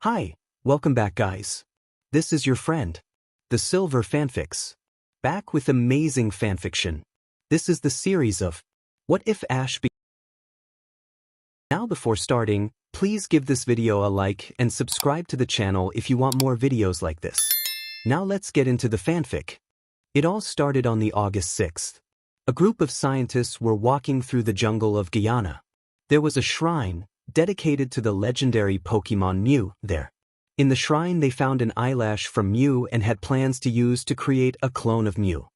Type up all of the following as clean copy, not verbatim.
Hi, welcome back guys. This is your friend, the Silver Fanfics. Back with amazing fanfiction. This is the series of What If Ash Be. Now before starting, please give this video a like and subscribe to the channel if you want more videos like this. Now let's get into the fanfic. It all started on the August 6th. A group of scientists were walking through the jungle of Guyana. There was a shrine dedicated to the legendary Pokemon Mew there. In the shrine they found an eyelash from Mew and had plans to use to create a clone of Mew.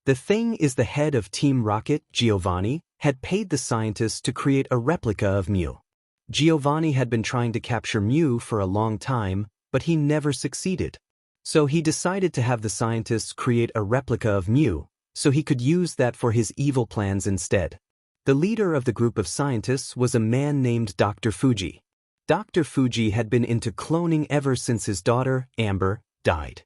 The thing is, the head of Team Rocket, Giovanni, had paid the scientists to create a replica of Mew. Giovanni had been trying to capture Mew for a long time, but he never succeeded. So he decided to have the scientists create a replica of Mew, so he could use that for his evil plans instead. The leader of the group of scientists was a man named Dr. Fuji. Dr. Fuji had been into cloning ever since his daughter, Amber, died.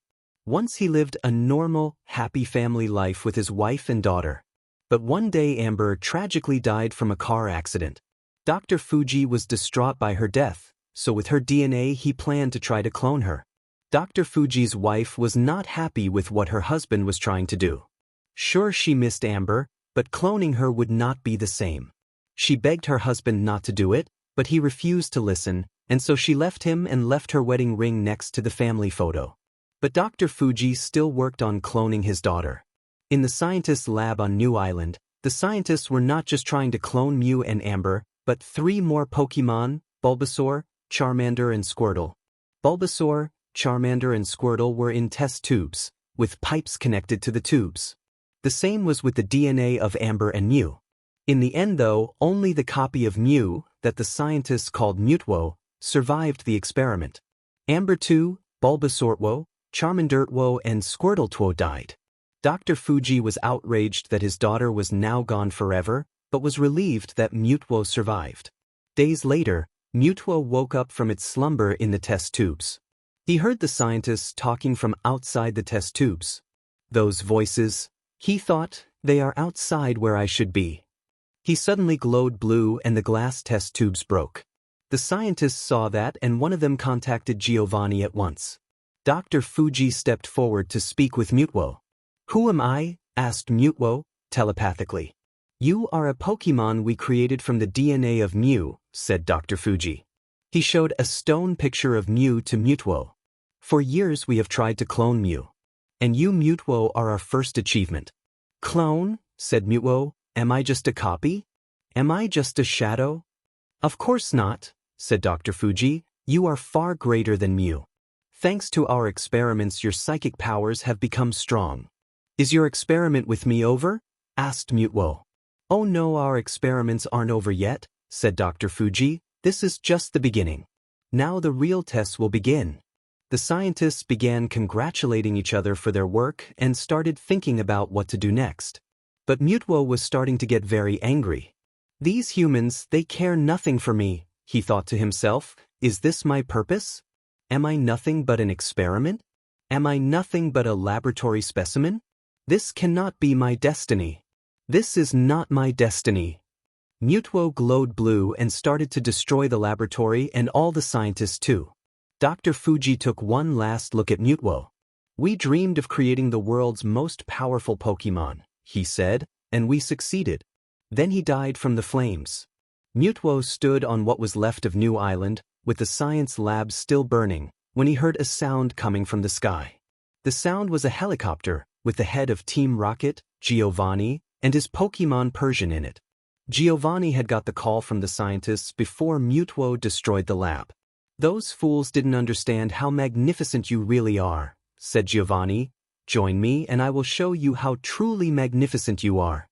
Once he lived a normal, happy family life with his wife and daughter. But one day Amber tragically died from a car accident. Dr. Fuji was distraught by her death, so with her DNA he planned to try to clone her. Dr. Fuji's wife was not happy with what her husband was trying to do. Sure, she missed Amber, but cloning her would not be the same. She begged her husband not to do it, but he refused to listen, and so she left him and left her wedding ring next to the family photo. But Dr. Fuji still worked on cloning his daughter. In the scientists' lab on New Island, the scientists were not just trying to clone Mew and Amber, but 3 more Pokemon, Bulbasaur, Charmander and Squirtle. Bulbasaur, Charmander and Squirtle were in test tubes, with pipes connected to the tubes. The same was with the DNA of Amber and Mew. In the end though, only the copy of Mew, that the scientists called Mutwo, survived the experiment. Amber 2, Bulbasaurtwo, Charmandertwo and Squirtletwo died. Dr. Fuji was outraged that his daughter was now gone forever, but was relieved that Mutwo survived. Days later, Mutwo woke up from its slumber in the test tubes. He heard the scientists talking from outside the test tubes. Those voices, he thought, they are outside where I should be. He suddenly glowed blue and the glass test tubes broke. The scientists saw that and one of them contacted Giovanni at once. Dr. Fuji stepped forward to speak with Mutwo. Who am I? Asked Mutwo, telepathically. You are a Pokemon we created from the DNA of Mew, said Dr. Fuji. He showed a stone picture of Mew to Mutwo. For years we have tried to clone Mew. And you, Mutwo, are our first achievement. Clone? Said Mutwo. Am I just a copy? Am I just a shadow? Of course not, said Dr. Fuji. You are far greater than Mew. Thanks to our experiments your psychic powers have become strong. Is your experiment with me over? Asked Mutwo. Oh no, our experiments aren't over yet, said Dr. Fuji. This is just the beginning. Now the real tests will begin. The scientists began congratulating each other for their work and started thinking about what to do next. But Mutwo was starting to get very angry. These humans, they care nothing for me, he thought to himself. Is this my purpose? Am I nothing but an experiment? Am I nothing but a laboratory specimen? This cannot be my destiny. This is not my destiny. Mutwo glowed blue and started to destroy the laboratory and all the scientists too. Dr. Fuji took one last look at Mutwo. We dreamed of creating the world's most powerful Pokemon, he said, and we succeeded. Then he died from the flames. Mutwo stood on what was left of New Island, with the science lab still burning, when he heard a sound coming from the sky. The sound was a helicopter, with the head of Team Rocket, Giovanni, and his Pokemon Persian in it. Giovanni had got the call from the scientists before Mutwo destroyed the lab. Those fools didn't understand how magnificent you really are, said Giovanni. Join me and I will show you how truly magnificent you are.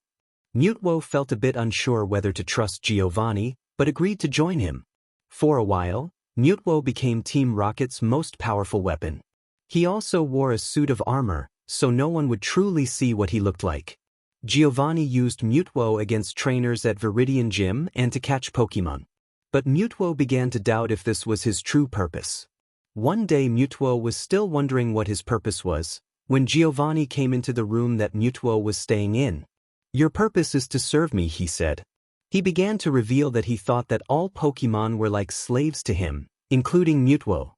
Mutwo felt a bit unsure whether to trust Giovanni, but agreed to join him. For a while, Mutwo became Team Rocket's most powerful weapon. He also wore a suit of armor, so no one would truly see what he looked like. Giovanni used Mutwo against trainers at Viridian Gym and to catch Pokemon. But Mutwo began to doubt if this was his true purpose. One day Mutwo was still wondering what his purpose was, when Giovanni came into the room that Mutwo was staying in. Your purpose is to serve me, he said. He began to reveal that he thought that all Pokemon were like slaves to him, including Mutwo.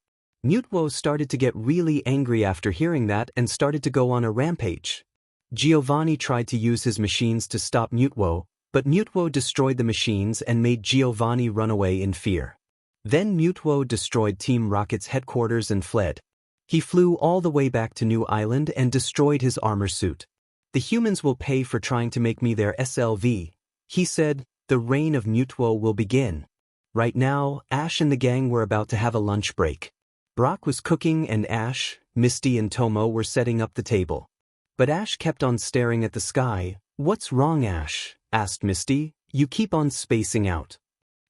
Mutwo started to get really angry after hearing that and started to go on a rampage. Giovanni tried to use his machines to stop Mutwo, but Mutwo destroyed the machines and made Giovanni run away in fear. Then Mutwo destroyed Team Rocket's headquarters and fled. He flew all the way back to New Island and destroyed his armor suit. "The humans will pay for trying to make me their SLV," he said. "The reign of Mutwo will begin." Right now, Ash and the gang were about to have a lunch break. Brock was cooking and Ash, Misty and Tomo were setting up the table. But Ash kept on staring at the sky. "What's wrong, Ash?" asked Misty. "You keep on spacing out."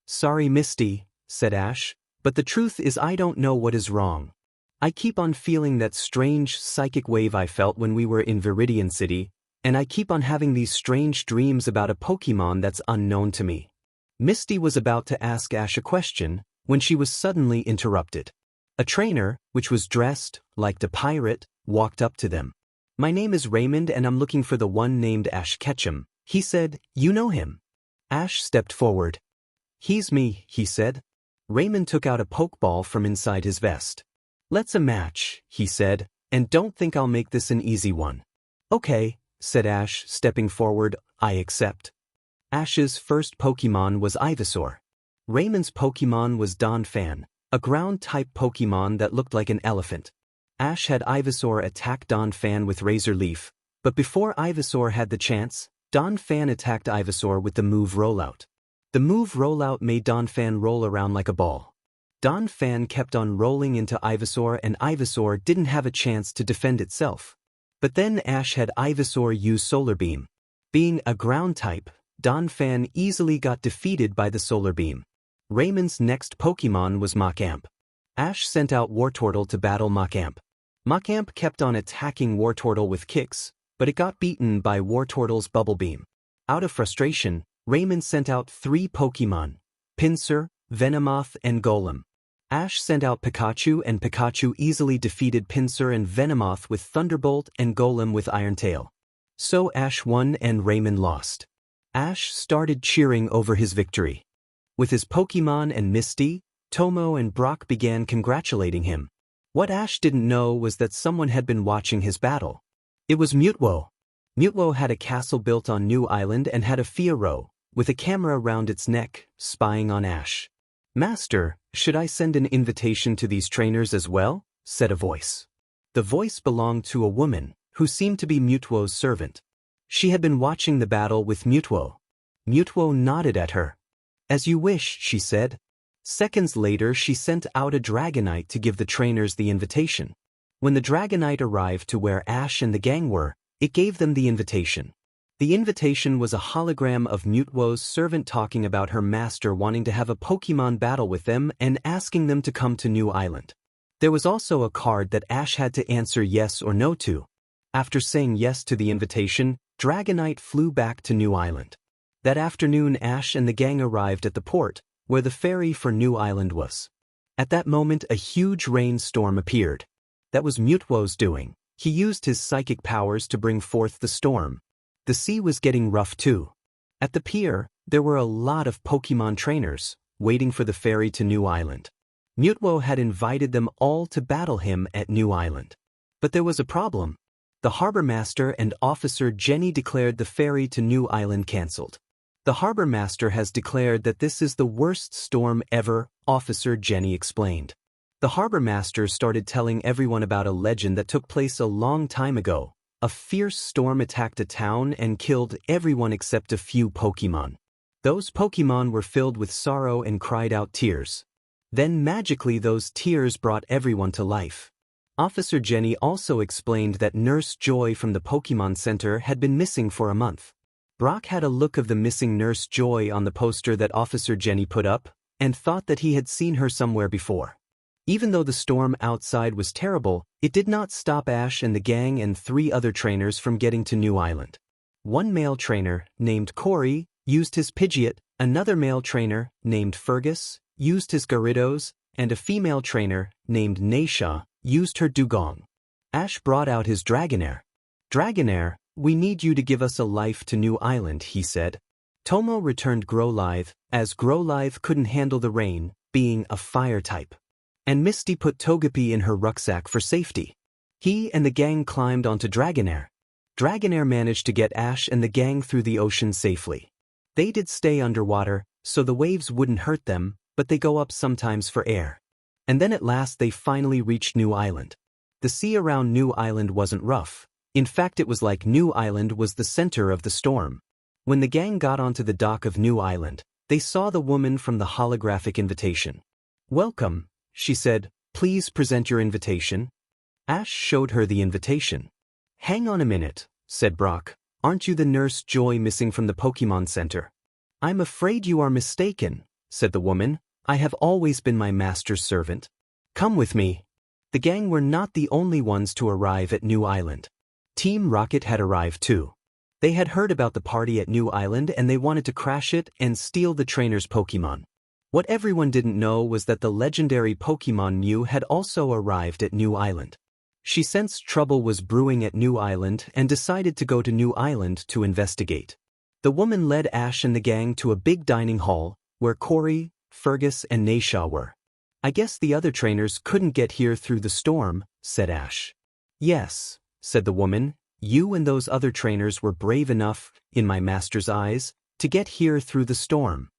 "Sorry, Misty," said Ash, "but the truth is I don't know what is wrong. I keep on feeling that strange psychic wave I felt when we were in Viridian City, and I keep on having these strange dreams about a Pokemon that's unknown to me." Misty was about to ask Ash a question when she was suddenly interrupted. A trainer, which was dressed like a pirate, walked up to them. "My name is Raymond and I'm looking for the one named Ash Ketchum," he said. "You know him?" Ash stepped forward. "He's me," he said. Raymond took out a Pokeball from inside his vest. "Let's a match," he said, "and don't think I'll make this an easy one." "Okay," said Ash, stepping forward. "I accept." Ash's first Pokemon was Ivysaur. Raymond's Pokemon was Donphan, a ground-type Pokemon that looked like an elephant. Ash had Ivysaur attack Donphan with Razor Leaf, but before Ivysaur had the chance, Donphan attacked Ivysaur with the move Rollout. The move Rollout made Donphan roll around like a ball. Donphan kept on rolling into Ivysaur and Ivysaur didn't have a chance to defend itself. But then Ash had Ivysaur use Solar Beam. Being a ground type, Donphan easily got defeated by the Solar Beam. Raymond's next Pokemon was Machamp. Ash sent out Wartortle to battle Machamp. Machamp kept on attacking Wartortle with kicks, but it got beaten by Wartortle's Bubble Beam. Out of frustration, Raymond sent out 3 Pokemon: Pinsir, Venomoth, and Golem. Ash sent out Pikachu and Pikachu easily defeated Pinsir and Venomoth with Thunderbolt and Golem with Iron Tail. So Ash won and Raymond lost. Ash started cheering over his victory. With his Pokemon and Misty, Tomo and Brock began congratulating him. What Ash didn't know was that someone had been watching his battle. It was Mutwo. Mutwo had a castle built on New Island and had a Fiero, with a camera round its neck, spying on Ash. "Master, should I send an invitation to these trainers as well?" said a voice. The voice belonged to a woman, who seemed to be Mutwo's servant. She had been watching the battle with Mutwo. Mutwo nodded at her. "As you wish," she said. Seconds later she sent out a Dragonite to give the trainers the invitation. When the Dragonite arrived to where Ash and the gang were, it gave them the invitation. The invitation was a hologram of Mutwo's servant talking about her master wanting to have a Pokemon battle with them and asking them to come to New Island. There was also a card that Ash had to answer yes or no to. After saying yes to the invitation, Dragonite flew back to New Island. That afternoon Ash and the gang arrived at the port, where the ferry for New Island was. At that moment a huge rainstorm appeared. That was Mutwo's doing. He used his psychic powers to bring forth the storm. The sea was getting rough too. At the pier, there were a lot of Pokemon trainers, waiting for the ferry to New Island. Mutwo had invited them all to battle him at New Island. But there was a problem. The harbor master and Officer Jenny declared the ferry to New Island cancelled. "The harbor master has declared that this is the worst storm ever," Officer Jenny explained. The harbor master started telling everyone about a legend that took place a long time ago. A fierce storm attacked a town and killed everyone except a few Pokemon. Those Pokemon were filled with sorrow and cried out tears. Then magically those tears brought everyone to life. Officer Jenny also explained that Nurse Joy from the Pokemon Center had been missing for a month. Brock had a look of the missing Nurse Joy on the poster that Officer Jenny put up, and thought that he had seen her somewhere before. Even though the storm outside was terrible, it did not stop Ash and the gang and 3 other trainers from getting to New Island. One male trainer, named Corey, used his Pidgeot, another male trainer, named Fergus, used his Gyarados, and a female trainer, named Naisha, used her Dugong. Ash brought out his Dragonair. "Dragonair, we need you to give us a life to New Island," he said. Tomo returned Growlithe, as Growlithe couldn't handle the rain, being a fire type. and Misty put Togepi in her rucksack for safety. He and the gang climbed onto Dragonair. Dragonair managed to get Ash and the gang through the ocean safely. They did stay underwater, so the waves wouldn't hurt them, but they go up sometimes for air. And then at last they finally reached New Island. The sea around New Island wasn't rough. In fact, it was like New Island was the center of the storm. When the gang got onto the dock of New Island, they saw the woman from the holographic invitation. "Welcome," she said. "Please present your invitation." Ash showed her the invitation. "Hang on a minute," said Brock. "Aren't you the Nurse Joy missing from the Pokémon Center?" "I'm afraid you are mistaken," said the woman. "I have always been my master's servant. Come with me." The gang were not the only ones to arrive at New Island. Team Rocket had arrived too. They had heard about the party at New Island and they wanted to crash it and steal the trainer's Pokémon. What everyone didn't know was that the legendary Pokémon Mew had also arrived at New Island. She sensed trouble was brewing at New Island and decided to go to New Island to investigate. The woman led Ash and the gang to a big dining hall, where Corey, Fergus and Nayshaw were. "I guess the other trainers couldn't get here through the storm," said Ash. "Yes," said the woman, "you and those other trainers were brave enough, in my master's eyes, to get here through the storm."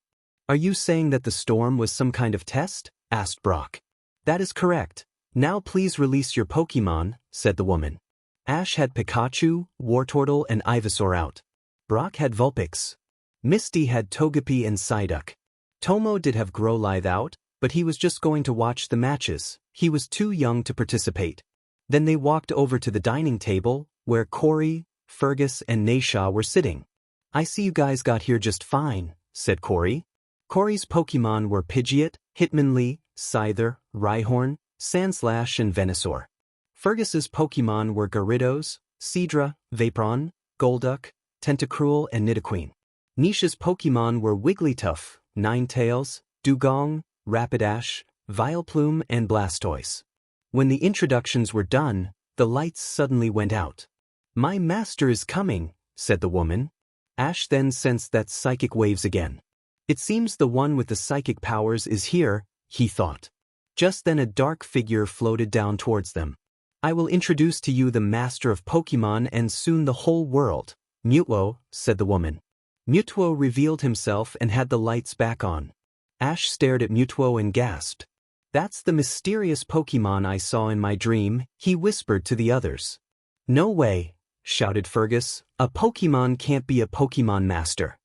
"Are you saying that the storm was some kind of test?" asked Brock. "That is correct. Now please release your Pokémon," said the woman. Ash had Pikachu, Wartortle and Ivysaur out. Brock had Vulpix. Misty had Togepi and Psyduck. Tomo did have Growlithe out, but he was just going to watch the matches. He was too young to participate. Then they walked over to the dining table, where Corey, Fergus and Nayshaw were sitting. "I see you guys got here just fine," said Corey. Corey's Pokémon were Pidgeot, Hitmonlee, Scyther, Rhyhorn, Sandslash and Venusaur. Fergus's Pokémon were Gyarados, Seadra, Vaporeon, Golduck, Tentacruel and Nidoqueen. Nisha's Pokémon were Wigglytuff, Ninetales, Dugong, Rapidash, Vileplume and Blastoise. When the introductions were done, the lights suddenly went out. "My master is coming," said the woman. Ash then sensed that psychic waves again. "It seems the one with the psychic powers is here," he thought. Just then a dark figure floated down towards them. "I will introduce to you the master of Pokémon and soon the whole world, Mutwo," said the woman. Mutwo revealed himself and had the lights back on. Ash stared at Mutwo and gasped. "That's the mysterious Pokémon I saw in my dream," he whispered to the others. "No way," shouted Fergus. "A Pokémon can't be a Pokémon master."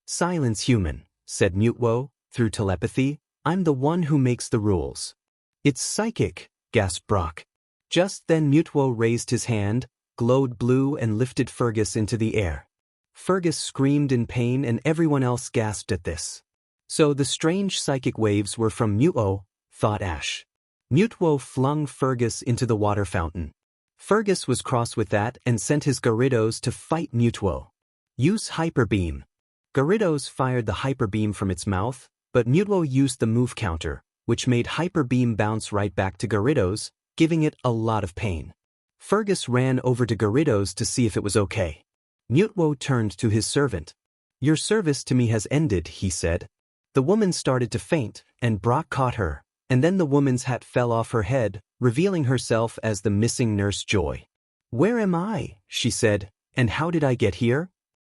"Silence, human," said Mutwo, through telepathy. "I'm the one who makes the rules." "It's psychic," gasped Brock. Just then Mutwo raised his hand, glowed blue and lifted Fergus into the air. Fergus screamed in pain and everyone else gasped at this. So the strange psychic waves were from Mutwo, thought Ash. Mutwo flung Fergus into the water fountain. Fergus was cross with that and sent his Gyarados to fight Mutwo. "Use Hyper Beam." Gyarados fired the Hyper Beam from its mouth, but Mutwo used the move counter, which made Hyper Beam bounce right back to Gyarados, giving it a lot of pain. Fergus ran over to Gyarados to see if it was okay. Mutwo turned to his servant. "Your service to me has ended," he said. The woman started to faint, and Brock caught her, and then the woman's hat fell off her head, revealing herself as the missing Nurse Joy. "Where am I?" she said, "and how did I get here?"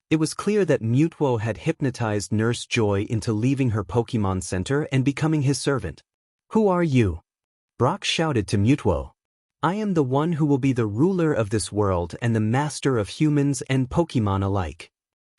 It was clear that Mutwo had hypnotized Nurse Joy into leaving her Pokémon Center and becoming his servant. "Who are you?" Brock shouted to Mutwo. "I am the one who will be the ruler of this world and the master of humans and Pokémon alike."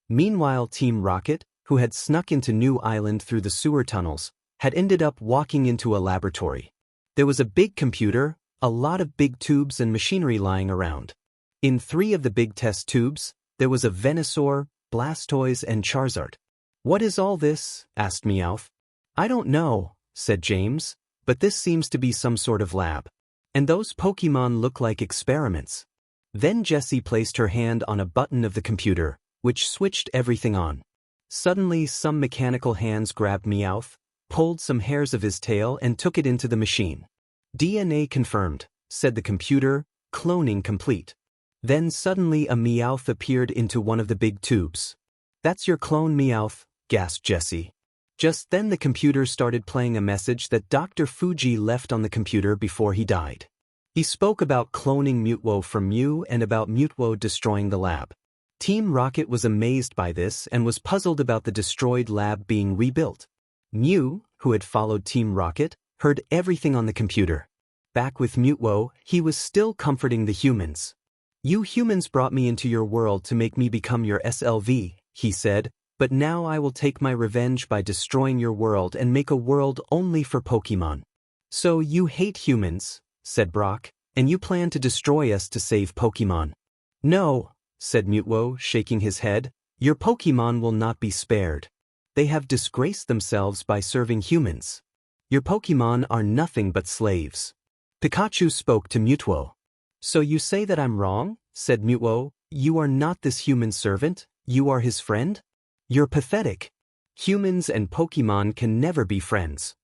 Meanwhile, Team Rocket, who had snuck into New Island through the sewer tunnels, had ended up walking into a laboratory. There was a big computer, a lot of big tubes and machinery lying around. In 3 of the big test tubes, there was a Venusaur, Blastoise and Charizard. "What is all this?" asked Meowth. "I don't know," said James, "but this seems to be some sort of lab. And those Pokémon look like experiments." Then Jessie placed her hand on a button of the computer, which switched everything on. Suddenly some mechanical hands grabbed Meowth, pulled some hairs of his tail and took it into the machine. "DNA confirmed," said the computer, "cloning complete." Then suddenly a Meowth appeared into one of the big tubes. "That's your clone, Meowth," gasped Jessie. Just then the computer started playing a message that Dr. Fuji left on the computer before he died. He spoke about cloning Mutewo from Mew and about Mutewo destroying the lab. Team Rocket was amazed by this and was puzzled about the destroyed lab being rebuilt. Mew, who had followed Team Rocket, heard everything on the computer. Back with Mutewo, he was still comforting the humans. "You humans brought me into your world to make me become your SLV," he said, "but now I will take my revenge by destroying your world and make a world only for Pokemon." "So you hate humans," said Brock, "and you plan to destroy us to save Pokemon." "No," said Mutewo, shaking his head, "your Pokemon will not be spared. They have disgraced themselves by serving humans. Your Pokemon are nothing but slaves." Pikachu spoke to Mutewo. "So you say that I'm wrong?" said Mutewo. "You are not this human servant, you are his friend? You're pathetic. Humans and Pokemon can never be friends."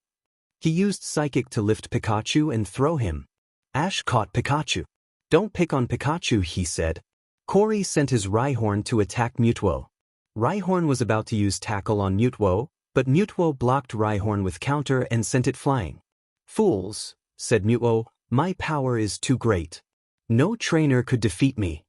He used Psychic to lift Pikachu and throw him. Ash caught Pikachu. "Don't pick on Pikachu," he said. Corey sent his Rhyhorn to attack Mutewo. Rhyhorn was about to use Tackle on Mutewo, but Mutewo blocked Rhyhorn with Counter and sent it flying. "Fools," said Mutewo, "my power is too great. No trainer could defeat me."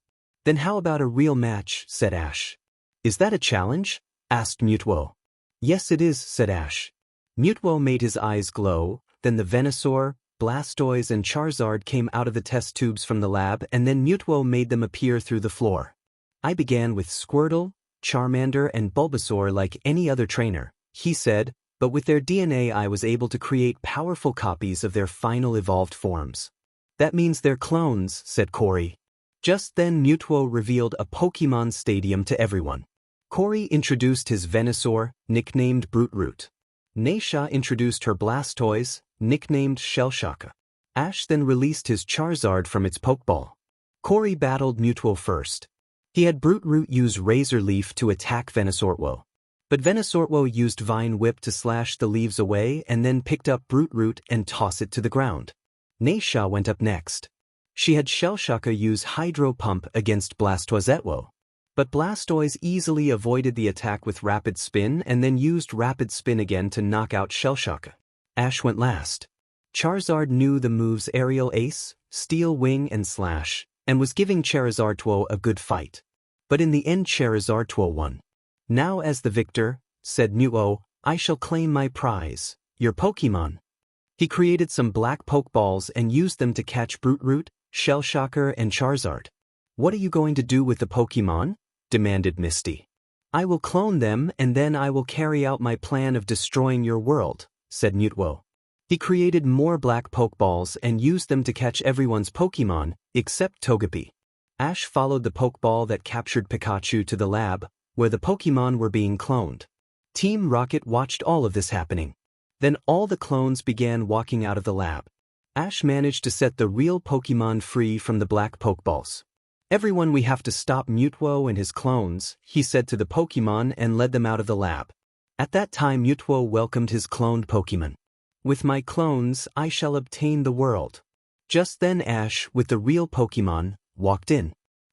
"Then how about a real match?" said Ash. "Is that a challenge?" asked Mutewo. "Yes it is," said Ash. Mutewo made his eyes glow, then the Venusaur, Blastoise and Charizard came out of the test tubes from the lab and then Mutewo made them appear through the floor. "I began with Squirtle, Charmander and Bulbasaur like any other trainer," he said, "but with their DNA I was able to create powerful copies of their final evolved forms." "That means they're clones," said Corey. Just then Mutewo revealed a Pokemon Stadium to everyone. Corey introduced his Venusaur, nicknamed Brootroot. Naisha introduced her Blastoise, nicknamed Shellshock. Ash then released his Charizard from its Pokeball. Corey battled Mutewo first. He had Brootroot use Razor Leaf to attack Venusaur, but Venusaur used Vine Whip to slash the leaves away and then picked up Brootroot and toss it to the ground. Naisha went up next. She had Shellshock use Hydro Pump against Blastoise, but Blastoise easily avoided the attack with Rapid Spin and then used Rapid Spin again to knock out Shellshock. Ash went last. Charizard knew the moves Aerial Ace, Steel Wing and Slash, and was giving Charizard a good fight. But in the end Charizard won. "Now as the victor," said Mutewo, "I shall claim my prize, your Pokemon." He created some black Pokeballs and used them to catch Brootroot, Shellshock and Charizard. "What are you going to do with the Pokemon?" demanded Misty. "I will clone them and then I will carry out my plan of destroying your world," said Mutewo. He created more black Pokeballs and used them to catch everyone's Pokemon, except Togepi. Ash followed the Pokeball that captured Pikachu to the lab, where the Pokemon were being cloned. Team Rocket watched all of this happening. Then all the clones began walking out of the lab. Ash managed to set the real Pokemon free from the black Pokeballs. "Everyone, we have to stop Mutewo and his clones," he said to the Pokemon and led them out of the lab. At that time Mutewo welcomed his cloned Pokemon. "With my clones, I shall obtain the world." Just then Ash, with the real Pokemon, walked in.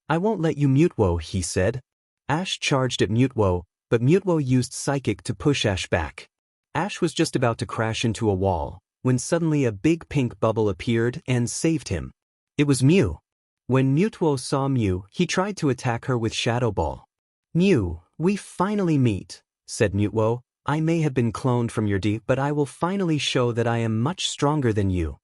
"I won't let you, Mutewo," he said. Ash charged at Mutewo, but Mutewo used Psychic to push Ash back. Ash was just about to crash into a wall, when suddenly a big pink bubble appeared and saved him. It was Mew. When Mutewo saw Mew, he tried to attack her with Shadow Ball. "Mew, we finally meet," said Mutewo. "I may have been cloned from your D, but I will finally show that I am much stronger than you."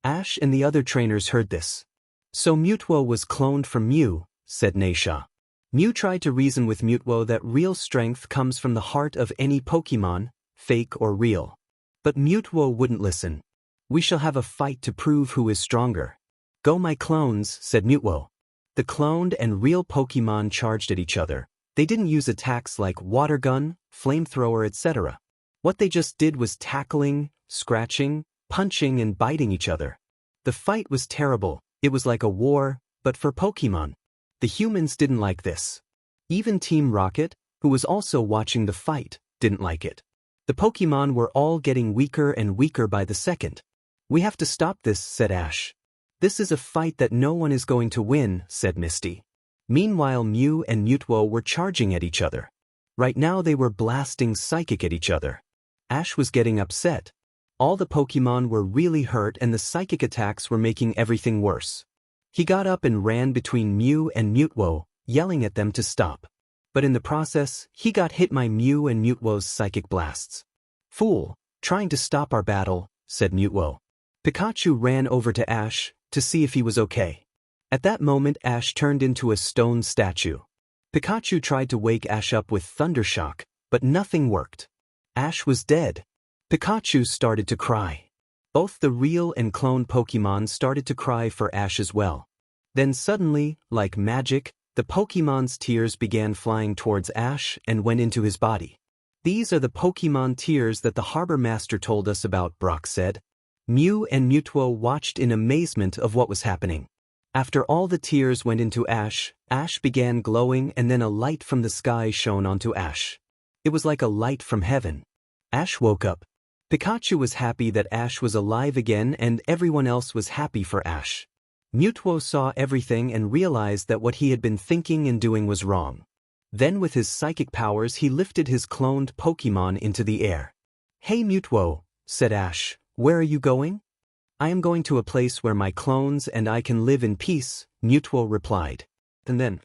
Ash and the other trainers heard this. "So Mutewo was cloned from Mew," said Naisha. Mew tried to reason with Mutewo that real strength comes from the heart of any Pokemon, fake or real. But Mutewo wouldn't listen. "We shall have a fight to prove who is stronger." "Go my clones," said Mutewo. The cloned and real Pokemon charged at each other. They didn't use attacks like Water Gun, Flamethrower, etc. What they just did was tackling, scratching, punching and biting each other. The fight was terrible. It was like a war, but for Pokemon. The humans didn't like this. Even Team Rocket, who was also watching the fight, didn't like it. The Pokemon were all getting weaker and weaker by the second. "We have to stop this," said Ash. "This is a fight that no one is going to win," said Misty. Meanwhile Mew and Mutewo were charging at each other. Right now they were blasting Psychic at each other. Ash was getting upset. All the Pokemon were really hurt and the psychic attacks were making everything worse. He got up and ran between Mew and Mutwo, yelling at them to stop. But in the process, he got hit by Mew and Mutwo's psychic blasts. "Fool, trying to stop our battle," said Mutwo. Pikachu ran over to Ash to see if he was okay. At that moment, Ash turned into a stone statue. Pikachu tried to wake Ash up with Thundershock, but nothing worked. Ash was dead. Pikachu started to cry. Both the real and clone Pokemon started to cry for Ash as well. Then suddenly, like magic, the Pokemon's tears began flying towards Ash and went into his body. "These are the Pokemon tears that the Harbor Master told us about," Brock said. Mew and Mutwo watched in amazement of what was happening. After all the tears went into Ash, Ash began glowing and then a light from the sky shone onto Ash. It was like a light from heaven. Ash woke up. Pikachu was happy that Ash was alive again and everyone else was happy for Ash. Mutwo saw everything and realized that what he had been thinking and doing was wrong. Then with his psychic powers he lifted his cloned Pokemon into the air. "Hey Mutwo," said Ash, "where are you going?" "I am going to a place where my clones and I can live in peace," Mutwo replied. And then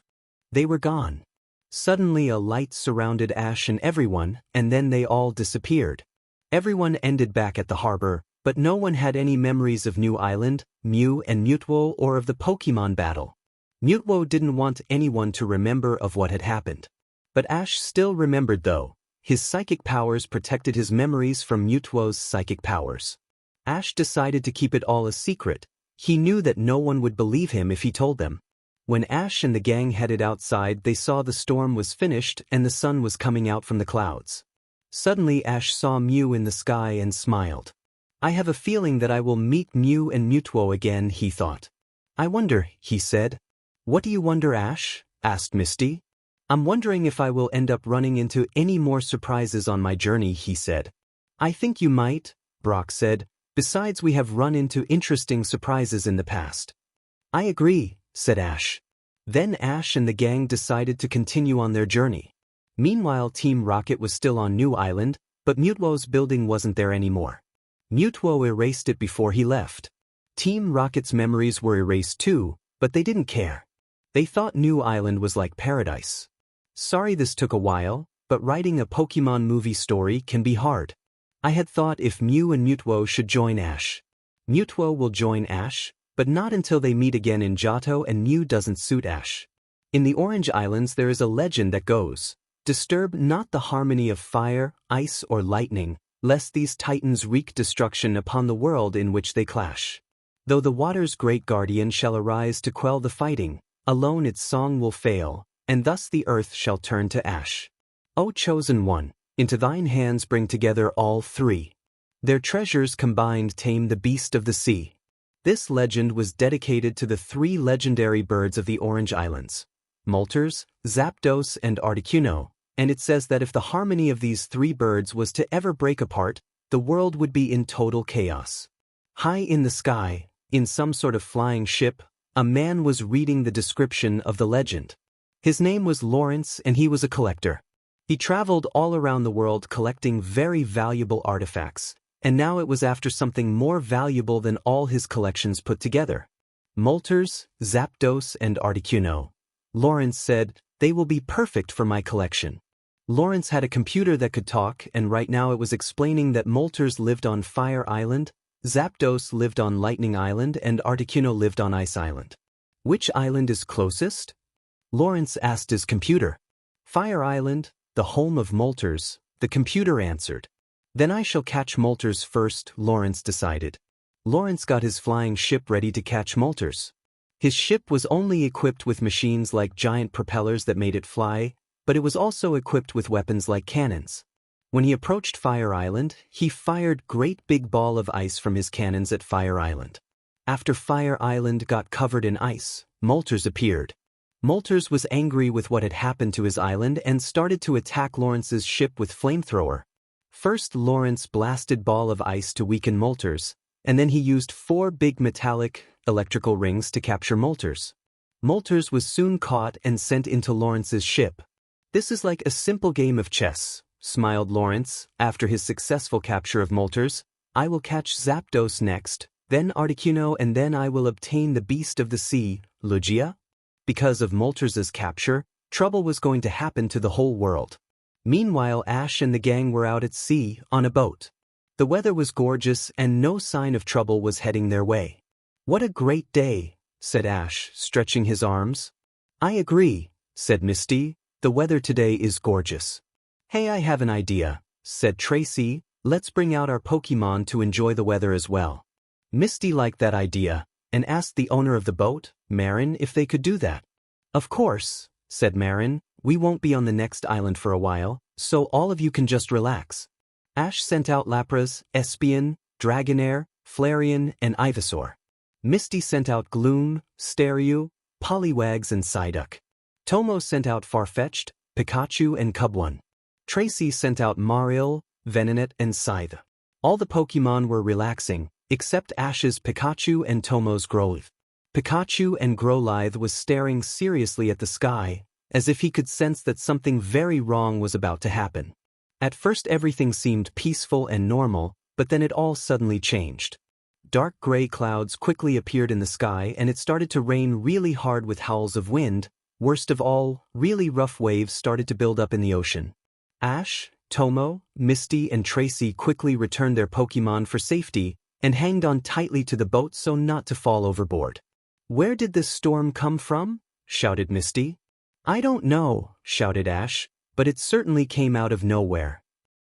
they were gone. Suddenly a light surrounded Ash and everyone, and then they all disappeared. Everyone ended back at the harbor, but no one had any memories of New Island, Mew and Mutwo or of the Pokemon battle. Mutwo didn't want anyone to remember of what had happened. But Ash still remembered though. His psychic powers protected his memories from Mutwo's psychic powers. Ash decided to keep it all a secret. He knew that no one would believe him if he told them. When Ash and the gang headed outside, they saw the storm was finished and the sun was coming out from the clouds. Suddenly Ash saw Mew in the sky and smiled. "I have a feeling that I will meet Mew and Mutwo again," he thought. "I wonder," he said. "What do you wonder, Ash?" asked Misty. "I'm wondering if I will end up running into any more surprises on my journey," he said. "I think you might," Brock said. "Besides, we have run into interesting surprises in the past." "I agree," said Ash. Then Ash and the gang decided to continue on their journey. Meanwhile, Team Rocket was still on New Island, but Mutwo's building wasn't there anymore. Mutwo erased it before he left. Team Rocket's memories were erased too, but they didn't care. They thought New Island was like paradise. "Sorry this took a while, but writing a Pokemon movie story can be hard. I had thought if Mew and Mutwo should join Ash. Mutwo will join Ash, but not until they meet again in Johto and Mew doesn't suit Ash. In the Orange Islands there is a legend that goes, 'Disturb not the harmony of fire, ice or lightning, lest these titans wreak destruction upon the world in which they clash. Though the water's great guardian shall arise to quell the fighting, alone its song will fail, and thus the earth shall turn to ash. O chosen one, into thine hands bring together all three. Their treasures combined tame the beast of the sea.' This legend was dedicated to the three legendary birds of the Orange Islands, Moltres, Zapdos and Articuno, and it says that if the harmony of these three birds was to ever break apart, the world would be in total chaos. High in the sky, in some sort of flying ship, a man was reading the description of the legend. His name was Lawrence and he was a collector. He traveled all around the world collecting very valuable artifacts, and now it was after something more valuable than all his collections put together. Moltres, Zapdos and Articuno. Lawrence said, "They will be perfect for my collection." Lawrence had a computer that could talk, and right now it was explaining that Moltres lived on Fire Island, Zapdos lived on Lightning Island, and Articuno lived on Ice Island. Which island is closest? Lawrence asked his computer. Fire Island, the home of Moltres, the computer answered. Then I shall catch Moltres first, Lawrence decided. Lawrence got his flying ship ready to catch Moltres. His ship was only equipped with machines like giant propellers that made it fly, but it was also equipped with weapons like cannons. When he approached Fire Island, he fired great big ball of ice from his cannons at Fire Island. After Fire Island got covered in ice, Moltres appeared. Moltres was angry with what had happened to his island and started to attack Lawrence's ship with flamethrower. First Lawrence blasted ball of ice to weaken Moltres, and then he used 4 big metallic, electrical rings to capture Moltres. Moltres was soon caught and sent into Lawrence's ship. This is like a simple game of chess, smiled Lawrence, after his successful capture of Moltres. I will catch Zapdos next, then Articuno, and then I will obtain the Beast of the Sea, Lugia? Because of Moltres' capture, trouble was going to happen to the whole world. Meanwhile, Ash and the gang were out at sea, on a boat. The weather was gorgeous and no sign of trouble was heading their way. What a great day, said Ash, stretching his arms. I agree, said Misty, the weather today is gorgeous. Hey, I have an idea, said Tracy, let's bring out our Pokémon to enjoy the weather as well. Misty liked that idea, and asked the owner of the boat, Marin, if they could do that. Of course, said Marin, we won't be on the next island for a while, so all of you can just relax. Ash sent out Lapras, Espeon, Dragonair, Flareon, and Ivysaur. Misty sent out Gloom, Staryu, Poliwags, and Psyduck. Tomo sent out Farfetch'd, Pikachu, and Cubone. Tracy sent out Marill, Venonat, and Scythe. All the Pokémon were relaxing, except Ash's Pikachu and Tomo's Growlithe. Pikachu and Growlithe was staring seriously at the sky, as if he could sense that something very wrong was about to happen. At first everything seemed peaceful and normal, but then it all suddenly changed. Dark gray clouds quickly appeared in the sky and it started to rain really hard with howls of wind. Worst of all, really rough waves started to build up in the ocean. Ash, Tomo, Misty, and Tracy quickly returned their Pokémon for safety and hanged on tightly to the boat so not to fall overboard. Where did this storm come from? Shouted Misty. I don't know, shouted Ash, but it certainly came out of nowhere.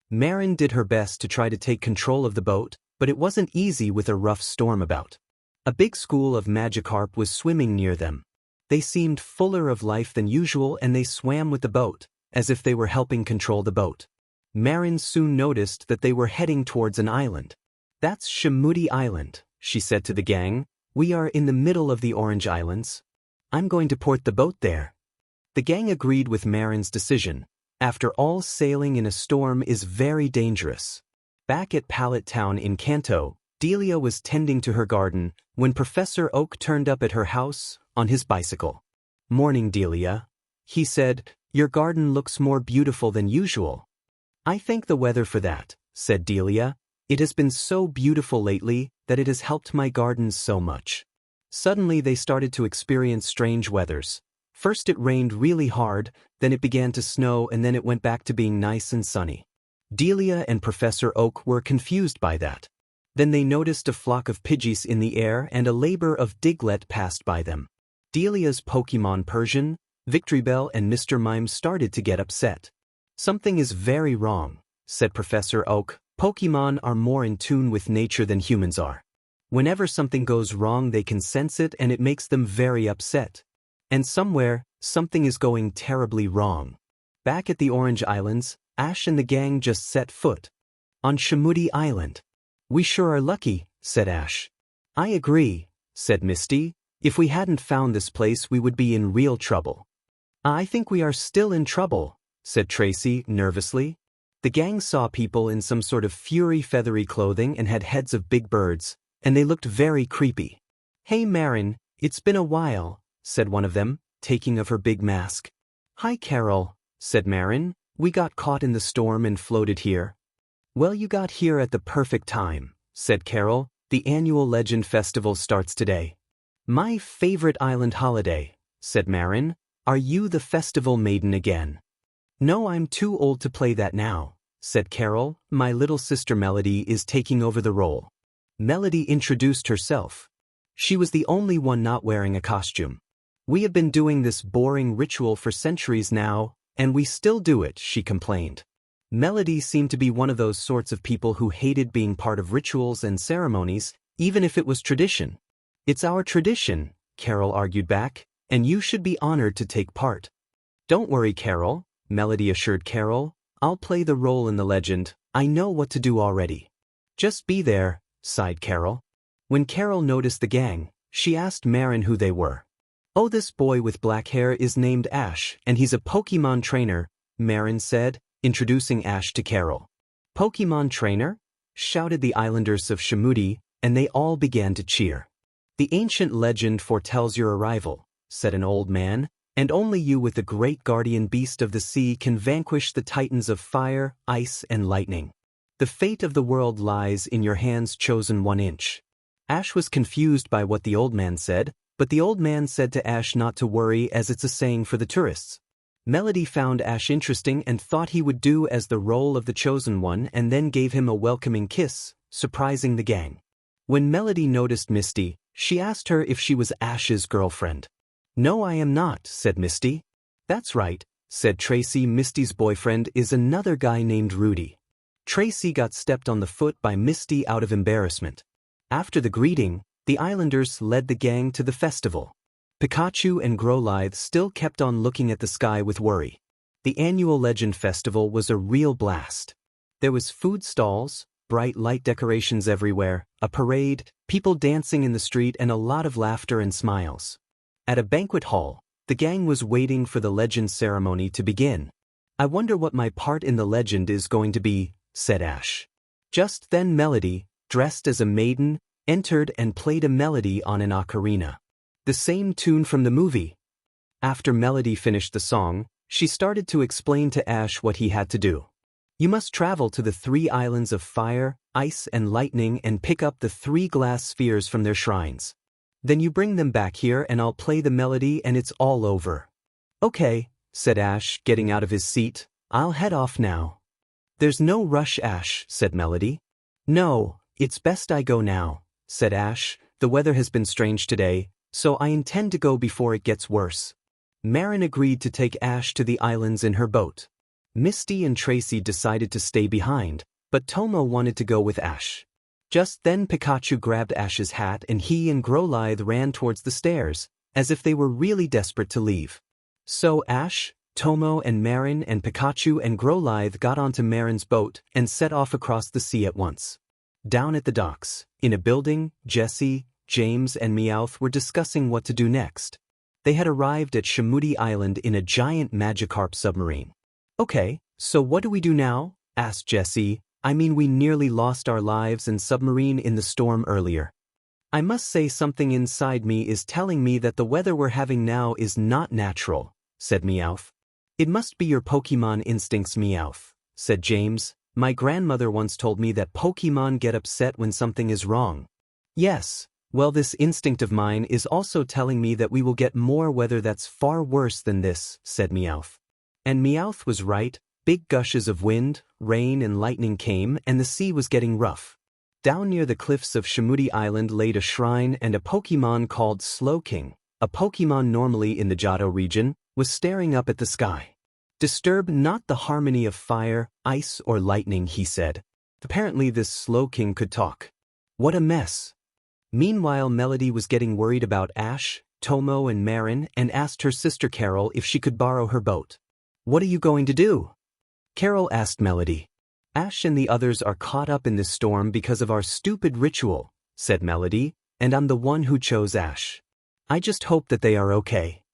Marin did her best to try to take control of the boat, but it wasn't easy with a rough storm about. A big school of Magikarp was swimming near them. They seemed fuller of life than usual and they swam with the boat, as if they were helping control the boat. Marin soon noticed that they were heading towards an island. That's Shamudi Island, she said to the gang. We are in the middle of the Orange Islands. I'm going to port the boat there. The gang agreed with Marin's decision. After all, sailing in a storm is very dangerous. Back at Pallet Town in Kanto, Delia was tending to her garden when Professor Oak turned up at her house on his bicycle. Morning, Delia. He said, your garden looks more beautiful than usual. I thank the weather for that, said Delia. It has been so beautiful lately that it has helped my gardens so much. Suddenly they started to experience strange weathers. First it rained really hard, then it began to snow, and then it went back to being nice and sunny. Delia and Professor Oak were confused by that. Then they noticed a flock of Pidgeys in the air and a labor of Diglett passed by them. Delia's Pokémon Persian, Victreebel, and Mr. Mime started to get upset. Something is very wrong, said Professor Oak. Pokémon are more in tune with nature than humans are. Whenever something goes wrong they can sense it and it makes them very upset. And somewhere, something is going terribly wrong. Back at the Orange Islands, Ash and the gang just set foot on Shamudi Island. We sure are lucky, said Ash. I agree, said Misty. If we hadn't found this place we would be in real trouble. I think we are still in trouble, said Tracy nervously. The gang saw people in some sort of furry feathery clothing and had heads of big birds, and they looked very creepy. Hey Marin, it's been a while, said one of them, taking off her big mask. Hi Carol, said Marin. We got caught in the storm and floated here. Well, you got here at the perfect time, said Carol. The annual Legend Festival starts today. My favorite island holiday, said Marin. Are you the festival maiden again? No, I'm too old to play that now, said Carol. My little sister Melody is taking over the role. Melody introduced herself. She was the only one not wearing a costume. We have been doing this boring ritual for centuries now, and we still do it, she complained. Melody seemed to be one of those sorts of people who hated being part of rituals and ceremonies, even if it was tradition. It's our tradition, Carol argued back, and you should be honored to take part. Don't worry, Carol, Melody assured Carol. I'll play the role in the legend. I know what to do already. Just be there, sighed Carol. When Carol noticed the gang, she asked Marin who they were. Oh, this boy with black hair is named Ash, and he's a Pokémon trainer, Marin said, introducing Ash to Carol. Pokémon trainer? Shouted the islanders of Shamudi, and they all began to cheer. The ancient legend foretells your arrival, said an old man. And only you with the great guardian beast of the sea can vanquish the titans of fire, ice, and lightning. The fate of the world lies in your hands, chosen 1-inch. Ash was confused by what the old man said, but the old man said to Ash not to worry, as it's a saying for the tourists. Melody found Ash interesting and thought he would do as the role of the chosen one, and then gave him a welcoming kiss, surprising the gang. When Melody noticed Misty, she asked her if she was Ash's girlfriend. "No, I am not," said Misty. "That's right," said Tracy. "Misty's boyfriend is another guy named Rudy." Tracy got stepped on the foot by Misty out of embarrassment. After the greeting, the Islanders led the gang to the festival. Pikachu and Growlithe still kept on looking at the sky with worry. The annual Legend Festival was a real blast. There was food stalls, bright light decorations everywhere, a parade, people dancing in the street, and a lot of laughter and smiles. At a banquet hall, the gang was waiting for the legend ceremony to begin. "I wonder what my part in the legend is going to be," said Ash. Just then Melody, dressed as a maiden, entered and played a melody on an ocarina. The same tune from the movie. After Melody finished the song, she started to explain to Ash what he had to do. "You must travel to the 3 islands of fire, ice, and lightning and pick up the 3 glass spheres from their shrines. Then you bring them back here and I'll play the melody and it's all over." "Okay," said Ash, getting out of his seat. "I'll head off now." "There's no rush, Ash," said Melody. "No, it's best I go now," said Ash. "The weather has been strange today, so I intend to go before it gets worse." Marin agreed to take Ash to the islands in her boat. Misty and Tracy decided to stay behind, but Tomo wanted to go with Ash. Just then Pikachu grabbed Ash's hat and he and Growlithe ran towards the stairs, as if they were really desperate to leave. So Ash, Tomo and Marin and Pikachu and Growlithe got onto Marin's boat and set off across the sea at once. Down at the docks, in a building, Jessie, James and Meowth were discussing what to do next. They had arrived at Shamudi Island in a giant Magikarp submarine. "Okay, so what do we do now?" asked Jessie. "I mean, we nearly lost our lives and submarine in the storm earlier. I must say something inside me is telling me that the weather we're having now is not natural," said Meowth. "It must be your Pokemon instincts, Meowth," said James. "My grandmother once told me that Pokemon get upset when something is wrong." "Yes, well, this instinct of mine is also telling me that we will get more weather that's far worse than this," said Meowth. And Meowth was right. Big gushes of wind, rain and lightning came and the sea was getting rough. Down near the cliffs of Shamudi Island laid a shrine, and a Pokemon called Slowking, a Pokemon normally in the Johto region, was staring up at the sky. "Disturb not the harmony of fire, ice or lightning," he said. Apparently this Slowking could talk. What a mess. Meanwhile Melody was getting worried about Ash, Tomo and Marin and asked her sister Carol if she could borrow her boat. "What are you going to do?" Carol asked Melody. "Ash and the others are caught up in this storm because of our stupid ritual," said Melody, "and I'm the one who chose Ash. I just hope that they are okay."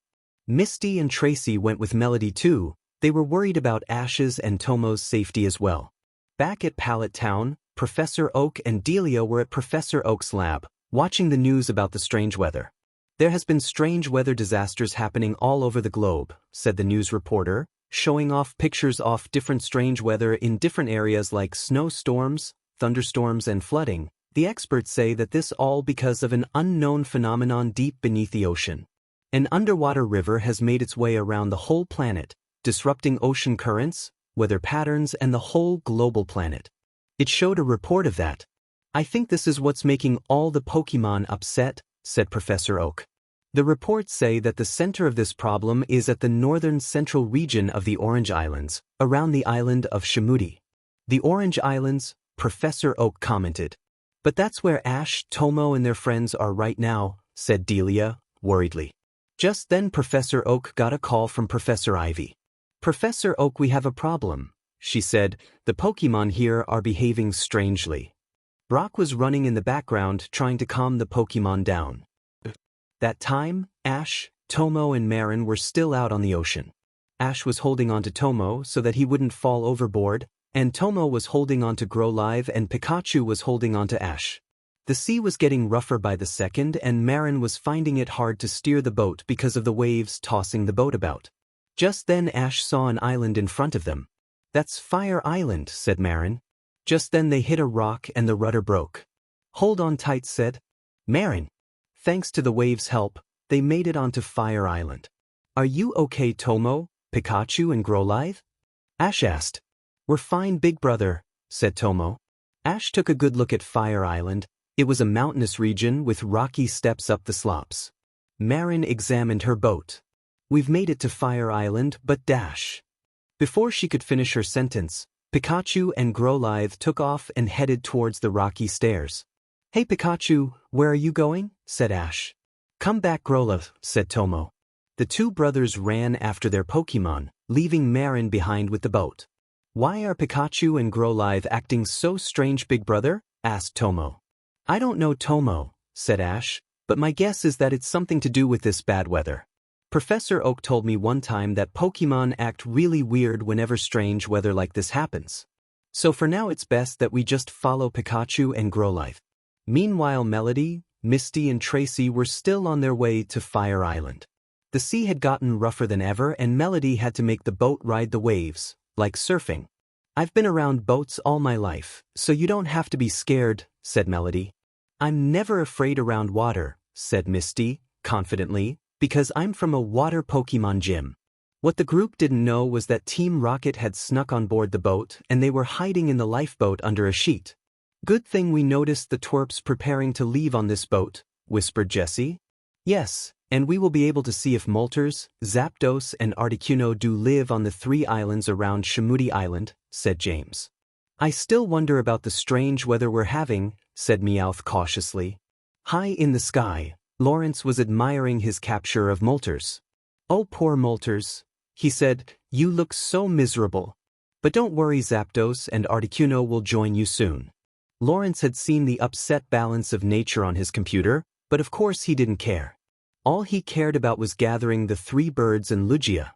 Misty and Tracy went with Melody too. They were worried about Ash's and Tomo's safety as well. Back at Pallet Town, Professor Oak and Delia were at Professor Oak's lab, watching the news about the strange weather. "There has been strange weather disasters happening all over the globe," said the news reporter, showing off pictures of different strange weather in different areas like snowstorms, thunderstorms and flooding. "The experts say that this all because of an unknown phenomenon deep beneath the ocean. An underwater river has made its way around the whole planet, disrupting ocean currents, weather patterns and the whole global planet. It showed a report of that. I think this is what's making all the Pokemon upset," said Professor Oak. "The reports say that the center of this problem is at the northern central region of the Orange Islands, around the island of Shamudi." "The Orange Islands," Professor Oak commented. "But that's where Ash, Tomo and their friends are right now," said Delia, worriedly. Just then Professor Oak got a call from Professor Ivy. "Professor Oak, we have a problem," she said. "The Pokemon here are behaving strangely." Brock was running in the background trying to calm the Pokemon down. That time, Ash, Tomo and Marin were still out on the ocean. Ash was holding onto Tomo so that he wouldn't fall overboard, and Tomo was holding onto Growlithe and Pikachu was holding onto Ash. The sea was getting rougher by the second and Marin was finding it hard to steer the boat because of the waves tossing the boat about. Just then Ash saw an island in front of them. "That's Fire Island," said Marin. Just then they hit a rock and the rudder broke. "Hold on tight," said Marin. Thanks to the waves' help, they made it onto Fire Island. "Are you okay, Tomo, Pikachu and Growlithe?" Ash asked. "We're fine, big brother," said Tomo. Ash took a good look at Fire Island. It was a mountainous region with rocky steps up the slopes. Marin examined her boat. "We've made it to Fire Island, but dash." Before she could finish her sentence, Pikachu and Growlithe took off and headed towards the rocky stairs. "Hey Pikachu, where are you going?" said Ash. "Come back, Growlithe," said Tomo. The two brothers ran after their Pokémon, leaving Marin behind with the boat. "Why are Pikachu and Growlithe acting so strange, big brother?" asked Tomo. "I don't know, Tomo," said Ash, "but my guess is that it's something to do with this bad weather. Professor Oak told me one time that Pokémon act really weird whenever strange weather like this happens. So for now it's best that we just follow Pikachu and Growlithe." Meanwhile Melody, Misty and Tracy were still on their way to Fire Island. The sea had gotten rougher than ever and Melody had to make the boat ride the waves, like surfing. "I've been around boats all my life, so you don't have to be scared," said Melody. "I'm never afraid around water," said Misty, confidently, "because I'm from a water Pokémon gym." What the group didn't know was that Team Rocket had snuck on board the boat and they were hiding in the lifeboat under a sheet. "Good thing we noticed the twerps preparing to leave on this boat," whispered Jessie. "Yes, and we will be able to see if Moltres, Zapdos and Articuno do live on the 3 islands around Shamudi Island," said James. "I still wonder about the strange weather we're having," said Meowth cautiously. High in the sky, Lawrence was admiring his capture of Moltres. "Oh, poor Moltres," he said, "you look so miserable. But don't worry, Zapdos and Articuno will join you soon." Lawrence had seen the upset balance of nature on his computer, but of course he didn't care. All he cared about was gathering the 3 birds and Lugia.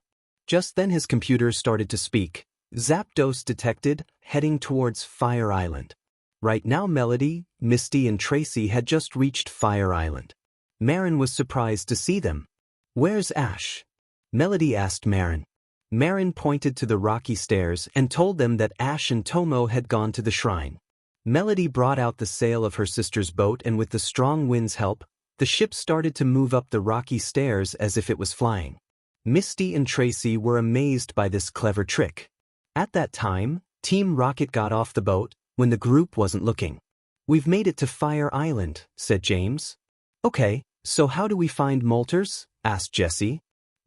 Just then his computer started to speak. Zapdos detected, heading towards Fire Island. Right now Melody, Misty and Tracy had just reached Fire Island. Marin was surprised to see them. "Where's Ash?" Melody asked Marin. Marin pointed to the rocky stairs and told them that Ash and Tomo had gone to the shrine. Melody brought out the sail of her sister's boat and with the strong wind's help, the ship started to move up the rocky stairs as if it was flying. Misty and Tracy were amazed by this clever trick. At that time, Team Rocket got off the boat, when the group wasn't looking. "We've made it to Fire Island," said James. "Okay, so how do we find Moltres?" asked Jessie.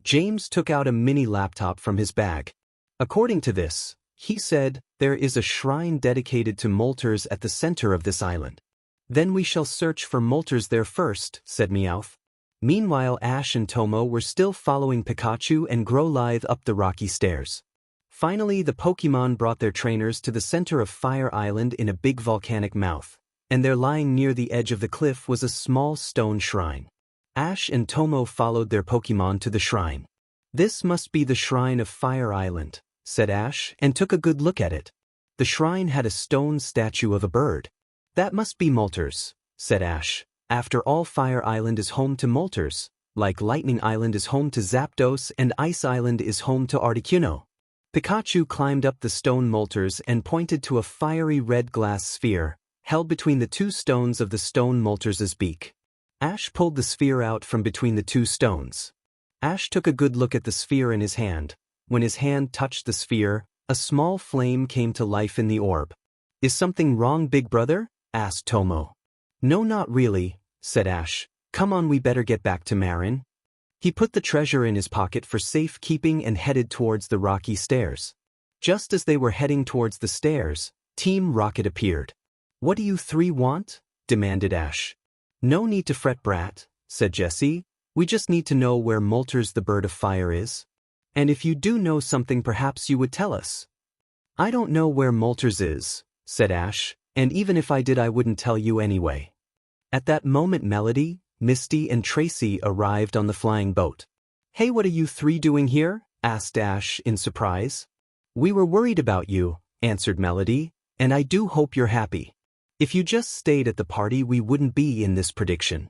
James took out a mini laptop from his bag. According to this, he said, "There is a shrine dedicated to Moltres at the center of this island. Then we shall search for Moltres there first," said Meowth. Meanwhile Ash and Tomo were still following Pikachu and Growlithe up the rocky stairs. Finally the Pokémon brought their trainers to the center of Fire Island in a big volcanic mouth, and there lying near the edge of the cliff was a small stone shrine. Ash and Tomo followed their Pokémon to the shrine. "This must be the shrine of Fire Island," said Ash, and took a good look at it. The shrine had a stone statue of a bird. "That must be Moltres," said Ash. "After all, Fire Island is home to Moltres, like Lightning Island is home to Zapdos and Ice Island is home to Articuno." Pikachu climbed up the stone Moltres and pointed to a fiery red glass sphere, held between the 2 stones of the stone Moltres' beak. Ash pulled the sphere out from between the 2 stones. Ash took a good look at the sphere in his hand. When his hand touched the sphere, a small flame came to life in the orb. "Is something wrong, big brother?" asked Tomo. "No, not really," said Ash. "Come on, we better get back to Marin." He put the treasure in his pocket for safekeeping and headed towards the rocky stairs. Just as they were heading towards the stairs, Team Rocket appeared. "What do you 3 want?" demanded Ash. "No need to fret, brat," said Jessie. "We just need to know where Moltres the Bird of Fire is. And if you do know something, perhaps you would tell us." "I don't know where Moltres is," said Ash, "and even if I did I wouldn't tell you anyway." At that moment Melody, Misty and Tracy arrived on the flying boat. "Hey, what are you 3 doing here?" asked Ash in surprise. "We were worried about you," answered Melody, "and I do hope you're happy." If you just stayed at the party, we wouldn't be in this prediction.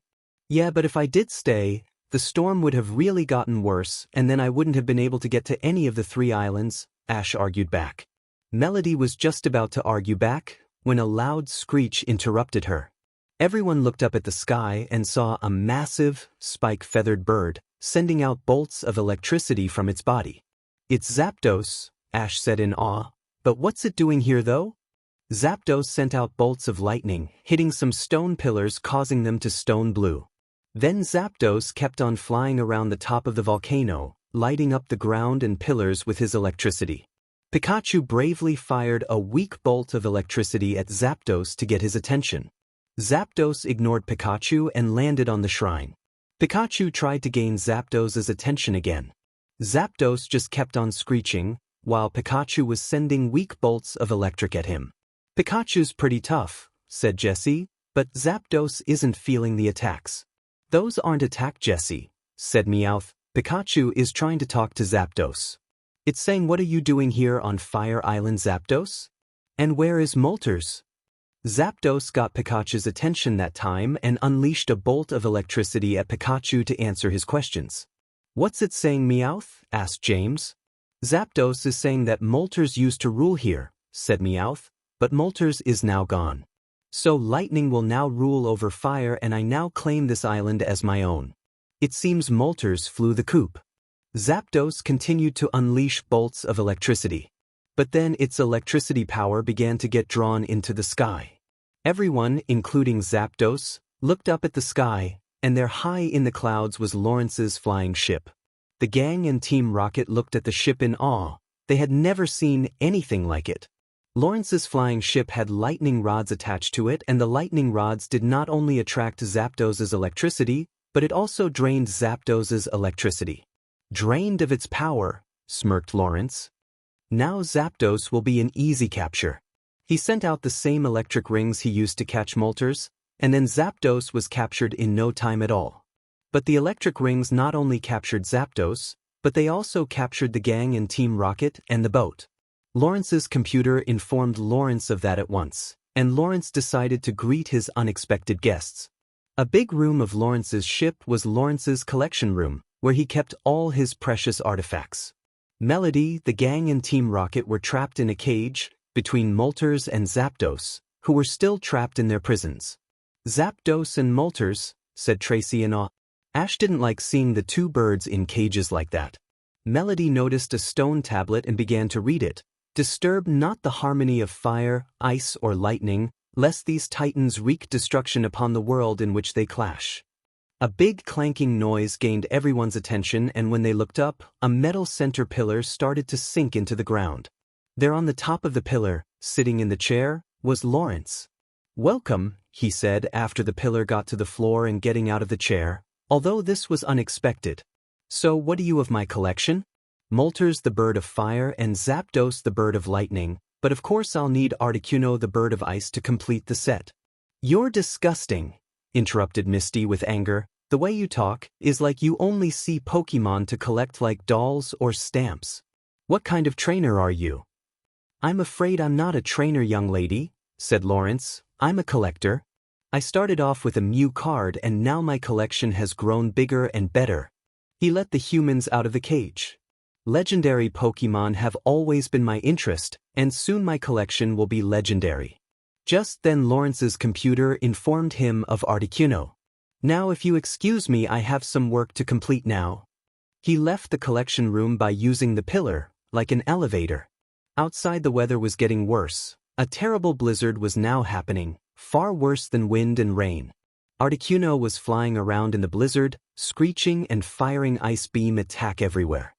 Yeah, but if I did stay, the storm would have really gotten worse, and then I wouldn't have been able to get to any of the 3 islands, Ash argued back. Melody was just about to argue back when a loud screech interrupted her. Everyone looked up at the sky and saw a massive, spike-feathered bird sending out bolts of electricity from its body. It's Zapdos, Ash said in awe. But what's it doing here though? Zapdos sent out bolts of lightning, hitting some stone pillars, causing them to stone blue. Then Zapdos kept on flying around the top of the volcano, lighting up the ground and pillars with his electricity. Pikachu bravely fired a weak bolt of electricity at Zapdos to get his attention. Zapdos ignored Pikachu and landed on the shrine. Pikachu tried to gain Zapdos's attention again. Zapdos just kept on screeching, while Pikachu was sending weak bolts of electric at him. Pikachu's pretty tough, said Jessie, but Zapdos isn't feeling the attacks. Those aren't attacks, Jessie, said Meowth. Pikachu is trying to talk to Zapdos. It's saying, what are you doing here on Fire Island, Zapdos? And where is Moltres? Zapdos got Pikachu's attention that time and unleashed a bolt of electricity at Pikachu to answer his questions. What's it saying, Meowth? Asked James. Zapdos is saying that Moltres used to rule here, said Meowth, but Moltres is now gone. So lightning will now rule over fire, and I now claim this island as my own. It seems Moltres flew the coop. Zapdos continued to unleash bolts of electricity. But then its electricity power began to get drawn into the sky. Everyone, including Zapdos, looked up at the sky, and there high in the clouds was Lawrence's flying ship. The gang and Team Rocket looked at the ship in awe. They had never seen anything like it. Lawrence's flying ship had lightning rods attached to it, and the lightning rods did not only attract Zapdos's electricity, but it also drained Zapdos's electricity. Drained of its power, smirked Lawrence. Now Zapdos will be an easy capture. He sent out the same electric rings he used to catch Moltres, and then Zapdos was captured in no time at all. But the electric rings not only captured Zapdos, but they also captured the gang and Team Rocket and the boat. Lawrence's computer informed Lawrence of that at once, and Lawrence decided to greet his unexpected guests. A big room of Lawrence's ship was Lawrence's collection room, where he kept all his precious artifacts. Melody, the gang and Team Rocket were trapped in a cage between Moltres and Zapdos, who were still trapped in their prisons. Zapdos and Moltres, said Tracy in awe. Ash didn't like seeing the 2 birds in cages like that. Melody noticed a stone tablet and began to read it. Disturb not the harmony of fire, ice, or lightning, lest these titans wreak destruction upon the world in which they clash. A big clanking noise gained everyone's attention, and when they looked up, a metal center pillar started to sink into the ground. There on the top of the pillar, sitting in the chair, was Lawrence. Welcome, he said after the pillar got to the floor and getting out of the chair, although this was unexpected. So what do you of my collection? Moltres the bird of fire and Zapdos the bird of lightning, but of course I'll need Articuno the bird of ice to complete the set. You're disgusting, interrupted Misty with anger. The way you talk is like you only see Pokemon to collect like dolls or stamps. What kind of trainer are you? I'm afraid I'm not a trainer, young lady, said Lawrence. I'm a collector. I started off with a Mew card and now my collection has grown bigger and better. He let the humans out of the cage. Legendary Pokemon have always been my interest, and soon my collection will be legendary. Just then Lawrence's computer informed him of Articuno. Now if you excuse me, I have some work to complete now. He left the collection room by using the pillar, like an elevator. Outside the weather was getting worse. A terrible blizzard was now happening, far worse than wind and rain. Articuno was flying around in the blizzard, screeching and firing ice beam attack everywhere.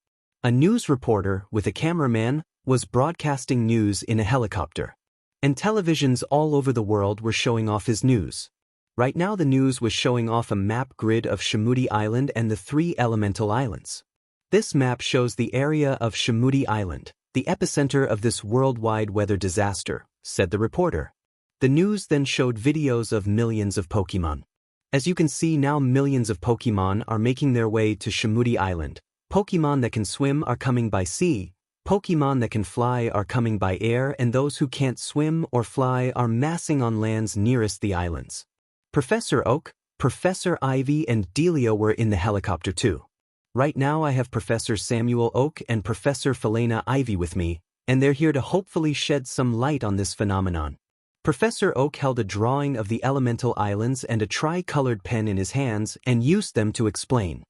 A news reporter, with a cameraman, was broadcasting news in a helicopter. And televisions all over the world were showing off his news. Right now the news was showing off a map grid of Shamudi Island and the 3 elemental islands. This map shows the area of Shamudi Island, the epicenter of this worldwide weather disaster, said the reporter. The news then showed videos of millions of Pokemon. As you can see now, millions of Pokemon are making their way to Shamudi Island. Pokemon that can swim are coming by sea. Pokemon that can fly are coming by air and those who can't swim or fly are massing on lands nearest the islands. Professor Oak, Professor Ivy and Delia were in the helicopter too. Right now I have Professor Samuel Oak and Professor Felena Ivy with me, and they're here to hopefully shed some light on this phenomenon. Professor Oak held a drawing of the elemental islands and a tri-colored pen in his hands and used them to explain.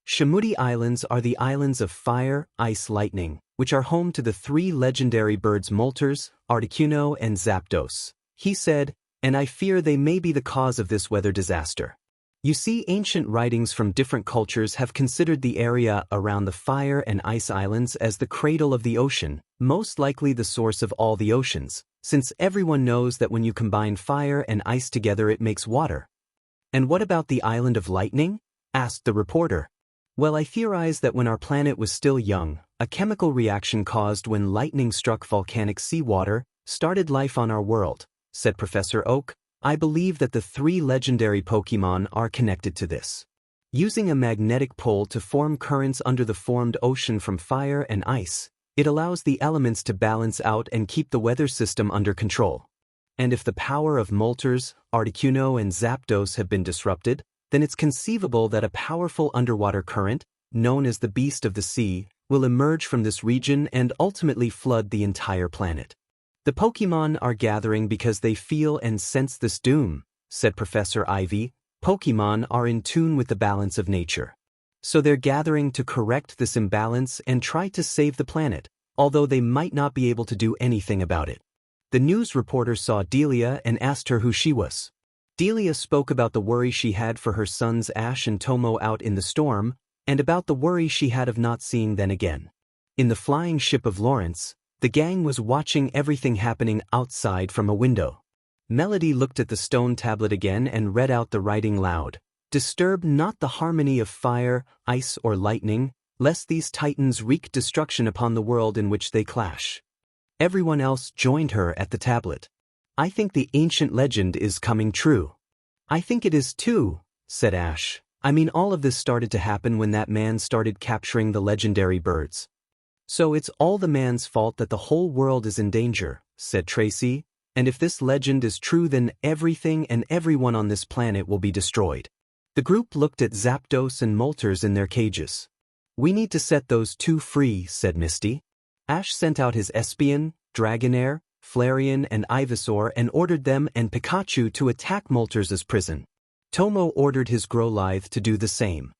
Shamudi Islands are the islands of fire, ice, lightning, which are home to the three legendary birds Moltres, Articuno and Zapdos. He said, and I fear they may be the cause of this weather disaster. You see, ancient writings from different cultures have considered the area around the fire and ice islands as the cradle of the ocean, most likely the source of all the oceans, since everyone knows that when you combine fire and ice together it makes water. And what about the island of lightning? Asked the reporter. Well, I theorize that when our planet was still young, a chemical reaction caused when lightning struck volcanic seawater started life on our world, said Professor Oak. I believe that the three legendary Pokemon are connected to this. Using a magnetic pole to form currents under the formed ocean from fire and ice, it allows the elements to balance out and keep the weather system under control. And if the power of Moltres, Articuno and Zapdos have been disrupted, then it's conceivable that a powerful underwater current, known as the Beast of the Sea, will emerge from this region and ultimately flood the entire planet. The Pokemon are gathering because they feel and sense this doom, said Professor Ivy. Pokemon are in tune with the balance of nature. So they're gathering to correct this imbalance and try to save the planet, although they might not be able to do anything about it. The news reporter saw Delia and asked her who she was. Delia spoke about the worry she had for her sons Ash and Tomo out in the storm, and about the worry she had of not seeing them again. In the flying ship of Lawrence, the gang was watching everything happening outside from a window. Melody looked at the stone tablet again and read out the writing loud. Disturb not the harmony of fire, ice or lightning, lest these titans wreak destruction upon the world in which they clash. Everyone else joined her at the tablet. I think the ancient legend is coming true. I think it is too, said Ash. I mean, all of this started to happen when that man started capturing the legendary birds. So it's all the man's fault that the whole world is in danger, said Tracy, and if this legend is true then everything and everyone on this planet will be destroyed. The group looked at Zapdos and Moltres in their cages. We need to set those two free, said Misty. Ash sent out his Espeon, Dragonair, Flareon and Ivysaur and ordered them and Pikachu to attack Moltres' prison. Tomo ordered his Growlithe to do the same.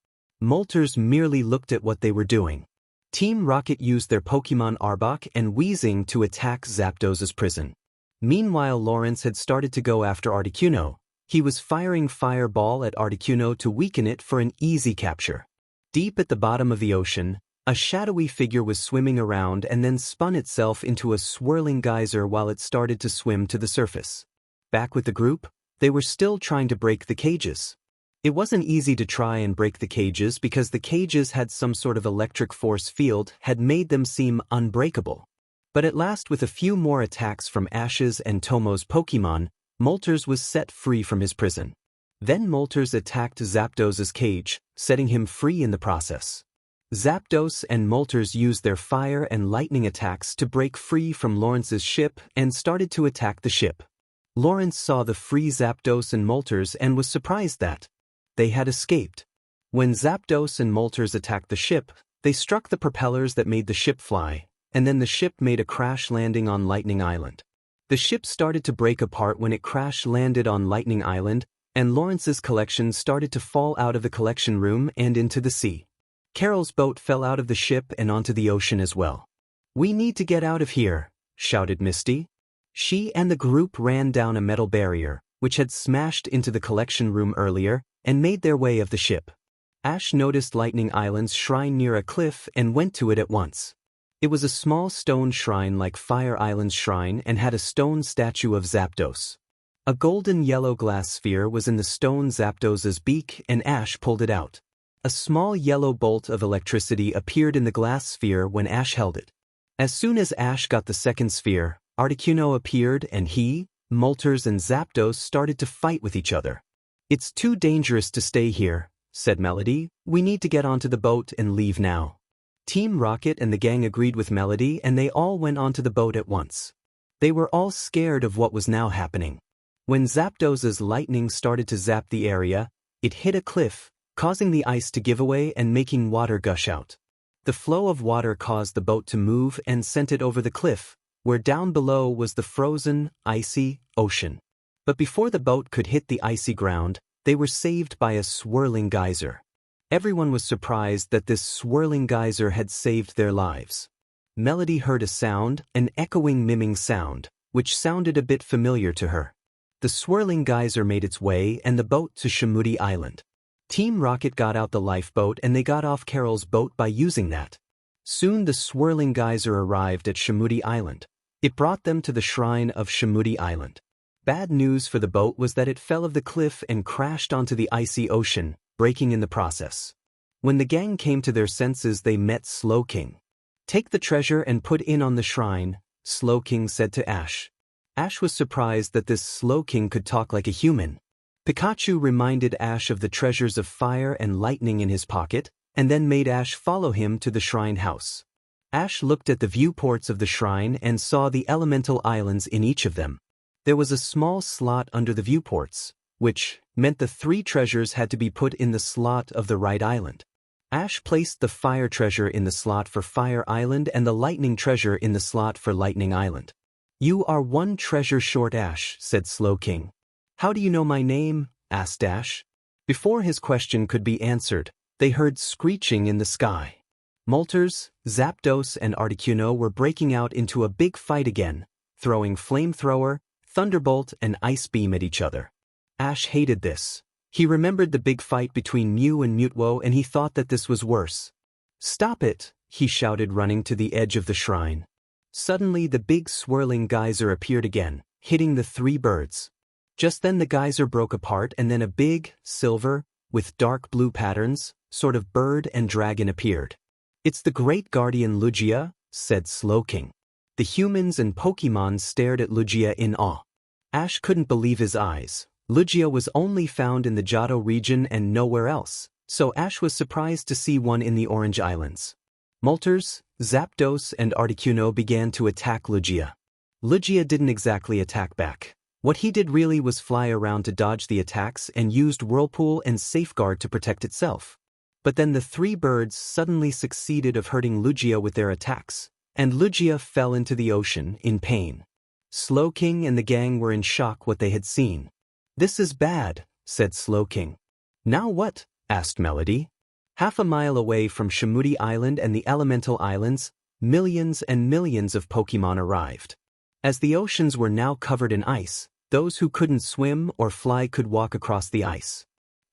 Moltres merely looked at what they were doing. Team Rocket used their Pokemon Arbok and Weezing to attack Zapdos' prison. Meanwhile, Lawrence had started to go after Articuno. He was firing Fireball at Articuno to weaken it for an easy capture. Deep at the bottom of the ocean, a shadowy figure was swimming around and then spun itself into a swirling geyser while it started to swim to the surface. Back with the group, they were still trying to break the cages. It wasn't easy to try and break the cages because the cages had some sort of electric force field had made them seem unbreakable. But at last, with a few more attacks from Ash's and Tomo's Pokemon, Moltres was set free from his prison. Then Moltres attacked Zapdos' cage, setting him free in the process. Zapdos and Moltres used their fire and lightning attacks to break free from Lawrence's ship and started to attack the ship. Lawrence saw the free Zapdos and Moltres and was surprised that they had escaped. When Zapdos and Moltres attacked the ship, they struck the propellers that made the ship fly, and then the ship made a crash landing on Lightning Island. The ship started to break apart when it crash landed on Lightning Island, and Lawrence's collection started to fall out of the collection room and into the sea. Carol's boat fell out of the ship and onto the ocean as well. We need to get out of here, shouted Misty. She and the group ran down a metal barrier, which had smashed into the collection room earlier, and made their way of the ship. Ash noticed Lightning Island's shrine near a cliff and went to it at once. It was a small stone shrine like Fire Island's shrine and had a stone statue of Zapdos. A golden yellow glass sphere was in the stone Zapdos' beak and Ash pulled it out. A small yellow bolt of electricity appeared in the glass sphere when Ash held it. As soon as Ash got the second sphere, Articuno appeared and he, Moltres and Zapdos started to fight with each other. It's too dangerous to stay here, said Melody. We need to get onto the boat and leave now. Team Rocket and the gang agreed with Melody and they all went onto the boat at once. They were all scared of what was now happening. When Zapdos's lightning started to zap the area, it hit a cliff, causing the ice to give away and making water gush out. The flow of water caused the boat to move and sent it over the cliff, where down below was the frozen, icy ocean. But before the boat could hit the icy ground, they were saved by a swirling geyser. Everyone was surprised that this swirling geyser had saved their lives. Melody heard a sound, an echoing miming sound, which sounded a bit familiar to her. The swirling geyser made its way and the boat to Shamudi Island. Team Rocket got out the lifeboat and they got off Carol's boat by using that. Soon the swirling geyser arrived at Shamudi Island. It brought them to the shrine of Shamudi Island. Bad news for the boat was that it fell off the cliff and crashed onto the icy ocean, breaking in the process. When the gang came to their senses, they met Slowking. "Take the treasure and put it on the shrine," Slowking said to Ash. Ash was surprised that this Slowking could talk like a human. Pikachu reminded Ash of the treasures of fire and lightning in his pocket, and then made Ash follow him to the shrine house. Ash looked at the viewports of the shrine and saw the elemental islands in each of them. There was a small slot under the viewports, which meant the 3 treasures had to be put in the slot of the right island. Ash placed the fire treasure in the slot for Fire Island and the lightning treasure in the slot for Lightning Island. "You are 1 treasure short, Ash," said Slowking. "How do you know my name?" asked Ash. Before his question could be answered, they heard screeching in the sky. Moltres, Zapdos and Articuno were breaking out into a big fight again, throwing Flamethrower, Thunderbolt and Ice Beam at each other. Ash hated this. He remembered the big fight between Mew and Mutwo and he thought that this was worse. "Stop it," he shouted, running to the edge of the shrine. Suddenly the big swirling geyser appeared again, hitting the 3 birds. Just then the geyser broke apart and then a big, silver, with dark blue patterns, sort of bird and dragon appeared. "It's the great guardian Lugia," said Slowking. The humans and Pokémon stared at Lugia in awe. Ash couldn't believe his eyes. Lugia was only found in the Johto region and nowhere else, so Ash was surprised to see one in the Orange Islands. Moltres, Zapdos and Articuno began to attack Lugia. Lugia didn't exactly attack back. What he did really was fly around to dodge the attacks and used Whirlpool and Safeguard to protect itself. But then the 3 birds suddenly succeeded of hurting Lugia with their attacks, and Lugia fell into the ocean in pain. Slowking and the gang were in shock what they had seen. "This is bad," said Slowking. "Now what?" asked Melody. Half a mile away from Shamudi Island and the Elemental Islands, millions and millions of Pokémon arrived. As the oceans were now covered in ice, those who couldn't swim or fly could walk across the ice.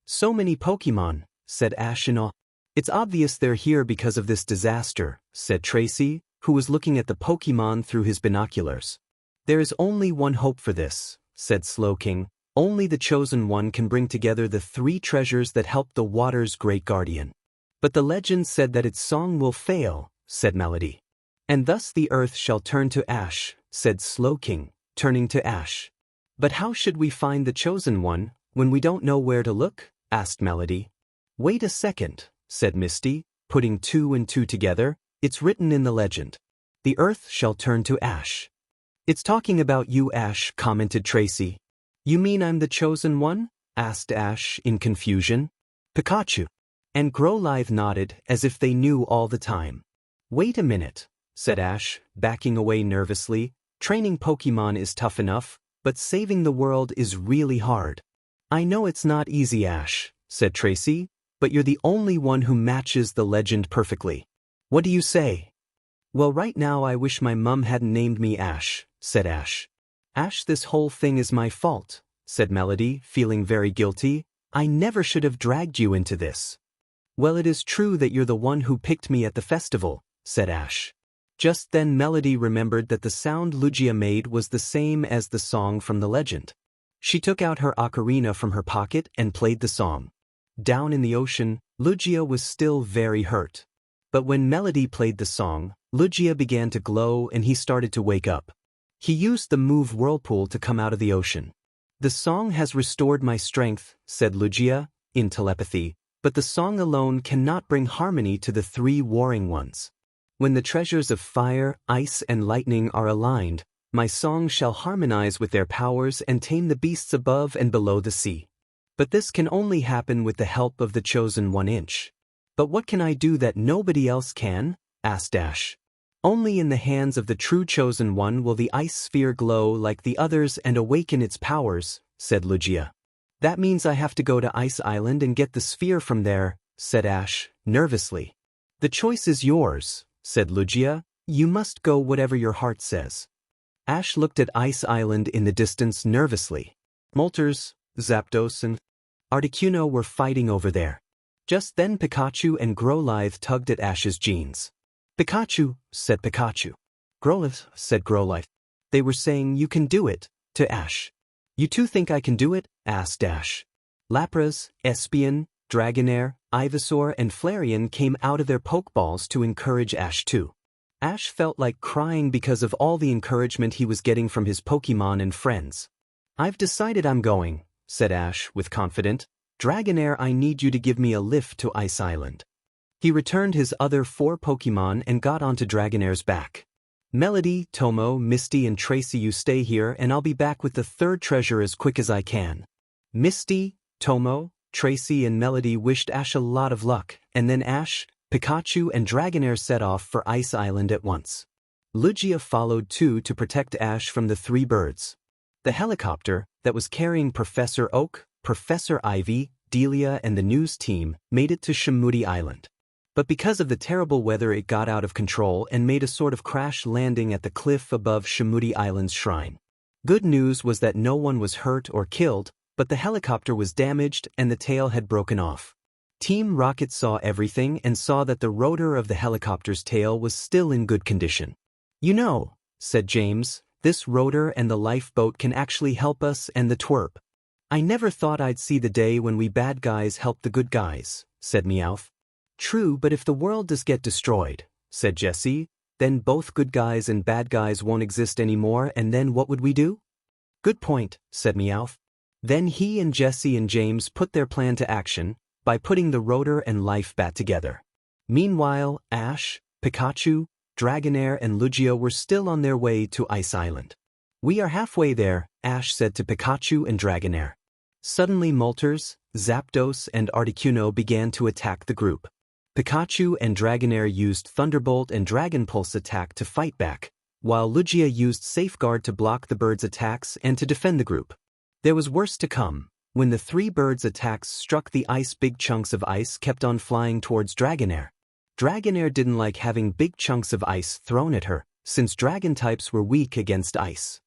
"So many Pokémon," said Ash in awe. "It's obvious they're here because of this disaster," said Tracy, who was looking at the Pokémon through his binoculars. "There is only one hope for this," said Slowking. "Only the Chosen One can bring together the 3 treasures that helped the water's great guardian." "But the legend said that its song will fail," said Melody. "And thus the earth shall turn to ash," said Slowking, turning to Ash. "But how should we find the Chosen One, when we don't know where to look?" asked Melody. "Wait a second," said Misty, putting 2 and 2 together. "It's written in the legend. The earth shall turn to ash." "It's talking about you, Ash," commented Tracy. "You mean I'm the Chosen One?" asked Ash in confusion. "Pikachu." And Growlithe nodded as if they knew all the time. "Wait a minute," said Ash, backing away nervously. "Training Pokémon is tough enough, but saving the world is really hard." "I know it's not easy, Ash," said Tracy, "but you're the only one who matches the legend perfectly. What do you say?" "Well, right now I wish my mum hadn't named me Ash," said Ash. "Ash, this whole thing is my fault," said Melody, feeling very guilty. "I never should have dragged you into this." "Well, it is true that you're the one who picked me at the festival," said Ash. Just then Melody remembered that the sound Lugia made was the same as the song from the legend. She took out her ocarina from her pocket and played the song. Down in the ocean, Lugia was still very hurt. But when Melody played the song, Lugia began to glow and he started to wake up. He used the move Whirlpool to come out of the ocean. "The song has restored my strength," said Lugia, in telepathy, but the song alone cannot bring harmony to the three warring ones. When the treasures of fire, ice, and lightning are aligned, my song shall harmonize with their powers and tame the beasts above and below the sea. But this can only happen with the help of the chosen 1-inch. But what can I do that nobody else can? Asked Ash. Only in the hands of the true chosen one will the ice sphere glow like the others and awaken its powers, said Lugia. That means I have to go to Ice Island and get the sphere from there, said Ash, nervously. The choice is yours, said Lugia. You must go whatever your heart says. Ash looked at Ice Island in the distance nervously. Moltres, Zapdos, and Articuno were fighting over there. Just then Pikachu and Growlithe tugged at Ash's jeans. Pikachu, said Pikachu. Growlithe, said Growlithe. They were saying you can do it, to Ash. You two think I can do it? Asked Ash. Lapras, Espeon, Dragonair, Ivysaur, and Flareon came out of their Pokeballs to encourage Ash too. Ash felt like crying because of all the encouragement he was getting from his Pokemon and friends. I've decided I'm going, said Ash with confidence. Dragonair, I need you to give me a lift to Ice Island. He returned his other 4 Pokemon and got onto Dragonair's back. Melody, Tomo, Misty, and Tracy, you stay here and I'll be back with the 3rd treasure as quick as I can. Misty, Tomo, Tracy, and Melody wished Ash a lot of luck, and then Ash, Pikachu, and Dragonair set off for Ice Island at once. Lugia followed too to protect Ash from the 3 birds. The helicopter, that was carrying Professor Oak, Professor Ivy, Delia, and the news team, made it to Shamudi Island. But because of the terrible weather it got out of control and made a sort of crash landing at the cliff above Shamudi Island's shrine. Good news was that no one was hurt or killed, but the helicopter was damaged and the tail had broken off. Team Rocket saw everything and saw that the rotor of the helicopter's tail was still in good condition. You know, said James, this rotor and the lifeboat can actually help us and the twerp. I never thought I'd see the day when we bad guys help the good guys, said Meowth. True, but if the world does get destroyed, said Jessie, then both good guys and bad guys won't exist anymore, and then what would we do? Good point, said Meowth. Then he and Jessie and James put their plan to action by putting the rotor and life bat together. Meanwhile, Ash, Pikachu, Dragonair, and Lugia were still on their way to Ice Island. We are halfway there, Ash said to Pikachu and Dragonair. Suddenly Moltres, Zapdos, and Articuno began to attack the group. Pikachu and Dragonair used Thunderbolt and Dragon Pulse attack to fight back, while Lugia used Safeguard to block the birds' attacks and to defend the group. There was worse to come. When the 3 birds' attacks struck the ice, big chunks of ice kept on flying towards Dragonair. Dragonair didn't like having big chunks of ice thrown at her, since dragon types were weak against ice.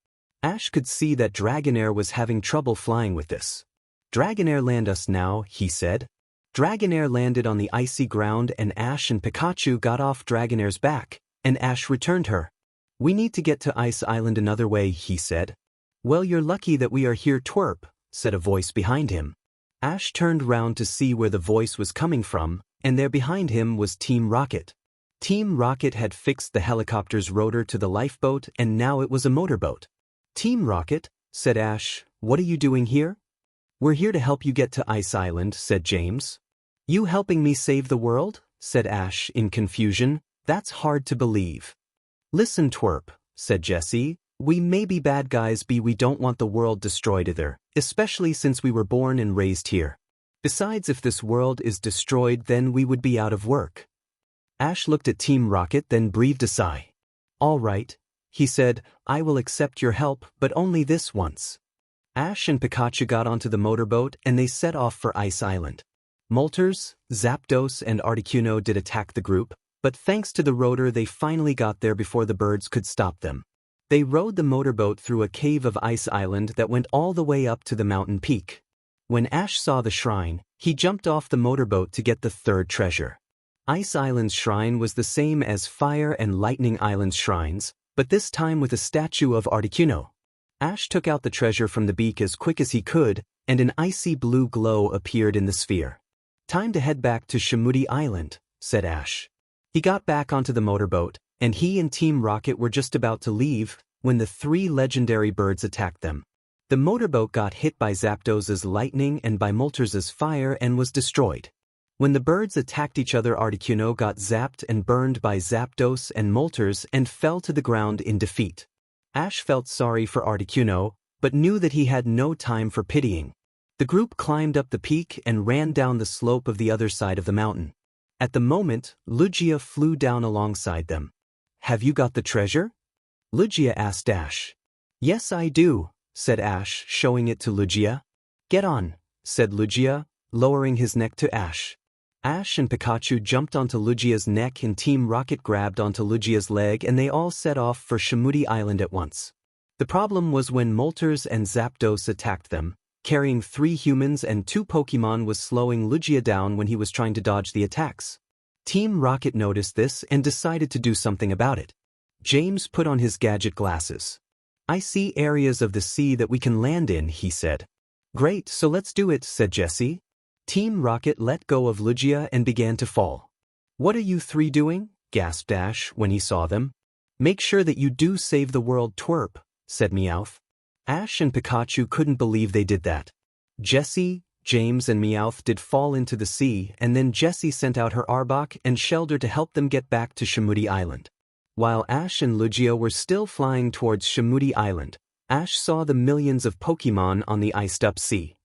Ash could see that Dragonair was having trouble flying with this. Dragonair, land us now, he said. Dragonair landed on the icy ground and Ash and Pikachu got off Dragonair's back, and Ash returned her. We need to get to Ice Island another way, he said. Well, you're lucky that we are here, twerp, said a voice behind him. Ash turned round to see where the voice was coming from, and there behind him was Team Rocket. Team Rocket had fixed the helicopter's rotor to the lifeboat and now it was a motorboat. Team Rocket, said Ash, what are you doing here? We're here to help you get to Ice Island, said James. You helping me save the world? Said Ash in confusion. That's hard to believe. Listen, twerp, said Jessie. We may be bad guys, but we don't want the world destroyed either, especially since we were born and raised here. Besides, if this world is destroyed, then we would be out of work. Ash looked at Team Rocket, then breathed a sigh. All right, he said, I will accept your help, but only this once. Ash and Pikachu got onto the motorboat and they set off for Ice Island. Moltres, Zapdos, and Articuno did attack the group, but thanks to the rotor they finally got there before the birds could stop them. They rode the motorboat through a cave of Ice Island that went all the way up to the mountain peak. When Ash saw the shrine, he jumped off the motorboat to get the 3rd treasure. Ice Island's shrine was the same as Fire and Lightning Island's shrines, but this time with a statue of Articuno. Ash took out the treasure from the beak as quick as he could, and an icy blue glow appeared in the sphere. Time to head back to Shamudi Island, said Ash. He got back onto the motorboat, and he and Team Rocket were just about to leave when the 3 legendary birds attacked them. The motorboat got hit by Zapdos's lightning and by Moltres' fire and was destroyed. When the birds attacked each other, Articuno got zapped and burned by Zapdos and Moltres and fell to the ground in defeat. Ash felt sorry for Articuno, but knew that he had no time for pitying. The group climbed up the peak and ran down the slope of the other side of the mountain. At the moment, Lugia flew down alongside them. "Have you got the treasure?" Lugia asked Ash. "Yes, I do," said Ash, showing it to Lugia. "Get on," said Lugia, lowering his neck to Ash. Ash and Pikachu jumped onto Lugia's neck and Team Rocket grabbed onto Lugia's leg and they all set off for Shamudi Island at once. The problem was when Moltres and Zapdos attacked them. Carrying 3 humans and 2 Pokémon was slowing Lugia down when he was trying to dodge the attacks. Team Rocket noticed this and decided to do something about it. James put on his gadget glasses. "I see areas of the sea that we can land in," he said. "Great, so let's do it," said Jessie. Team Rocket let go of Lugia and began to fall. "What are you 3 doing?" gasped Ash when he saw them. "Make sure that you do save the world, twerp," said Meowth. Ash and Pikachu couldn't believe they did that. Jessie, James and Meowth did fall into the sea and then Jessie sent out her Arbok and Shellder to help them get back to Shamudi Island. While Ash and Lugia were still flying towards Shamudi Island, Ash saw the millions of Pokémon on the iced-up sea.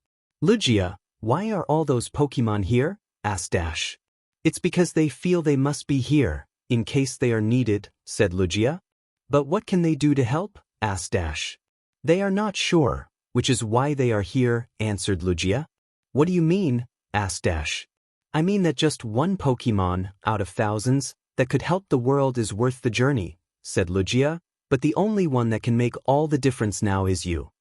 "Lugia, why are all those Pokémon here?" asked Ash. "It's because they feel they must be here, in case they are needed," said Lugia. "But what can they do to help?" asked Ash. "They are not sure, which is why they are here," answered Lugia. "What do you mean?" asked Ash. "I mean that just one Pokémon, out of thousands, that could help the world is worth the journey," said Lugia, "but the only one that can make all the difference now is you."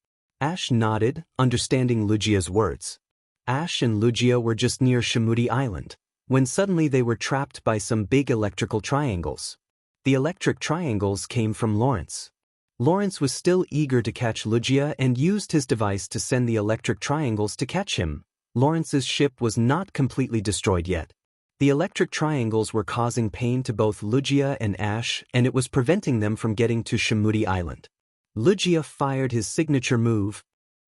Ash nodded, understanding Lugia's words. Ash and Lugia were just near Shamudi Island, when suddenly they were trapped by some big electrical triangles. The electric triangles came from Lawrence. Lawrence was still eager to catch Lugia and used his device to send the electric triangles to catch him. Lawrence's ship was not completely destroyed yet. The electric triangles were causing pain to both Lugia and Ash, and it was preventing them from getting to Shamudi Island. Lugia fired his signature move,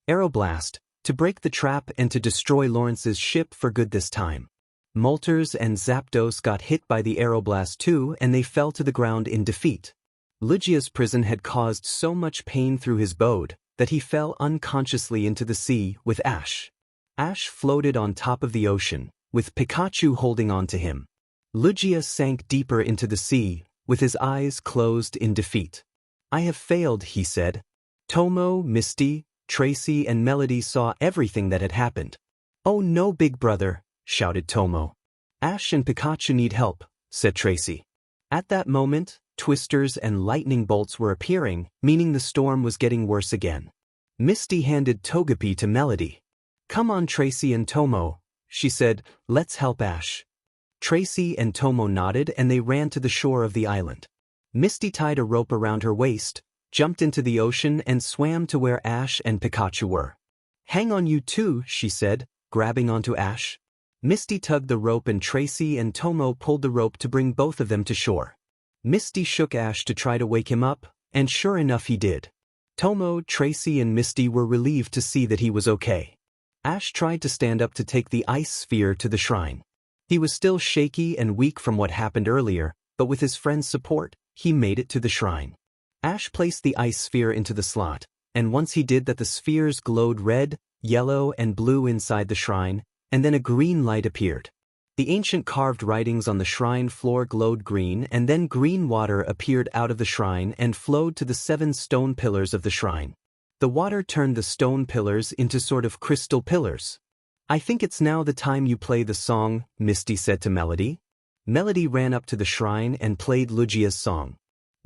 Aeroblast, to break the trap and to destroy Lawrence's ship for good this time. Moltres and Zapdos got hit by the Aeroblast too and they fell to the ground in defeat. Lugia's prison had caused so much pain through his boat that he fell unconsciously into the sea with Ash. Ash floated on top of the ocean, with Pikachu holding on to him. Lugia sank deeper into the sea, with his eyes closed in defeat. "I have failed," he said. Tomo, Misty, Tracy and Melody saw everything that had happened. "Oh no, big brother," shouted Tomo. "Ash and Pikachu need help," said Tracy. At that moment, twisters and lightning bolts were appearing, meaning the storm was getting worse again. Misty handed Togepi to Melody. "Come on, Tracy and Tomo," she said, "let's help Ash." Tracy and Tomo nodded and they ran to the shore of the island. Misty tied a rope around her waist, jumped into the ocean and swam to where Ash and Pikachu were. "Hang on, you two," she said, grabbing onto Ash. Misty tugged the rope and Tracy and Tomo pulled the rope to bring both of them to shore. Misty shook Ash to try to wake him up, and sure enough he did. Tomo, Tracy and Misty were relieved to see that he was okay. Ash tried to stand up to take the ice sphere to the shrine. He was still shaky and weak from what happened earlier, but with his friend's support, he made it to the shrine. Ash placed the ice sphere into the slot, and once he did that the spheres glowed red, yellow and blue inside the shrine, and then a green light appeared. The ancient carved writings on the shrine floor glowed green and then green water appeared out of the shrine and flowed to the 7 stone pillars of the shrine. The water turned the stone pillars into sort of crystal pillars. "I think it's now the time you play the song," Misty said to Melody. Melody ran up to the shrine and played Lugia's song.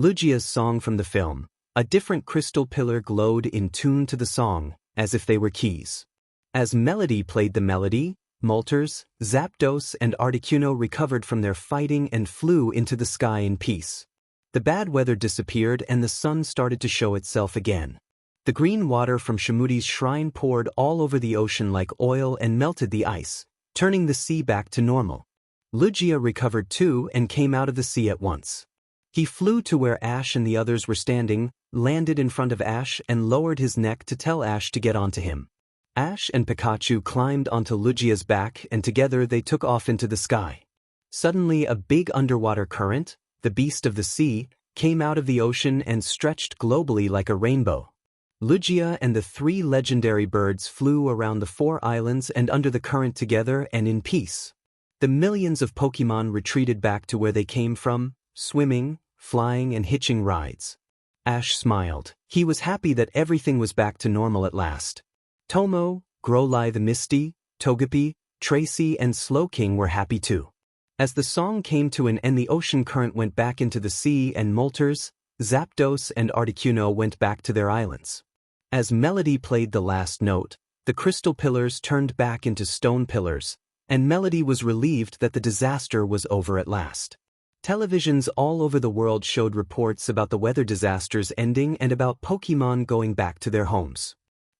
Lugia's song from the film. A different crystal pillar glowed in tune to the song, as if they were keys. As Melody played the melody, Moltres, Zapdos and Articuno recovered from their fighting and flew into the sky in peace. The bad weather disappeared and the sun started to show itself again. The green water from Shamudi's shrine poured all over the ocean like oil and melted the ice, turning the sea back to normal. Lugia recovered too and came out of the sea at once. He flew to where Ash and the others were standing, landed in front of Ash and lowered his neck to tell Ash to get onto him. Ash and Pikachu climbed onto Lugia's back and together they took off into the sky. Suddenly a big underwater current, the beast of the sea, came out of the ocean and stretched globally like a rainbow. Lugia and the 3 legendary birds flew around the 4 islands and under the current together and in peace. The millions of Pokémon retreated back to where they came from, swimming, flying and hitching rides. Ash smiled. He was happy that everything was back to normal at last. Tomo, Growlithe the Misty, Togepi, Tracy and Slowking were happy too. As the song came to an end, the ocean current went back into the sea and Moltres, Zapdos and Articuno went back to their islands. As Melody played the last note, the crystal pillars turned back into stone pillars, and Melody was relieved that the disaster was over at last. Televisions all over the world showed reports about the weather disasters ending and about Pokémon going back to their homes.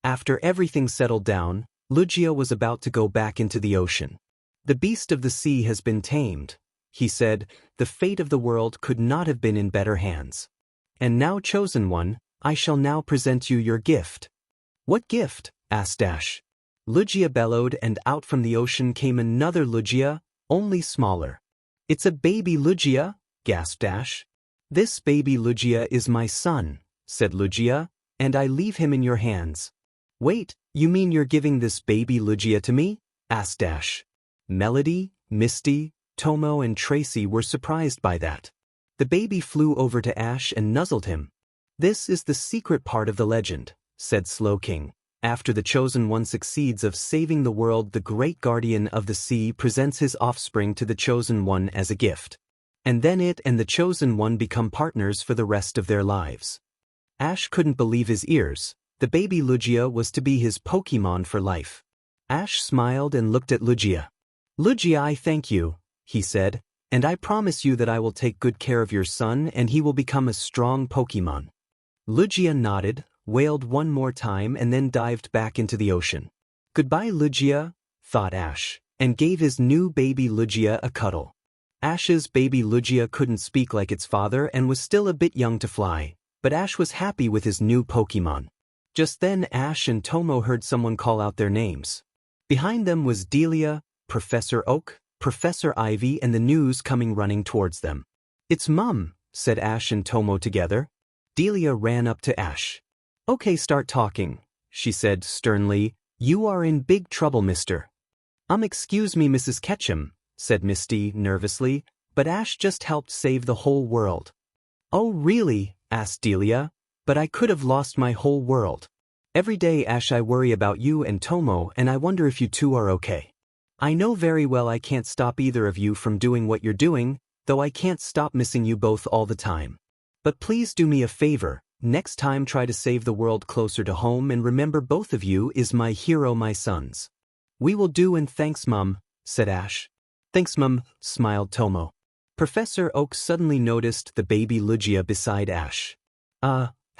After everything settled down, Lugia was about to go back into the ocean. "The beast of the sea has been tamed," he said. "The fate of the world could not have been in better hands. And now, Chosen One, I shall now present you your gift." "What gift?" asked Ash. Lugia bellowed and out from the ocean came another Lugia, only smaller. "It's a baby Lugia," gasped Ash. "This baby Lugia is my son," said Lugia, "and I leave him in your hands." "Wait, you mean you're giving this baby Lugia to me?" asked Ash. Melody, Misty, Tomo and Tracy were surprised by that. The baby flew over to Ash and nuzzled him. "This is the secret part of the legend," said Slowking. "After the Chosen One succeeds of saving the world, the great guardian of the sea presents his offspring to the Chosen One as a gift. And then it and the Chosen One become partners for the rest of their lives." Ash couldn't believe his ears. The baby Lugia was to be his Pokémon for life. Ash smiled and looked at Lugia. "Lugia, I thank you," he said, "and I promise you that I will take good care of your son and he will become a strong Pokémon." Lugia nodded, wailed one more time and then dived back into the ocean. "Goodbye, Lugia," thought Ash, and gave his new baby Lugia a cuddle. Ash's baby Lugia couldn't speak like its father and was still a bit young to fly, but Ash was happy with his new Pokémon. Just then Ash and Tomo heard someone call out their names. Behind them was Delia, Professor Oak, Professor Ivy and the news coming running towards them. "It's Mum," said Ash and Tomo together. Delia ran up to Ash. "Okay, start talking," she said sternly. "You are in big trouble, mister." Excuse me, Mrs. Ketchum," said Misty nervously, "but Ash just helped save the whole world." "Oh, really?" asked Delia. "But I could have lost my whole world. Every day, Ash, I worry about you and Tomo and I wonder if you two are okay. I know very well I can't stop either of you from doing what you're doing, though I can't stop missing you both all the time. But please do me a favor, next time try to save the world closer to home and remember both of you is my hero, my sons." "We will do and thanks, Mum," said Ash. "Thanks, Mum," smiled Tomo. Professor Oak suddenly noticed the baby Lugia beside Ash.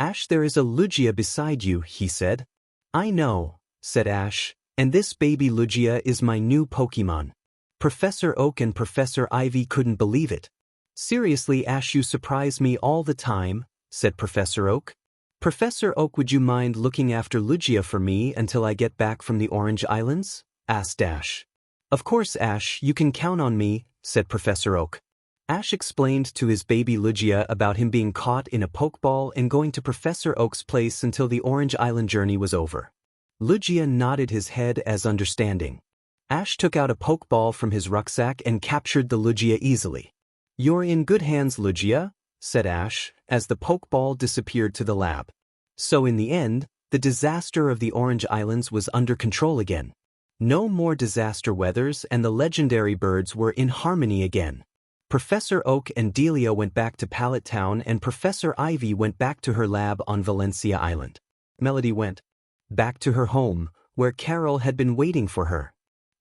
Ash, there is a Lugia beside you," he said. "I know," said Ash, "and this baby Lugia is my new Pokémon." Professor Oak and Professor Ivy couldn't believe it. "Seriously, Ash, you surprise me all the time," said Professor Oak. "Professor Oak, would you mind looking after Lugia for me until I get back from the Orange Islands?" asked Ash. "Of course, Ash, you can count on me," said Professor Oak. Ash explained to his baby Lugia about him being caught in a Pokeball and going to Professor Oak's place until the Orange Island journey was over. Lugia nodded his head as understanding. Ash took out a Pokeball from his rucksack and captured the Lugia easily. "You're in good hands, Lugia," said Ash, as the Pokeball disappeared to the lab. So in the end, the disaster of the Orange Islands was under control again. No more disaster weathers and the legendary birds were in harmony again. Professor Oak and Delia went back to Pallet Town and Professor Ivy went back to her lab on Valencia Island. Melody went back to her home, where Carol had been waiting for her.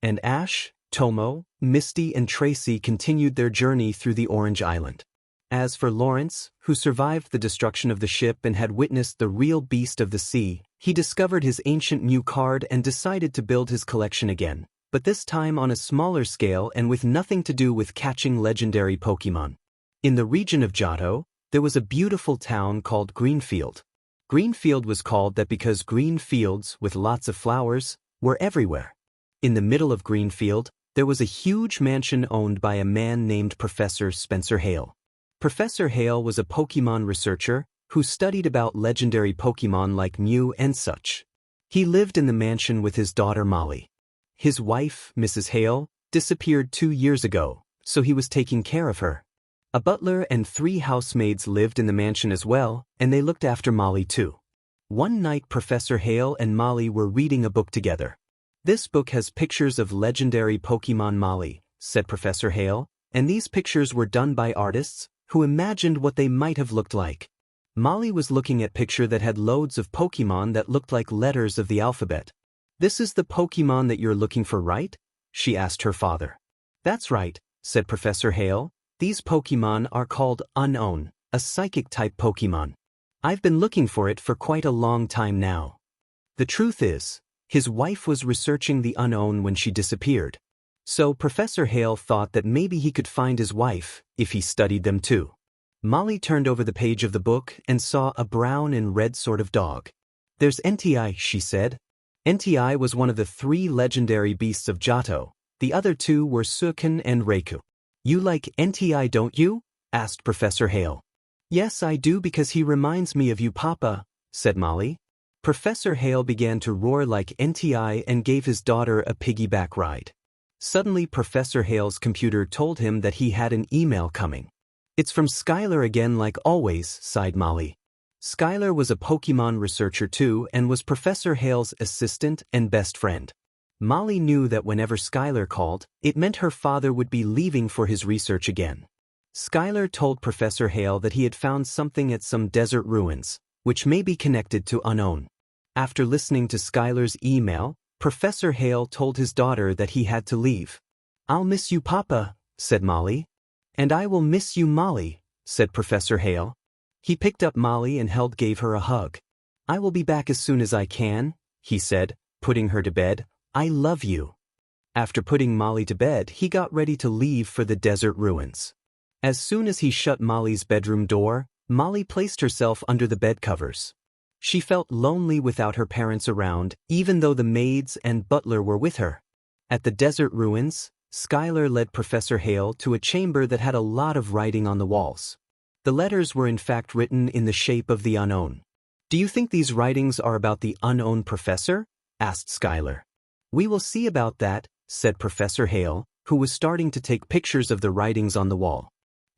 And Ash, Tomo, Misty and Tracy continued their journey through the Orange Island. As for Lawrence, who survived the destruction of the ship and had witnessed the real beast of the sea, he discovered his ancient Mew card and decided to build his collection again, but this time on a smaller scale and with nothing to do with catching legendary Pokémon. In the region of Johto, there was a beautiful town called Greenfield. Greenfield was called that because green fields with lots of flowers, were everywhere. In the middle of Greenfield, there was a huge mansion owned by a man named Professor Spencer Hale. Professor Hale was a Pokemon researcher who studied about legendary Pokemon like Mew and such. He lived in the mansion with his daughter Molly. His wife, Mrs. Hale, disappeared 2 years ago, so he was taking care of her. A butler and 3 housemaids lived in the mansion as well, and they looked after Molly too. One night Professor Hale and Molly were reading a book together. "This book has pictures of legendary Pokemon, Molly," said Professor Hale, "and these pictures were done by artists who imagined what they might have looked like." Molly was looking at a picture that had loads of Pokemon that looked like letters of the alphabet. "This is the Pokemon that you're looking for, right?" she asked her father. "That's right," said Professor Hale. "These Pokemon are called Unown, a psychic-type Pokemon. I've been looking for it for quite a long time now." The truth is, his wife was researching the Unown when she disappeared. So Professor Hale thought that maybe he could find his wife if he studied them too. Molly turned over the page of the book and saw a brown and red sort of dog. "There's NTI," she said. NTI was one of the 3 legendary beasts of Johto. The other 2 were Suicune and Raikou. "You like NTI, don't you?" asked Professor Hale. "Yes, I do, because he reminds me of you, Papa," said Molly. Professor Hale began to roar like NTI and gave his daughter a piggyback ride. Suddenly Professor Hale's computer told him that he had an email coming. "It's from Skylar again, like always," sighed Molly. Skylar was a Pokemon researcher too and was Professor Hale's assistant and best friend. Molly knew that whenever Skylar called, it meant her father would be leaving for his research again. Skylar told Professor Hale that he had found something at some desert ruins, which may be connected to Unown. After listening to Skylar's email, Professor Hale told his daughter that he had to leave. "I'll miss you, Papa," said Molly. "And I will miss you, Molly," said Professor Hale. He picked up Molly and gave her a hug. "I will be back as soon as I can," he said, putting her to bed. "I love you." After putting Molly to bed, he got ready to leave for the desert ruins. As soon as he shut Molly's bedroom door, Molly placed herself under the bed covers. She felt lonely without her parents around, even though the maids and butler were with her. At the desert ruins, Skylar led Professor Hale to a chamber that had a lot of writing on the walls. The letters were in fact written in the shape of the Unown. "Do you think these writings are about the Unown Professor?" asked Skylar. "We will see about that," said Professor Hale, who was starting to take pictures of the writings on the wall.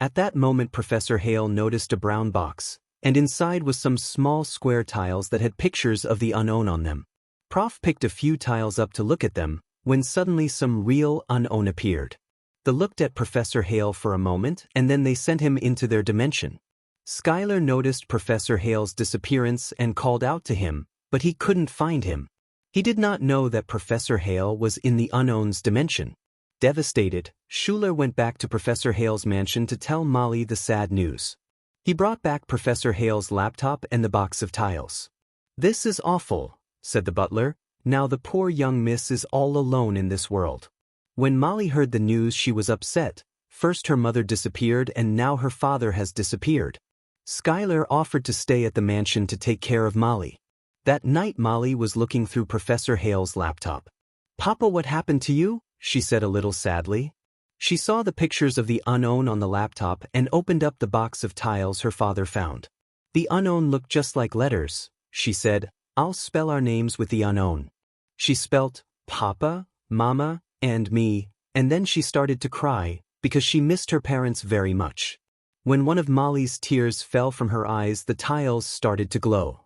At that moment Professor Hale noticed a brown box, and inside was some small square tiles that had pictures of the Unown on them. Prof picked a few tiles up to look at them, when suddenly some real Unown appeared. They looked at Professor Hale for a moment and then they sent him into their dimension. Skylar noticed Professor Hale's disappearance and called out to him, but he couldn't find him. He did not know that Professor Hale was in the Unown's dimension. Devastated, Schuler went back to Professor Hale's mansion to tell Molly the sad news. He brought back Professor Hale's laptop and the box of tiles. "This is awful," said the butler. "Now the poor young miss is all alone in this world." When Molly heard the news, she was upset. First her mother disappeared and now her father has disappeared. Skylar offered to stay at the mansion to take care of Molly. That night Molly was looking through Professor Hale's laptop. "Papa, what happened to you?" she said a little sadly. She saw the pictures of the Unown on the laptop and opened up the box of tiles her father found. "The Unown look just like letters," she said. "I'll spell our names with the Unown." She spelt Papa, Mama, and me, and then she started to cry, because she missed her parents very much. When one of Molly's tears fell from her eyes, the tiles started to glow.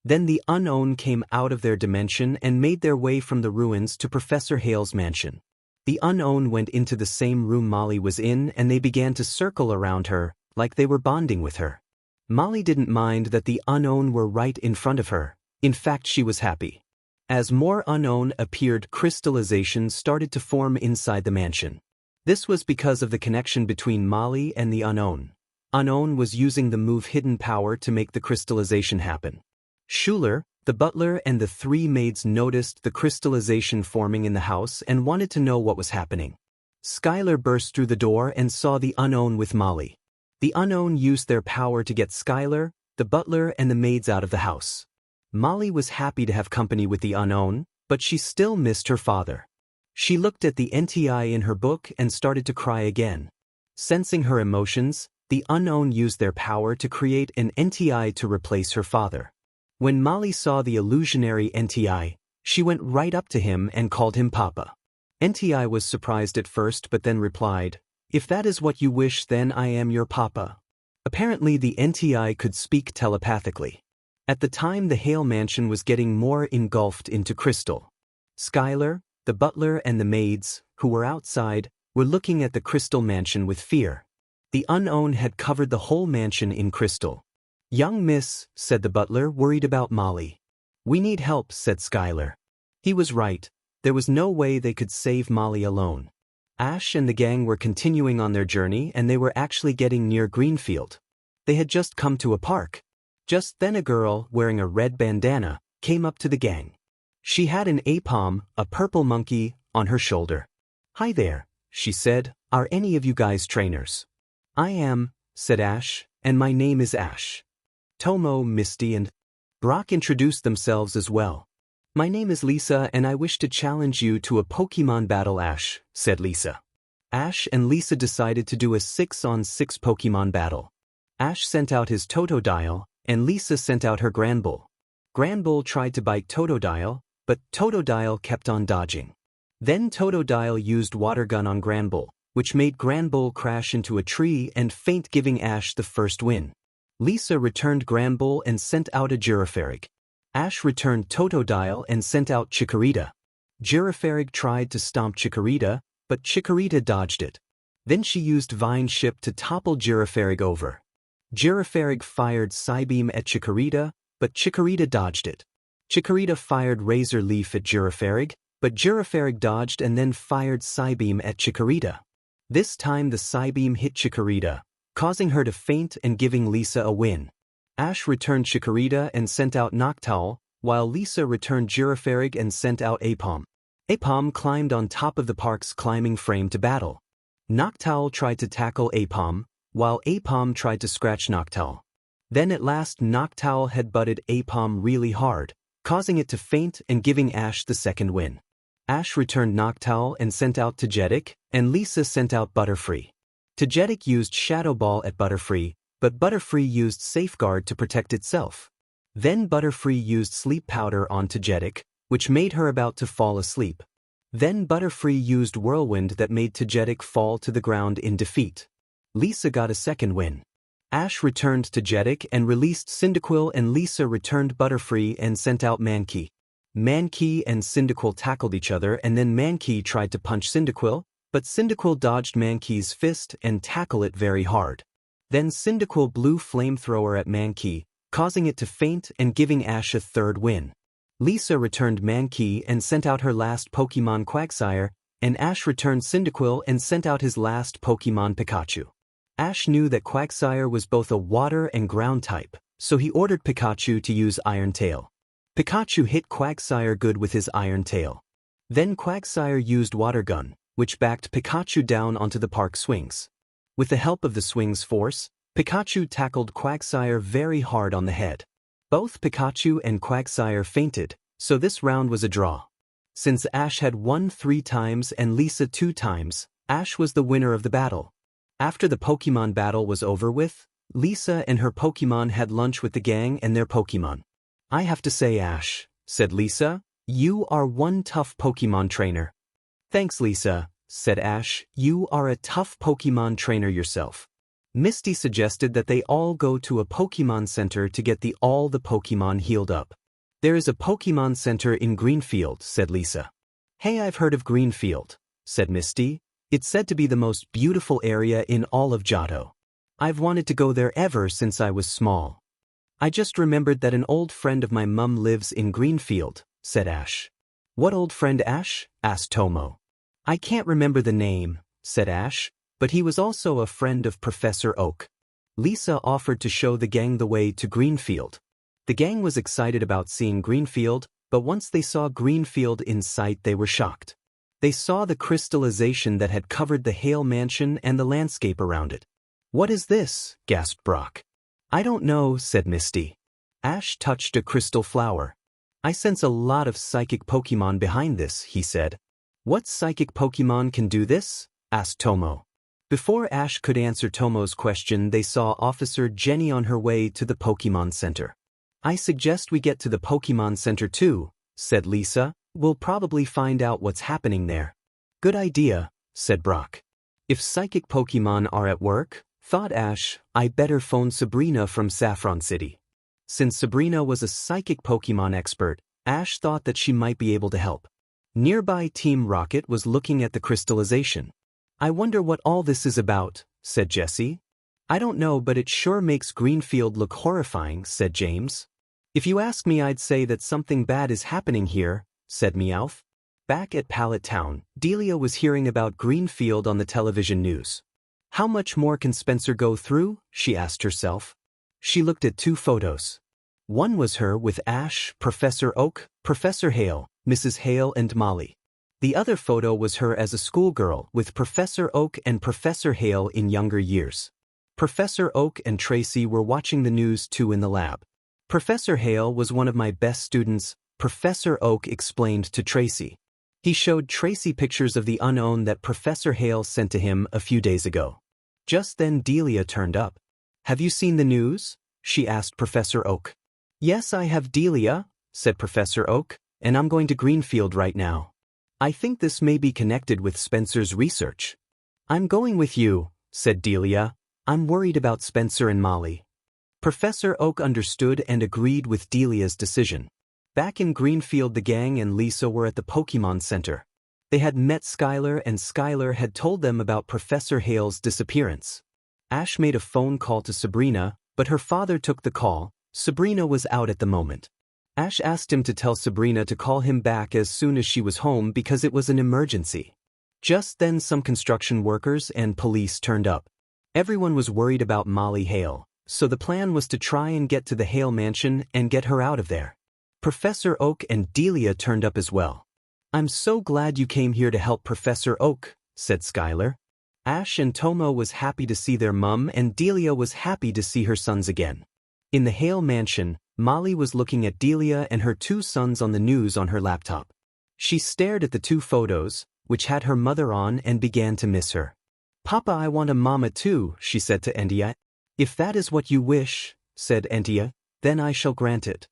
Then the Unown came out of their dimension and made their way from the ruins to Professor Hale's mansion. The Unown went into the same room Molly was in and they began to circle around her, like they were bonding with her. Molly didn't mind that the Unown were right in front of her. In fact, she was happy. As more Unown appeared, crystallizations started to form inside the mansion. This was because of the connection between Molly and the Unown. Unown was using the move hidden power to make the crystallization happen. Schuler, the butler, and the 3 maids noticed the crystallization forming in the house and wanted to know what was happening. Skylar burst through the door and saw the Unown with Molly. The Unown used their power to get Skylar, the butler, and the maids out of the house. Molly was happy to have company with the Unown, but she still missed her father. She looked at the NTI in her book and started to cry again. Sensing her emotions, the unknown used their power to create an NTI to replace her father. When Molly saw the illusionary NTI, she went right up to him and called him Papa. NTI was surprised at first but then replied, "If that is what you wish, then I am your Papa." Apparently the NTI could speak telepathically. At the time the Hale mansion was getting more engulfed into crystal. Skylar, the butler and the maids, who were outside, were looking at the crystal mansion with fear. The unknown had covered the whole mansion in crystal. "Young miss," said the butler, worried about Molly. "We need help," said Skylar. He was right. There was no way they could save Molly alone. Ash and the gang were continuing on their journey and they were actually getting near Greenfield. They had just come to a park. Just then a girl, wearing a red bandana, came up to the gang. She had an APOM, a purple monkey, on her shoulder. "Hi there," she said. "Are any of you guys trainers?" "I am," said Ash, "and my name is Ash." Tomo, Misty, and Brock introduced themselves as well. "My name is Lisa and I wish to challenge you to a Pokemon battle, Ash," said Lisa. Ash and Lisa decided to do a 6-on-6 Pokemon battle. Ash sent out his Totodile, and Lisa sent out her Granbull. Granbull tried to bite Totodile, but Totodile kept on dodging. Then Totodile used Water Gun on Granbull, which made Granbull crash into a tree and faint, giving Ash the first win. Lisa returned Granbull and sent out a Girafarig. Ash returned Totodile and sent out Chikorita. Girafarig tried to stomp Chikorita, but Chikorita dodged it. Then she used Vine Ship to topple Girafarig over. Girafarig fired Psybeam at Chikorita, but Chikorita dodged it. Chikorita fired Razor Leaf at Girafarig, but Girafarig dodged and then fired Psybeam at Chikorita. This time the Psybeam hit Chikorita, causing her to faint and giving Lisa a win. Ash returned Chikorita and sent out Noctowl, while Lisa returned Girafarig and sent out Apom. Apom climbed on top of the park's climbing frame to battle. Noctowl tried to tackle Apom, while Apom tried to scratch Noctowl. Then at last Noctowl headbutted Apom really hard, causing it to faint and giving Ash the second win. Ash returned Noctowl and sent out Togetic, and Lisa sent out Butterfree. Togetic used Shadow Ball at Butterfree, but Butterfree used Safeguard to protect itself. Then Butterfree used Sleep Powder on Togetic, which made her about to fall asleep. Then Butterfree used Whirlwind that made Togetic fall to the ground in defeat. Lisa got a second win. Ash returned Togetic and released Cyndaquil, and Lisa returned Butterfree and sent out Mankey. Mankey and Cyndaquil tackled each other, and then Mankey tried to punch Cyndaquil, but Cyndaquil dodged Mankey's fist and tackled it very hard. Then Cyndaquil blew Flamethrower at Mankey, causing it to faint and giving Ash a third win. Lisa returned Mankey and sent out her last Pokemon Quagsire, and Ash returned Cyndaquil and sent out his last Pokemon Pikachu. Ash knew that Quagsire was both a water and ground type, so he ordered Pikachu to use Iron Tail. Pikachu hit Quagsire good with his Iron Tail. Then Quagsire used Water Gun, which backed Pikachu down onto the park swings. With the help of the swing's force, Pikachu tackled Quagsire very hard on the head. Both Pikachu and Quagsire fainted, so this round was a draw. Since Ash had won 3 times and Lisa 2 times, Ash was the winner of the battle. After the Pokemon battle was over with, Lisa and her Pokemon had lunch with the gang and their Pokemon. "I have to say, Ash," said Lisa, "you are one tough Pokemon trainer." "Thanks, Lisa," said Ash, "you are a tough Pokemon trainer yourself." Misty suggested that they all go to a Pokemon Center to get all the Pokemon healed up. "There is a Pokemon Center in Greenfield," said Lisa. "Hey, I've heard of Greenfield," said Misty. "It's said to be the most beautiful area in all of Johto. I've wanted to go there ever since I was small." "I just remembered that an old friend of my mum lives in Greenfield," said Ash. "What old friend, Ash?" asked Tomo. "I can't remember the name," said Ash, "but he was also a friend of Professor Oak." Lisa offered to show the gang the way to Greenfield. The gang was excited about seeing Greenfield, but once they saw Greenfield in sight they were shocked. They saw the crystallization that had covered the Hale mansion and the landscape around it. "What is this?" gasped Brock. "I don't know," said Misty. Ash touched a crystal flower. I sense a lot of psychic Pokemon behind this, he said. What psychic Pokemon can do this? Asked Tomo. Before Ash could answer Tomo's question, they saw Officer Jenny on her way to the Pokemon Center. I suggest we get to the Pokemon Center too, said Lisa. We'll probably find out what's happening there. Good idea, said Brock. If psychic Pokemon are at work, thought Ash, I better phone Sabrina from Saffron City. Since Sabrina was a psychic Pokemon expert, Ash thought that she might be able to help. Nearby Team Rocket was looking at the crystallization. I wonder what all this is about, said Jessie. I don't know, but it sure makes Greenfield look horrifying, said James. If you ask me, I'd say that something bad is happening here, said Meowth. Back at Pallet Town, Delia was hearing about Greenfield on the television news. How much more can Spencer go through? She asked herself. She looked at 2 photos. One was her with Ash, Professor Oak, Professor Hale, Mrs. Hale and Molly. The other photo was her as a schoolgirl with Professor Oak and Professor Hale in younger years. Professor Oak and Tracy were watching the news too in the lab. Professor Hale was one of my best students, Professor Oak explained to Tracy. He showed Tracy pictures of the unknown that Professor Hale sent to him a few days ago. Just then Delia turned up. Have you seen the news? She asked Professor Oak. Yes, I have, Delia, said Professor Oak, and I'm going to Greenfield right now. I think this may be connected with Spencer's research. I'm going with you, said Delia. I'm worried about Spencer and Molly. Professor Oak understood and agreed with Delia's decision. Back in Greenfield, the gang and Lisa were at the Pokemon Center. They had met Skylar, and Skylar had told them about Professor Hale's disappearance. Ash made a phone call to Sabrina, but her father took the call. Sabrina was out at the moment. Ash asked him to tell Sabrina to call him back as soon as she was home because it was an emergency. Just then some construction workers and police turned up. Everyone was worried about Molly Hale, so the plan was to try and get to the Hale mansion and get her out of there. Professor Oak and Delia turned up as well. I'm so glad you came here to help Professor Oak, said Skylar. Ash and Tomo was happy to see their mum, and Delia was happy to see her sons again. In the Hale mansion, Molly was looking at Delia and her 2 sons on the news on her laptop. She stared at the 2 photos, which had her mother on, and began to miss her. Papa, I want a mama too, she said to Entia. If that is what you wish, said Entia, then I shall grant it.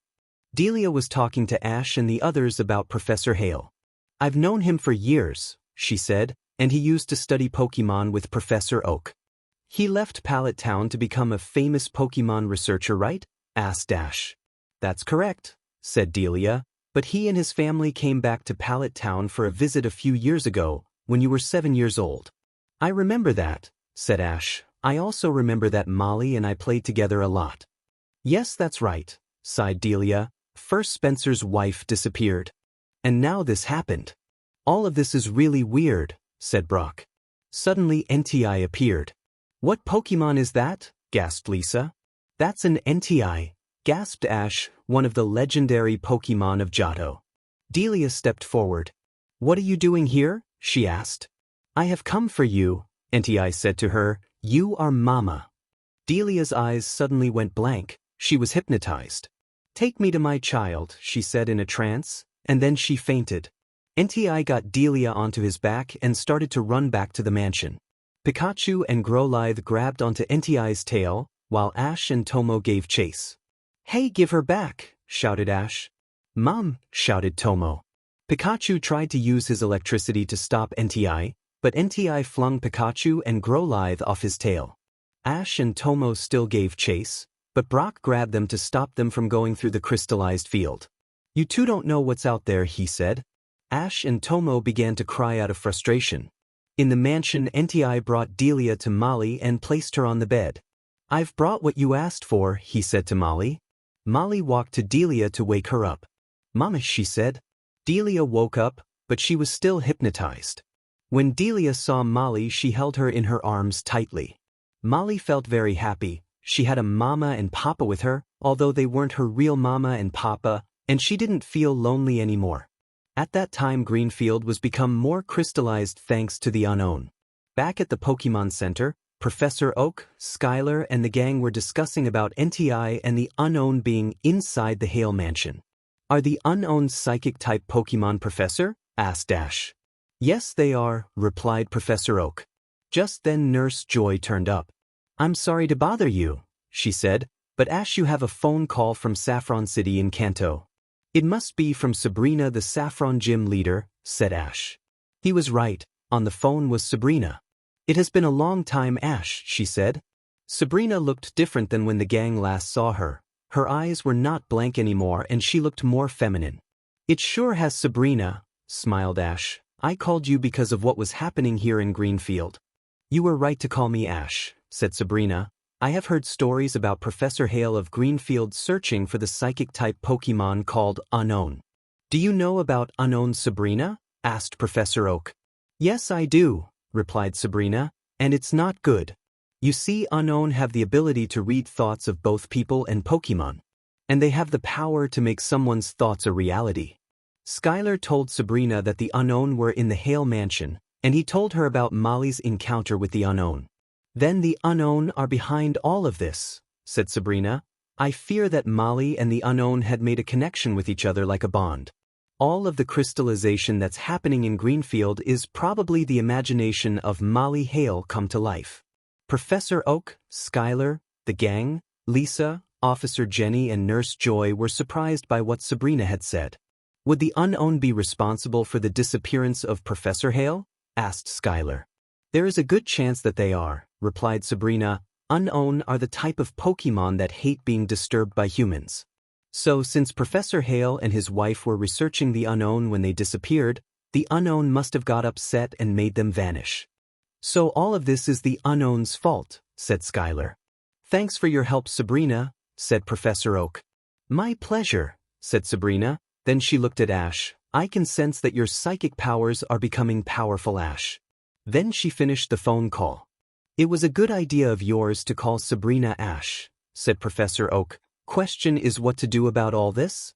Delia was talking to Ash and the others about Professor Hale. I've known him for years, she said, and he used to study Pokemon with Professor Oak. He left Pallet Town to become a famous Pokemon researcher, right? Asked Ash. That's correct, said Delia, but he and his family came back to Pallet Town for a visit a few years ago, when you were 7 years old. I remember that, said Ash. I also remember that Molly and I played together a lot. Yes, that's right, sighed Delia. First Spencer's wife disappeared. And now this happened. All of this is really weird, said Brock. Suddenly Entei appeared. What Pokemon is that? Gasped Lisa. That's an Entei, gasped Ash, one of the legendary Pokemon of Johto. Delia stepped forward. What are you doing here? She asked. I have come for you, Entei said to her. You are Mama. Delia's eyes suddenly went blank. She was hypnotized. Take me to my child, she said in a trance, and then she fainted. Entei got Delia onto his back and started to run back to the mansion. Pikachu and Growlithe grabbed onto Entei's tail, while Ash and Tomo gave chase. Hey, give her back, shouted Ash. Mom, shouted Tomo. Pikachu tried to use his electricity to stop Entei, but Entei flung Pikachu and Growlithe off his tail. Ash and Tomo still gave chase, but Brock grabbed them to stop them from going through the crystallized field. You 2 don't know what's out there, he said. Ash and Tomo began to cry out of frustration. In the mansion, Entei brought Delia to Molly and placed her on the bed. I've brought what you asked for, he said to Molly. Molly walked to Delia to wake her up. Mama, she said. Delia woke up, but she was still hypnotized. When Delia saw Molly, she held her in her arms tightly. Molly felt very happy. She had a mama and papa with her, although they weren't her real mama and papa, and she didn't feel lonely anymore. At that time, Greenfield was become more crystallized thanks to the unknown. Back at the Pokemon Center, Professor Oak, Skylar, and the gang were discussing about Entei and the unknown being inside the Hale mansion. Are the unknown psychic-type Pokemon, Professor? Asked Ash. Yes, they are, replied Professor Oak. Just then Nurse Joy turned up. I'm sorry to bother you, she said, but Ash, you have a phone call from Saffron City in Kanto. It must be from Sabrina, the Saffron Gym leader, said Ash. He was right, on the phone was Sabrina. It has been a long time, Ash, she said. Sabrina looked different than when the gang last saw her. Her eyes were not blank anymore and she looked more feminine. It sure has, Sabrina, smiled Ash. I called you because of what was happening here in Greenfield. You were right to call me Ash, said Sabrina. I have heard stories about Professor Hale of Greenfield searching for the psychic-type Pokemon called Unown. Do you know about Unown, Sabrina? Asked Professor Oak. Yes, I do, replied Sabrina, and it's not good. You see, Unown have the ability to read thoughts of both people and Pokemon, and they have the power to make someone's thoughts a reality. Skylar told Sabrina that the Unown were in the Hale mansion, and he told her about Molly's encounter with the Unown. Then the Unown are behind all of this, said Sabrina. I fear that Molly and the Unown had made a connection with each other like a bond. All of the crystallization that's happening in Greenfield is probably the imagination of Molly Hale come to life. Professor Oak, Skylar, the gang, Lisa, Officer Jenny and Nurse Joy were surprised by what Sabrina had said. Would the Unown be responsible for the disappearance of Professor Hale? Asked Skylar. There is a good chance that they are, replied Sabrina. Unown are the type of Pokemon that hate being disturbed by humans. So since Professor Hale and his wife were researching the Unown when they disappeared, the Unown must have got upset and made them vanish. So all of this is the Unown's fault, said Skylar. Thanks for your help, Sabrina, said Professor Oak. My pleasure, said Sabrina. Then she looked at Ash. I can sense that your psychic powers are becoming powerful, Ash. Then she finished the phone call. It was a good idea of yours to call Sabrina Ash, said Professor Oak. Question is what to do about all this?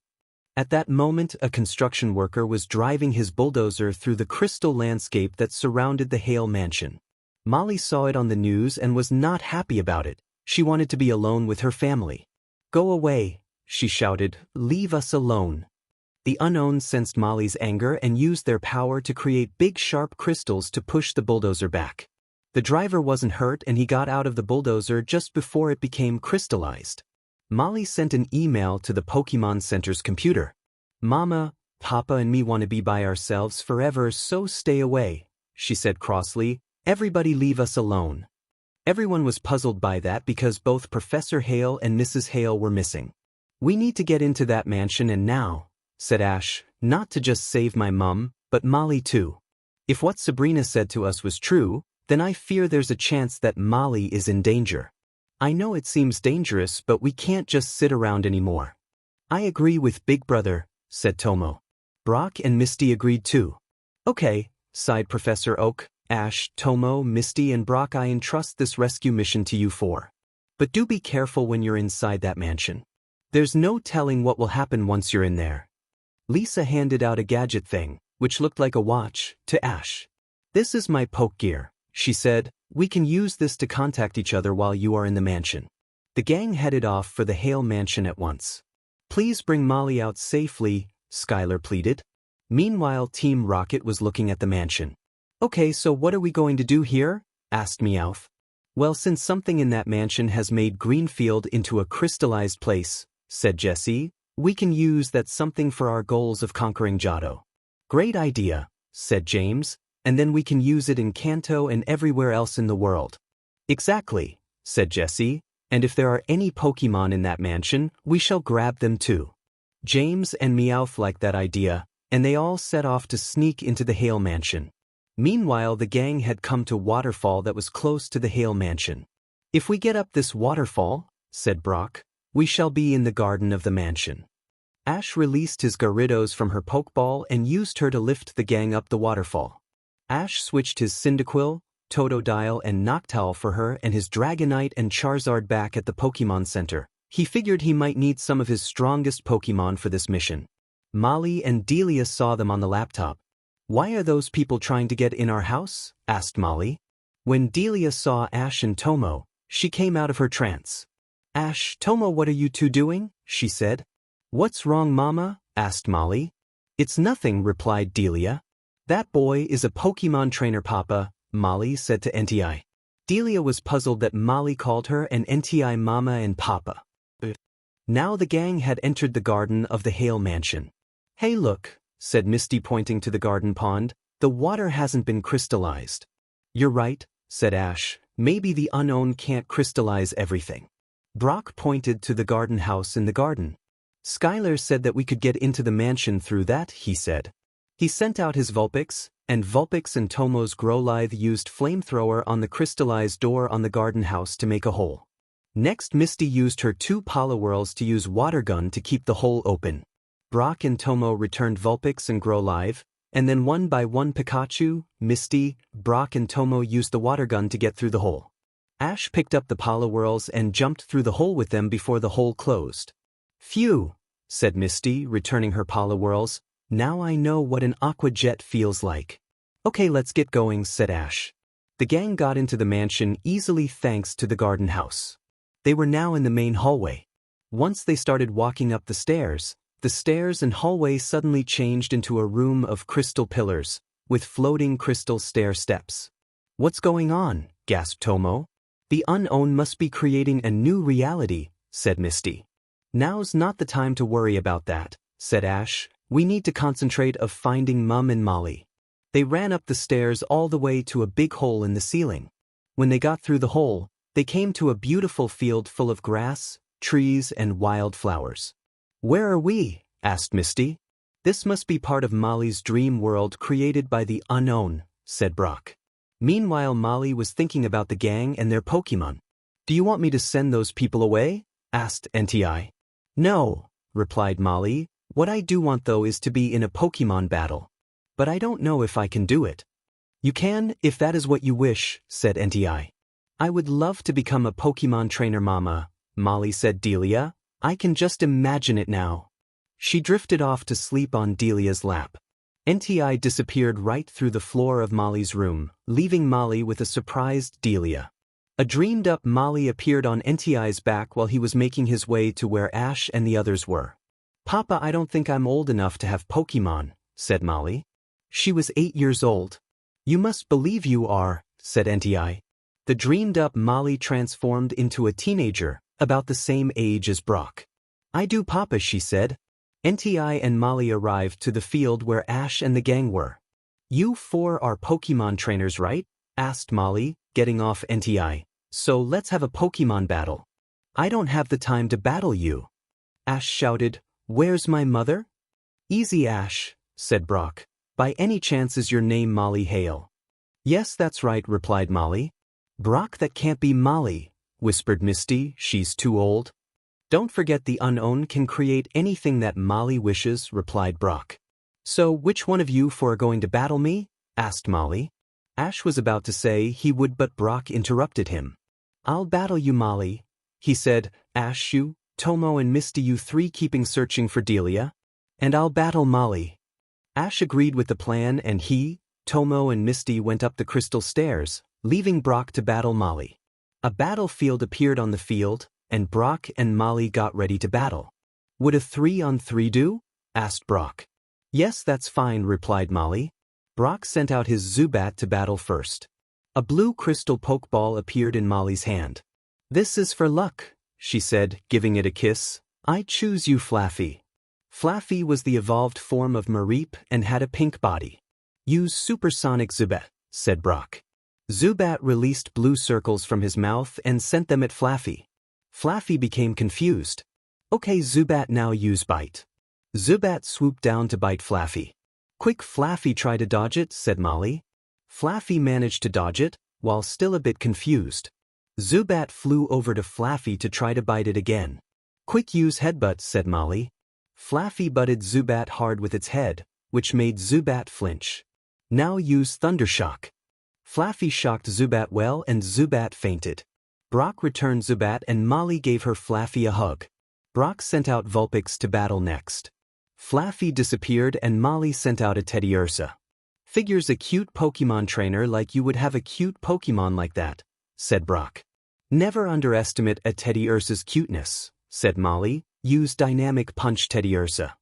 At that moment, a construction worker was driving his bulldozer through the crystal landscape that surrounded the Hale mansion. Molly saw it on the news and was not happy about it. She wanted to be alone with her family. Go away, she shouted. Leave us alone. The Unown sensed Molly's anger and used their power to create big sharp crystals to push the bulldozer back. The driver wasn't hurt and he got out of the bulldozer just before it became crystallized. Molly sent an email to the Pokemon Center's computer. Mama, Papa and me want to be by ourselves forever, so stay away, she said crossly. Everybody leave us alone. Everyone was puzzled by that because both Professor Hale and Mrs. Hale were missing. We need to get into that mansion and now, said Ash, not to just save my mum, but Molly too. If what Sabrina said to us was true, then I fear there's a chance that Molly is in danger. I know it seems dangerous, but we can't just sit around anymore. I agree with Big Brother, said Tomo. Brock and Misty agreed too. Okay, sighed Professor Oak. Ash, Tomo, Misty and Brock, I entrust this rescue mission to you four. But do be careful when you're inside that mansion. There's no telling what will happen once you're in there. Lisa handed out a gadget thing, which looked like a watch, to Ash. This is my poke gear, she said. We can use this to contact each other while you are in the mansion. The gang headed off for the Hale mansion at once. Please bring Molly out safely, Skylar pleaded. Meanwhile, Team Rocket was looking at the mansion. Okay, so what are we going to do here? Asked Meowth. Well, since something in that mansion has made Greenfield into a crystallized place, said Jessie, we can use that something for our goals of conquering Johto. Great idea, said James, and then we can use it in Kanto and everywhere else in the world. Exactly, said Jessie, and if there are any Pokemon in that mansion, we shall grab them too. James and Meowth liked that idea, and they all set off to sneak into the Hale mansion. Meanwhile, the gang had come to a waterfall that was close to the Hale mansion. If we get up this waterfall, said Brock, we shall be in the garden of the mansion. Ash released his Gyarados from her Pokeball and used her to lift the gang up the waterfall. Ash switched his Cyndaquil, Totodile and Noctowl for her and his Dragonite and Charizard back at the Pokemon Center. He figured he might need some of his strongest Pokemon for this mission. Molly and Delia saw them on the laptop. Why are those people trying to get in our house? Asked Molly. When Delia saw Ash and Tomo, she came out of her trance. Ash, Tomo, what are you two doing? She said. What's wrong, Mama? asked Molly. It's nothing, replied Delia. That boy is a Pokemon trainer, Papa, Molly said to NTI. Delia was puzzled that Molly called her and NTI Mama and Papa. Now the gang had entered the garden of the Hale mansion. Hey look, said Misty pointing to the garden pond, the water hasn't been crystallized. You're right, said Ash, maybe the unknown can't crystallize everything. Brock pointed to the garden house in the garden. Skylar said that we could get into the mansion through that, he said. He sent out his Vulpix, and Vulpix and Tomo's Growlithe used flamethrower on the crystallized door on the garden house to make a hole. Next Misty used her 2 Poliwhirls to use water gun to keep the hole open. Brock and Tomo returned Vulpix and Growlithe, and then one by one Pikachu, Misty, Brock and Tomo used the water gun to get through the hole. Ash picked up the Poliwhirls and jumped through the hole with them before the hole closed. Phew, said Misty, returning her Poliwhirls. Now I know what an Aqua Jet feels like. Okay, let's get going, said Ash. The gang got into the mansion easily thanks to the garden house. They were now in the main hallway. Once they started walking up the stairs and hallway suddenly changed into a room of crystal pillars, with floating crystal stair steps. What's going on? Gasped Tomo. The unknown must be creating a new reality, said Misty. Now's not the time to worry about that, said Ash. We need to concentrate on finding Mum and Molly. They ran up the stairs all the way to a big hole in the ceiling. When they got through the hole, they came to a beautiful field full of grass, trees, and wild flowers. Where are we? Asked Misty. This must be part of Molly's dream world created by the unknown, said Brock. Meanwhile, Molly was thinking about the gang and their Pokemon. Do you want me to send those people away? Asked NTI. No, replied Molly. What I do want though is to be in a Pokemon battle. But I don't know if I can do it. You can, if that is what you wish, said NTI. I would love to become a Pokemon trainer, Mama, Molly said. Delia, I can just imagine it now. She drifted off to sleep on Delia's lap. NTI disappeared right through the floor of Molly's room, leaving Molly with a surprised Delia. A dreamed-up Molly appeared on NTI's back while he was making his way to where Ash and the others were. Papa, I don't think I'm old enough to have Pokemon, said Molly. She was 8 years old. You must believe you are, said NTI. The dreamed-up Molly transformed into a teenager, about the same age as Brock. I do, Papa, she said. NTI and Molly arrived to the field where Ash and the gang were. You 4 are Pokemon trainers, right? Asked Molly, getting off NTI. So let's have a Pokemon battle. I don't have the time to battle you. Ash shouted. Where's my mother? Easy, Ash, said Brock. By any chance is your name Molly Hale? Yes, that's right, replied Molly. Brock, that can't be Molly, whispered Misty. She's too old. Don't forget the unknown can create anything that Molly wishes, replied Brock. So which one of you 4 are going to battle me? Asked Molly. Ash was about to say he would, but Brock interrupted him. I'll battle you, Molly, he said. Ash, you, Tomo and Misty, you 3 keeping searching for Delia. And I'll battle Molly. Ash agreed with the plan and he, Tomo and Misty went up the crystal stairs, leaving Brock to battle Molly. A battlefield appeared on the field, and Brock and Molly got ready to battle. Would a 3-on-3 do? Asked Brock. Yes, that's fine, replied Molly. Brock sent out his Zubat to battle first. A blue crystal Pokeball appeared in Molly's hand. This is for luck, she said, giving it a kiss. I choose you, Flaffy. Flaffy was the evolved form of Mareep and had a pink body. Use Supersonic Zubat, said Brock. Zubat released blue circles from his mouth and sent them at Flaffy. Flaffy became confused. Okay, Zubat, now use Bite. Zubat swooped down to bite Flaffy. Quick, Flaffy, try to dodge it, said Molly. Flaffy managed to dodge it, while still a bit confused. Zubat flew over to Flaffy to try to bite it again. Quick, use Headbutt, said Molly. Flaffy butted Zubat hard with its head, which made Zubat flinch. Now use Thundershock. Flaffy shocked Zubat well and Zubat fainted. Brock returned Zubat and Molly gave her Flaffy a hug. Brock sent out Vulpix to battle next. Flaffy disappeared and Molly sent out a Teddiursa. Figures a cute Pokemon trainer like you would have a cute Pokemon like that, said Brock. Never underestimate a Teddiursa's cuteness, said Molly. Use Dynamic Punch, Teddiursa.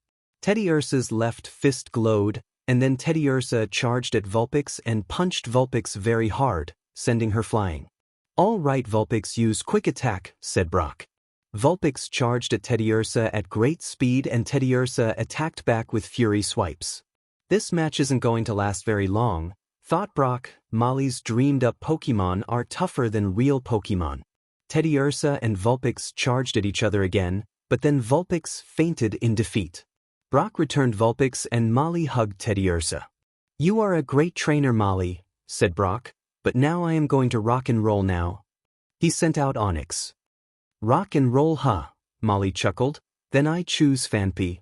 Teddiursa's left fist glowed, and then Teddiursa charged at Vulpix and punched Vulpix very hard, sending her flying. "All right, Vulpix, use quick attack," said Brock. Vulpix charged at Teddiursa at great speed and Teddiursa attacked back with fury swipes. This match isn't going to last very long, thought Brock. Molly's dreamed-up Pokemon are tougher than real Pokemon. Teddiursa and Vulpix charged at each other again, but then Vulpix fainted in defeat. Brock returned Vulpix and Molly hugged Teddiursa. "You are a great trainer, Molly," said Brock, "but now I am going to rock and roll now." He sent out Onix. "Rock and roll, huh?" Molly chuckled. "Then I choose Phanpy."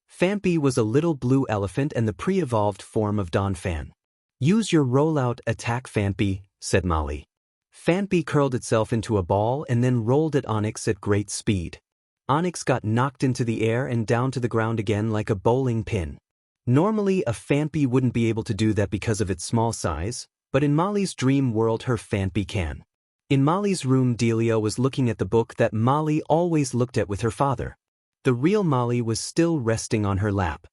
Phanpy was a little blue elephant and the pre-evolved form of Donphan. "Use your rollout attack, Phanpy," said Molly. Phanpy curled itself into a ball and then rolled at Onix at great speed. Onix got knocked into the air and down to the ground again like a bowling pin. Normally a Phanpy wouldn't be able to do that because of its small size, but in Molly's dream world her Phanpy can. In Molly's room, Delia was looking at the book that Molly always looked at with her father. The real Molly was still resting on her lap.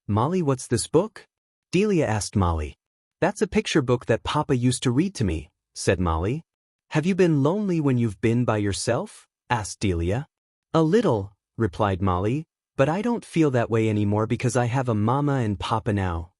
"Molly, what's this book?" Delia asked Molly. "That's a picture book that Papa used to read to me," said Molly. "Have you been lonely when you've been by yourself?" asked Delia. "A little," replied Molly, "but I don't feel that way anymore because I have a mama and papa now."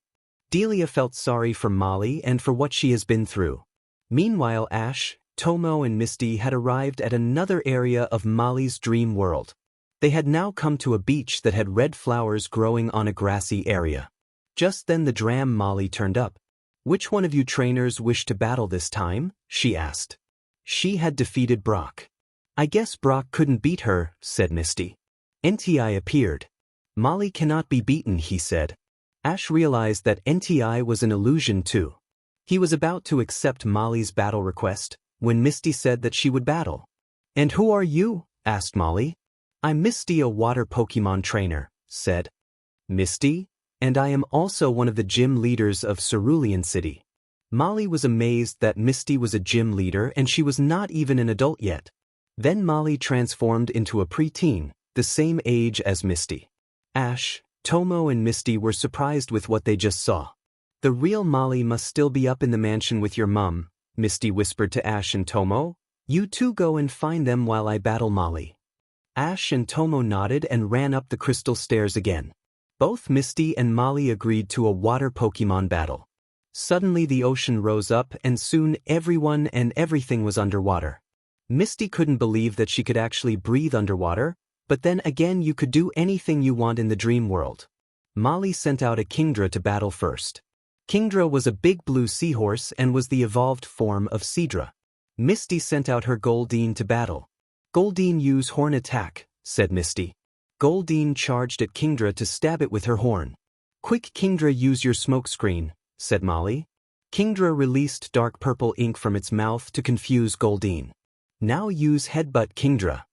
Delia felt sorry for Molly and for what she has been through. Meanwhile, Ash, Tomo and Misty had arrived at another area of Molly's dream world. They had now come to a beach that had red flowers growing on a grassy area. Just then the Dram Molly turned up. "Which one of you trainers wish to battle this time?" she asked. She had defeated Brock. "I guess Brock couldn't beat her," said Misty. NTI appeared. "Molly cannot be beaten," he said. Ash realized that NTI was an illusion too. He was about to accept Molly's battle request when Misty said that she would battle. "And who are you?" asked Molly. "I'm Misty, a water Pokemon trainer," said Misty, "and I am also one of the gym leaders of Cerulean City." Molly was amazed that Misty was a gym leader and she was not even an adult yet. Then Molly transformed into a preteen, the same age as Misty. Ash, Tomo and Misty were surprised with what they just saw. "The real Molly must still be up in the mansion with your mum," Misty whispered to Ash and Tomo. "You two go and find them while I battle Molly." Ash and Tomo nodded and ran up the crystal stairs again. Both Misty and Molly agreed to a water Pokemon battle. Suddenly the ocean rose up and soon everyone and everything was underwater. Misty couldn't believe that she could actually breathe underwater, but then again you could do anything you want in the dream world. Molly sent out a Kingdra to battle first. Kingdra was a big blue seahorse and was the evolved form of Seadra. Misty sent out her Goldeen to battle. "Goldeen, use horn attack," said Misty. Goldeen charged at Kingdra to stab it with her horn. "Quick Kingdra, use your smokescreen," said Molly. Kingdra released dark purple ink from its mouth to confuse Goldeen. "Now use headbutt Kingdra."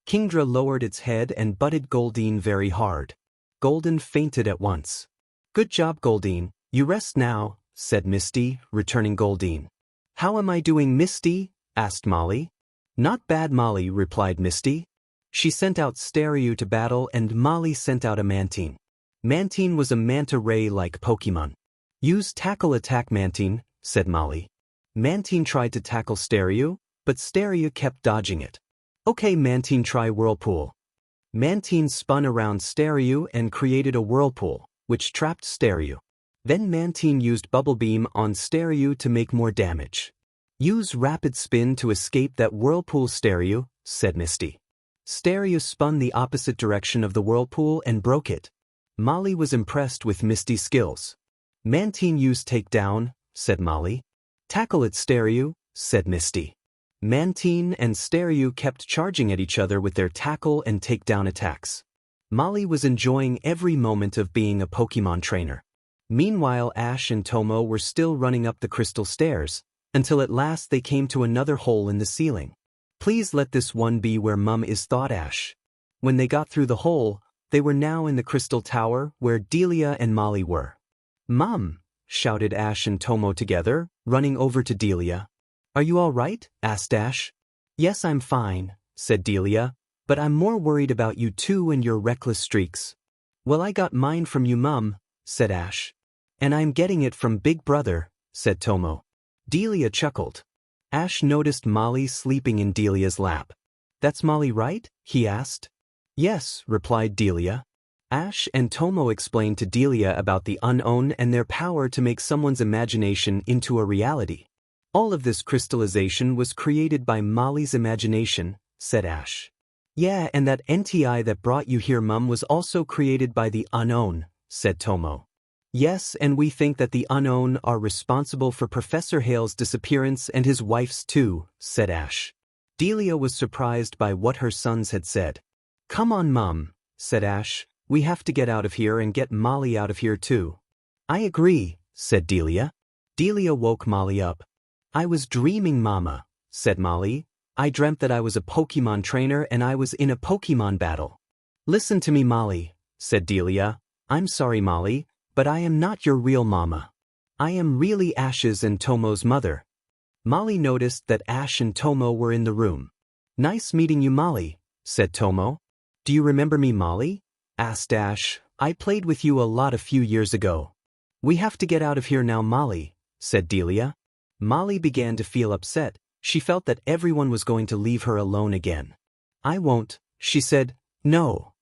Kingdra lowered its head and butted Goldeen very hard. Golden fainted at once. "Good job, Goldeen. You rest now," said Misty, returning Goldeen. "How am I doing, Misty?" asked Molly. "Not bad, Molly," replied Misty. She sent out Staryu to battle and Molly sent out a Mantine. Mantine was a manta ray-like Pokemon. "Use tackle attack, Mantine," said Molly. Mantine tried to tackle Staryu, but Staryu kept dodging it. "Okay, Mantine, try Whirlpool." Mantine spun around Staryu and created a whirlpool, which trapped Staryu. Then Mantine used Bubble Beam on Staryu to make more damage. "Use Rapid Spin to escape that whirlpool, Staryu," said Misty. Staryu spun the opposite direction of the whirlpool and broke it. Molly was impressed with Misty's skills. "Mantine used Takedown," said Molly. "Tackle it, Staryu," said Misty. Mantine and Staryu kept charging at each other with their tackle and takedown attacks. Molly was enjoying every moment of being a Pokemon trainer. Meanwhile, Ash and Tomo were still running up the crystal stairs, until at last they came to another hole in the ceiling. "Please let this one be where Mum is," thought Ash. When they got through the hole, they were now in the crystal tower where Delia and Molly were. "Mum!" shouted Ash and Tomo together, running over to Delia. "Are you all right?" asked Ash. "Yes, I'm fine," said Delia, "but I'm more worried about you two and your reckless streaks." Well, I got mine from you, Mum, said Ash. And I'm getting it from Big Brother, said Tomo. Delia chuckled. Ash noticed Molly sleeping in Delia's lap. That's Molly, right? He asked. Yes, replied Delia. Ash and Tomo explained to Delia about the unknown and their power to make someone's imagination into a reality. All of this crystallization was created by Molly's imagination, said Ash. Yeah, and that NTI that brought you here, Mum, was also created by the unknown, said Tomo. Yes, and we think that the unknown are responsible for Professor Hale's disappearance and his wife's too, said Ash. Delia was surprised by what her sons had said. Come on, Mum, said Ash. We have to get out of here and get Molly out of here too. I agree, said Delia. Delia woke Molly up. I was dreaming, Mama, said Molly. I dreamt that I was a Pokemon trainer and I was in a Pokemon battle. Listen to me, Molly, said Delia. I'm sorry, Molly, but I am not your real mama. I am really Ash's and Tomo's mother. Molly noticed that Ash and Tomo were in the room. Nice meeting you, Molly, said Tomo. Do you remember me, Molly? Asked Ash. I played with you a lot a few years ago. We have to get out of here now, Molly, said Delia. Molly began to feel upset. She felt that everyone was going to leave her alone again. I won't, she said. No.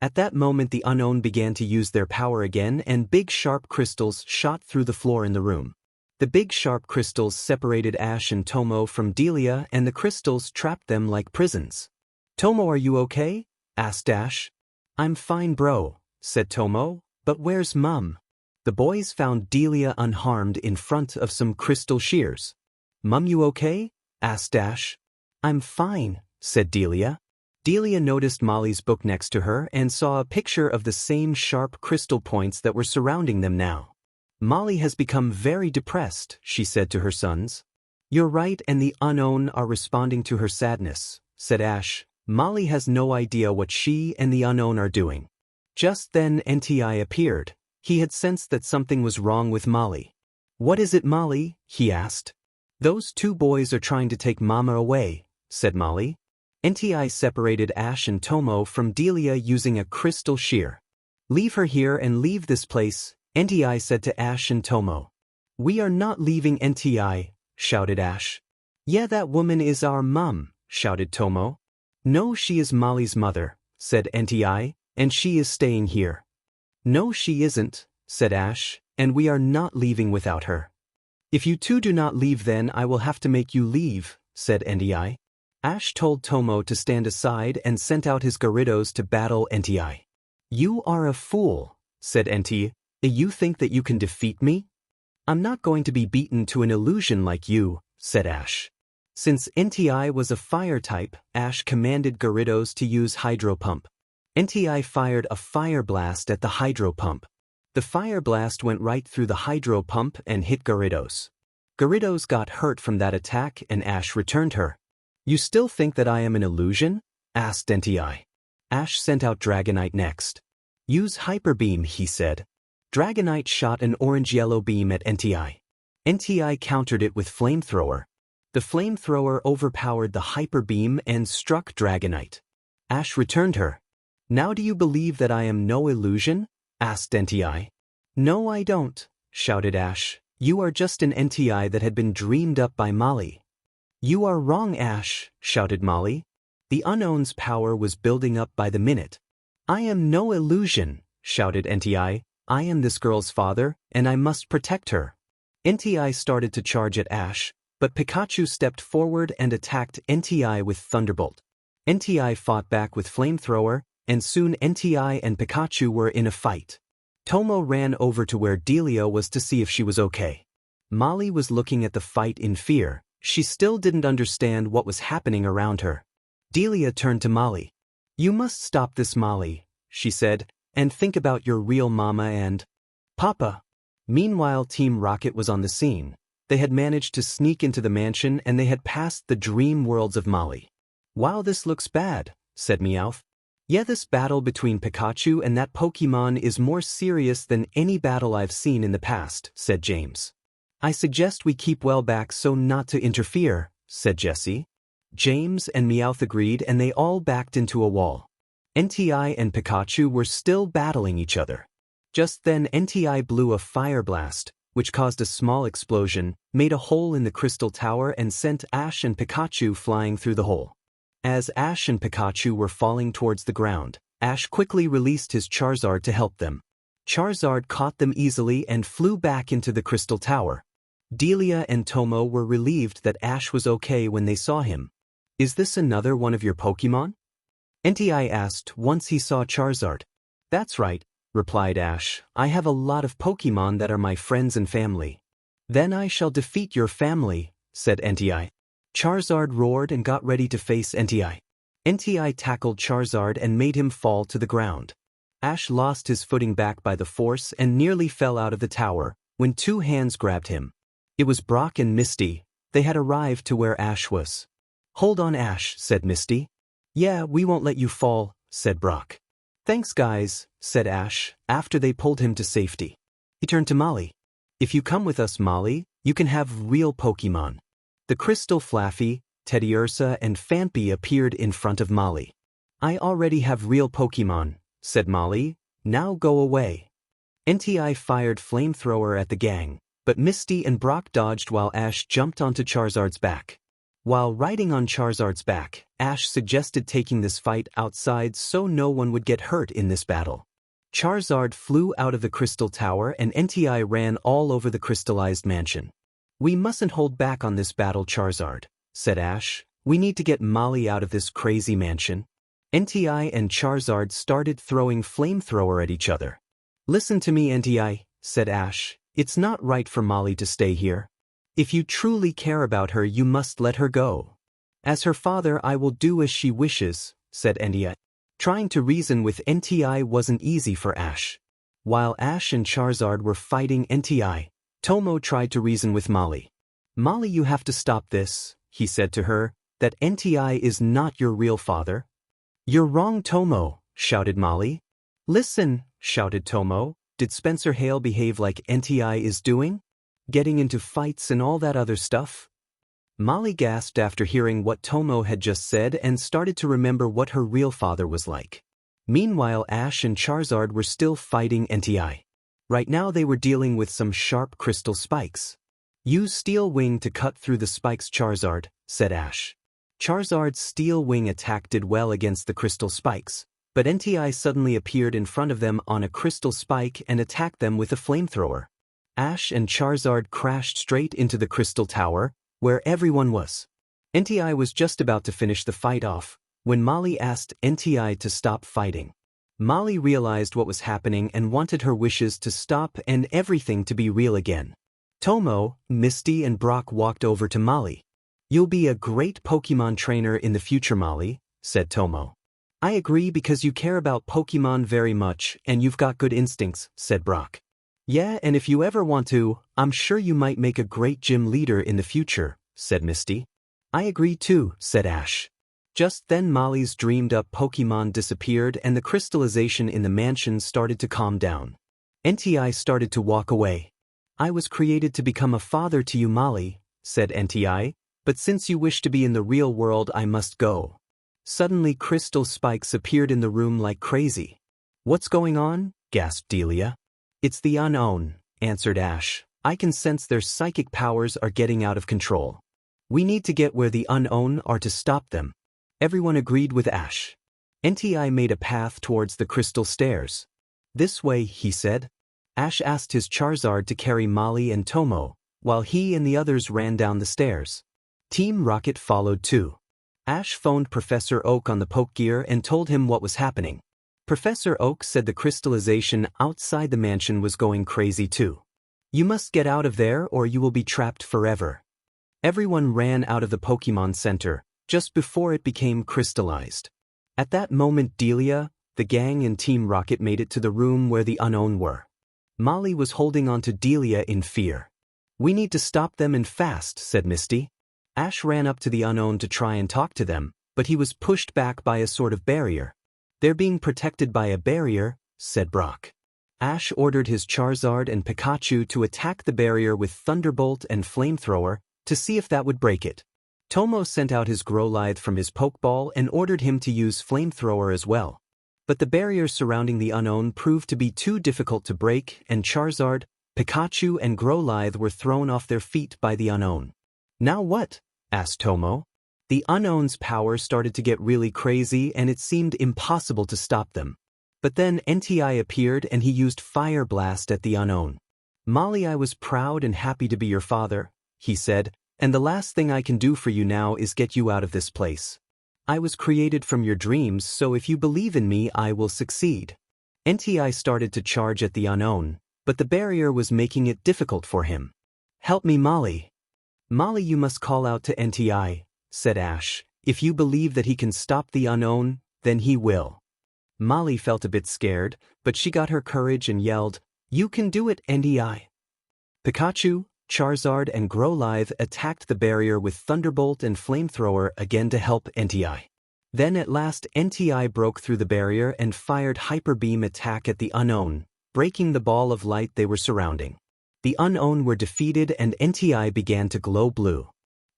At that moment the unknown began to use their power again and big sharp crystals shot through the floor in the room. The big sharp crystals separated Ash and Tomo from Delia and the crystals trapped them like prisons. Tomo, are you okay? Asked Ash. I'm fine, bro, said Tomo, but where's Mum? The boys found Delia unharmed in front of some crystal shears. Mum, you okay? Asked Ash. I'm fine, said Delia. Delia noticed Molly's book next to her and saw a picture of the same sharp crystal points that were surrounding them now. Molly has become very depressed, she said to her sons. You're right, and the unknown are responding to her sadness, said Ash. Molly has no idea what she and the unknown are doing. Just then NTI appeared. He had sensed that something was wrong with Molly. What is it, Molly? He asked. Those two boys are trying to take Mama away, said Molly. NTI separated Ash and Tomo from Delia using a crystal shear. Leave her here and leave this place, NTI said to Ash and Tomo. We are not leaving, NTI, shouted Ash. Yeah, that woman is our mum, shouted Tomo. No, she is Molly's mother, said NTI, and she is staying here. No, she isn't, said Ash, and we are not leaving without her. If you two do not leave, then I will have to make you leave, said NTI. Ash told Tomo to stand aside and sent out his Gyarados to battle NTI. You are a fool, said NTI. You think that you can defeat me? I'm not going to be beaten to an illusion like you, said Ash. Since NTI was a fire type, Ash commanded Gyarados to use Hydro Pump. NTI fired a fire blast at the Hydro Pump. The fire blast went right through the Hydro Pump and hit Gyarados. Gyarados got hurt from that attack and Ash returned her. You still think that I am an illusion? Asked NTI. Ash sent out Dragonite next. Use Hyper Beam, he said. Dragonite shot an orange-yellow beam at NTI. NTI countered it with Flamethrower. The Flamethrower overpowered the Hyper Beam and struck Dragonite. Ash returned her. Now do you believe that I am no illusion? Asked NTI. No, I don't, shouted Ash. You are just an NTI that had been dreamed up by Molly. You are wrong, Ash, shouted Molly. The unknown's power was building up by the minute. I am no illusion, shouted NTI. I am this girl's father, and I must protect her. NTI started to charge at Ash, but Pikachu stepped forward and attacked NTI with Thunderbolt. NTI fought back with Flamethrower, and soon NTI and Pikachu were in a fight. Tomo ran over to where Delia was to see if she was okay. Molly was looking at the fight in fear. She still didn't understand what was happening around her. Delia turned to Molly. You must stop this, Molly, she said, and think about your real mama and Papa. Meanwhile, Team Rocket was on the scene. They had managed to sneak into the mansion and they had passed the dream worlds of Molly. Wow, this looks bad, said Meowth. Yeah, this battle between Pikachu and that Pokemon is more serious than any battle I've seen in the past, said James. I suggest we keep well back so not to interfere, said Jessie. James and Meowth agreed and they all backed into a wall. NTI and Pikachu were still battling each other. Just then NTI blew a fire blast, which caused a small explosion, made a hole in the crystal tower and sent Ash and Pikachu flying through the hole. As Ash and Pikachu were falling towards the ground, Ash quickly released his Charizard to help them. Charizard caught them easily and flew back into the crystal tower. Delia and Tomo were relieved that Ash was okay when they saw him. "Is this another one of your Pokémon?" NTI asked once he saw Charizard. "That's right," replied Ash. "I have a lot of Pokémon that are my friends and family." "Then I shall defeat your family," said NTI. Charizard roared and got ready to face NTI. NTI tackled Charizard and made him fall to the ground. Ash lost his footing back by the force and nearly fell out of the tower when two hands grabbed him. It was Brock and Misty. They had arrived to where Ash was. "Hold on, Ash," said Misty. "Yeah, we won't let you fall," said Brock. "Thanks, guys," said Ash, after they pulled him to safety. He turned to Molly. "If you come with us, Molly, you can have real Pokémon." The Crystal Flaffy, Teddiursa and Phanpy appeared in front of Molly. "I already have real Pokémon," said Molly. "Now go away." NTI fired Flamethrower at the gang, but Misty and Brock dodged while Ash jumped onto Charizard's back. While riding on Charizard's back, Ash suggested taking this fight outside so no one would get hurt in this battle. Charizard flew out of the crystal tower and NTI ran all over the crystallized mansion. "We mustn't hold back on this battle, Charizard," said Ash. "We need to get Molly out of this crazy mansion." NTI and Charizard started throwing Flamethrower at each other. "Listen to me, NTI," said Ash. "It's not right for Molly to stay here. If you truly care about her, you must let her go." "As her father, I will do as she wishes," said NTI. Trying to reason with NTI wasn't easy for Ash. While Ash and Charizard were fighting NTI, Tomo tried to reason with Molly. "Molly, you have to stop this," he said to her, "that NTI is not your real father." "You're wrong, Tomo," shouted Molly. "Listen," shouted Tomo. "Did Spencer Hale behave like NTI is doing? Getting into fights and all that other stuff?" Molly gasped after hearing what Tomo had just said and started to remember what her real father was like. Meanwhile, Ash and Charizard were still fighting NTI. Right now they were dealing with some sharp crystal spikes. "Use Steel Wing to cut through the spikes, Charizard," said Ash. Charizard's Steel Wing attack did well against the crystal spikes, but NTI suddenly appeared in front of them on a crystal spike and attacked them with a flamethrower. Ash and Charizard crashed straight into the crystal tower, where everyone was. NTI was just about to finish the fight off, when Molly asked NTI to stop fighting. Molly realized what was happening and wanted her wishes to stop and everything to be real again. Tomo, Misty and Brock walked over to Molly. "You'll be a great Pokémon trainer in the future, Molly," said Tomo. "I agree because you care about Pokémon very much and you've got good instincts," said Brock. "Yeah, and if you ever want to, I'm sure you might make a great gym leader in the future," said Misty. "I agree too," said Ash. Just then Molly's dreamed-up Pokémon disappeared and the crystallization in the mansion started to calm down. NTI started to walk away. "I was created to become a father to you, Molly," said NTI, "but since you wish to be in the real world, I must go." Suddenly crystal spikes appeared in the room like crazy. "What's going on?" gasped Delia. "It's the unknown," answered Ash. "I can sense their psychic powers are getting out of control. We need to get where the unknown are to stop them." Everyone agreed with Ash. NTI made a path towards the crystal stairs. "This way," he said. Ash asked his Charizard to carry Molly and Tomo, while he and the others ran down the stairs. Team Rocket followed too. Ash phoned Professor Oak on the Pokegear and told him what was happening. Professor Oak said the crystallization outside the mansion was going crazy too. "You must get out of there or you will be trapped forever." Everyone ran out of the Pokemon Center, just before it became crystallized. At that moment Delia, the gang and Team Rocket made it to the room where the unknown were. Molly was holding on to Delia in fear. "We need to stop them and fast," said Misty. Ash ran up to the unknown to try and talk to them, but he was pushed back by a sort of barrier. "They're being protected by a barrier," said Brock. Ash ordered his Charizard and Pikachu to attack the barrier with Thunderbolt and Flamethrower to see if that would break it. Tomo sent out his Growlithe from his Pokeball and ordered him to use Flamethrower as well. But the barriers surrounding the unknown proved to be too difficult to break, and Charizard, Pikachu and Growlithe were thrown off their feet by the unknown. Now what? Asked Tomo. The unknown's power started to get really crazy and it seemed impossible to stop them. But then NTI appeared and he used Fire Blast at the unknown. Molly, I was proud and happy to be your father, he said, and the last thing I can do for you now is get you out of this place. I was created from your dreams, so if you believe in me, I will succeed. NTI started to charge at the unknown, but the barrier was making it difficult for him. Help me, Molly. Molly, you must call out to NTI, said Ash. If you believe that he can stop the unknown, then he will. Molly felt a bit scared, but she got her courage and yelled, You can do it, NTI. Pikachu, Charizard and Growlithe attacked the barrier with Thunderbolt and Flamethrower again to help NTI. Then at last NTI broke through the barrier and fired Hyper Beam attack at the unknown, breaking the ball of light they were surrounding. The unknown were defeated and NTI began to glow blue.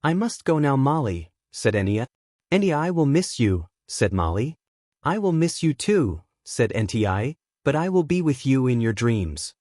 I must go now, Molly, said Enya. NTI will miss you, said Molly. I will miss you too, said NTI, but I will be with you in your dreams.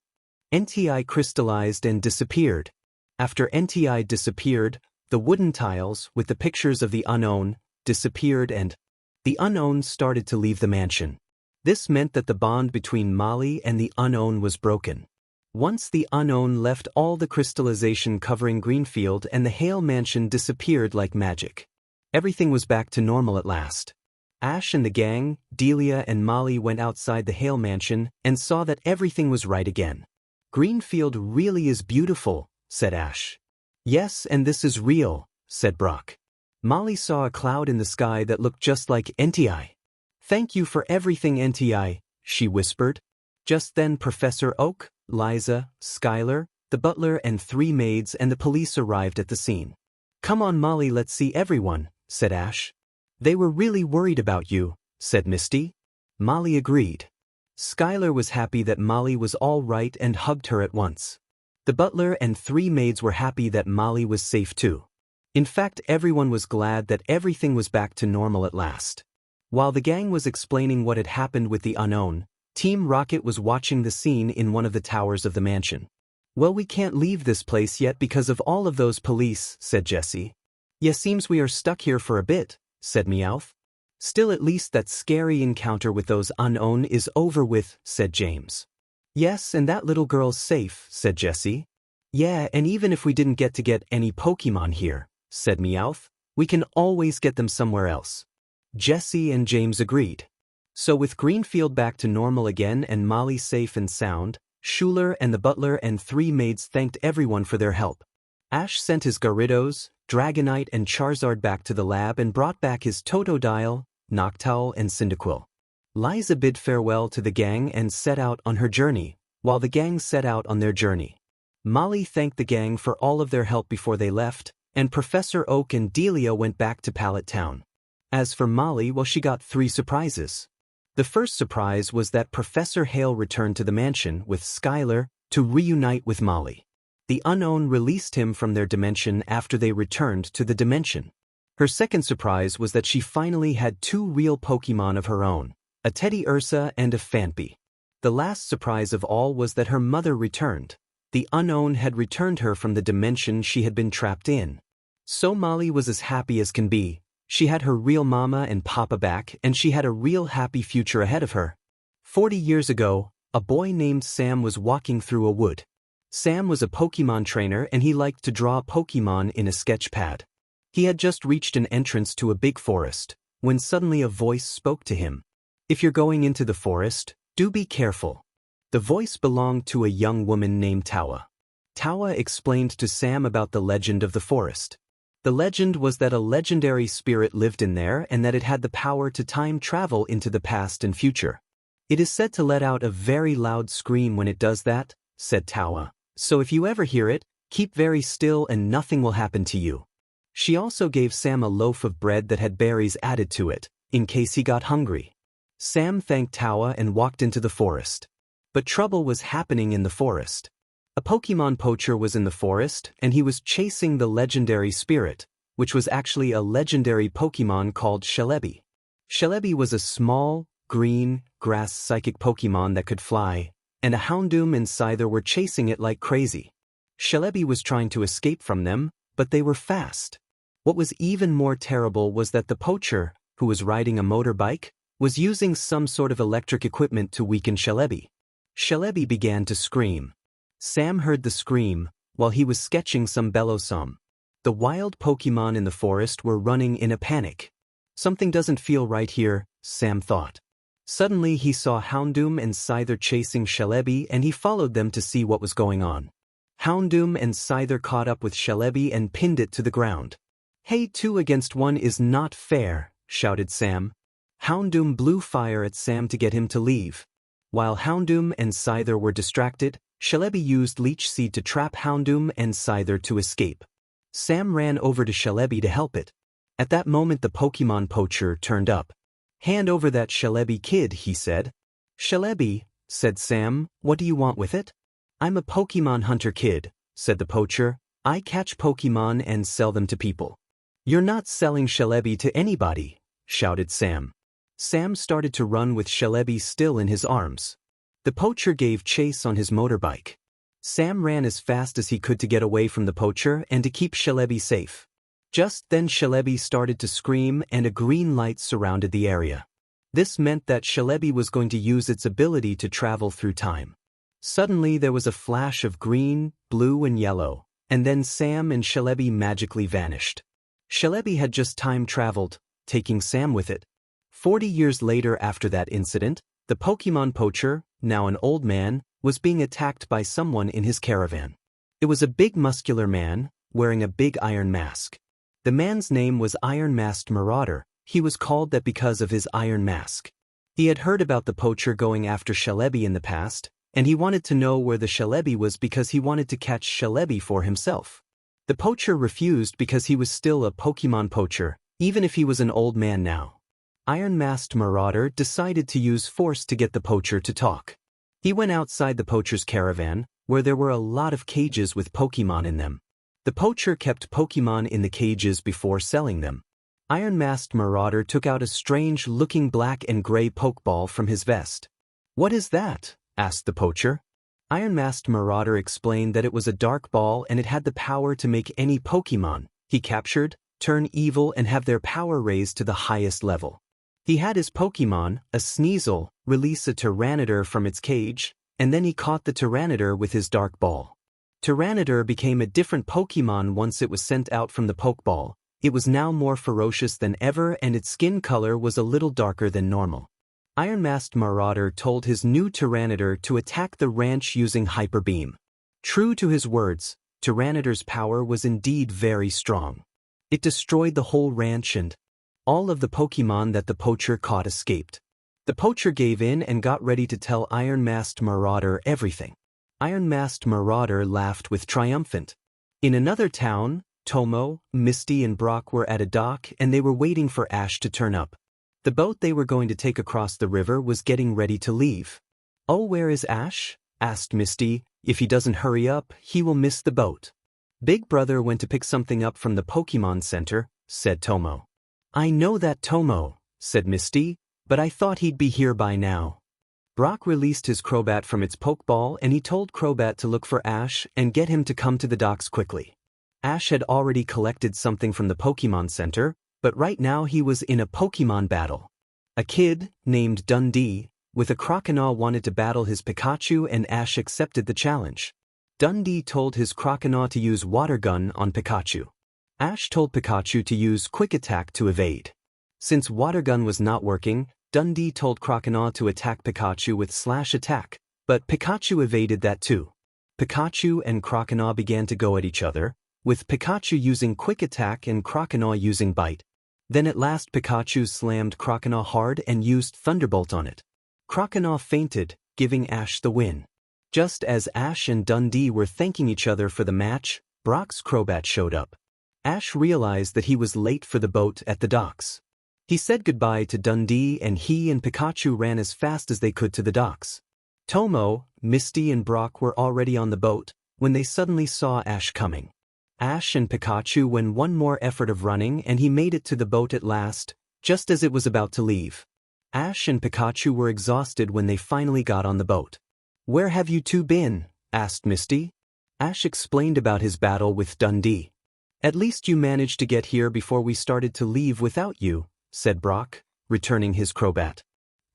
NTI crystallized and disappeared. After NTI disappeared, the wooden tiles with the pictures of the unknown disappeared and the unknown started to leave the mansion. This meant that the bond between Molly and the unknown was broken. Once the unknown left, all the crystallization covering Greenfield and the Hale mansion disappeared like magic. Everything was back to normal at last. Ash and the gang, Delia and Molly went outside the Hale mansion and saw that everything was right again. Greenfield really is beautiful, said Ash. Yes, and this is real, said Brock. Molly saw a cloud in the sky that looked just like NTI. Thank you for everything, NTI, she whispered. Just then Professor Oak, Liza, Skylar, the butler and 3 maids and the police arrived at the scene. Come on, Molly, let's see everyone, said Ash. They were really worried about you, said Misty. Molly agreed. Skylar was happy that Molly was all right and hugged her at once. The butler and 3 maids were happy that Molly was safe too. In fact, everyone was glad that everything was back to normal at last. While the gang was explaining what had happened with the unknown, Team Rocket was watching the scene in one of the towers of the mansion. Well, we can't leave this place yet because of all of those police, said Jessie. Yeah, seems we are stuck here for a bit, said Meowth. Still, at least that scary encounter with those unknown is over with, said James. Yes, and that little girl's safe, said Jessie. Yeah, and even if we didn't get any Pokemon here, said Meowth, we can always get them somewhere else. Jessie and James agreed. So with Greenfield back to normal again and Molly safe and sound, Schuler and the butler and 3 maids thanked everyone for their help. Ash sent his Gyarados, Dragonite and Charizard back to the lab and brought back his Totodile, Noctowl and Cyndaquil. Liza bid farewell to the gang and set out on her journey, while the gang set out on their journey. Molly thanked the gang for all of their help before they left, and Professor Oak and Delia went back to Pallet Town. As for Molly, well, she got 3 surprises. The first surprise was that Professor Hale returned to the mansion with Skylar to reunite with Molly. The unknown released him from their dimension after they returned to the dimension. Her second surprise was that she finally had 2 real Pokemon of her own, a Teddiursa and a Phanpy. The last surprise of all was that her mother returned. The unknown had returned her from the dimension she had been trapped in. So Molly was as happy as can be. She had her real mama and papa back, and she had a real happy future ahead of her. 40 years ago, a boy named Sam was walking through a wood. Sam was a Pokemon trainer and he liked to draw Pokemon in a sketch pad. He had just reached an entrance to a big forest, when suddenly a voice spoke to him. If you're going into the forest, do be careful. The voice belonged to a young woman named Tawa. Tawa explained to Sam about the legend of the forest. The legend was that a legendary spirit lived in there and that it had the power to time travel into the past and future. It is said to let out a very loud scream when it does that, said Tawa. So if you ever hear it, keep very still and nothing will happen to you. She also gave Sam a loaf of bread that had berries added to it, in case he got hungry. Sam thanked Tawa and walked into the forest. But trouble was happening in the forest. A Pokemon poacher was in the forest and he was chasing the legendary spirit, which was actually a legendary Pokemon called Celebi. Celebi was a small, green, grass psychic Pokemon that could fly, and a Houndoom and Scyther were chasing it like crazy. Celebi was trying to escape from them, but they were fast. What was even more terrible was that the poacher, who was riding a motorbike, was using some sort of electric equipment to weaken Celebi. Celebi began to scream. Sam heard the scream while he was sketching some Bellossom. The wild Pokemon in the forest were running in a panic. Something doesn't feel right here, Sam thought. Suddenly he saw Houndoom and Scyther chasing Celebi and he followed them to see what was going on. Houndoom and Scyther caught up with Celebi and pinned it to the ground. "Hey, 2 against 1 is not fair," shouted Sam. Houndoom blew fire at Sam to get him to leave. While Houndoom and Scyther were distracted, Celebi used Leech Seed to trap Houndoom and Scyther to escape. Sam ran over to Celebi to help it. At that moment the Pokemon poacher turned up. "Hand over that Celebi kid," he said. "Celebi," said Sam, "what do you want with it?" "I'm a Pokemon hunter kid," said the poacher. "I catch Pokemon and sell them to people." "You're not selling Celebi to anybody," shouted Sam. Sam started to run with Celebi still in his arms. The poacher gave chase on his motorbike. Sam ran as fast as he could to get away from the poacher and to keep Celebi safe. Just then Celebi started to scream and a green light surrounded the area. This meant that Celebi was going to use its ability to travel through time. Suddenly there was a flash of green, blue and yellow, and then Sam and Celebi magically vanished. Celebi had just time traveled, taking Sam with it. 40 years later after that incident, the Pokemon poacher, now an old man, was being attacked by someone in his caravan. It was a big muscular man, wearing a big iron mask. The man's name was Iron Masked Marauder. He was called that because of his iron mask. He had heard about the poacher going after Celebi in the past, and he wanted to know where the Celebi was because he wanted to catch Celebi for himself. The poacher refused because he was still a Pokemon poacher, even if he was an old man now. Iron Masked Marauder decided to use force to get the poacher to talk. He went outside the poacher's caravan, where there were a lot of cages with Pokemon in them. The poacher kept Pokemon in the cages before selling them. Iron Masked Marauder took out a strange-looking black and gray Pokeball from his vest. "What is that?" asked the poacher. Iron Masked Marauder explained that it was a dark ball and it had the power to make any Pokemon he captured turn evil and have their power raised to the highest level. He had his Pokemon, a Sneasel, release a Tyranitar from its cage, and then he caught the Tyranitar with his dark ball. Tyranitar became a different Pokemon once it was sent out from the Pokeball. It was now more ferocious than ever and its skin color was a little darker than normal. Iron Masked Marauder told his new Tyranitar to attack the ranch using Hyper Beam. True to his words, Tyranitar's power was indeed very strong. It destroyed the whole ranch and all of the Pokemon that the poacher caught escaped. The poacher gave in and got ready to tell Iron Masked Marauder everything. Iron Masked Marauder laughed with triumphant. In another town, Tomo, Misty and Brock were at a dock and they were waiting for Ash to turn up. The boat they were going to take across the river was getting ready to leave. "Oh, where is Ash?" asked Misty. "If he doesn't hurry up, he will miss the boat." "Big Brother went to pick something up from the Pokemon Center," said Tomo. "I know that, Tomo," said Misty, "but I thought he'd be here by now." Brock released his Crobat from its Pokeball and he told Crobat to look for Ash and get him to come to the docks quickly. Ash had already collected something from the Pokemon Center, but right now he was in a Pokemon battle. A kid, named Dundee, with a Croconaw wanted to battle his Pikachu and Ash accepted the challenge. Dundee told his Croconaw to use Water Gun on Pikachu. Ash told Pikachu to use Quick Attack to evade. Since Water Gun was not working, Dundee told Croconaw to attack Pikachu with Slash Attack, but Pikachu evaded that too. Pikachu and Croconaw began to go at each other, with Pikachu using Quick Attack and Croconaw using Bite. Then at last Pikachu slammed Croconaw hard and used Thunderbolt on it. Croconaw fainted, giving Ash the win. Just as Ash and Dundee were thanking each other for the match, Brock's Crobat showed up. Ash realized that he was late for the boat at the docks. He said goodbye to Dundee and he and Pikachu ran as fast as they could to the docks. Tomo, Misty and Brock were already on the boat when they suddenly saw Ash coming. Ash and Pikachu went one more effort of running and he made it to the boat at last, just as it was about to leave. Ash and Pikachu were exhausted when they finally got on the boat. "Where have you two been?" asked Misty. Ash explained about his battle with Dundee. "At least you managed to get here before we started to leave without you," said Brock, returning his Crobat.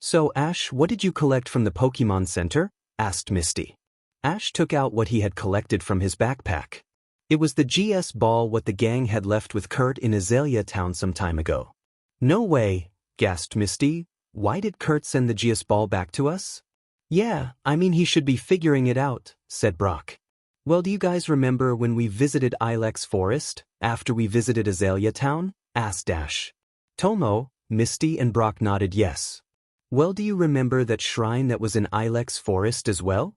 "So Ash, what did you collect from the Pokemon Center?" asked Misty. Ash took out what he had collected from his backpack. It was the GS ball what the gang had left with Kurt in Azalea Town some time ago. "No way," gasped Misty. "Why did Kurt send the GS ball back to us?" "Yeah, I mean he should be figuring it out," said Brock. "Well, do you guys remember when we visited Ilex Forest, after we visited Azalea Town?" asked Ash. Tomo, Misty and Brock nodded yes. "Well, do you remember that shrine that was in Ilex Forest as well?"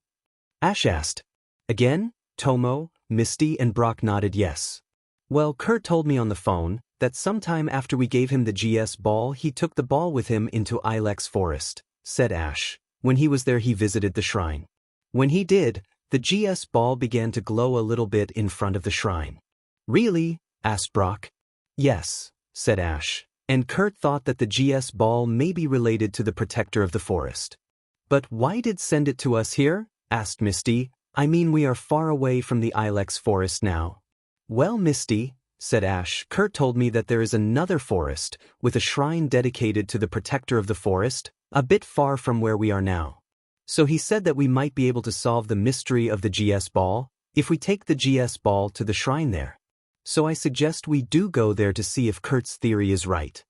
Ash asked. Again, Tomo, Misty and Brock nodded yes. "Well, Kurt told me on the phone that sometime after we gave him the GS ball he took the ball with him into Ilex Forest," said Ash. "When he was there he visited the shrine. When he did, the GS ball began to glow a little bit in front of the shrine." "Really?" asked Brock. "Yes," said Ash. "And Kurt thought that the GS ball may be related to the protector of the forest." "But why did send it to us here?" asked Misty. "I mean we are far away from the Ilex Forest now." "Well, Misty," said Ash, "Kurt told me that there is another forest with a shrine dedicated to the protector of the forest, a bit far from where we are now. So he said that we might be able to solve the mystery of the GS ball if we take the GS ball to the shrine there. So I suggest we do go there to see if Kurt's theory is right."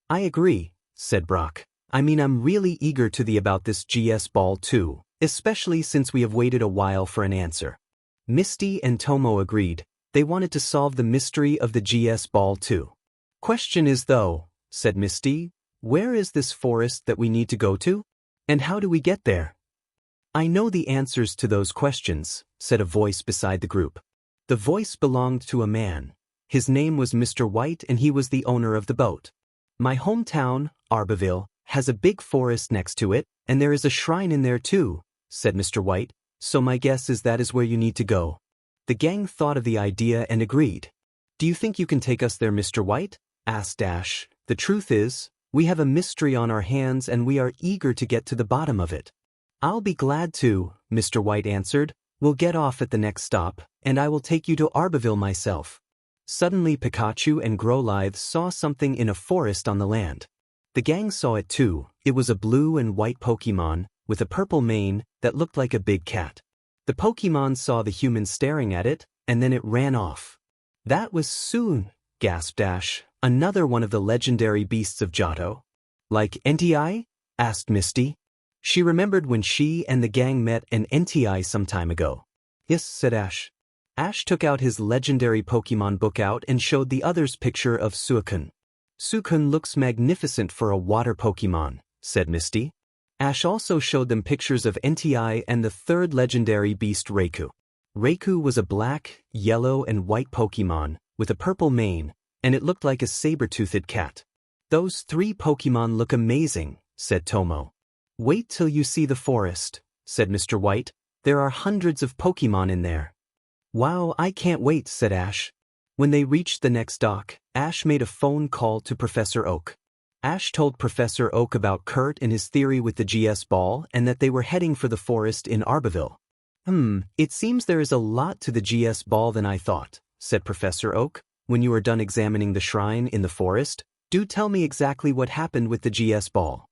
"I agree," said Brock. "I mean I'm really eager to the about this GS ball too, especially since we have waited a while for an answer." Misty and Tomo agreed. They wanted to solve the mystery of the GS ball too. "Question is though," said Misty, "where is this forest that we need to go to? And how do we get there?" "I know the answers to those questions," said a voice beside the group. The voice belonged to a man. His name was Mr. White and he was the owner of the boat. "My hometown, Arbaville, has a big forest next to it, and there is a shrine in there too," said Mr. White, "so my guess is that is where you need to go." The gang thought of the idea and agreed. "Do you think you can take us there, Mr. White?" asked Ash. "The truth is, we have a mystery on our hands and we are eager to get to the bottom of it." "I'll be glad to," Mr. White answered. "We'll get off at the next stop, and I will take you to Arbaville myself." Suddenly Pikachu and Growlithe saw something in a forest on the land. The gang saw it too. It was a blue and white Pokemon, with a purple mane, that looked like a big cat. The Pokemon saw the human staring at it, and then it ran off. "That was soon," gasped Ash, "another one of the legendary beasts of Johto." "Like Entei?" asked Misty. She remembered when she and the gang met an Entei some time ago. "Yes," said Ash. Ash took out his legendary Pokemon book out and showed the others picture of Suicune. "Suicune looks magnificent for a water Pokemon," said Misty. Ash also showed them pictures of Entei and the third legendary beast Raikou. Raikou was a black, yellow and white Pokemon with a purple mane, and it looked like a saber-toothed cat. "Those three Pokemon look amazing," said Tomo. "Wait till you see the forest," said Mr. White. "There are hundreds of Pokemon in there." "Wow, I can't wait," said Ash. When they reached the next dock, Ash made a phone call to Professor Oak. Ash told Professor Oak about Kurt and his theory with the GS ball and that they were heading for the forest in Arbaville. It seems there is a lot to the GS ball than I thought," said Professor Oak. "When you are done examining the shrine in the forest, do tell me exactly what happened with the GS ball."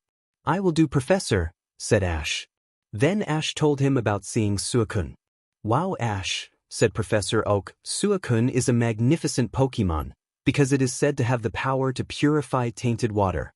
"I will do, Professor," said Ash. Then Ash told him about seeing Suicune. "Wow, Ash," said Professor Oak, "Suicune is a magnificent Pokemon, because it is said to have the power to purify tainted water."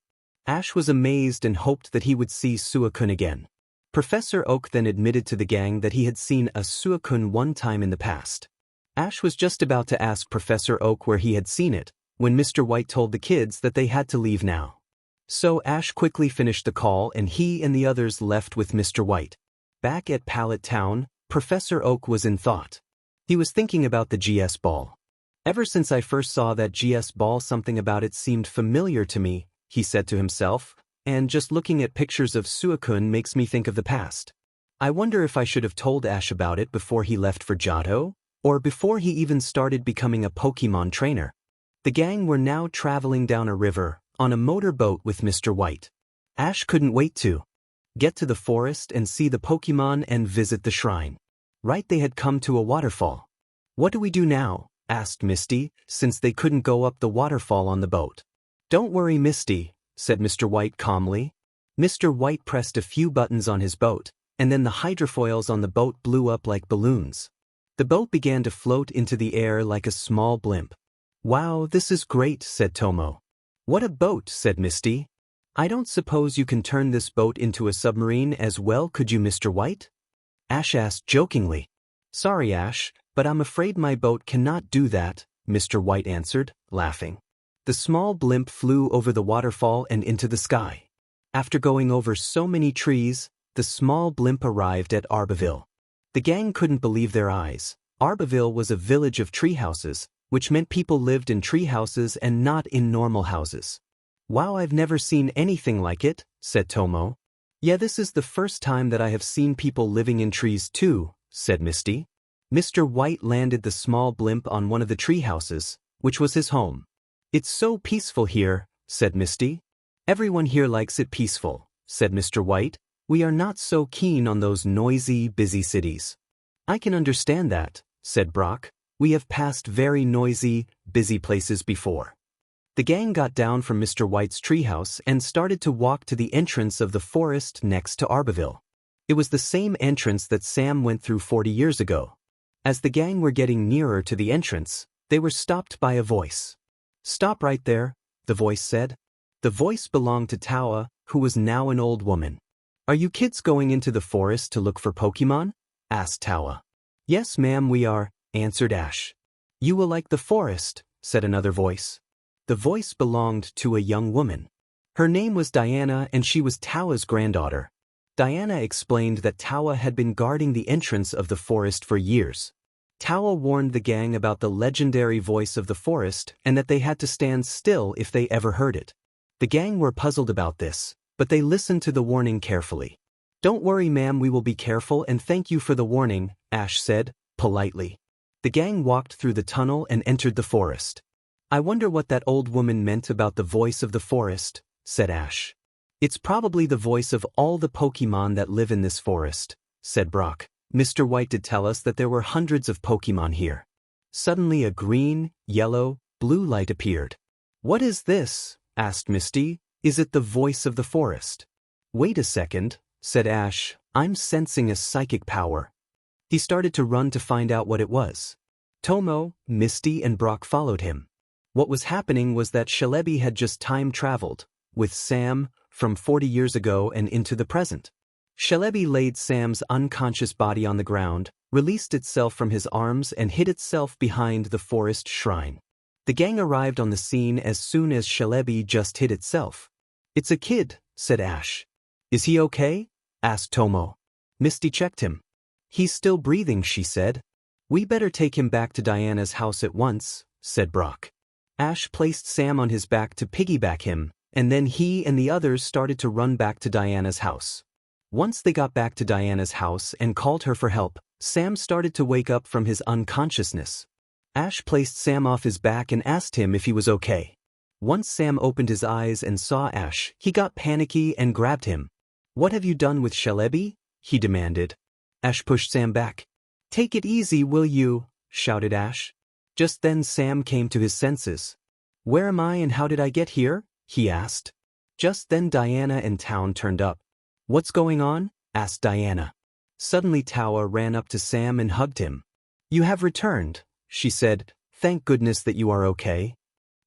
Ash was amazed and hoped that he would see Suicune again. Professor Oak then admitted to the gang that he had seen a Suicune one time in the past. Ash was just about to ask Professor Oak where he had seen it, when Mr. White told the kids that they had to leave now. So Ash quickly finished the call and he and the others left with Mr. White. Back at Pallet Town, Professor Oak was in thought. He was thinking about the GS ball. "Ever since I first saw that GS ball, something about it seemed familiar to me," he said to himself, "and just looking at pictures of Suicune makes me think of the past. I wonder if I should have told Ash about it before he left for Johto, or before he even started becoming a Pokemon trainer." The gang were now traveling down a river, on a motorboat with Mr. White. Ash couldn't wait to get to the forest and see the Pokemon and visit the shrine. Right, they had come to a waterfall. What do we do now? Asked Misty, since they couldn't go up the waterfall on the boat. Don't worry, Misty, said Mr. White calmly. Mr. White pressed a few buttons on his boat, and then the hydrofoils on the boat blew up like balloons. The boat began to float into the air like a small blimp. Wow, this is great, said Tomo. What a boat, said Misty. I don't suppose you can turn this boat into a submarine as well, could you, Mr. White? Ash asked jokingly. Sorry, Ash, but I'm afraid my boat cannot do that, Mr. White answered, laughing. The small blimp flew over the waterfall and into the sky. After going over so many trees, the small blimp arrived at Arbaville. The gang couldn't believe their eyes. Arbaville was a village of tree houses, which meant people lived in tree houses and not in normal houses. Wow, I've never seen anything like it, said Tomo. Yeah, this is the first time that I have seen people living in trees too, said Misty. Mr. White landed the small blimp on one of the tree houses, which was his home. It's so peaceful here, said Misty. Everyone here likes it peaceful, said Mr. White. We are not so keen on those noisy, busy cities. I can understand that, said Brock. We have passed very noisy, busy places before. The gang got down from Mr. White's treehouse and started to walk to the entrance of the forest next to Arbaville. It was the same entrance that Sam went through 40 years ago. As the gang were getting nearer to the entrance, they were stopped by a voice. Stop right there, the voice said. The voice belonged to Tawa, who was now an old woman. Are you kids going into the forest to look for Pokemon? Asked Tawa. Yes, ma'am, we are, answered Ash. You will like the forest, said another voice. The voice belonged to a young woman. Her name was Diana and she was Tawa's granddaughter. Diana explained that Tawa had been guarding the entrance of the forest for years. Tawa warned the gang about the legendary voice of the forest and that they had to stand still if they ever heard it. The gang were puzzled about this, but they listened to the warning carefully. Don't worry, ma'am, we will be careful and thank you for the warning, Ash said, politely. The gang walked through the tunnel and entered the forest. I wonder what that old woman meant about the voice of the forest, said Ash. It's probably the voice of all the Pokemon that live in this forest, said Brock. Mr. White did tell us that there were hundreds of Pokemon here. Suddenly a green, yellow, blue light appeared. What is this? Asked Misty. Is it the voice of the forest? Wait a second, said Ash. I'm sensing a psychic power. He started to run to find out what it was. Tomo, Misty, and Brock followed him. What was happening was that Celebi had just time-traveled, with Sam, from 40 years ago and into the present. Celebi laid Sam's unconscious body on the ground, released itself from his arms and hid itself behind the forest shrine. The gang arrived on the scene as soon as Celebi just hid itself. It's a kid, said Ash. Is he okay? Asked Tomo. Misty checked him. He's still breathing, she said. We better take him back to Diana's house at once, said Brock. Ash placed Sam on his back to piggyback him, and then he and the others started to run back to Diana's house. Once they got back to Diana's house and called her for help, Sam started to wake up from his unconsciousness. Ash placed Sam off his back and asked him if he was okay. Once Sam opened his eyes and saw Ash, he got panicky and grabbed him. What have you done with Celebi? He demanded. Ash pushed Sam back. Take it easy, will you? Shouted Ash. Just then Sam came to his senses. Where am I and how did I get here? He asked. Just then Diana and Town turned up. What's going on? Asked Diana. Suddenly Tawa ran up to Sam and hugged him. You have returned, she said. Thank goodness that you are okay.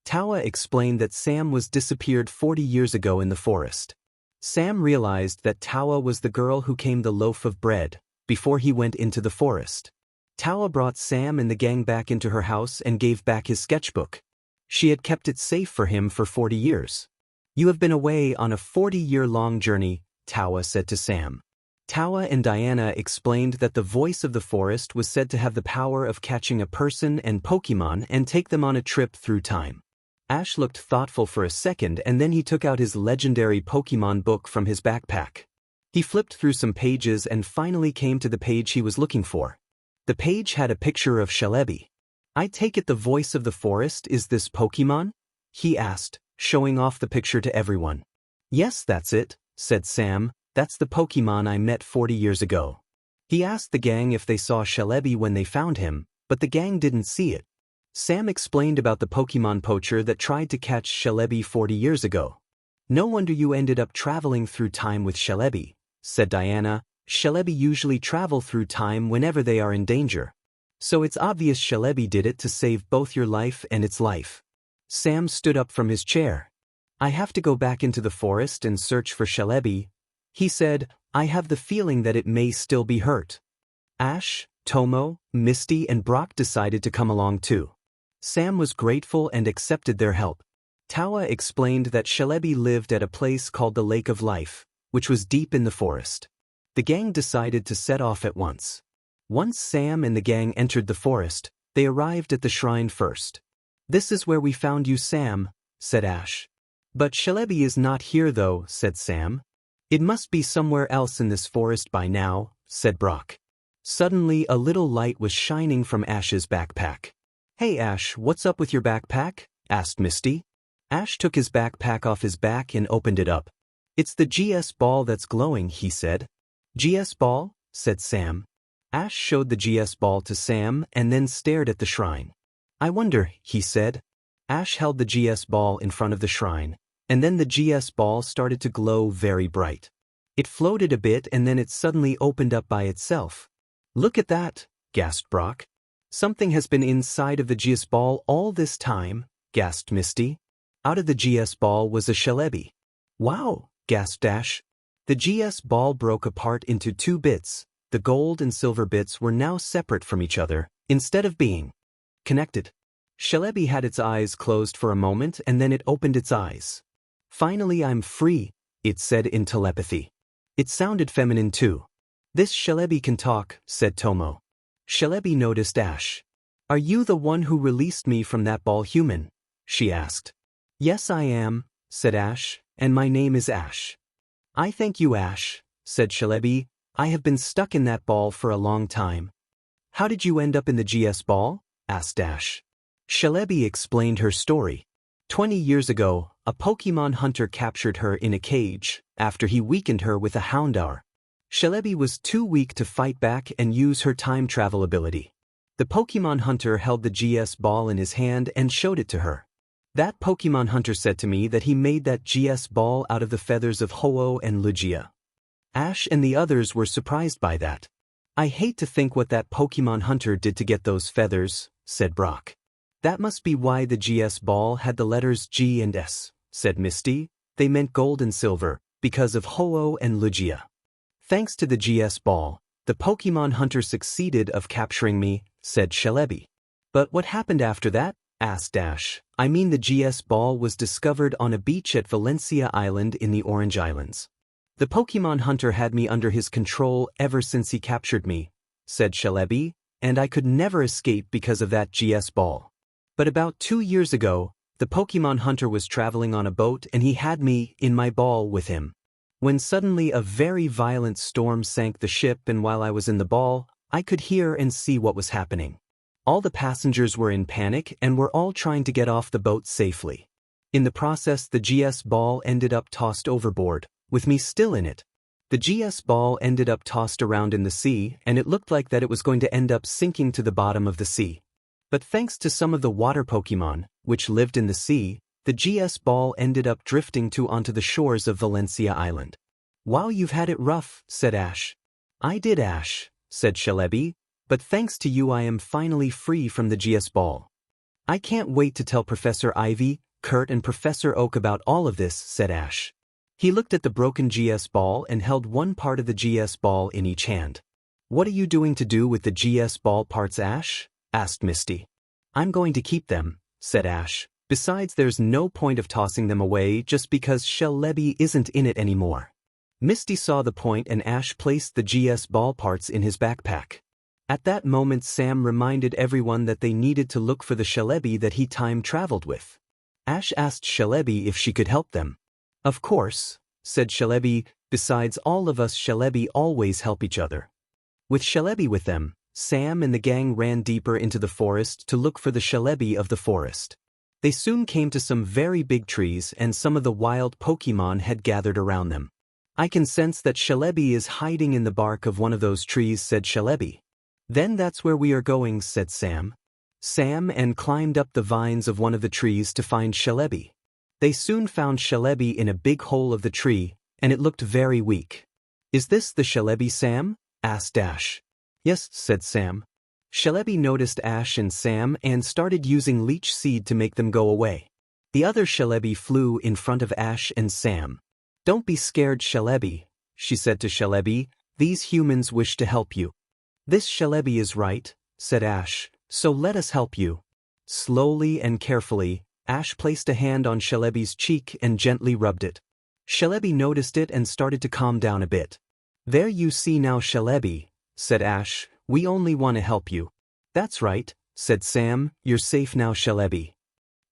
Tawa explained that Sam was disappeared 40 years ago in the forest. Sam realized that Tawa was the girl who came the loaf of bread before he went into the forest. Tawa brought Sam and the gang back into her house and gave back his sketchbook. She had kept it safe for him for 40 years. You have been away on a 40-year-long journey, Tawa said to Sam. Tawa and Diana explained that the voice of the forest was said to have the power of catching a person and Pokemon and take them on a trip through time. Ash looked thoughtful for a second and then he took out his legendary Pokemon book from his backpack. He flipped through some pages and finally came to the page he was looking for. The page had a picture of Celebi. I take it the voice of the forest is this Pokemon? He asked, showing off the picture to everyone. Yes, that's it, said Sam. That's the Pokemon I met 40 years ago. He asked the gang if they saw Celebi when they found him, but the gang didn't see it. Sam explained about the Pokemon poacher that tried to catch Celebi 40 years ago. No wonder you ended up traveling through time with Celebi, said Diana. Celebi usually travel through time whenever they are in danger. So it's obvious Celebi did it to save both your life and its life. Sam stood up from his chair. I have to go back into the forest and search for Celebi, he said. I have the feeling that it may still be hurt. Ash, Tomo, Misty and Brock decided to come along too. Sam was grateful and accepted their help. Tawa explained that Celebi lived at a place called the Lake of Life, which was deep in the forest. The gang decided to set off at once. Once Sam and the gang entered the forest, they arrived at the shrine first. This is where we found you, Sam, said Ash. But Celebi is not here though, said Sam. It must be somewhere else in this forest by now, said Brock. Suddenly a little light was shining from Ash's backpack. Hey Ash, what's up with your backpack? Asked Misty. Ash took his backpack off his back and opened it up. It's the GS ball that's glowing, he said. GS ball? Said Sam. Ash showed the GS ball to Sam and then stared at the shrine. I wonder, he said. Ash held the GS ball in front of the shrine, and then the GS ball started to glow very bright. It floated a bit and then it suddenly opened up by itself. Look at that, gasped Brock. Something has been inside of the GS ball all this time, gasped Misty. Out of the GS ball was a Celebi. Wow, gasped Ash. The GS ball broke apart into 2 bits. The gold and silver bits were now separate from each other, instead of being connected. Celebi had its eyes closed for a moment and then it opened its eyes. Finally I'm free, it said in telepathy. It sounded feminine too. This Celebi can talk, said Tomo. Celebi noticed Ash. Are you the one who released me from that ball, human? She asked. Yes I am, said Ash, and my name is Ash. I thank you, Ash, said Celebi. I have been stuck in that ball for a long time. How did you end up in the GS ball? Asked Ash. Celebi explained her story. 20 years ago, a Pokemon hunter captured her in a cage after he weakened her with a Houndour. Celebi was too weak to fight back and use her time travel ability. The Pokemon hunter held the GS ball in his hand and showed it to her. That Pokemon hunter said to me that he made that GS ball out of the feathers of Ho-Oh and Lugia. Ash and the others were surprised by that. I hate to think what that Pokemon hunter did to get those feathers, said Brock. That must be why the GS ball had the letters G and S, said Misty. They meant gold and silver, because of Ho-Oh and Lugia. Thanks to the GS ball, the Pokemon hunter succeeded of capturing me, said Celebi. But what happened after that? Asked Ash. I mean the GS ball was discovered on a beach at Valencia Island in the Orange Islands. The Pokemon hunter had me under his control ever since he captured me, said Celebi, and I could never escape because of that GS ball. But about 2 years ago, the Pokemon hunter was traveling on a boat and he had me in my ball with him. When suddenly a very violent storm sank the ship and while I was in the ball, I could hear and see what was happening. All the passengers were in panic and were all trying to get off the boat safely. In the process, the GS ball ended up tossed overboard, with me still in it. The GS ball ended up tossed around in the sea and it looked like that it was going to end up sinking to the bottom of the sea. But thanks to some of the water Pokemon, which lived in the sea, the GS ball ended up drifting onto the shores of Valencia Island. Wow, you've had it rough, said Ash. I did, Ash, said Celebi, but thanks to you I am finally free from the GS ball. I can't wait to tell Professor Ivy, Kurt and Professor Oak about all of this, said Ash. He looked at the broken GS ball and held one part of the GS ball in each hand. What are you doing to do with the GS ball parts, Ash? Asked Misty. I'm going to keep them, said Ash. Besides, there's no point of tossing them away just because Celebi isn't in it anymore. Misty saw the point and Ash placed the GS ball parts in his backpack. At that moment Sam reminded everyone that they needed to look for the Celebi that he time traveled with. Ash asked Celebi if she could help them. Of course, said Celebi, besides all of us Celebi always help each other. With Celebi with them, Sam and the gang ran deeper into the forest to look for the Celebi of the forest. They soon came to some very big trees and some of the wild Pokemon had gathered around them. I can sense that Celebi is hiding in the bark of one of those trees, said Celebi. Then that's where we are going, said Sam. Sam and climbed up the vines of one of the trees to find Celebi. They soon found Celebi in a big hole of the tree, and it looked very weak. Is this the Celebi, Sam? Asked Ash. Yes, said Sam. Celebi noticed Ash and Sam and started using leech seed to make them go away. The other Celebi flew in front of Ash and Sam. Don't be scared, Celebi, she said to Celebi. These humans wish to help you. This Celebi is right, said Ash, so let us help you. Slowly and carefully, Ash placed a hand on Celebi's cheek and gently rubbed it. Celebi noticed it and started to calm down a bit. There you see now, Celebi, said Ash, we only want to help you. That's right, said Sam, you're safe now, Celebi.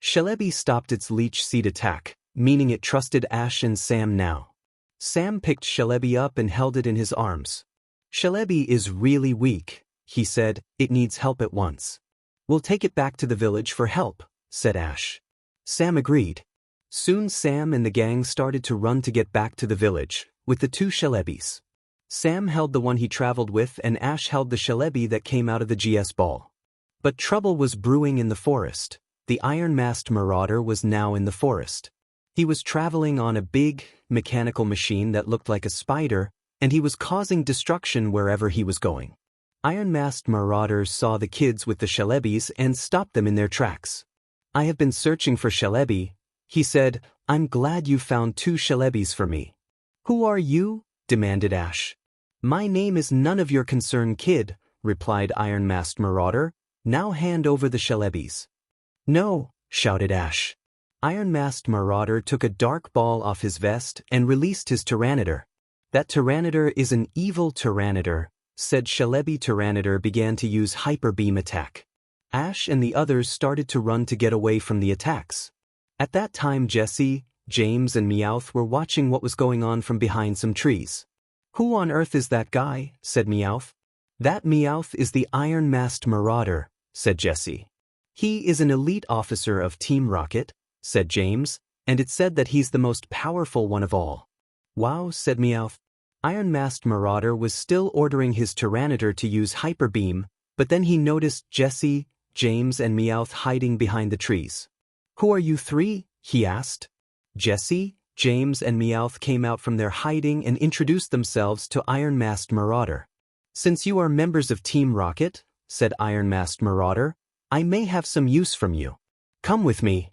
Celebi stopped its leech seed attack, meaning it trusted Ash and Sam now. Sam picked Celebi up and held it in his arms. Celebi is really weak, he said, it needs help at once. We'll take it back to the village for help, said Ash. Sam agreed. Soon Sam and the gang started to run to get back to the village, with the two Celebis. Sam held the one he traveled with and Ash held the Celebi that came out of the GS ball. But trouble was brewing in the forest. The iron-masked marauder was now in the forest. He was traveling on a big, mechanical machine that looked like a spider, and he was causing destruction wherever he was going. Iron-masked marauders saw the kids with the Celebis and stopped them in their tracks. I have been searching for Celebi, he said. I'm glad you found two Celebis for me. Who are you? Demanded Ash. My name is none of your concern, kid, replied Iron-masked marauder. Now hand over the Celebis. No, shouted Ash. Iron-masked marauder took a dark ball off his vest and released his Tyranitar. That Tyranitar is an evil Tyranitar, said Celebi. Tyranitar began to use Hyper Beam attack. Ash and the others started to run to get away from the attacks. At that time Jesse, James and Meowth were watching what was going on from behind some trees. Who on earth is that guy? Said Meowth. That Meowth is the Iron-masked marauder, said Jesse. He is an elite officer of Team Rocket, said James, and it said that he's the most powerful one of all. Wow, said Meowth. Iron-masked marauder was still ordering his Tyranitar to use Hyper Beam, but then he noticed Jesse, James and Meowth hiding behind the trees. Who are you three? He asked. Jesse, James and Meowth came out from their hiding and introduced themselves to Iron-masked marauder. Since you are members of Team Rocket, said Iron-masked marauder, I may have some use from you. Come with me.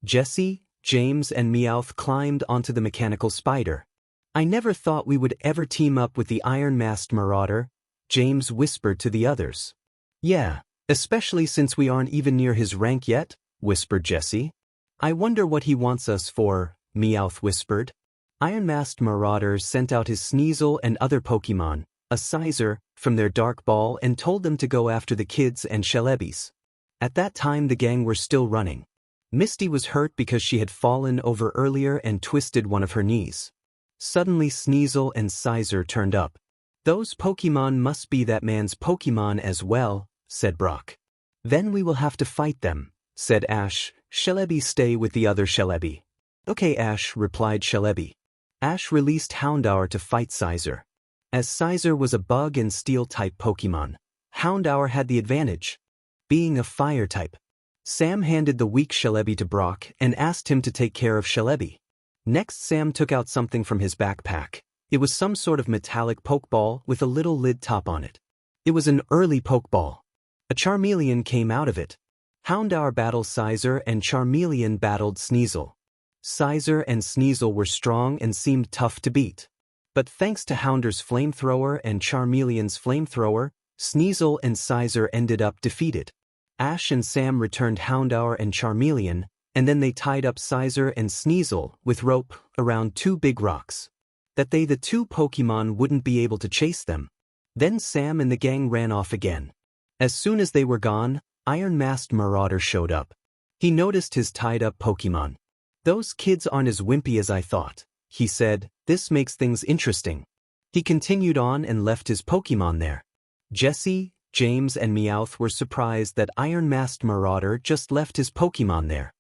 Jesse, James and Meowth climbed onto the mechanical spider. I never thought we would ever team up with the Iron-masked marauder, James whispered to the others. Yeah, especially since we aren't even near his rank yet, whispered Jesse. I wonder what he wants us for, Meowth whispered. Iron-masked marauder sent out his Sneasel and other Pokemon, a Scizor, from their dark ball and told them to go after the kids and Celebis. At that time the gang were still running. Misty was hurt because she had fallen over earlier and twisted one of her knees. Suddenly Sneasel and Scizor turned up. Those Pokemon must be that man's Pokemon as well, said Brock. Then we will have to fight them, said Ash. Celebi, stay with the other Celebi. Okay, Ash, replied Celebi. Ash released Houndour to fight Scizor. As Scizor was a bug and steel-type Pokemon, Houndour had the advantage, being a fire-type. Sam handed the weak Celebi to Brock and asked him to take care of Celebi. Next Sam took out something from his backpack. It was some sort of metallic Pokeball with a little lid top on it. It was an early Pokeball. A Charmeleon came out of it. Houndour battled Scizor and Charmeleon battled Sneasel. Scizor and Sneasel were strong and seemed tough to beat. But thanks to Houndour's flamethrower and Charmeleon's flamethrower, Sneasel and Scizor ended up defeated. Ash and Sam returned Houndour and Charmeleon, and then they tied up Scizor and Sneasel with rope around two big rocks, that the two Pokemon wouldn't be able to chase them. Then Sam and the gang ran off again. As soon as they were gone, Iron-masked marauder showed up. He noticed his tied-up Pokemon. Those kids aren't as wimpy as I thought, he said. This makes things interesting. He continued on and left his Pokemon there. Jesse, James and Meowth were surprised that Iron-masked marauder just left his Pokemon there.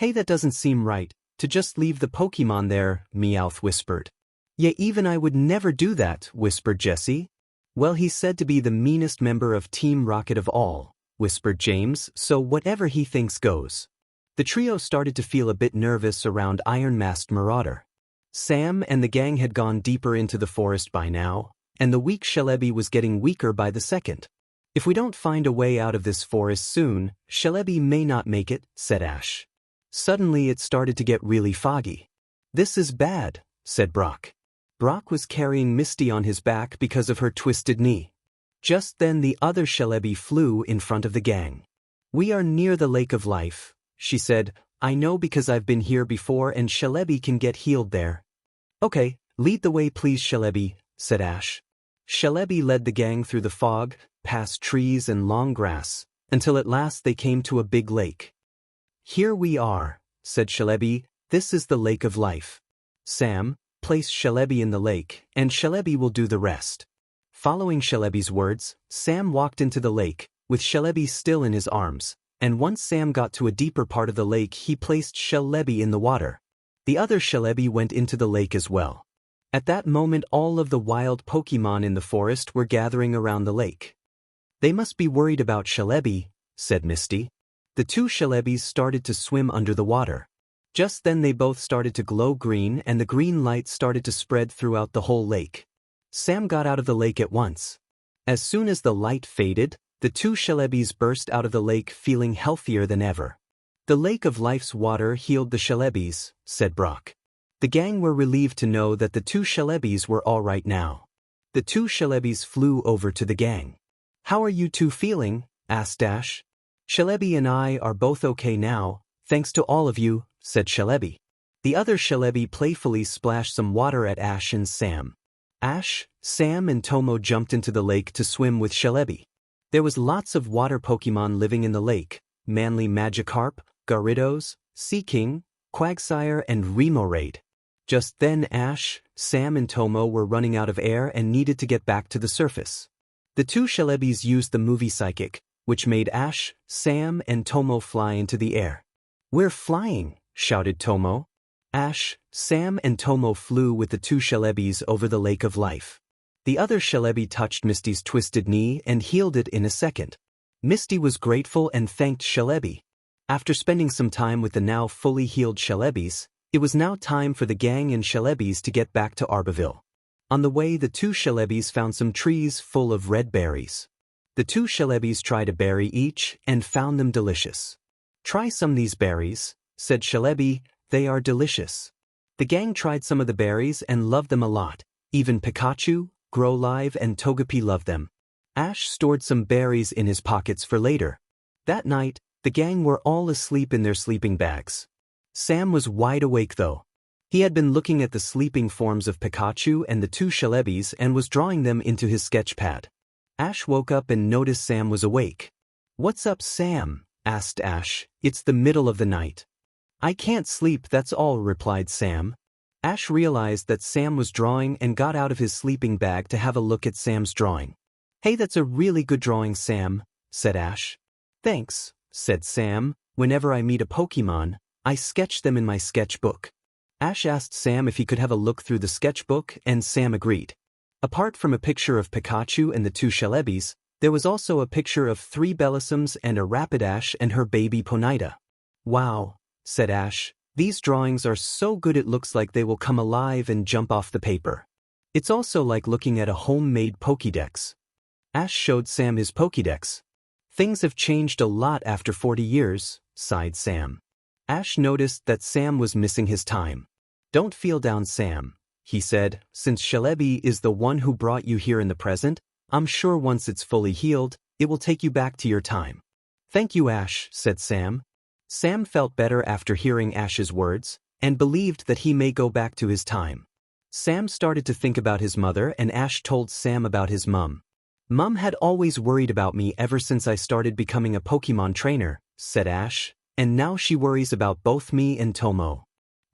Hey, that doesn't seem right, to just leave the Pokemon there, Meowth whispered. Yeah, even I would never do that, whispered Jessie. Well, he's said to be the meanest member of Team Rocket of all, whispered James, so whatever he thinks goes. The trio started to feel a bit nervous around Iron Masked Marauder. Sam and the gang had gone deeper into the forest by now, and the weak Celebi was getting weaker by the second. If we don't find a way out of this forest soon, Celebi may not make it, said Ash. Suddenly it started to get really foggy. This is bad, said Brock. Brock was carrying Misty on his back because of her twisted knee. Just then the other Celebi flew in front of the gang. We are near the Lake of Life, she said. I know because I've been here before and Celebi can get healed there. Okay, lead the way please Celebi, said Ash. Celebi led the gang through the fog, past trees and long grass, until at last they came to a big lake. Here we are, said Celebi, this is the Lake of Life. Sam, place Celebi in the lake, and Celebi will do the rest. Following Celebi's words, Sam walked into the lake, with Celebi still in his arms, and once Sam got to a deeper part of the lake he placed Celebi in the water. The other Celebi went into the lake as well. At that moment all of the wild Pokemon in the forest were gathering around the lake. They must be worried about Celebi, said Misty. The two Celebis started to swim under the water. Just then they both started to glow green and the green light started to spread throughout the whole lake. Sam got out of the lake at once. As soon as the light faded, the two Celebis burst out of the lake feeling healthier than ever. The Lake of Life's water healed the Celebis, said Brock. The gang were relieved to know that the two Celebis were all right now. The two Celebis flew over to the gang. How are you two feeling? Asked Ash. Celebi and I are both okay now, thanks to all of you, said Celebi. The other Celebi playfully splashed some water at Ash and Sam. Ash, Sam and Tomo jumped into the lake to swim with Celebi. There was lots of water Pokemon living in the lake, mainly Magikarp, Gyarados, Seaking, Quagsire and Remoraid. Just then Ash, Sam and Tomo were running out of air and needed to get back to the surface. The two Celebis used the movie Psychic, which made Ash, Sam and Tomo fly into the air. We're flying, shouted Tomo. Ash, Sam and Tomo flew with the two Celebis over the Lake of Life. The other Celebi touched Misty's twisted knee and healed it in a second. Misty was grateful and thanked Celebi. After spending some time with the now fully healed Celebis, it was now time for the gang and Celebis to get back to Arbaville. On the way the two Celebis found some trees full of red berries. The two Celebis tried a berry each and found them delicious. Try some of these berries, said Celebi, they are delicious. The gang tried some of the berries and loved them a lot. Even Pikachu, Growlive and Togepi loved them. Ash stored some berries in his pockets for later. That night, the gang were all asleep in their sleeping bags. Sam was wide awake though. He had been looking at the sleeping forms of Pikachu and the two Celebis and was drawing them into his sketch pad. Ash woke up and noticed Sam was awake. What's up, Sam? Asked Ash. It's the middle of the night. I can't sleep, that's all, replied Sam. Ash realized that Sam was drawing and got out of his sleeping bag to have a look at Sam's drawing. Hey, that's a really good drawing, Sam, said Ash. Thanks, said Sam. Whenever I meet a Pokemon, I sketch them in my sketchbook. Ash asked Sam if he could have a look through the sketchbook and Sam agreed. Apart from a picture of Pikachu and the two Celebis, there was also a picture of 3 Bellisums and a Rapidash and her baby Ponyta. Wow, said Ash, these drawings are so good it looks like they will come alive and jump off the paper. It's also like looking at a homemade Pokédex. Ash showed Sam his Pokédex. Things have changed a lot after 40 years, sighed Sam. Ash noticed that Sam was missing his time. Don't feel down, Sam, he said, since Celebi is the one who brought you here in the present, I'm sure once it's fully healed, it will take you back to your time. Thank you, Ash, said Sam. Sam felt better after hearing Ash's words, and believed that he may go back to his time. Sam started to think about his mother and Ash told Sam about his mum. Mum had always worried about me ever since I started becoming a Pokemon trainer, said Ash, and now she worries about both me and Tomo.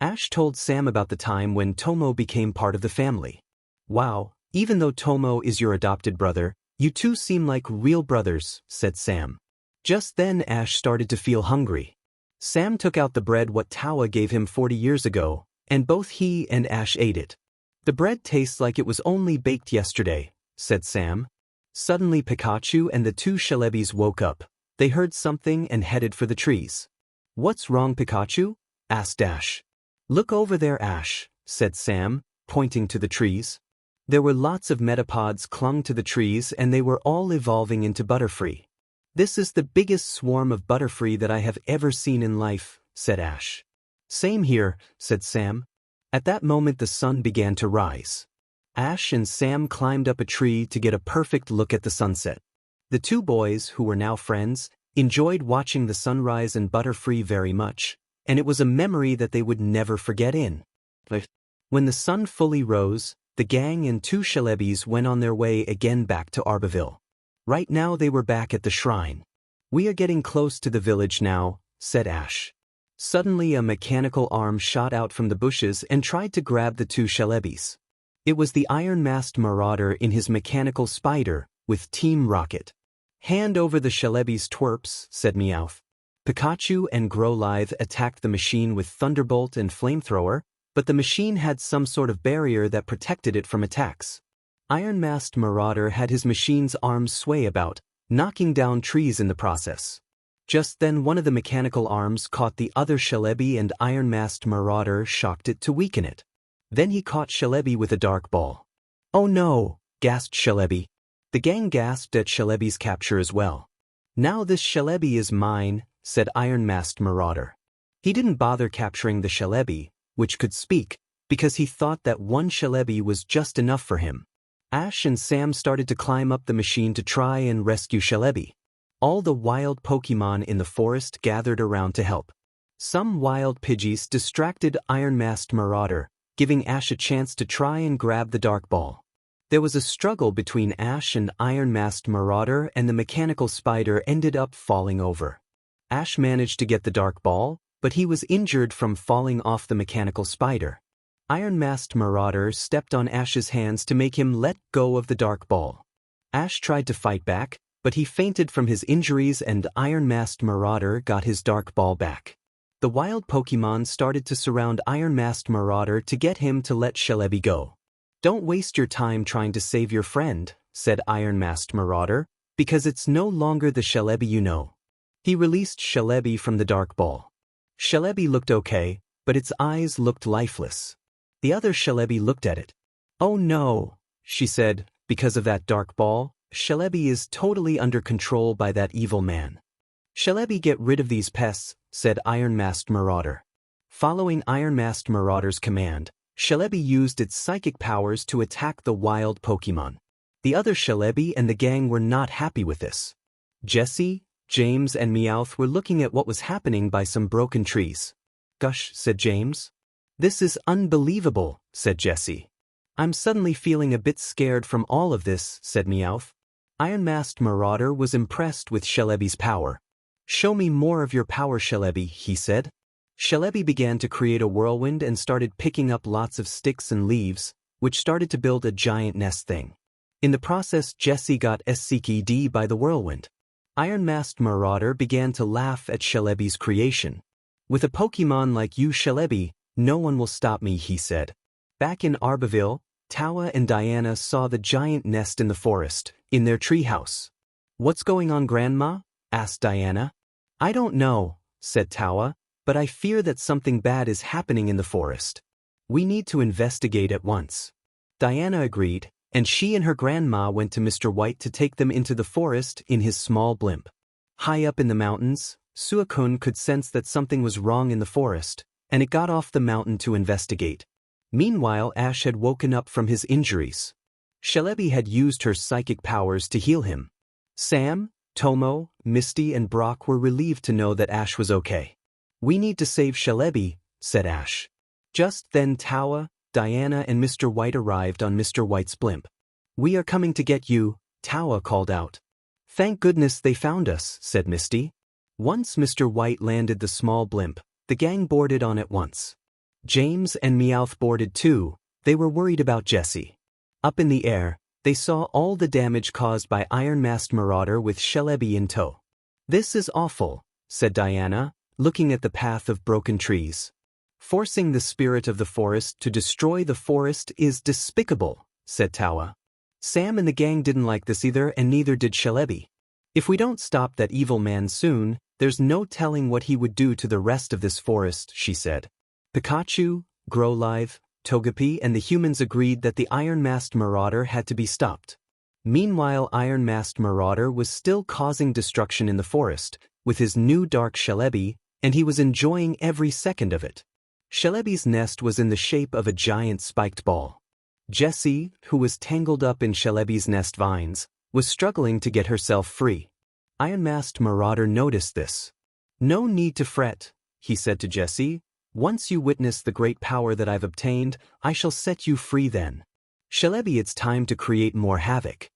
Ash told Sam about the time when Tomo became part of the family. Wow, even though Tomo is your adopted brother, you two seem like real brothers, said Sam. Just then Ash started to feel hungry. Sam took out the bread what Tawa gave him 40 years ago, and both he and Ash ate it. The bread tastes like it was only baked yesterday, said Sam. Suddenly Pikachu and the two Celebes woke up. They heard something and headed for the trees. What's wrong, Pikachu? Asked Ash. Look over there, Ash, said Sam, pointing to the trees. There were lots of metapods clung to the trees and they were all evolving into Butterfree. This is the biggest swarm of Butterfree that I have ever seen in life, said Ash. Same here, said Sam. At that moment the sun began to rise. Ash and Sam climbed up a tree to get a perfect look at the sunset. The two boys, who were now friends, enjoyed watching the sunrise and Butterfree very much, and it was a memory that they would never forget in. When the sun fully rose, the gang and two Celebes went on their way again back to Arbaville. Right now they were back at the shrine. We are getting close to the village now, said Ash. Suddenly a mechanical arm shot out from the bushes and tried to grab the two Celebes. It was the iron-masked marauder in his mechanical spider, with Team Rocket. Hand over the Celebes twerps, said Meowth. Pikachu and Growlithe attacked the machine with Thunderbolt and Flamethrower, but the machine had some sort of barrier that protected it from attacks. Iron-masked Marauder had his machine's arms sway about, knocking down trees in the process. Just then one of the mechanical arms caught the other Celebi and Iron-masked Marauder shocked it to weaken it. Then he caught Celebi with a dark ball. Oh no, gasped Celebi. The gang gasped at Celebi's capture as well. Now this Celebi is mine, said Iron-masked Marauder. He didn't bother capturing the Celebi, which could speak, because he thought that one Celebi was just enough for him. Ash and Sam started to climb up the machine to try and rescue Celebi. All the wild Pokemon in the forest gathered around to help. Some wild Pidgeys distracted Iron-masked Marauder, giving Ash a chance to try and grab the dark ball. There was a struggle between Ash and Iron-masked Marauder and the mechanical spider ended up falling over. Ash managed to get the dark ball, but he was injured from falling off the mechanical spider. Iron-masked Marauder stepped on Ash's hands to make him let go of the dark ball. Ash tried to fight back, but he fainted from his injuries and Iron-masked Marauder got his dark ball back. The wild Pokemon started to surround Iron-masked Marauder to get him to let Celebi go. Don't waste your time trying to save your friend, said Iron-masked Marauder, because it's no longer the Celebi you know. He released Celebi from the dark ball. Celebi looked okay, but its eyes looked lifeless. The other Celebi looked at it. Oh no, she said, because of that dark ball, Celebi is totally under control by that evil man. Celebi, get rid of these pests, said Iron-masked Marauder. Following Iron-masked Marauder's command, Celebi used its psychic powers to attack the wild Pokemon. The other Celebi and the gang were not happy with this. Jessie, James and Meowth were looking at what was happening by some broken trees. Gosh, said James. This is unbelievable, said Jessie. I'm suddenly feeling a bit scared from all of this, said Meowth. Iron-masked Marauder was impressed with Celebi's power. Show me more of your power, Celebi, he said. Celebi began to create a whirlwind and started picking up lots of sticks and leaves, which started to build a giant nest thing. In the process, Jessie got SCKD by the whirlwind. Iron-masked Marauder began to laugh at Celebi's creation. With a Pokemon like you, Celebi, no one will stop me, he said. Back in Arbaville, Tawa and Diana saw the giant nest in the forest, in their treehouse. What's going on, Grandma? Asked Diana. I don't know, said Tawa, but I fear that something bad is happening in the forest. We need to investigate at once. Diana agreed, and she and her grandma went to Mr. White to take them into the forest in his small blimp. High up in the mountains, Suicune could sense that something was wrong in the forest, and it got off the mountain to investigate. Meanwhile, Ash had woken up from his injuries. Celebi had used her psychic powers to heal him. Sam, Tomo, Misty and Brock were relieved to know that Ash was okay. We need to save Celebi, said Ash. Just then Tawa, Diana and Mr. White arrived on Mr. White's blimp. We are coming to get you, Tawa called out. Thank goodness they found us, said Misty. Once Mr. White landed the small blimp, the gang boarded on at once. James and Meowth boarded too. They were worried about Jessie. Up in the air, they saw all the damage caused by Iron-masked Marauder with Celebi in tow. This is awful, said Diana. looking at the path of broken trees. Forcing the spirit of the forest to destroy the forest is despicable, said Tawa. Sam and the gang didn't like this either, and neither did Shelebi. If we don't stop that evil man soon, there's no telling what he would do to the rest of this forest, she said. Pikachu, Growlive, Togepi and the humans agreed that the Iron-Masked Marauder had to be stopped. Meanwhile, Iron-Masked Marauder was still causing destruction in the forest, with his new dark Shelebi, and he was enjoying every second of it. Shelebi's nest was in the shape of a giant spiked ball. Jessie, who was tangled up in Shelebi's nest vines, was struggling to get herself free. Iron-Masked Marauder noticed this. "No need to fret," he said to Jessie. "Once you witness the great power that I've obtained, I shall set you free then. Shelebi, it's time to create more havoc."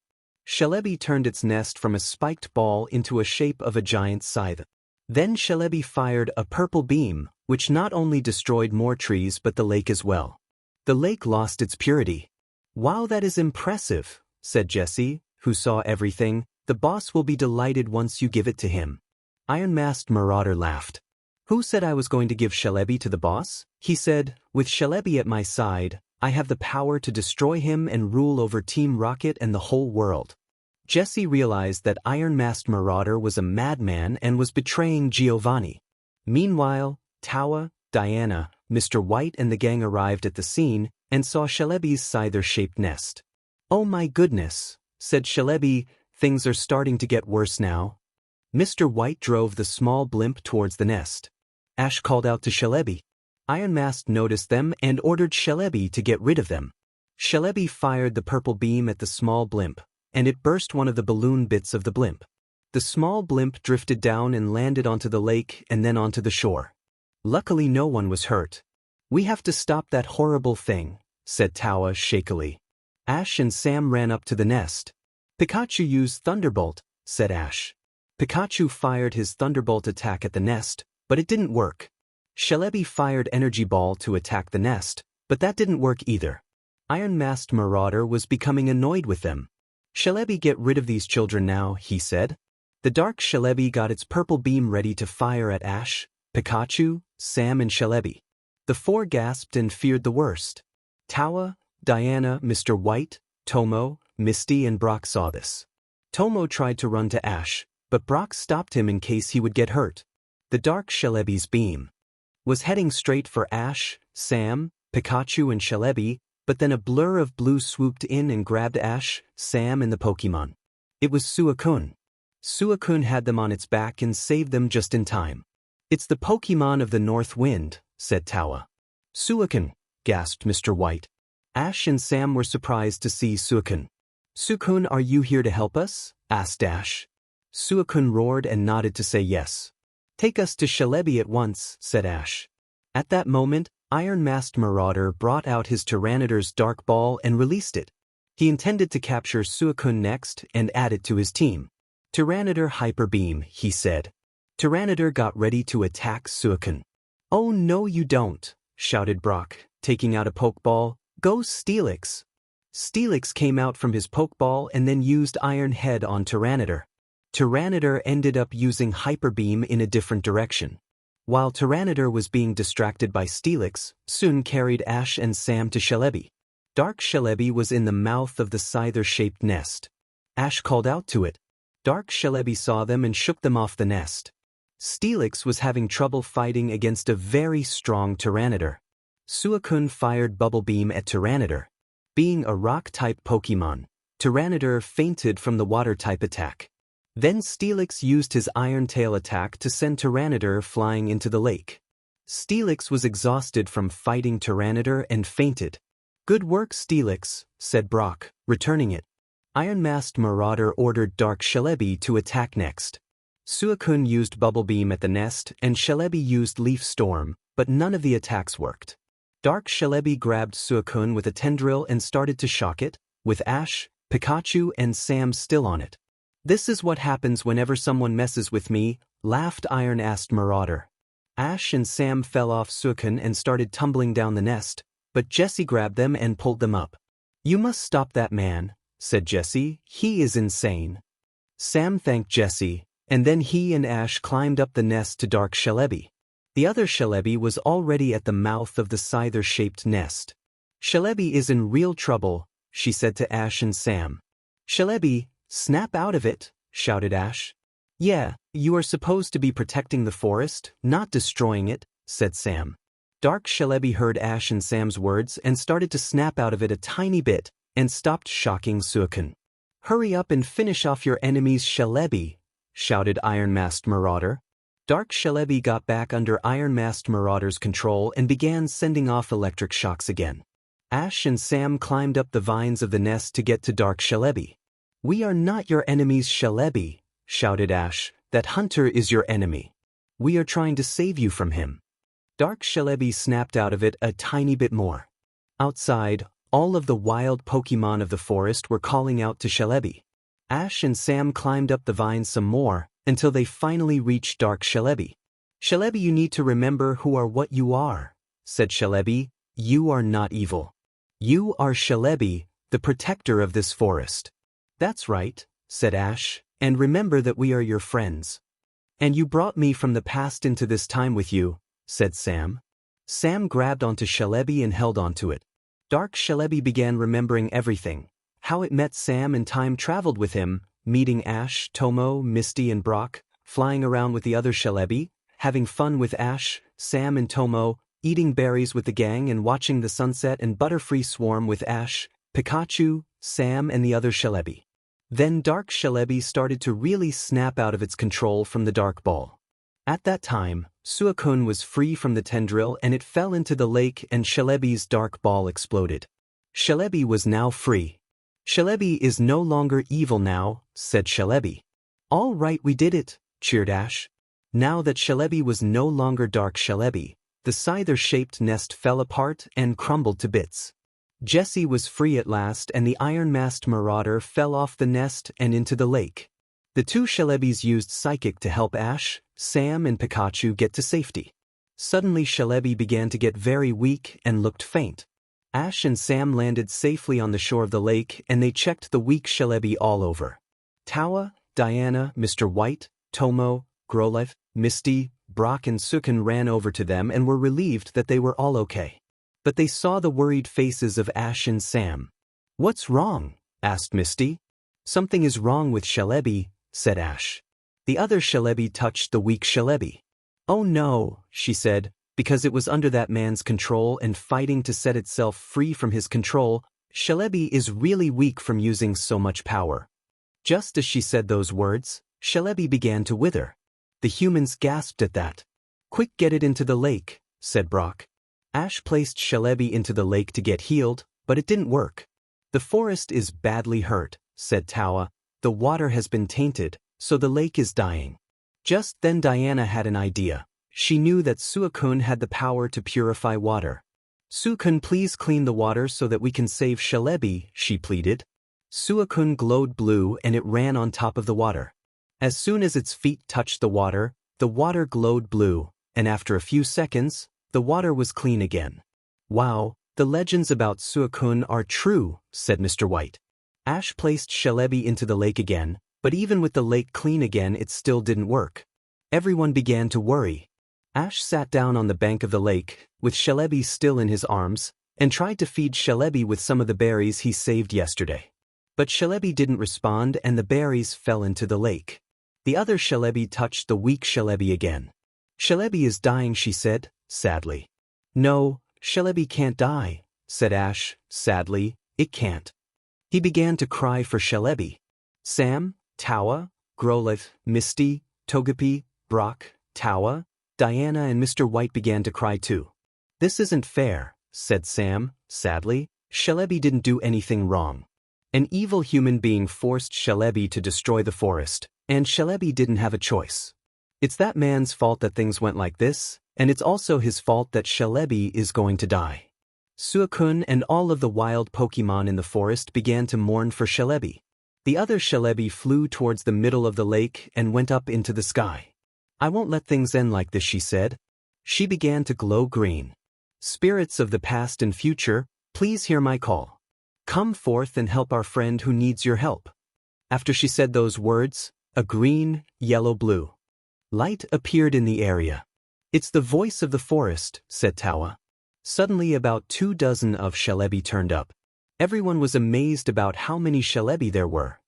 Shelebi turned its nest from a spiked ball into a shape of a giant scythe. Then Shelebi fired a purple beam, which not only destroyed more trees but the lake as well. The lake lost its purity. "Wow, that is impressive," said Jessie, who saw everything. "The boss will be delighted once you give it to him." Iron-Masked Marauder laughed. "Who said I was going to give Shelebi to the boss?" he said. "With Shelebi at my side, I have the power to destroy him and rule over Team Rocket and the whole world." Jessie realized that Iron-Masked Marauder was a madman and was betraying Giovanni. Meanwhile, Tawa, Diana, Mr. White and the gang arrived at the scene and saw Shelebi's scyther-shaped nest. "Oh my goodness," said Shelebi, "things are starting to get worse now." Mr. White drove the small blimp towards the nest. Ash called out to Shelebi. Iron-Masked noticed them and ordered Shelebi to get rid of them. Shelebi fired the purple beam at the small blimp, and it burst one of the balloon bits of the blimp. The small blimp drifted down and landed onto the lake and then onto the shore. Luckily no one was hurt. "We have to stop that horrible thing," said Tawa shakily. Ash and Sam ran up to the nest. "Pikachu used Thunderbolt," said Ash. Pikachu fired his Thunderbolt attack at the nest, but it didn't work. Shelebi fired Energy Ball to attack the nest, but that didn't work either. Iron-Masked Marauder was becoming annoyed with them. "Shelebi, get rid of these children now," he said. The dark Shelebi got its purple beam ready to fire at Ash, Pikachu, Sam and Shelebi. The four gasped and feared the worst. Tawa, Diana, Mr. White, Tomo, Misty and Brock saw this. Tomo tried to run to Ash, but Brock stopped him in case he would get hurt. The dark Shelebi's beam was heading straight for Ash, Sam, Pikachu and Shelebi, but then a blur of blue swooped in and grabbed Ash, Sam and the Pokémon. It was Suicune. Suicune had them on its back and saved them just in time. "It's the Pokémon of the North Wind," said Tawa. "Suicune," gasped Mr. White. Ash and Sam were surprised to see Suicune. "Suicune, are you here to help us?" asked Ash. Suicune roared and nodded to say yes. "Take us to Shelebi at once," said Ash. At that moment, Iron-Masked Marauder brought out his Tyranidar's Dark Ball and released it. He intended to capture Suicune next and add it to his team. "Tyranitar Hyper Beam," he said. Tyranitar got ready to attack Suicune. "Oh no you don't," shouted Brock, taking out a Pokeball. "Go Steelix!" Steelix came out from his Pokeball and then used Iron Head on Tyranitar. Tyranitar ended up using Hyper Beam in a different direction. While Tyranitar was being distracted by Steelix, soon carried Ash and Sam to Shelebi. Dark Shelebi was in the mouth of the scyther-shaped nest. Ash called out to it. Dark Shelebi saw them and shook them off the nest. Steelix was having trouble fighting against a very strong Tyranitar. Suicune fired Bubble Beam at Tyranitar. Being a rock-type Pokémon, Tyranitar fainted from the water-type attack. Then Steelix used his Iron Tail attack to send Tyranitar flying into the lake. Steelix was exhausted from fighting Tyranitar and fainted. "Good work, Steelix," said Brock, returning it. Iron-Masked Marauder ordered Dark Shelebi to attack next. Suicune used Bubble Beam at the nest and Shelebi used Leaf Storm, but none of the attacks worked. Dark Shelebi grabbed Suicune with a tendril and started to shock it, with Ash, Pikachu and Sam still on it. "This is what happens whenever someone messes with me," laughed Iron-Masked Marauder. Ash and Sam fell off Suicune and started tumbling down the nest, but Jessie grabbed them and pulled them up. "You must stop that man," said Jessie. "He is insane." Sam thanked Jessie, and then he and Ash climbed up the nest to Dark Shelebi. The other Shelebi was already at the mouth of the scyther-shaped nest. Shelebi is in real trouble, she said to Ash and Sam. Shelebi, snap out of it, shouted Ash. Yeah, you are supposed to be protecting the forest, not destroying it, said Sam. Dark Shelebi heard Ash and Sam's words and started to snap out of it a tiny bit, and stopped shocking Suicune. Hurry up and finish off your enemies, Shelebi, shouted Iron-Masked Marauder. Dark Shelebi got back under Iron-Masked Marauder's control and began sending off electric shocks again. Ash and Sam climbed up the vines of the nest to get to Dark Shelebi. We are not your enemies, Shelebi, shouted Ash. That hunter is your enemy. We are trying to save you from him. Dark Shelebi snapped out of it a tiny bit more. Outside, all of the wild Pokemon of the forest were calling out to Shelebi. Ash and Sam climbed up the vines some more, until they finally reached Dark Shelebi. Shelebi, you need to remember who are what you are, said Shelebi. You are not evil. You are Shelebi, the protector of this forest. That's right, said Ash, and remember that we are your friends. And you brought me from the past into this time with you, said Sam. Sam grabbed onto Shelebi and held onto it. Dark Shelebi began remembering everything, how it met Sam and time traveled with him, meeting Ash, Tomo, Misty and Brock, flying around with the other Shelebi, having fun with Ash, Sam and Tomo, eating berries with the gang and watching the sunset and Butterfree swarm with Ash, Pikachu, Sam and the other Shelebi. Then Dark Shelebi started to really snap out of its control from the Dark Ball. At that time, Suicune was free from the tendril and it fell into the lake and Shelebi's Dark Ball exploded. Shelebi was now free. Shelebi is no longer evil now, said Shelebi. All right, we did it, cheered Ash. Now that Shelebi was no longer Dark Shelebi, the scyther-shaped nest fell apart and crumbled to bits. Jessie was free at last and the Iron-Masked Marauder fell off the nest and into the lake. The two Shelebis used Psychic to help Ash, Sam and Pikachu get to safety. Suddenly Shelebi began to get very weak and looked faint. Ash and Sam landed safely on the shore of the lake and they checked the weak Shelebi all over. Tawa, Diana, Mr. White, Tomo, Growlithe, Misty, Brock and Suicune ran over to them and were relieved that they were all okay. But they saw the worried faces of Ash and Sam. "What's wrong?" asked Misty. "Something is wrong with Shelebi," said Ash. The other Shelebi touched the weak Shelebi. "Oh no," she said, because it was under that man's control and fighting to set itself free from his control. Shelebi is really weak from using so much power. Just as she said those words, Shelebi began to wither. The humans gasped at that. "Quick, get it into the lake," said Brock. Ash placed Shelebi into the lake to get healed, but it didn't work. "The forest is badly hurt," said Tawa. "The water has been tainted, so the lake is dying." Just then Diana had an idea. She knew that Suicune had the power to purify water. "Suicune, please clean the water so that we can save Shelebi," she pleaded. Suicune glowed blue and it ran on top of the water. As soon as its feet touched the water glowed blue, and after a few seconds, the water was clean again. "Wow, the legends about Suicune are true," said Mr. White. Ash placed Shelebi into the lake again, but even with the lake clean again it still didn't work. Everyone began to worry. Ash sat down on the bank of the lake, with Shelebi still in his arms, and tried to feed Shelebi with some of the berries he saved yesterday. But Shelebi didn't respond and the berries fell into the lake. The other Shelebi touched the weak Shelebi again. "Shelebi is dying," she said, sadly. "No, Shelebi can't die," said Ash, sadly. "It can't." He began to cry for Shelebi. Sam, Tawa, Growlithe, Misty, Togepi, Brock, Tawa, Diana and Mr. White began to cry too. "This isn't fair," said Sam, sadly. "Shelebi didn't do anything wrong. An evil human being forced Shelebi to destroy the forest, and Shelebi didn't have a choice. It's that man's fault that things went like this, and it's also his fault that Shelebi is going to die." Suicune and all of the wild Pokemon in the forest began to mourn for Shelebi. The other Shelebi flew towards the middle of the lake and went up into the sky. "I won't let things end like this," she said. She began to glow green. "Spirits of the past and future, please hear my call. Come forth and help our friend who needs your help." After she said those words, a green, yellow, blue light appeared in the area. It's the voice of the forest, said Tawa. Suddenly about 24 of Shelebi turned up. Everyone was amazed about how many Shelebi there were.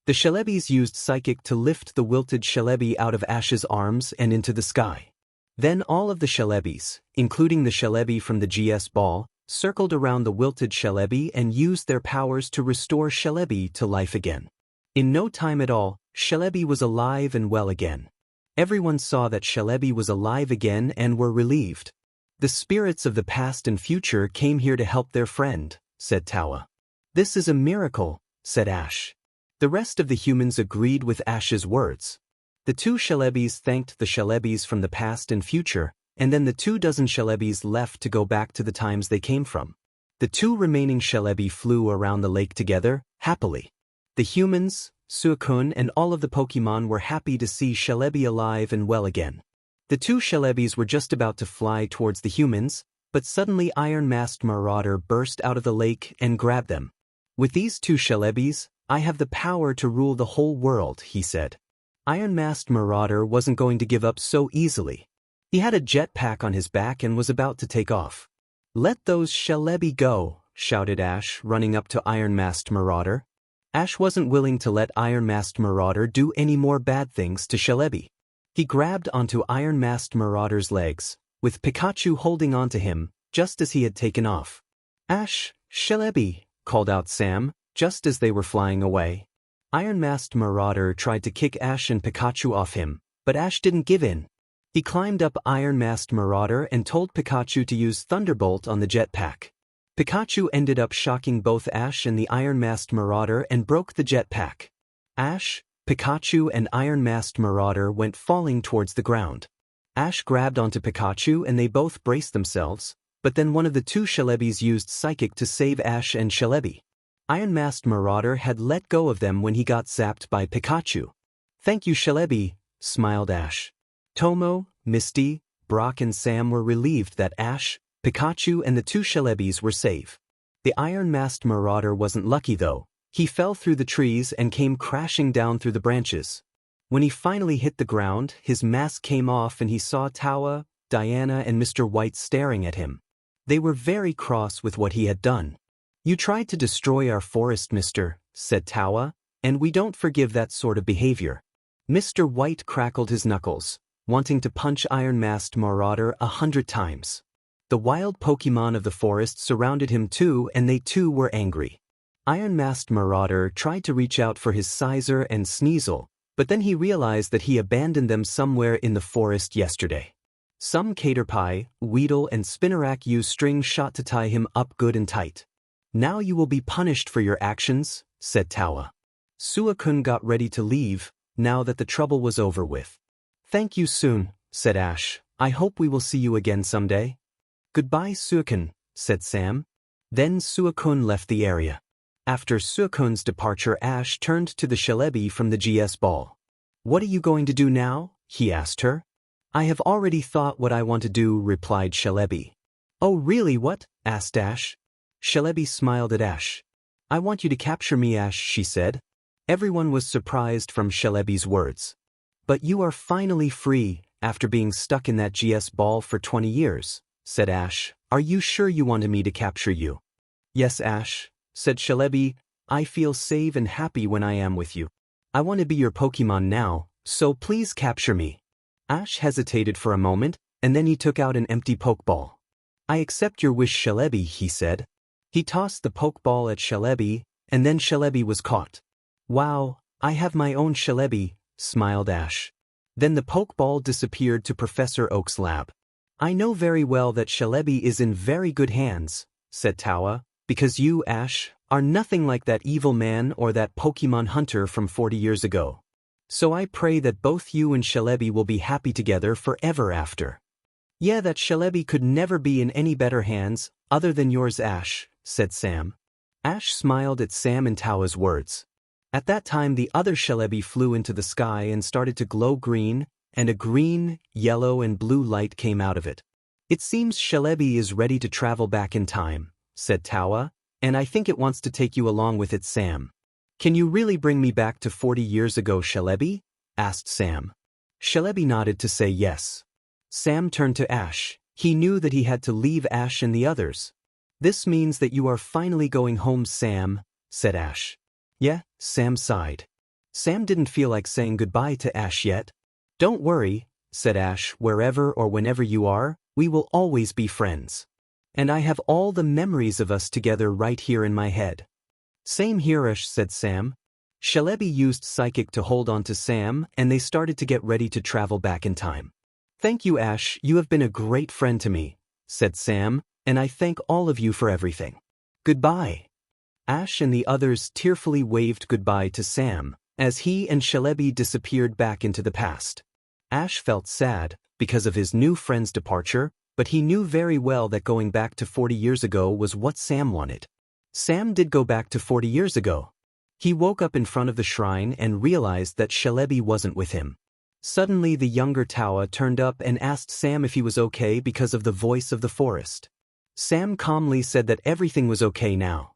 The Shelebis used psychic to lift the wilted Shelebi out of Ash's arms and into the sky. Then all of the Shelebis, including the Shelebi from the GS ball, circled around the wilted Shelebi and used their powers to restore Shelebi to life again. In no time at all, Shelebi was alive and well again. Everyone saw that Shelebi was alive again and were relieved. The spirits of the past and future came here to help their friend, said Tawa. This is a miracle, said Ash. The rest of the humans agreed with Ash's words. The 2 Shelebis thanked the Shelebis from the past and future, and then the 24 Shelebis left to go back to the times they came from. The 2 remaining Shelebi flew around the lake together, happily. The humans, Suicune and all of the Pokemon were happy to see Shelebi alive and well again. The 2 Shelebis were just about to fly towards the humans, but suddenly Iron Masked Marauder burst out of the lake and grabbed them. With these 2 Shelebis, I have the power to rule the whole world, he said. Iron Masked Marauder wasn't going to give up so easily. He had a jetpack on his back and was about to take off. Let those Shelebi go, shouted Ash, running up to Iron Masked Marauder. Ash wasn't willing to let Iron Masked Marauder do any more bad things to Shelebi. He grabbed onto Iron Masked Marauder's legs, with Pikachu holding onto him, just as he had taken off. Ash, Shelebi, called out Sam, just as they were flying away. Iron Masked Marauder tried to kick Ash and Pikachu off him, but Ash didn't give in. He climbed up Iron Masked Marauder and told Pikachu to use Thunderbolt on the jetpack. Pikachu ended up shocking both Ash and the Iron Masked Marauder and broke the jetpack. Ash, Pikachu and Iron Masked Marauder went falling towards the ground. Ash grabbed onto Pikachu and they both braced themselves, but then one of the 2 Shelebis used Psychic to save Ash and Shelebi. Iron Masked Marauder had let go of them when he got zapped by Pikachu. Thank you, Shelebi, smiled Ash. Tomo, Misty, Brock and Sam were relieved that Ash, Pikachu and the 2 Shelebis were safe. The Iron Masked Marauder wasn't lucky though. He fell through the trees and came crashing down through the branches. When he finally hit the ground, his mask came off and he saw Tawa, Diana and Mr. White staring at him. They were very cross with what he had done. You tried to destroy our forest, mister, said Tawa, and we don't forgive that sort of behavior. Mr. White crackled his knuckles, wanting to punch Iron Masked Marauder 100 times. The wild Pokemon of the forest surrounded him too and they too were angry. Iron Masked Marauder tried to reach out for his Scizor and Sneasel, but then he realized that he abandoned them somewhere in the forest yesterday. Some Caterpie, Weedle and Spinarak used string shot to tie him up good and tight. Now you will be punished for your actions, said Tawa. Suicune got ready to leave, now that the trouble was over with. Thank you soon, said Ash. I hope we will see you again someday. Goodbye, Suicune, said Sam. Then Suicune left the area. After Suicune's departure, Ash turned to the Shelebi from the GS ball. What are you going to do now? He asked her. I have already thought what I want to do, replied Shelebi. Oh really, what? asked Ash. Shelebi smiled at Ash. I want you to capture me, Ash, she said. Everyone was surprised from Shelebi's words. But you are finally free, after being stuck in that GS ball for 20 years, said Ash. Are you sure you wanted me to capture you? Yes, Ash, said Shelebi. I feel safe and happy when I am with you. I want to be your Pokemon now, so please capture me. Ash hesitated for a moment, and then he took out an empty Pokeball. I accept your wish, Shelebi, he said. He tossed the Pokeball at Shelebi, and then Shelebi was caught. Wow, I have my own Shelebi, smiled Ash. Then the Pokeball disappeared to Professor Oak's lab. I know very well that Shelebi is in very good hands, said Tawa, because you, Ash, are nothing like that evil man or that Pokemon hunter from 40 years ago. So I pray that both you and Shelebi will be happy together forever after. Yeah, that Shelebi could never be in any better hands, other than yours, Ash, said Sam. Ash smiled at Sam and Tawa's words. At that time the other Shelebi flew into the sky and started to glow green, and a green, yellow and blue light came out of it. It seems Shelebi is ready to travel back in time, said Tawa, and I think it wants to take you along with it, Sam. Can you really bring me back to 40 years ago, Shelebi? asked Sam. Shelebi nodded to say yes. Sam turned to Ash. He knew that he had to leave Ash and the others. This means that you are finally going home, Sam, said Ash. Yeah, Sam sighed. Sam didn't feel like saying goodbye to Ash yet. Don't worry, said Ash, wherever or whenever you are, we will always be friends. And I have all the memories of us together right here in my head. Same here, Ash, said Sam. Shelebi used Psychic to hold on to Sam, and they started to get ready to travel back in time. Thank you, Ash, you have been a great friend to me, said Sam, and I thank all of you for everything. Goodbye. Ash and the others tearfully waved goodbye to Sam, as he and Shelebi disappeared back into the past. Ash felt sad because of his new friend's departure, but he knew very well that going back to 40 years ago was what Sam wanted. Sam did go back to 40 years ago. He woke up in front of the shrine and realized that Shelebi wasn't with him. Suddenly the younger Tawa turned up and asked Sam if he was okay because of the voice of the forest. Sam calmly said that everything was okay now.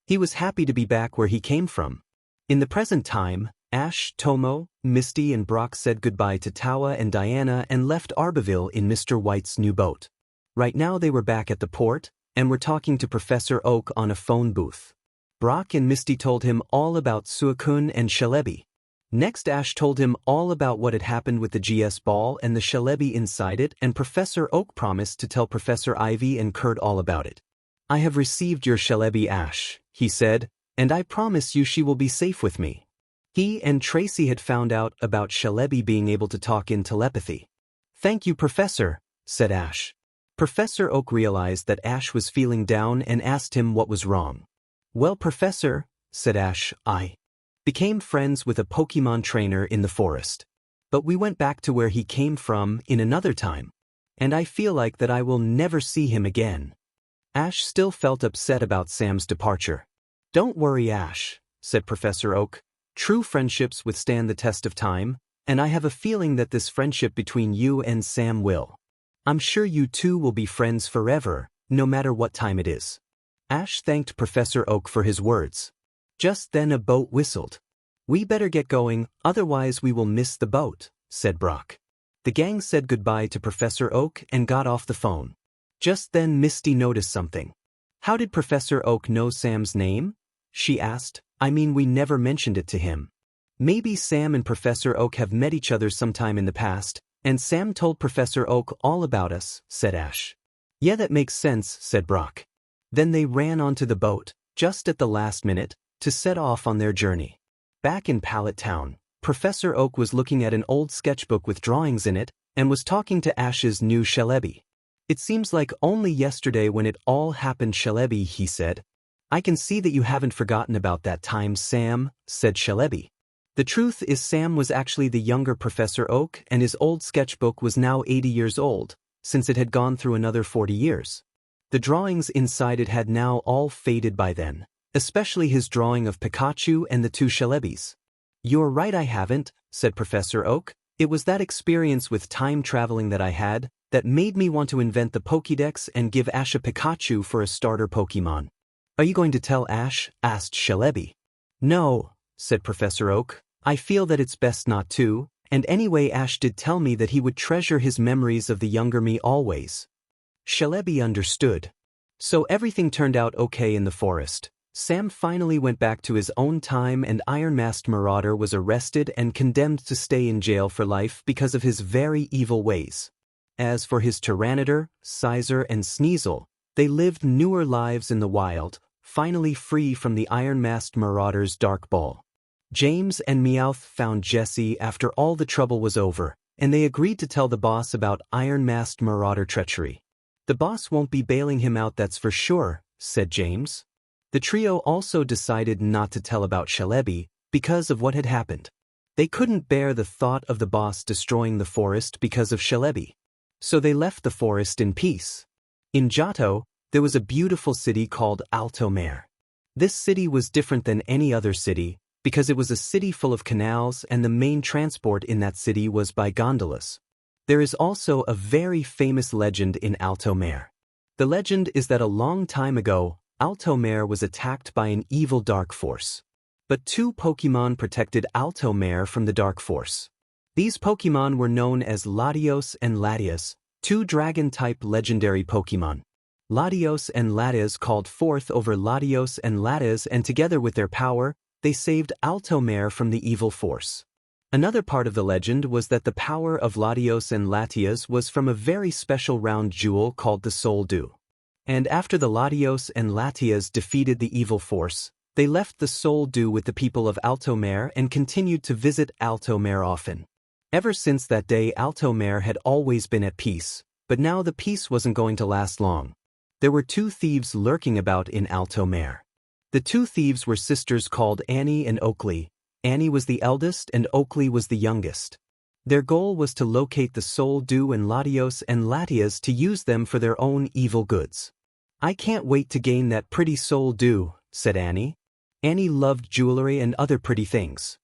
He was happy to be back where he came from. In the present time, Ash, Tomo, Misty and Brock said goodbye to Tawa and Diana and left Arbaville in Mr. White's new boat. Right now they were back at the port, and were talking to Professor Oak on a phone booth. Brock and Misty told him all about Suicune and Shelebi. Next Ash told him all about what had happened with the GS ball and the Shelebi inside it, and Professor Oak promised to tell Professor Ivy and Kurt all about it. I have received your Shelebi, Ash, he said, and I promise you she will be safe with me. He and Tracy had found out about Shelebi being able to talk in telepathy. Thank you, Professor, said Ash. Professor Oak realized that Ash was feeling down and asked him what was wrong. Well, Professor, said Ash, I became friends with a Pokemon trainer in the forest. But we went back to where he came from in another time. And I feel like that I will never see him again. Ash still felt upset about Sam's departure. Don't worry, Ash, said Professor Oak. True friendships withstand the test of time, and I have a feeling that this friendship between you and Sam will. I'm sure you two will be friends forever, no matter what time it is. Ash thanked Professor Oak for his words. Just then a boat whistled. We better get going, otherwise we will miss the boat, said Brock. The gang said goodbye to Professor Oak and got off the phone. Just then Misty noticed something. How did Professor Oak know Sam's name? She asked. I mean, we never mentioned it to him. Maybe Sam and Professor Oak have met each other sometime in the past, and Sam told Professor Oak all about us, said Ash. Yeah, that makes sense, said Brock. Then they ran onto the boat, just at the last minute, to set off on their journey. Back in Pallet Town, Professor Oak was looking at an old sketchbook with drawings in it, and was talking to Ash's new Shelebi. It seems like only yesterday when it all happened, Shelebi, he said. I can see that you haven't forgotten about that time, Sam, said Shelebi. The truth is Sam was actually the younger Professor Oak, and his old sketchbook was now 80 years old, since it had gone through another 40 years. The drawings inside it had now all faded by then, especially his drawing of Pikachu and the two Shelebis. You're right, I haven't, said Professor Oak. It was that experience with time traveling that I had that made me want to invent the Pokédex and give Ash a Pikachu for a starter Pokémon. Are you going to tell Ash? Asked Shelebi. No, said Professor Oak. I feel that it's best not to, and anyway Ash did tell me that he would treasure his memories of the younger me always. Shelebi understood. So everything turned out okay in the forest. Sam finally went back to his own time, and Iron Masked Marauder was arrested and condemned to stay in jail for life because of his very evil ways. As for his Tyranitar, Scizor and Sneasel, they lived newer lives in the wild, finally free from the Iron Masked Marauder's dark ball. James and Meowth found Jessie after all the trouble was over, and they agreed to tell the boss about Iron Masked Marauder treachery. The boss won't be bailing him out, that's for sure, said James. The trio also decided not to tell about Shelebi because of what had happened. They couldn't bear the thought of the boss destroying the forest because of Shelebi. So they left the forest in peace. In Johto, there was a beautiful city called Altomare. This city was different than any other city because it was a city full of canals, and the main transport in that city was by gondolas. There is also a very famous legend in Altomare. The legend is that a long time ago, Altomare was attacked by an evil dark force. But two Pokémon protected Altomare from the dark force. These Pokémon were known as Latios and Latias, Two Dragon-type legendary Pokemon. Latios and Latias called forth over Latios and Latias, and together with their power, they saved Altomare from the evil force. Another part of the legend was that the power of Latios and Latias was from a very special round jewel called the Soul Dew. And after the Latios and Latias defeated the evil force, they left the Soul Dew with the people of Altomare and continued to visit Altomare often. Ever since that day, Altomare had always been at peace, but now the peace wasn't going to last long. There were two thieves lurking about in Altomare. The two thieves were sisters called Annie and Oakley. Annie was the eldest and Oakley was the youngest. Their goal was to locate the Soul Dew and Latios and Latias to use them for their own evil goods. "I can't wait to gain that pretty Soul Dew," said Annie. Annie loved jewelry and other pretty things.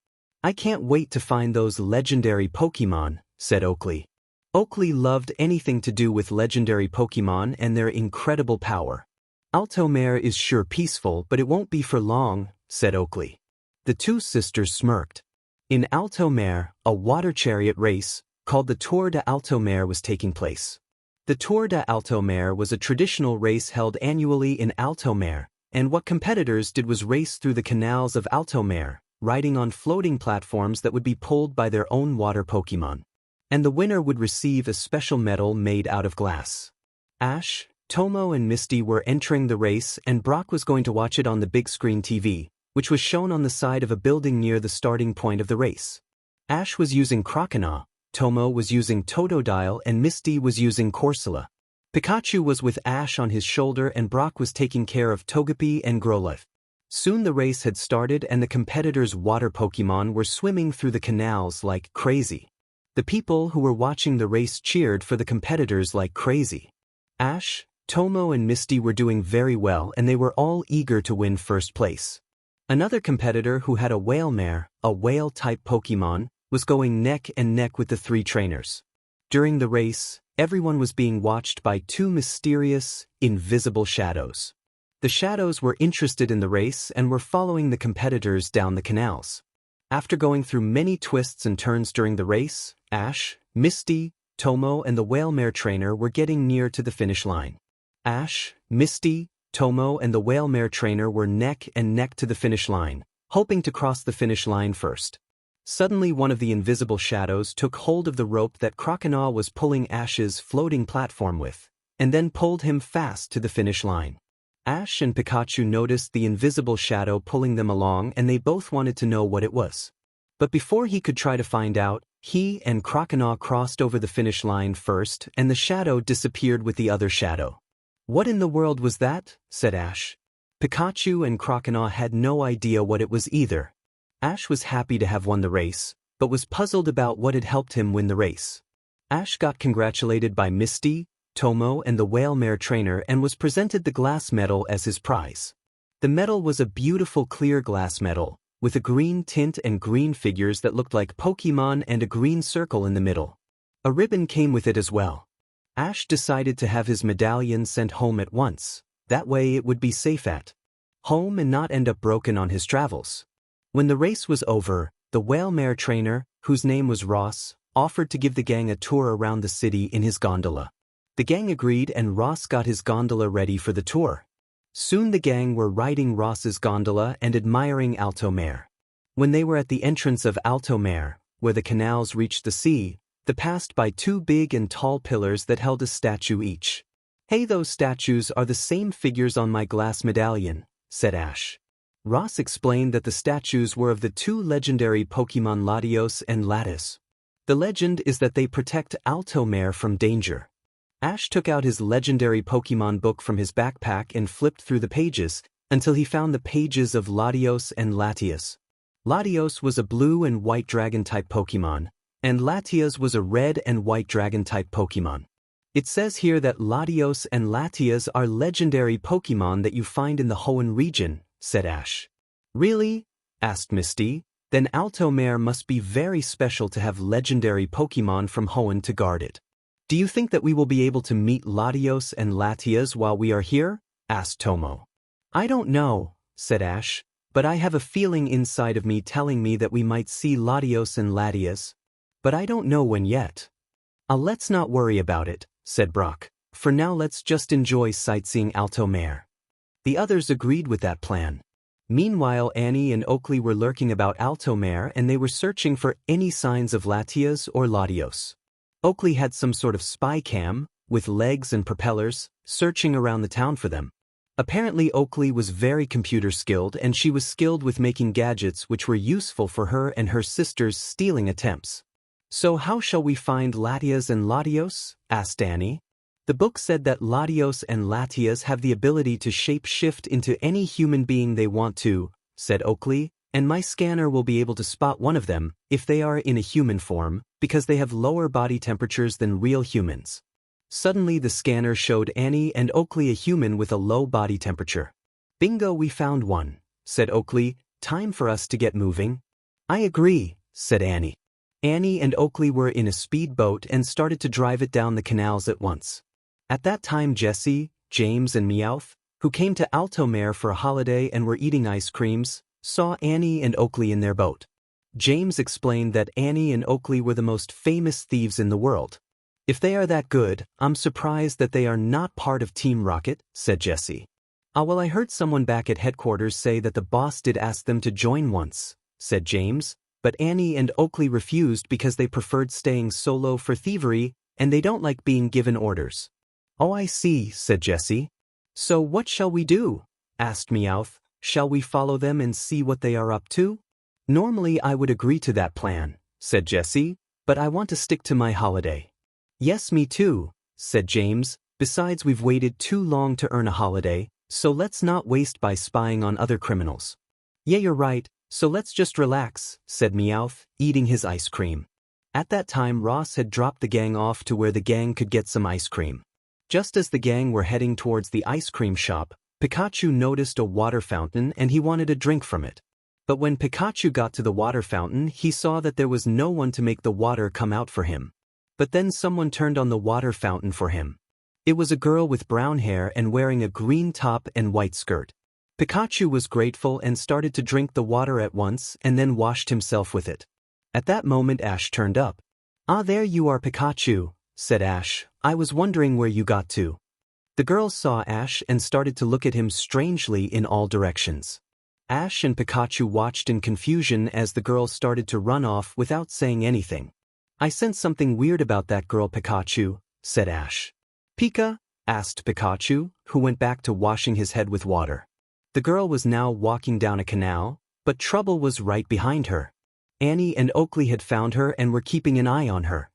"I can't wait to find those legendary Pokemon," said Oakley. Oakley loved anything to do with legendary Pokemon and their incredible power. "Altomare is sure peaceful, but it won't be for long," said Oakley. The two sisters smirked. In Altomare, a water chariot race, called the Tour de Altomare, was taking place. The Tour de Altomare was a traditional race held annually in Altomare, and what competitors did was race through the canals of Altomare, riding on floating platforms that would be pulled by their own water Pokemon. And the winner would receive a special medal made out of glass. Ash, Tomo and Misty were entering the race, and Brock was going to watch it on the big screen TV, which was shown on the side of a building near the starting point of the race. Ash was using Croconaw, Tomo was using Totodile, and Misty was using Corsola. Pikachu was with Ash on his shoulder, and Brock was taking care of Togepi and Growlithe. Soon the race had started, and the competitors' water Pokemon were swimming through the canals like crazy. The people who were watching the race cheered for the competitors like crazy. Ash, Tomo and Misty were doing very well, and they were all eager to win first place. Another competitor who had a Whalemare, a whale-type Pokemon, was going neck and neck with the three trainers. During the race, everyone was being watched by two mysterious, invisible shadows. The shadows were interested in the race and were following the competitors down the canals. After going through many twists and turns during the race, Ash, Misty, Tomo and the Whalemare trainer were getting near to the finish line. Ash, Misty, Tomo and the Whalemare trainer were neck and neck to the finish line, hoping to cross the finish line first. Suddenly one of the invisible shadows took hold of the rope that Croconaw was pulling Ash's floating platform with, and then pulled him fast to the finish line. Ash and Pikachu noticed the invisible shadow pulling them along, and they both wanted to know what it was. But before he could try to find out, he and Croconaw crossed over the finish line first, and the shadow disappeared with the other shadow. "What in the world was that?" said Ash. Pikachu and Croconaw had no idea what it was either. Ash was happy to have won the race, but was puzzled about what had helped him win the race. Ash got congratulated by Misty, Tomo and the Whalemare trainer and was presented the glass medal as his prize. The medal was a beautiful clear glass medal, with a green tint and green figures that looked like Pokemon and a green circle in the middle. A ribbon came with it as well. Ash decided to have his medallion sent home at once, that way it would be safe at home and not end up broken on his travels. When the race was over, the Whalemare trainer, whose name was Ross, offered to give the gang a tour around the city in his gondola. The gang agreed, and Ross got his gondola ready for the tour. Soon the gang were riding Ross's gondola and admiring Altomare. When they were at the entrance of Altomare, where the canals reached the sea, they passed by two big and tall pillars that held a statue each. "Hey, those statues are the same figures on my glass medallion," said Ash. Ross explained that the statues were of the two legendary Pokemon Latios and Latias. The legend is that they protect Altomare from danger. Ash took out his legendary Pokemon book from his backpack and flipped through the pages until he found the pages of Latios and Latias. Latios was a blue and white dragon-type Pokemon, and Latias was a red and white dragon-type Pokemon. It says here that Latios and Latias are legendary Pokemon that you find in the Hoenn region, said Ash. "Really?" asked Misty. "Then Altomare must be very special to have legendary Pokemon from Hoenn to guard it. Do you think that we will be able to meet Latios and Latias while we are here?" asked Tomo. "I don't know," said Ash, "but I have a feeling inside of me telling me that we might see Latios and Latias. But I don't know when yet. Let's not worry about it," said Brock. For now let's just enjoy sightseeing Alto Mare. The others agreed with that plan. Meanwhile, Annie and Oakley were lurking about Alto Mare and they were searching for any signs of Latias or Latios. Oakley had some sort of spy cam, with legs and propellers, searching around the town for them. Apparently Oakley was very computer skilled and she was skilled with making gadgets which were useful for her and her sister's stealing attempts. So how shall we find Latias and Latios? Asked Annie. The book said that Latios and Latias have the ability to shape-shift into any human being they want to, said Oakley, and my scanner will be able to spot one of them, if they are in a human form, because they have lower body temperatures than real humans. Suddenly the scanner showed Annie and Oakley a human with a low body temperature. Bingo, we found one, said Oakley. Time for us to get moving. I agree, said Annie. Annie and Oakley were in a speedboat and started to drive it down the canals at once. At that time Jesse, James and Meowth, who came to Alto Mare for a holiday and were eating ice creams, saw Annie and Oakley in their boat. James explained that Annie and Oakley were the most famous thieves in the world. If they are that good, I'm surprised that they are not part of Team Rocket, said Jesse. Well, I heard someone back at headquarters say that the boss did ask them to join once, said James, but Annie and Oakley refused because they preferred staying solo for thievery and they don't like being given orders. Oh, I see, said Jesse. So what shall we do? Asked Meowth. Shall we follow them and see what they are up to? Normally I would agree to that plan, said Jesse, but I want to stick to my holiday. Yes, me too, said James. Besides, we've waited too long to earn a holiday, so let's not waste by spying on other criminals. Yeah, you're right, so let's just relax, said Meowth, eating his ice cream. At that time Ross had dropped the gang off to where the gang could get some ice cream. Just as the gang were heading towards the ice cream shop, Pikachu noticed a water fountain and he wanted a drink from it. But when Pikachu got to the water fountain, he saw that there was no one to make the water come out for him. But then someone turned on the water fountain for him. It was a girl with brown hair and wearing a green top and white skirt. Pikachu was grateful and started to drink the water at once and then washed himself with it. At that moment Ash turned up. Ah, there you are, Pikachu, said Ash. I was wondering where you got to. The girls saw Ash and started to look at him strangely in all directions. Ash and Pikachu watched in confusion as the girls started to run off without saying anything. I sense something weird about that girl, Pikachu, said Ash. Pika? Asked Pikachu, who went back to washing his head with water. The girl was now walking down a canal, but trouble was right behind her. Annie and Oakley had found her and were keeping an eye on her.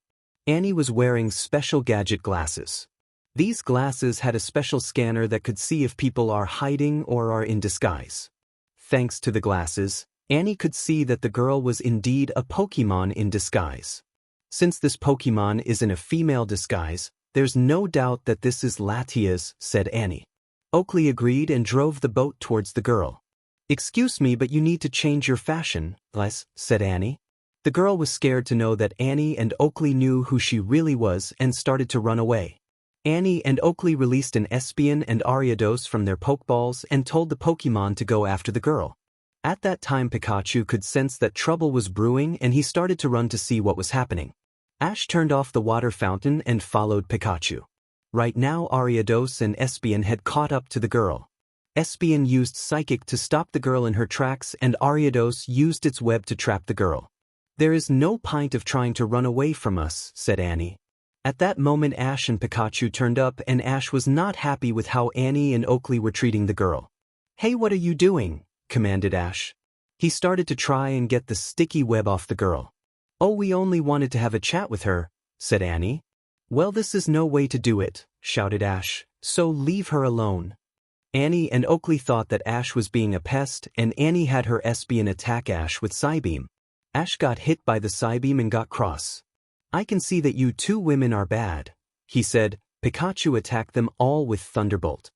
Annie was wearing special gadget glasses. These glasses had a special scanner that could see if people are hiding or are in disguise. Thanks to the glasses, Annie could see that the girl was indeed a Pokémon in disguise. Since this Pokémon is in a female disguise, there's no doubt that this is Latias, said Annie. Oakley agreed and drove the boat towards the girl. Excuse me, but you need to change your fashion, Les, said Annie. The girl was scared to know that Annie and Oakley knew who she really was and started to run away. Annie and Oakley released an Espeon and Ariados from their Pokeballs and told the Pokémon to go after the girl. At that time Pikachu could sense that trouble was brewing and he started to run to see what was happening. Ash turned off the water fountain and followed Pikachu. Right now Ariados and Espeon had caught up to the girl. Espeon used Psychic to stop the girl in her tracks and Ariados used its web to trap the girl. There is no point of trying to run away from us, said Annie. At that moment Ash and Pikachu turned up and Ash was not happy with how Annie and Oakley were treating the girl. Hey, what are you doing? Commanded Ash. He started to try and get the sticky web off the girl. Oh, we only wanted to have a chat with her, said Annie. Well, this is no way to do it, shouted Ash, so leave her alone. Annie and Oakley thought that Ash was being a pest and Annie had her Espeon attack Ash with Psybeam. Ash got hit by the Psybeam and got cross. I can see that you two women are bad, he said. Pikachu attacked them all with Thunderbolt.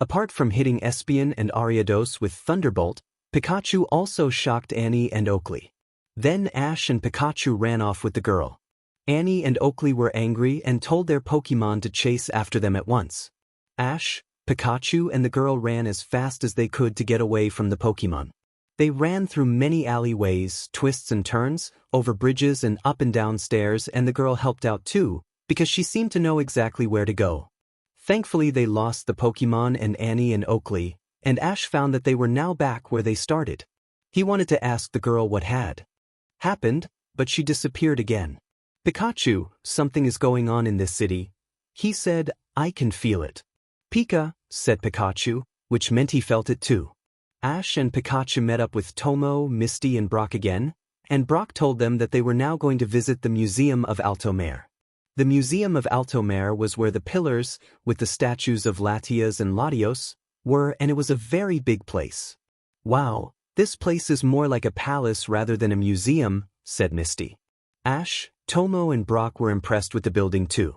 Apart from hitting Espeon and Ariados with Thunderbolt, Pikachu also shocked Annie and Oakley. Then Ash and Pikachu ran off with the girl. Annie and Oakley were angry and told their Pokémon to chase after them at once. Ash, Pikachu and the girl ran as fast as they could to get away from the Pokémon. They ran through many alleyways, twists and turns, over bridges and up and down stairs, and the girl helped out too, because she seemed to know exactly where to go. Thankfully they lost the Pokemon and Annie and Oakley, and Ash found that they were now back where they started. He wanted to ask the girl what had happened, but she disappeared again. Pikachu, something is going on in this city. He said, I can feel it. Pika, said Pikachu, which meant he felt it too. Ash and Pikachu met up with Tomo, Misty and Brock again, and Brock told them that they were now going to visit the Museum of Altomare. The Museum of Altomare was where the pillars, with the statues of Latias and Latios, were, and it was a very big place. Wow, this place is more like a palace rather than a museum, said Misty. Ash, Tomo and Brock were impressed with the building too.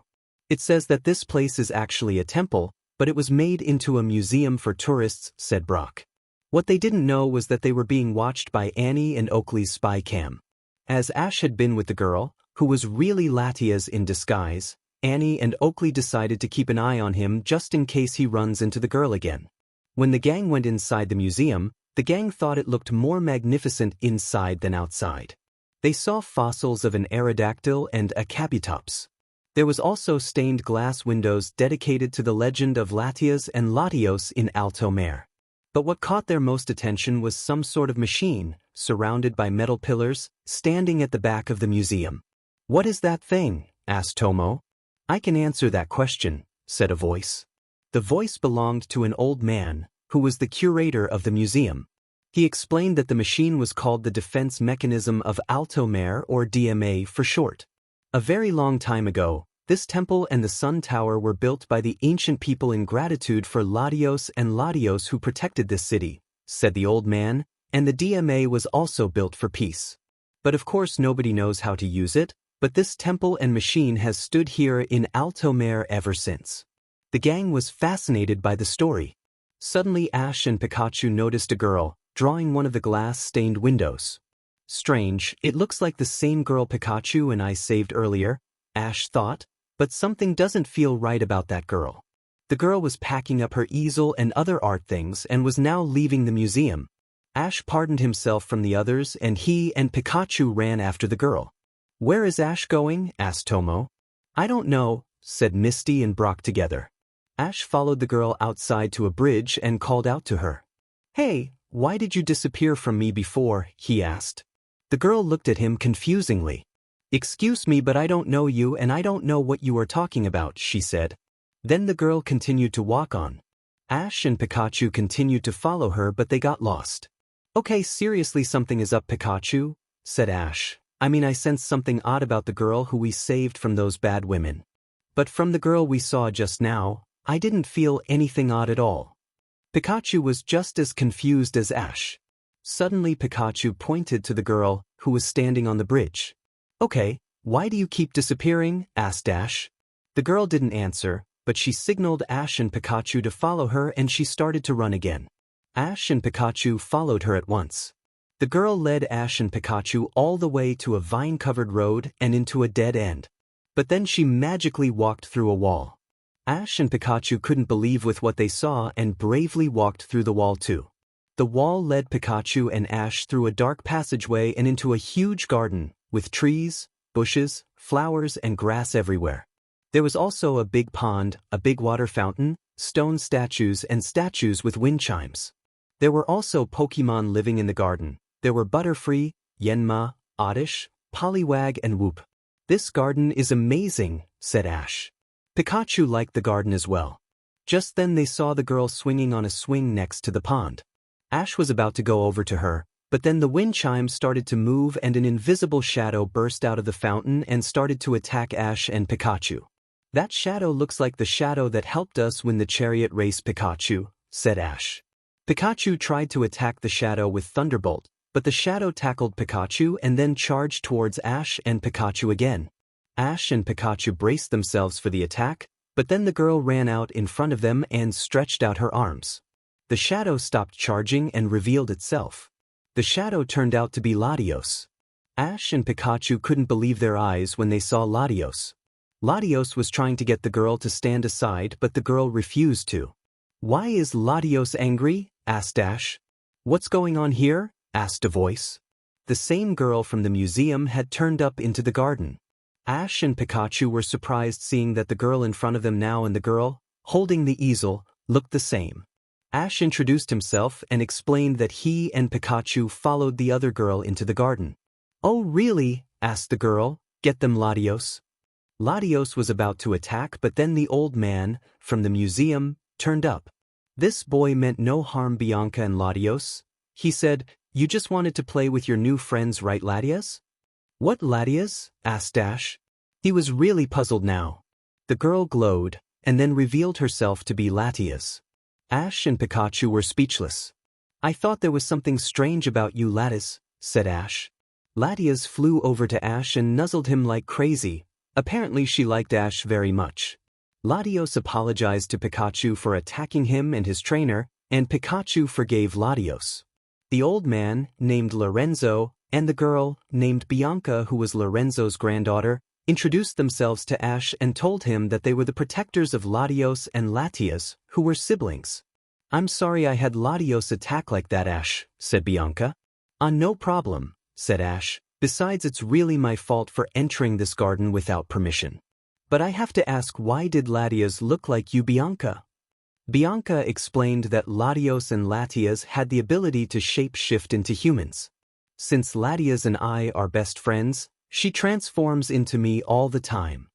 It says that this place is actually a temple, but it was made into a museum for tourists, said Brock. What they didn't know was that they were being watched by Annie and Oakley's spy cam. As Ash had been with the girl, who was really Latias in disguise, Annie and Oakley decided to keep an eye on him just in case he runs into the girl again. When the gang went inside the museum, the gang thought it looked more magnificent inside than outside. They saw fossils of an Aerodactyl and a Kabutops. There was also stained glass windows dedicated to the legend of Latias and Latios in Altomare. But what caught their most attention was some sort of machine, surrounded by metal pillars, standing at the back of the museum. What is that thing? Asked Tomo. I can answer that question, said a voice. The voice belonged to an old man, who was the curator of the museum. He explained that the machine was called the Defense Mechanism of Altomare, or DMA for short. A very long time ago, this temple and the Sun Tower were built by the ancient people in gratitude for Latios and Latios who protected this city, said the old man, and the DMA was also built for peace. But of course nobody knows how to use it, but this temple and machine has stood here in Altomare ever since. The gang was fascinated by the story. Suddenly Ash and Pikachu noticed a girl, drawing one of the glass-stained windows. Strange, it looks like the same girl Pikachu and I saved earlier, Ash thought, but something doesn't feel right about that girl. The girl was packing up her easel and other art things and was now leaving the museum. Ash pardoned himself from the others and he and Pikachu ran after the girl. Where is Ash going? Asked Tomo. I don't know, said Misty and Brock together. Ash followed the girl outside to a bridge and called out to her. Hey, why did you disappear from me before? He asked. The girl looked at him confusingly. Excuse me, but I don't know you and I don't know what you are talking about, she said. Then the girl continued to walk on. Ash and Pikachu continued to follow her, but they got lost. Okay, seriously, something is up, Pikachu, said Ash. I sensed something odd about the girl who we saved from those bad women. But from the girl we saw just now, I didn't feel anything odd at all. Pikachu was just as confused as Ash. Suddenly Pikachu pointed to the girl, who was standing on the bridge. Okay, why do you keep disappearing? Asked Ash. The girl didn't answer, but she signaled Ash and Pikachu to follow her and she started to run again. Ash and Pikachu followed her at once. The girl led Ash and Pikachu all the way to a vine-covered road and into a dead end. But then she magically walked through a wall. Ash and Pikachu couldn't believe with what they saw and bravely walked through the wall too. The wall led Pikachu and Ash through a dark passageway and into a huge garden, with trees, bushes, flowers and grass everywhere. There was also a big pond, a big water fountain, stone statues and statues with wind chimes. There were also Pokemon living in the garden. There were Butterfree, Yanma, Oddish, Poliwag and Whoop. This garden is amazing, said Ash. Pikachu liked the garden as well. Just then they saw the girl swinging on a swing next to the pond. Ash was about to go over to her, but then the wind chimes started to move and an invisible shadow burst out of the fountain and started to attack Ash and Pikachu. That shadow looks like the shadow that helped us win the chariot race, Pikachu, said Ash. Pikachu tried to attack the shadow with Thunderbolt, but the shadow tackled Pikachu and then charged towards Ash and Pikachu again. Ash and Pikachu braced themselves for the attack, but then the girl ran out in front of them and stretched out her arms. The shadow stopped charging and revealed itself. The shadow turned out to be Latios. Ash and Pikachu couldn't believe their eyes when they saw Latios. Latios was trying to get the girl to stand aside, but the girl refused to. Why is Latios angry? Asked Ash. What's going on here? Asked a voice. The same girl from the museum had turned up into the garden. Ash and Pikachu were surprised seeing that the girl in front of them now and the girl, holding the easel, looked the same. Ash introduced himself and explained that he and Pikachu followed the other girl into the garden. "Oh really?" asked the girl. "Get them, Latios?" Latios was about to attack, but then the old man, from the museum, turned up. This boy meant no harm, Bianca and Latios. He said, "You just wanted to play with your new friends, right, Latias?" "What Latias?" asked Ash. He was really puzzled now. The girl glowed, and then revealed herself to be Latias. Ash and Pikachu were speechless. "I thought there was something strange about you, Latias," said Ash. Latias flew over to Ash and nuzzled him like crazy. Apparently she liked Ash very much. Latios apologized to Pikachu for attacking him and his trainer, and Pikachu forgave Latios. The old man, named Lorenzo, and the girl, named Bianca, who was Lorenzo's granddaughter, introduced themselves to Ash and told him that they were the protectors of Latios and Latias, who were siblings. "I'm sorry I had Latios attack like that, Ash," said Bianca. No problem," said Ash. "Besides, it's really my fault for entering this garden without permission. But I have to ask, why did Latias look like you, Bianca?" Bianca explained that Latios and Latias had the ability to shape-shift into humans. "Since Latias and I are best friends, she transforms into me all the time.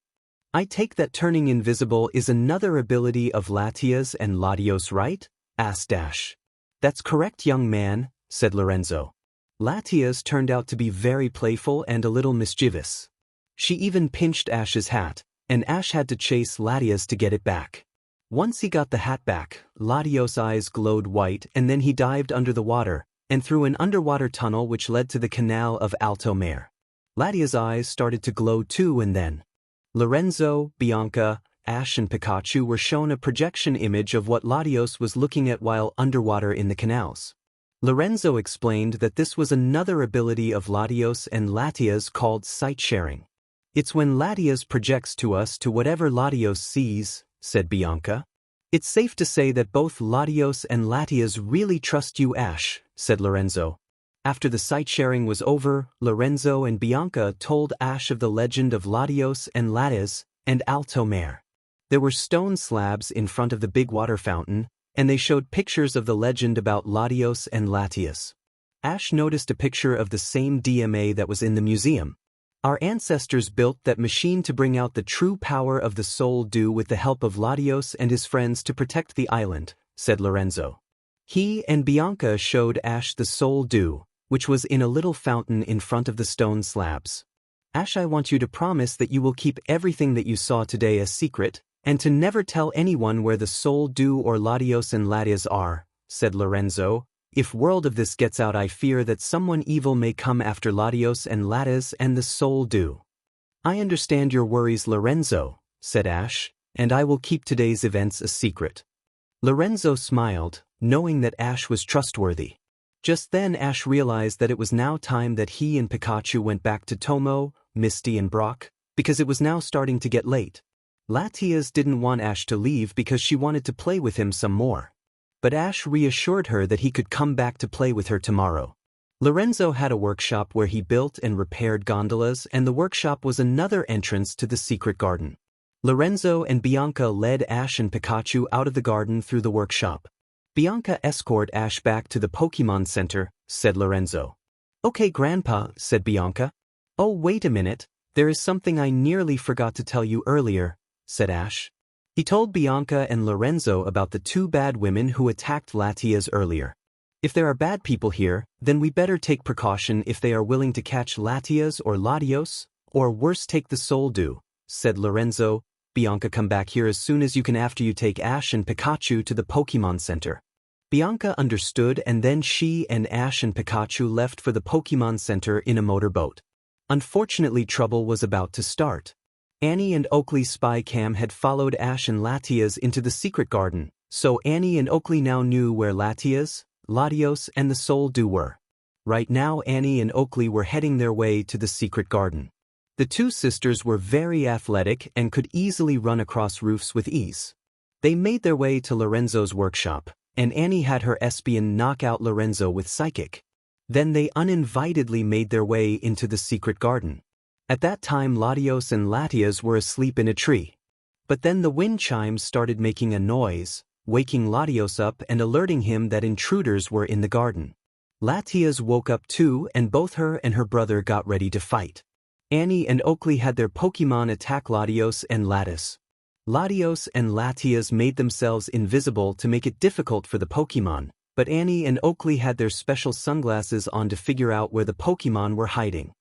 I take that turning invisible is another ability of Latias and Latios, right?" asked Ash. "That's correct, young man," said Lorenzo. Latias turned out to be very playful and a little mischievous. She even pinched Ash's hat, and Ash had to chase Latias to get it back. Once he got the hat back, Latios' eyes glowed white, and then he dived under the water and through an underwater tunnel which led to the canal of Alto Mare. Latias' eyes started to glow too, and then Lorenzo, Bianca, Ash and Pikachu were shown a projection image of what Latios was looking at while underwater in the canals. Lorenzo explained that this was another ability of Latios and Latias called sight sharing. "It's when Latias projects to us to whatever Latios sees," said Bianca. "It's safe to say that both Latios and Latias really trust you, Ash," said Lorenzo. After the sight sharing was over, Lorenzo and Bianca told Ash of the legend of Latios and Latias and Alto Mare. There were stone slabs in front of the big water fountain, and they showed pictures of the legend about Latios and Latias. Ash noticed a picture of the same DMA that was in the museum. "Our ancestors built that machine to bring out the true power of the Soul Dew with the help of Latios and his friends to protect the island," said Lorenzo. He and Bianca showed Ash the Soul Dew, which was in a little fountain in front of the stone slabs. "Ash, I want you to promise that you will keep everything that you saw today a secret, and to never tell anyone where the Soul Dew or Latios and Latias are," said Lorenzo. "If word of this gets out, I fear that someone evil may come after Latios and Latias and the Soul Dew." "I understand your worries, Lorenzo," said Ash, "and I will keep today's events a secret." Lorenzo smiled, knowing that Ash was trustworthy. Just then Ash realized that it was now time that he and Pikachu went back to Tomo, Misty and Brock, because it was now starting to get late. Latias didn't want Ash to leave because she wanted to play with him some more. But Ash reassured her that he could come back to play with her tomorrow. Lorenzo had a workshop where he built and repaired gondolas, and the workshop was another entrance to the secret garden. Lorenzo and Bianca led Ash and Pikachu out of the garden through the workshop. "Bianca, escort Ash back to the Pokemon Center," said Lorenzo. "Okay, Grandpa," said Bianca. "Oh, wait a minute, there is something I nearly forgot to tell you earlier," said Ash. He told Bianca and Lorenzo about the two bad women who attacked Latias earlier. "If there are bad people here, then we better take precaution if they are willing to catch Latias or Latios, or worse, take the Soul Dew," said Lorenzo. "Bianca, come back here as soon as you can after you take Ash and Pikachu to the Pokemon Center." Bianca understood, and then she and Ash and Pikachu left for the Pokemon Center in a motorboat. Unfortunately, trouble was about to start. Annie and Oakley's spy cam had followed Ash and Latias into the secret garden, so Annie and Oakley now knew where Latias, Latios, and the Soul Dew were. Right now Annie and Oakley were heading their way to the secret garden. The two sisters were very athletic and could easily run across roofs with ease. They made their way to Lorenzo's workshop, and Annie had her espion knock out Lorenzo with Psychic. Then they uninvitedly made their way into the secret garden. At that time Latios and Latias were asleep in a tree. But then the wind chimes started making a noise, waking Latios up and alerting him that intruders were in the garden. Latias woke up too, and both her and her brother got ready to fight. Annie and Oakley had their Pokemon attack Latios and Latias. Latios and Latias made themselves invisible to make it difficult for the Pokemon, but Annie and Oakley had their special sunglasses on to figure out where the Pokemon were hiding.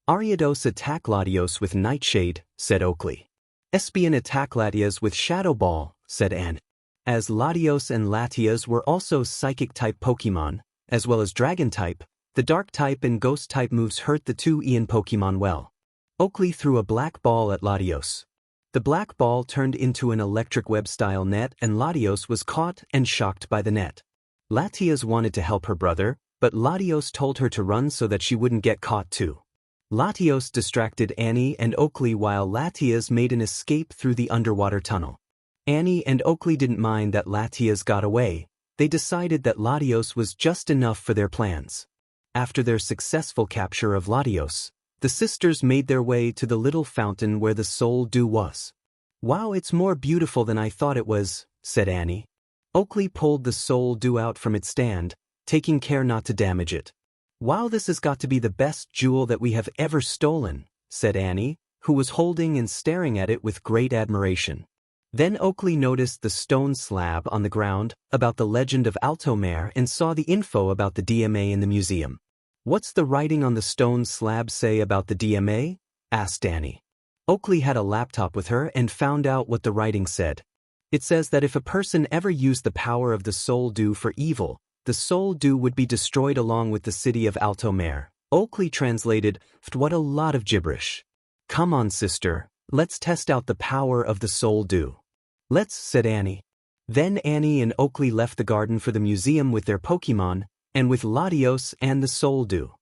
Ariados attack Latios with Nightshade, said Oakley. Espeon attack Latias with Shadow Ball, said Anne. As Latios and Latias were also Psychic-type Pokemon, as well as Dragon-type, the Dark-type and Ghost-type moves hurt the two Ian Pokemon well. Oakley threw a black ball at Latios. The black ball turned into an electric web-style net and Latios was caught and shocked by the net. Latias wanted to help her brother, but Latios told her to run so that she wouldn't get caught too. Latios distracted Annie and Oakley while Latias made an escape through the underwater tunnel. Annie and Oakley didn't mind that Latias got away. They decided that Latios was just enough for their plans. After their successful capture of Latios, the sisters made their way to the little fountain where the soul dew was. "Wow, it's more beautiful than I thought it was," said Annie. Oakley pulled the soul dew out from its stand, taking care not to damage it. "Wow, this has got to be the best jewel that we have ever stolen," said Annie, who was holding and staring at it with great admiration. Then Oakley noticed the stone slab on the ground about the legend of Altomare and saw the info about the DMA in the museum. "What's the writing on the stone slab say about the DMA?" asked Annie. Oakley had a laptop with her and found out what the writing said. It says that if a person ever used the power of the soul dew for evil, the soul dew would be destroyed along with the city of Altomare. Oakley translated, "What a lot of gibberish. Come on, sister, let's test out the power of the soul dew." "Let's," said Annie. Then Annie and Oakley left the garden for the museum with their Pokemon, and with Latios and the soul dew.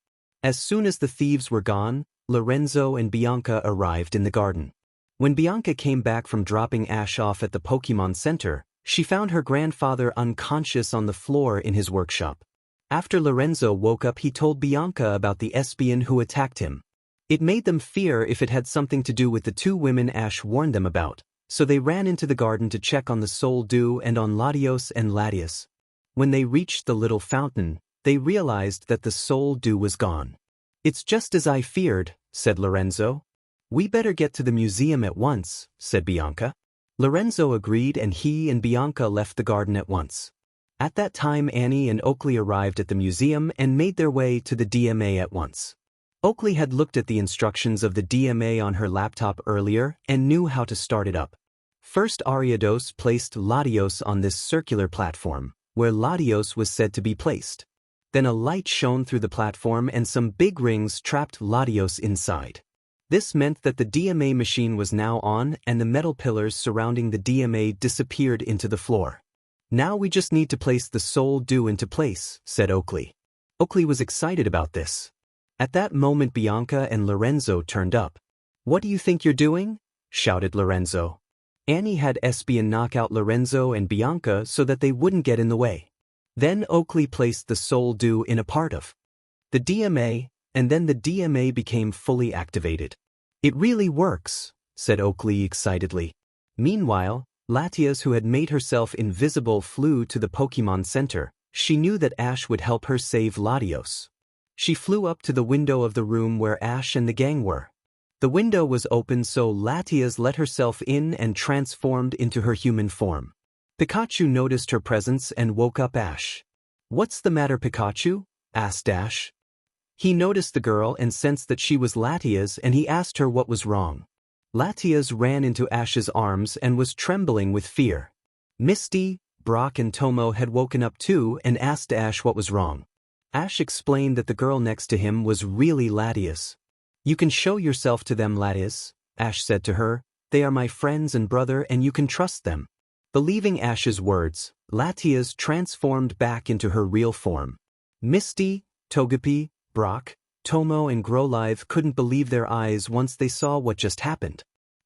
As soon as the thieves were gone, Lorenzo and Bianca arrived in the garden. When Bianca came back from dropping Ash off at the Pokemon Center, she found her grandfather unconscious on the floor in his workshop. After Lorenzo woke up, he told Bianca about the Espeon who attacked him. It made them fear if it had something to do with the two women Ash warned them about, so they ran into the garden to check on the soul dew and on Latios and Latias. When they reached the little fountain, they realized that the soul dew was gone. "It's just as I feared," said Lorenzo. "We better get to the museum at once," said Bianca. Lorenzo agreed and he and Bianca left the garden at once. At that time Annie and Oakley arrived at the museum and made their way to the DMA at once. Oakley had looked at the instructions of the DMA on her laptop earlier and knew how to start it up. First, Ariados placed Latios on this circular platform, where Latios was said to be placed. Then a light shone through the platform and some big rings trapped Latios inside. This meant that the DMA machine was now on and the metal pillars surrounding the DMA disappeared into the floor. "Now we just need to place the soul dew into place," said Oakley. Oakley was excited about this. At that moment Bianca and Lorenzo turned up. "What do you think you're doing?" shouted Lorenzo. Annie had Espeon knock out Lorenzo and Bianca so that they wouldn't get in the way. Then Oakley placed the soul dew in a part of the DMA, and then the DMA became fully activated. "It really works," said Oakley excitedly. Meanwhile, Latias, who had made herself invisible, flew to the Pokemon Center. She knew that Ash would help her save Latios. She flew up to the window of the room where Ash and the gang were. The window was open, so Latias let herself in and transformed into her human form. Pikachu noticed her presence and woke up Ash. "What's the matter, Pikachu?" asked Ash. He noticed the girl and sensed that she was Latias, and he asked her what was wrong. Latias ran into Ash's arms and was trembling with fear. Misty, Brock and Tomo had woken up too and asked Ash what was wrong. Ash explained that the girl next to him was really Latias. "You can show yourself to them, Latias," Ash said to her. "They are my friends and brother and you can trust them." Believing Ash's words, Latias transformed back into her real form. Misty, Togepi, Brock, Tomo and Growlithe couldn't believe their eyes once they saw what just happened.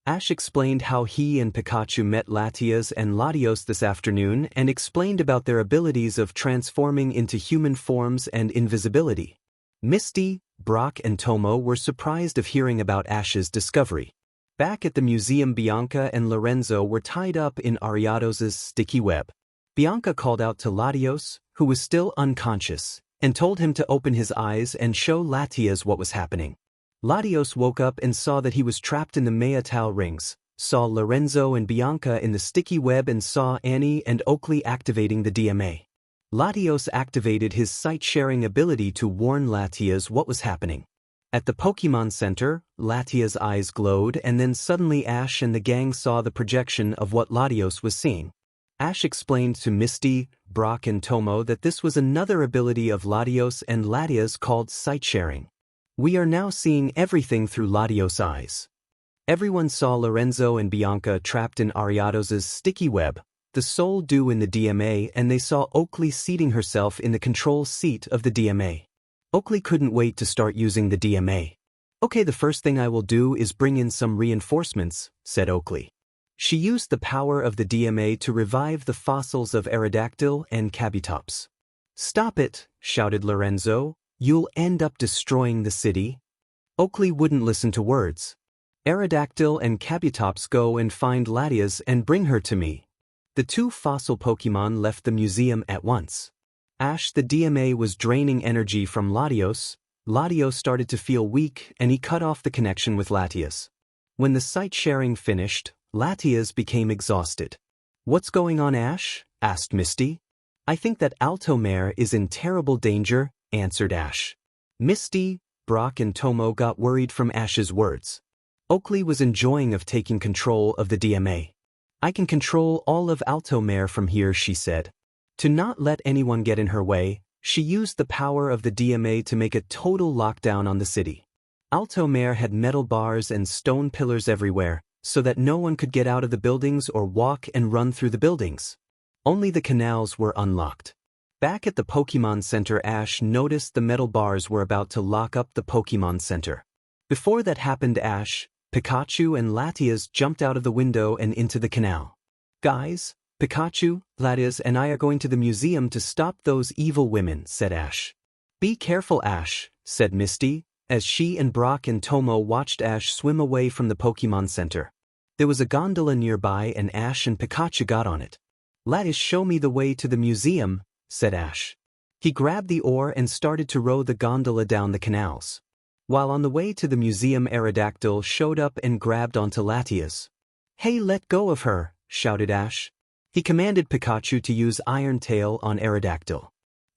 Ash explained how he and Pikachu met Latias and Latios this afternoon and explained about their abilities of transforming into human forms and invisibility. Misty, Brock and Tomo were surprised of hearing about Ash's discovery. Back at the museum, Bianca and Lorenzo were tied up in Ariados's sticky web. Bianca called out to Latios, who was still unconscious, and told him to open his eyes and show Latias what was happening. Latios woke up and saw that he was trapped in the Mayatao rings, saw Lorenzo and Bianca in the sticky web and saw Annie and Oakley activating the DMA. Latios activated his sight-sharing ability to warn Latias what was happening. At the Pokemon Center, Latia's eyes glowed and then suddenly Ash and the gang saw the projection of what Latios was seeing. Ash explained to Misty, Brock and Tomo that this was another ability of Latios and Latia's called sight-sharing. We are now seeing everything through Latios' eyes. Everyone saw Lorenzo and Bianca trapped in Ariados's sticky web, the Soul Dew in the DMA, and they saw Oakley seating herself in the control seat of the DMA. Oakley couldn't wait to start using the DMA. Okay, the first thing I will do is bring in some reinforcements, said Oakley. She used the power of the DMA to revive the fossils of Aerodactyl and Kabutops. Stop it, shouted Lorenzo. You'll end up destroying the city. Oakley wouldn't listen to words. Aerodactyl and Kabutops, go and find Latias and bring her to me. The two fossil Pokemon left the museum at once. Ash, the DMA was draining energy from Latios. Latios started to feel weak and he cut off the connection with Latias. When the sight sharing finished, Latias became exhausted. What's going on, Ash? Asked Misty. I think that Altomare is in terrible danger, answered Ash. Misty, Brock and Tomo got worried from Ash's words. Oakley was enjoying of taking control of the DMA. I can control all of Altomare from here, she said. To not let anyone get in her way, she used the power of the DMA to make a total lockdown on the city. Altomare had metal bars and stone pillars everywhere, so that no one could get out of the buildings or walk and run through the buildings. Only the canals were unlocked. Back at the Pokemon Center, Ash noticed the metal bars were about to lock up the Pokemon Center. Before that happened, Ash, Pikachu and Latias jumped out of the window and into the canal. Guys, Pikachu, Latias and I are going to the museum to stop those evil women, said Ash. Be careful, Ash, said Misty, as she and Brock and Tomo watched Ash swim away from the Pokemon Center. There was a gondola nearby and Ash and Pikachu got on it. Latias, show me the way to the museum, said Ash. He grabbed the oar and started to row the gondola down the canals. While on the way to the museum, Aerodactyl showed up and grabbed onto Latias. Hey, let go of her, shouted Ash. He commanded Pikachu to use Iron Tail on Aerodactyl.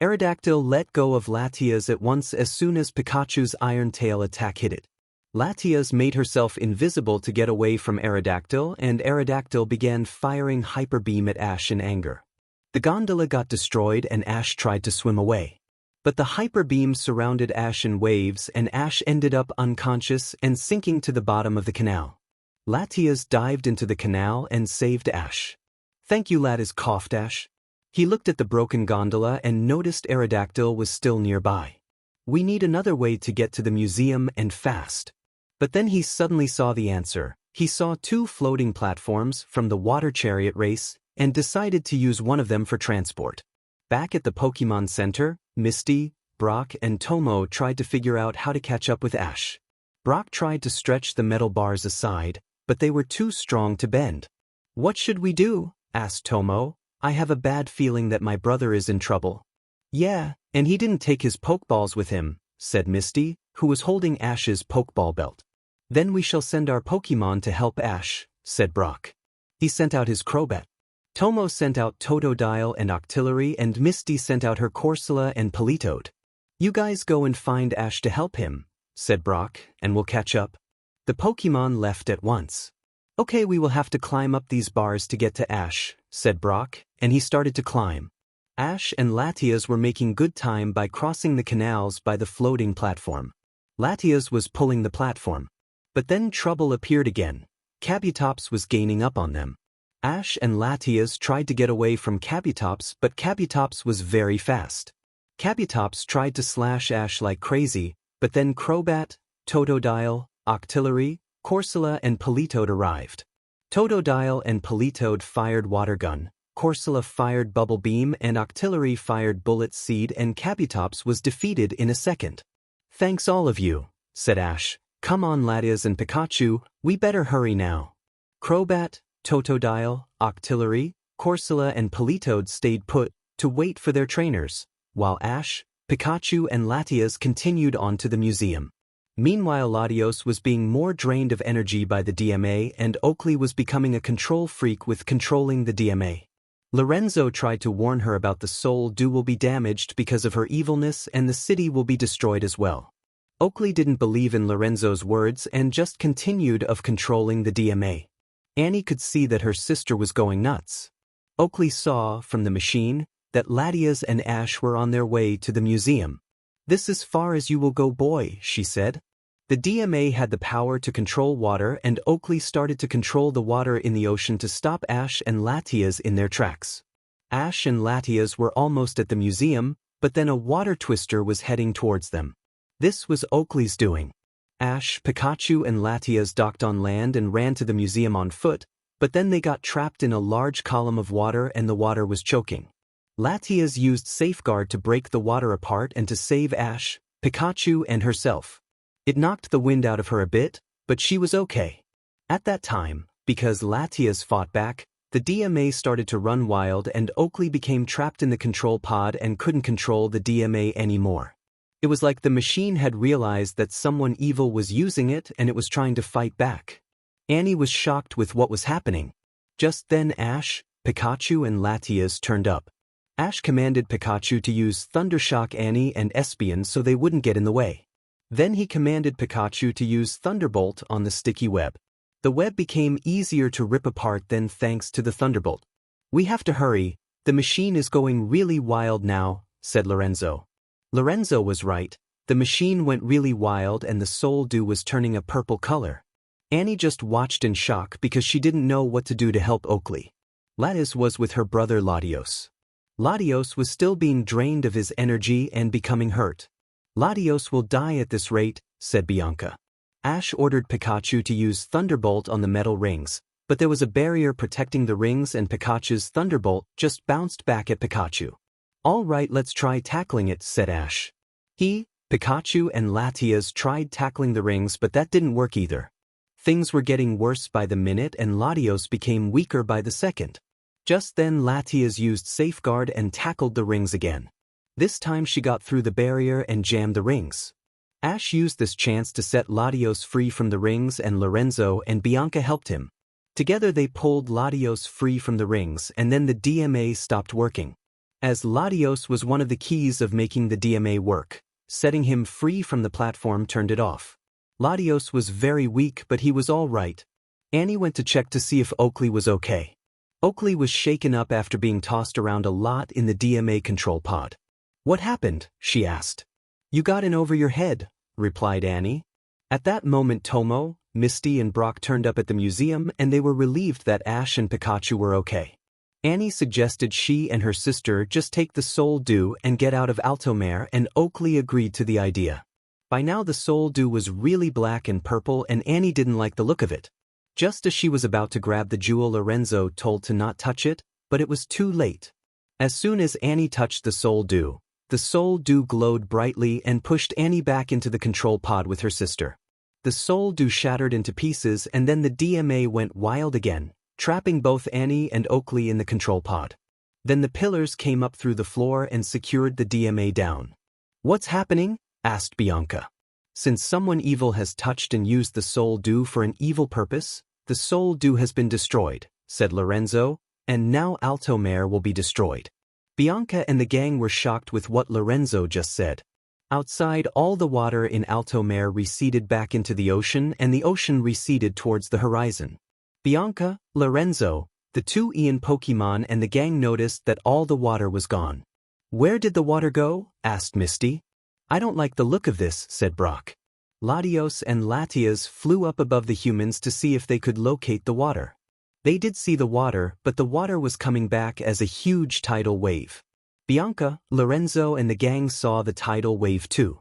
Aerodactyl let go of Latias at once as soon as Pikachu's Iron Tail attack hit it. Latias made herself invisible to get away from Aerodactyl, and Aerodactyl began firing Hyper Beam at Ash in anger. The gondola got destroyed and Ash tried to swim away. But the Hyper Beam surrounded Ash in waves and Ash ended up unconscious and sinking to the bottom of the canal. Latias dived into the canal and saved Ash. Thank you, Latias, coughed Ash. He looked at the broken gondola and noticed Aerodactyl was still nearby. We need another way to get to the museum and fast. But then he suddenly saw the answer. He saw two floating platforms from the water chariot race and decided to use one of them for transport. Back at the Pokemon Center, Misty, Brock and Tomo tried to figure out how to catch up with Ash. Brock tried to stretch the metal bars aside, but they were too strong to bend. What should we do? Asked Tomo. I have a bad feeling that my brother is in trouble. Yeah, and he didn't take his Pokeballs with him, said Misty, who was holding Ash's Pokeball belt. Then we shall send our Pokemon to help Ash, said Brock. He sent out his Crobat. Tomo sent out Totodile and Octillery, and Misty sent out her Corsola and Politoed. You guys go and find Ash to help him, said Brock, and we'll catch up. The Pokemon left at once. Okay, we will have to climb up these bars to get to Ash, said Brock, and he started to climb. Ash and Latias were making good time by crossing the canals by the floating platform. Latias was pulling the platform. But then trouble appeared again. Kabutops was gaining up on them. Ash and Latias tried to get away from Kabutops, but Kabutops was very fast. Kabutops tried to slash Ash like crazy, but then Crobat, Totodile, Octillery, Corsola and Politoed arrived. Totodile and Politoed fired Water Gun, Corsola fired Bubble Beam and Octillery fired Bullet Seed, and Kabutops was defeated in a second. Thanks all of you, said Ash. Come on Latias and Pikachu, we better hurry now. Crobat, Totodile, Octillery, Corsola and Politoed stayed put to wait for their trainers, while Ash, Pikachu and Latias continued on to the museum. Meanwhile Latios was being more drained of energy by the DMA and Oakley was becoming a control freak with controlling the DMA. Lorenzo tried to warn her about the Soul Dew will be damaged because of her evilness and the city will be destroyed as well. Oakley didn't believe in Lorenzo's words and just continued of controlling the DMA. Annie could see that her sister was going nuts. Oakley saw, from the machine, that Latias and Ash were on their way to the museum. This is far as you will go, boy, she said. The DMA had the power to control water and Oakley started to control the water in the ocean to stop Ash and Latias in their tracks. Ash and Latias were almost at the museum, but then a water twister was heading towards them. This was Oakley's doing. Ash, Pikachu and Latias docked on land and ran to the museum on foot, but then they got trapped in a large column of water and the water was choking. Latias used Safeguard to break the water apart and to save Ash, Pikachu and herself. It knocked the wind out of her a bit, but she was okay. At that time, because Latias fought back, the DMA started to run wild and Oakley became trapped in the control pod and couldn't control the DMA anymore. It was like the machine had realized that someone evil was using it and it was trying to fight back. Annie was shocked with what was happening. Just then Ash, Pikachu and Latias turned up. Ash commanded Pikachu to use Thundershock Annie and Espeon so they wouldn't get in the way. Then he commanded Pikachu to use Thunderbolt on the sticky web. The web became easier to rip apart then thanks to the Thunderbolt. We have to hurry, the machine is going really wild now, said Lorenzo. Lorenzo was right, the machine went really wild and the Soul Dew was turning a purple color. Annie just watched in shock because she didn't know what to do to help Oakley. Latias was with her brother Latios. Latios was still being drained of his energy and becoming hurt. Latios will die at this rate, said Bianca. Ash ordered Pikachu to use Thunderbolt on the metal rings, but there was a barrier protecting the rings and Pikachu's Thunderbolt just bounced back at Pikachu. All right, let's try tackling it, said Ash. He, Pikachu and Latias tried tackling the rings but that didn't work either. Things were getting worse by the minute and Latios became weaker by the second. Just then Latias used Safeguard and tackled the rings again. This time she got through the barrier and jammed the rings. Ash used this chance to set Latios free from the rings and Lorenzo and Bianca helped him. Together they pulled Latios free from the rings and then the DMA stopped working. As Latios was one of the keys of making the DMA work, setting him free from the platform turned it off. Latios was very weak but he was all right. Annie went to check to see if Oakley was okay. Oakley was shaken up after being tossed around a lot in the DMA control pod. What happened? She asked. You got in over your head, replied Annie. At that moment Tomo, Misty and Brock turned up at the museum and they were relieved that Ash and Pikachu were okay. Annie suggested she and her sister just take the Soul Dew and get out of Altomare and Oakley agreed to the idea. By now the Soul Dew was really black and purple and Annie didn't like the look of it. Just as she was about to grab the jewel Lorenzo told to not touch it, but it was too late. As soon as Annie touched the Soul Dew glowed brightly and pushed Annie back into the control pod with her sister. The Soul Dew shattered into pieces and then the DMA went wild again, trapping both Annie and Oakley in the control pod. Then the pillars came up through the floor and secured the DMA down. What's happening? Asked Bianca. Since someone evil has touched and used the Soul Dew for an evil purpose, the Soul Dew has been destroyed, said Lorenzo, and now Altomare will be destroyed. Bianca and the gang were shocked with what Lorenzo just said. Outside, all the water in Altomare receded back into the ocean and the ocean receded towards the horizon. Bianca, Lorenzo, the two Ian Pokemon and the gang noticed that all the water was gone. Where did the water go? Asked Misty. I don't like the look of this, said Brock. Latios and Latias flew up above the humans to see if they could locate the water. They did see the water, but the water was coming back as a huge tidal wave. Bianca, Lorenzo and the gang saw the tidal wave too.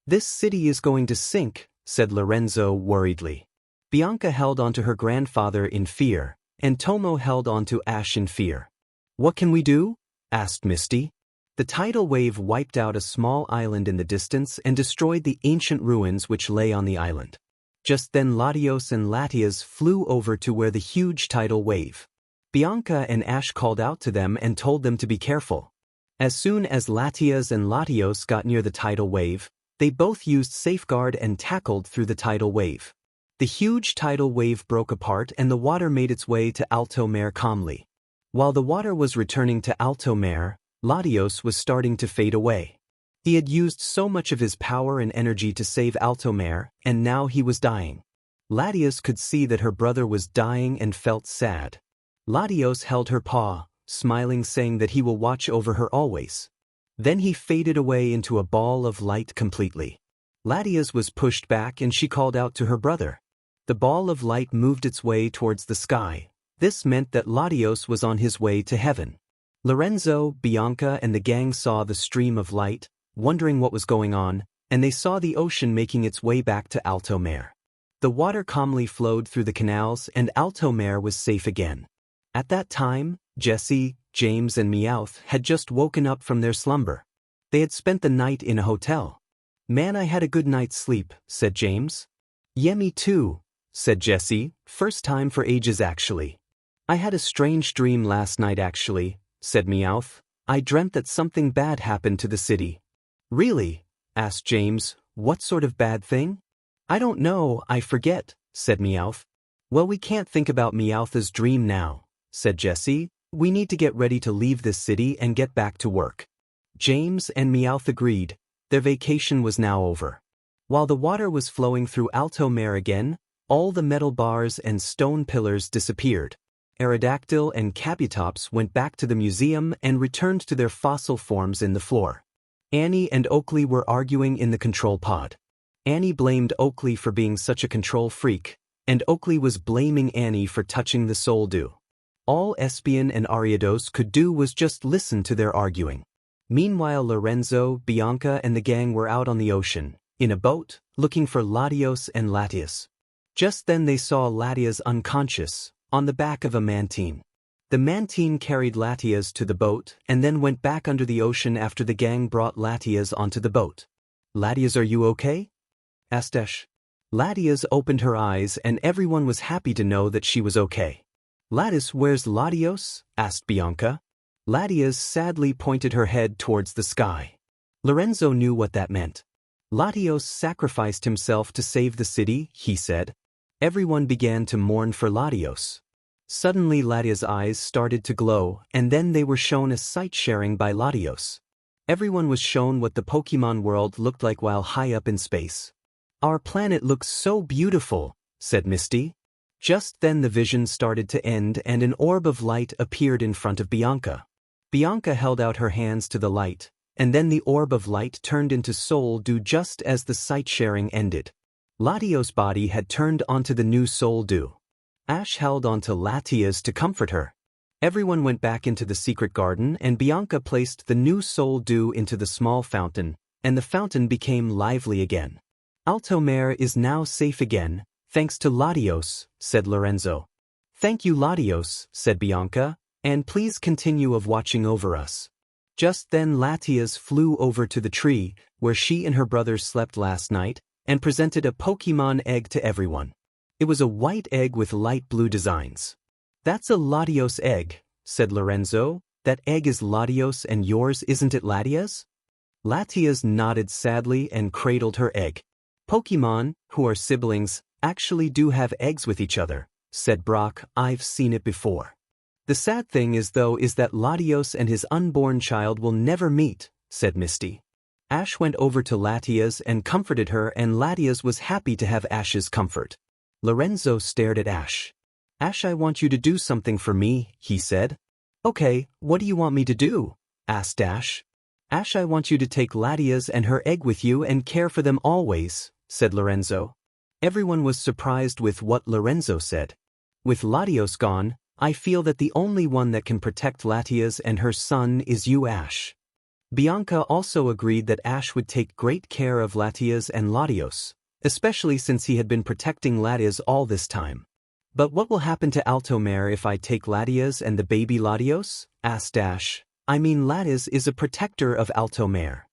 This city is going to sink, said Lorenzo worriedly. Bianca held onto her grandfather in fear, and Tomo held onto Ash in fear. What can we do? Asked Misty. The tidal wave wiped out a small island in the distance and destroyed the ancient ruins which lay on the island. Just then Latios and Latias flew over to where the huge tidal wave. Bianca and Ash called out to them and told them to be careful. As soon as Latias and Latios got near the tidal wave, they both used safeguard and tackled through the tidal wave. The huge tidal wave broke apart and the water made its way to Alto Mare calmly. While the water was returning to Alto Mare, Latios was starting to fade away. He had used so much of his power and energy to save Alto Mare, and now he was dying. Latias could see that her brother was dying and felt sad. Latios held her paw, smiling, saying that he will watch over her always. Then he faded away into a ball of light completely. Latias was pushed back and she called out to her brother. The ball of light moved its way towards the sky. This meant that Latios was on his way to heaven. Lorenzo, Bianca and the gang saw the stream of light, wondering what was going on, and they saw the ocean making its way back to Alto Mare. The water calmly flowed through the canals and Alto Mare was safe again. At that time, Jesse, James and Meowth had just woken up from their slumber. They had spent the night in a hotel. "Man, I had a good night's sleep," said James. "Yeah, me too," said Jesse, "first time for ages actually." "I had a strange dream last night actually," said Meowth. "I dreamt that something bad happened to the city." "Really?" asked James. "What sort of bad thing?" "I don't know, I forget," said Meowth. "Well, we can't think about Meowth's dream now," said Jesse. "We need to get ready to leave this city and get back to work." James and Meowth agreed. Their vacation was now over. While the water was flowing through Alto Mare again, all the metal bars and stone pillars disappeared. Aerodactyl and Kabutops went back to the museum and returned to their fossil forms in the floor. Annie and Oakley were arguing in the control pod. Annie blamed Oakley for being such a control freak, and Oakley was blaming Annie for touching the Soul Dew. All Espion and Ariados could do was just listen to their arguing. Meanwhile, Lorenzo, Bianca and the gang were out on the ocean, in a boat, looking for Latios and Latias. Just then they saw Latias unconscious, on the back of a mantine. The mantine carried Latias to the boat and then went back under the ocean after the gang brought Latias onto the boat. "Latias, are you okay?" asked Ash. Latias opened her eyes and everyone was happy to know that she was okay. "Latias, where's Latios?" asked Bianca. Latias sadly pointed her head towards the sky. Lorenzo knew what that meant. "Latios sacrificed himself to save the city," he said. Everyone began to mourn for Latios. Suddenly Latias' eyes started to glow, and then they were shown a sight sharing by Latios. Everyone was shown what the Pokemon world looked like while high up in space. "Our planet looks so beautiful," said Misty. Just then the vision started to end and an orb of light appeared in front of Bianca. Bianca held out her hands to the light, and then the orb of light turned into Soul Dew just as the sight sharing ended. Latios' body had turned onto the new Soul Dew. Ash held onto Latias to comfort her. Everyone went back into the secret garden and Bianca placed the new Soul Dew into the small fountain, and the fountain became lively again. "Alto Mare is now safe again, thanks to Latios," said Lorenzo. "Thank you, Latios," said Bianca, "and please continue of watching over us." Just then Latias flew over to the tree, where she and her brothers slept last night, and presented a Pokemon egg to everyone. It was a white egg with light blue designs. "That's a Latios egg," said Lorenzo. "That egg is Latios and yours, isn't it, Latias?" Latias nodded sadly and cradled her egg. "Pokemon, who are siblings, actually do have eggs with each other," said Brock. "I've seen it before." "The sad thing is that Latios and his unborn child will never meet," said Misty. Ash went over to Latias and comforted her, and Latias was happy to have Ash's comfort. Lorenzo stared at Ash. "Ash, I want you to do something for me," he said. "Okay, what do you want me to do?" asked Ash. "Ash, I want you to take Latias and her egg with you and care for them always," said Lorenzo. Everyone was surprised with what Lorenzo said. "With Latios gone, I feel that the only one that can protect Latias and her son is you, Ash." Bianca also agreed that Ash would take great care of Latias and Latios, especially since he had been protecting Latias all this time. "But what will happen to Alto Mare if I take Latias and the baby Latios?" asked Ash. I mean Latias is a protector of Alto Mare.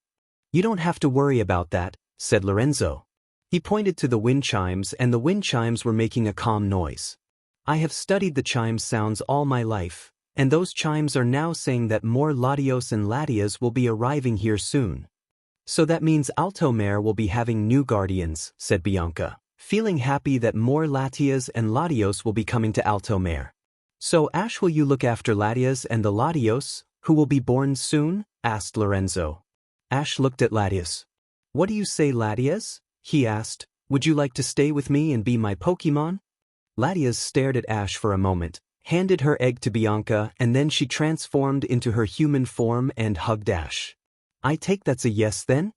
You don't have to worry about that, said Lorenzo. He pointed to the wind chimes, and the wind chimes were making a calm noise. I have studied the chimes sounds all my life, and those chimes are now saying that more Latios and Latias will be arriving here soon. So that means Alto Mare will be having new guardians, said Bianca, feeling happy that more Latias and Latios will be coming to Alto Mare. So Ash, will you look after Latias and the Latios, who will be born soon? Asked Lorenzo. Ash looked at Latias. What do you say, Latias? He asked. Would you like to stay with me and be my Pokemon? Latias stared at Ash for a moment, handed her egg to Bianca, and then she transformed into her human form and hugged Ash. I take that's a yes then?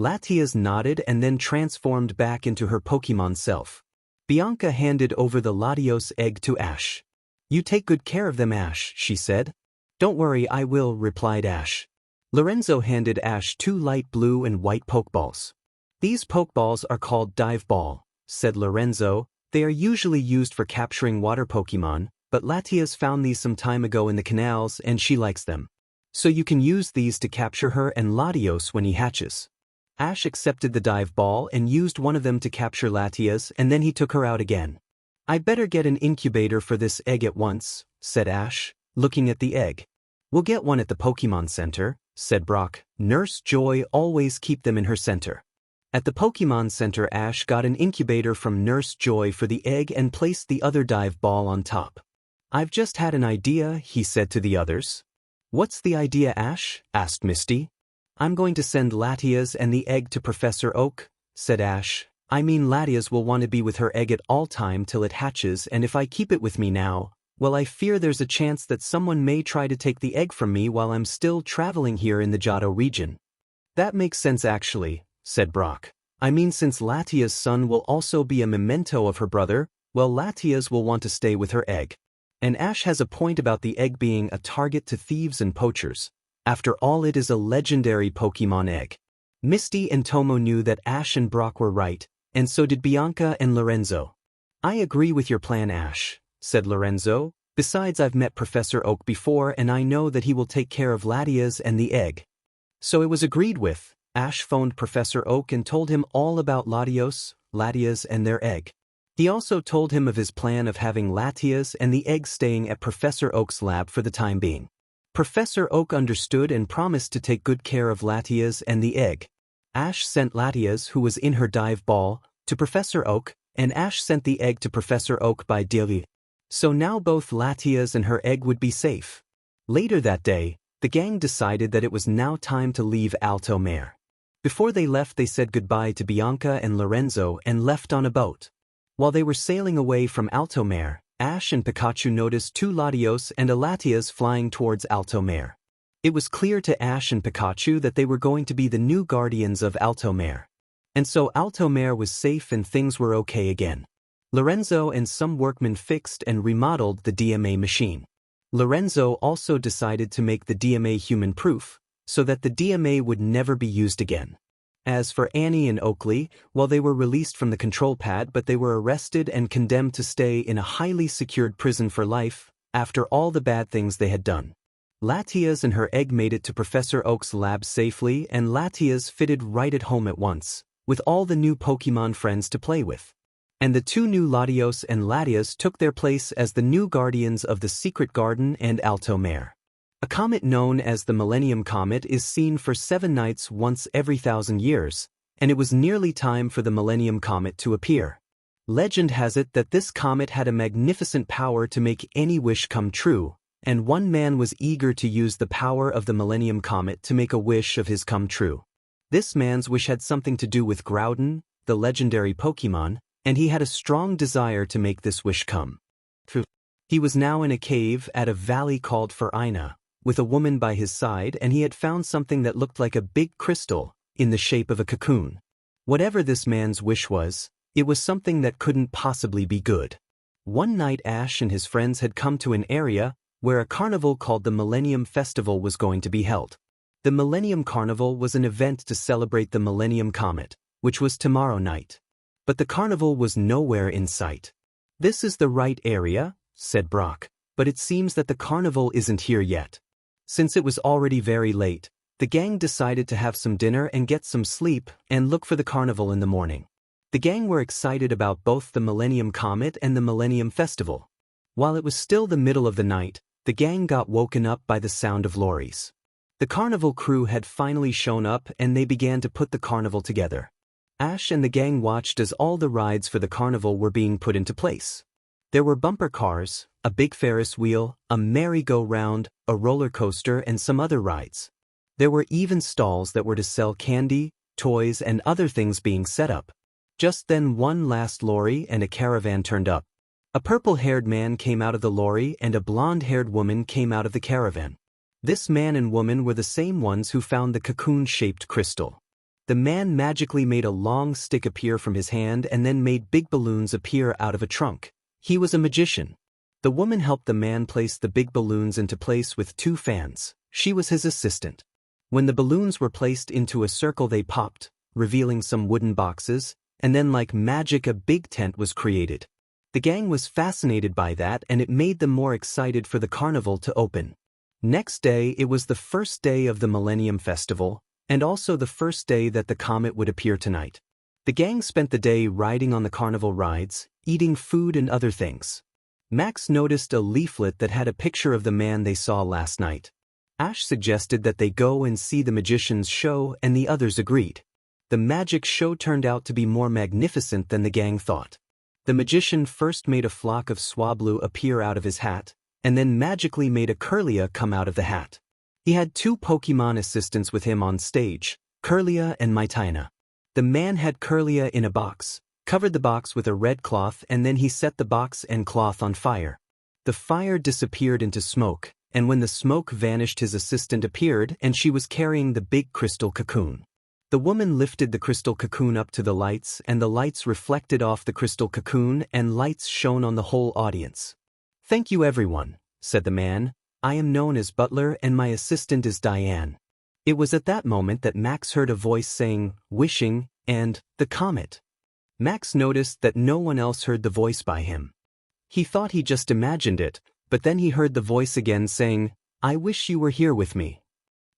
Latias nodded and then transformed back into her Pokemon self. Bianca handed over the Latios egg to Ash. You take good care of them, Ash, she said. Don't worry, I will, replied Ash. Lorenzo handed Ash 2 light blue and white Pokeballs. These Pokeballs are called Dive Ball, said Lorenzo. They are usually used for capturing water Pokemon, but Latias found these some time ago in the canals and she likes them. So you can use these to capture her and Latios when he hatches. Ash accepted the Dive Ball and used one of them to capture Latias, and then he took her out again. I better get an incubator for this egg at once, said Ash, looking at the egg. We'll get one at the Pokemon Center, said Brock. Nurse Joy always keep them in her center. At the Pokemon Center, Ash got an incubator from Nurse Joy for the egg and placed the other Dive Ball on top. I've just had an idea, he said to the others. What's the idea, Ash? Asked Misty. I'm going to send Latias and the egg to Professor Oak, said Ash. I mean Latias will want to be with her egg at all time till it hatches, and if I keep it with me now, well, I fear there's a chance that someone may try to take the egg from me while I'm still traveling here in the Johto region. That makes sense actually, said Brock. I mean, since Latia's son will also be a memento of her brother, well, Latias will want to stay with her egg. And Ash has a point about the egg being a target to thieves and poachers. After all, it is a legendary Pokemon egg. Misty and Tomo knew that Ash and Brock were right, and so did Bianca and Lorenzo. I agree with your plan, Ash, said Lorenzo. Besides, I've met Professor Oak before and I know that he will take care of Latias and the egg. So it was agreed with. Ash phoned Professor Oak and told him all about Latios, Latias and their egg. He also told him of his plan of having Latias and the egg staying at Professor Oak's lab for the time being. Professor Oak understood and promised to take good care of Latias and the egg. Ash sent Latias, who was in her Dive Ball, to Professor Oak, and Ash sent the egg to Professor Oak by Dilly. So now both Latias and her egg would be safe. Later that day, the gang decided that it was now time to leave Alto Mare. Before they left, they said goodbye to Bianca and Lorenzo and left on a boat. While they were sailing away from Alto Mare, Ash and Pikachu noticed 2 Latios and a Latias flying towards Alto Mare. It was clear to Ash and Pikachu that they were going to be the new guardians of Alto Mare. And so Alto Mare was safe and things were okay again. Lorenzo and some workmen fixed and remodeled the DMA machine. Lorenzo also decided to make the DMA human-proof, so that the DMA would never be used again. As for Annie and Oakley, well, they were released from the control pad, but they were arrested and condemned to stay in a highly secured prison for life, after all the bad things they had done. Latias and her egg made it to Professor Oak's lab safely, and Latias fitted right at home at once, with all the new Pokemon friends to play with. And the 2 new Latios and Latias took their place as the new guardians of the Secret Garden and Alto Mare. A comet known as the Millennium Comet is seen for 7 nights once every 1,000 years, and it was nearly time for the Millennium Comet to appear. Legend has it that this comet had a magnificent power to make any wish come true, and one man was eager to use the power of the Millennium Comet to make a wish of his come true. This man's wish had something to do with Groudon, the legendary Pokemon, and he had a strong desire to make this wish come true. He was now in a cave at a valley called Furina, with a woman by his side, and he had found something that looked like a big crystal, in the shape of a cocoon. Whatever this man's wish was, it was something that couldn't possibly be good. One night Ash and his friends had come to an area where a carnival called the Millennium Festival was going to be held. The Millennium Carnival was an event to celebrate the Millennium Comet, which was tomorrow night. But the carnival was nowhere in sight. This is the right area, said Brock, but it seems that the carnival isn't here yet. Since it was already very late, the gang decided to have some dinner and get some sleep and look for the carnival in the morning. The gang were excited about both the Millennium Comet and the Millennium Festival. While it was still the middle of the night, the gang got woken up by the sound of lorries. The carnival crew had finally shown up and they began to put the carnival together. Ash and the gang watched as all the rides for the carnival were being put into place. There were bumper cars, a big Ferris wheel, a merry-go-round, a roller coaster and some other rides. There were even stalls that were to sell candy, toys and other things being set up. Just then one last lorry and a caravan turned up. A purple-haired man came out of the lorry and a blonde-haired woman came out of the caravan. This man and woman were the same ones who found the cocoon-shaped crystal. The man magically made a long stick appear from his hand and then made big balloons appear out of a trunk. He was a magician. The woman helped the man place the big balloons into place with 2 fans. She was his assistant. When the balloons were placed into a circle they popped, revealing some wooden boxes, and then like magic a big tent was created. The gang was fascinated by that and it made them more excited for the carnival to open. Next day it was the first day of the Millennium Festival, and also the first day that the comet would appear tonight. The gang spent the day riding on the carnival rides, eating food and other things. Max noticed a leaflet that had a picture of the man they saw last night. Ash suggested that they go and see the magician's show and the others agreed. The magic show turned out to be more magnificent than the gang thought. The magician first made a flock of Swablu appear out of his hat, and then magically made a Kirlia come out of the hat. He had 2 Pokemon assistants with him on stage, Kirlia and Mitina. The man had Kirlia in a box, covered the box with a red cloth and then he set the box and cloth on fire. The fire disappeared into smoke, and when the smoke vanished his assistant appeared and she was carrying the big crystal cocoon. The woman lifted the crystal cocoon up to the lights and the lights reflected off the crystal cocoon and lights shone on the whole audience. "Thank you everyone," said the man. "I am known as Butler and my assistant is Diane." It was at that moment that Max heard a voice saying, "Wishing," and "the comet." Max noticed that no one else heard the voice by him. He thought he just imagined it, but then he heard the voice again saying, "I wish you were here with me."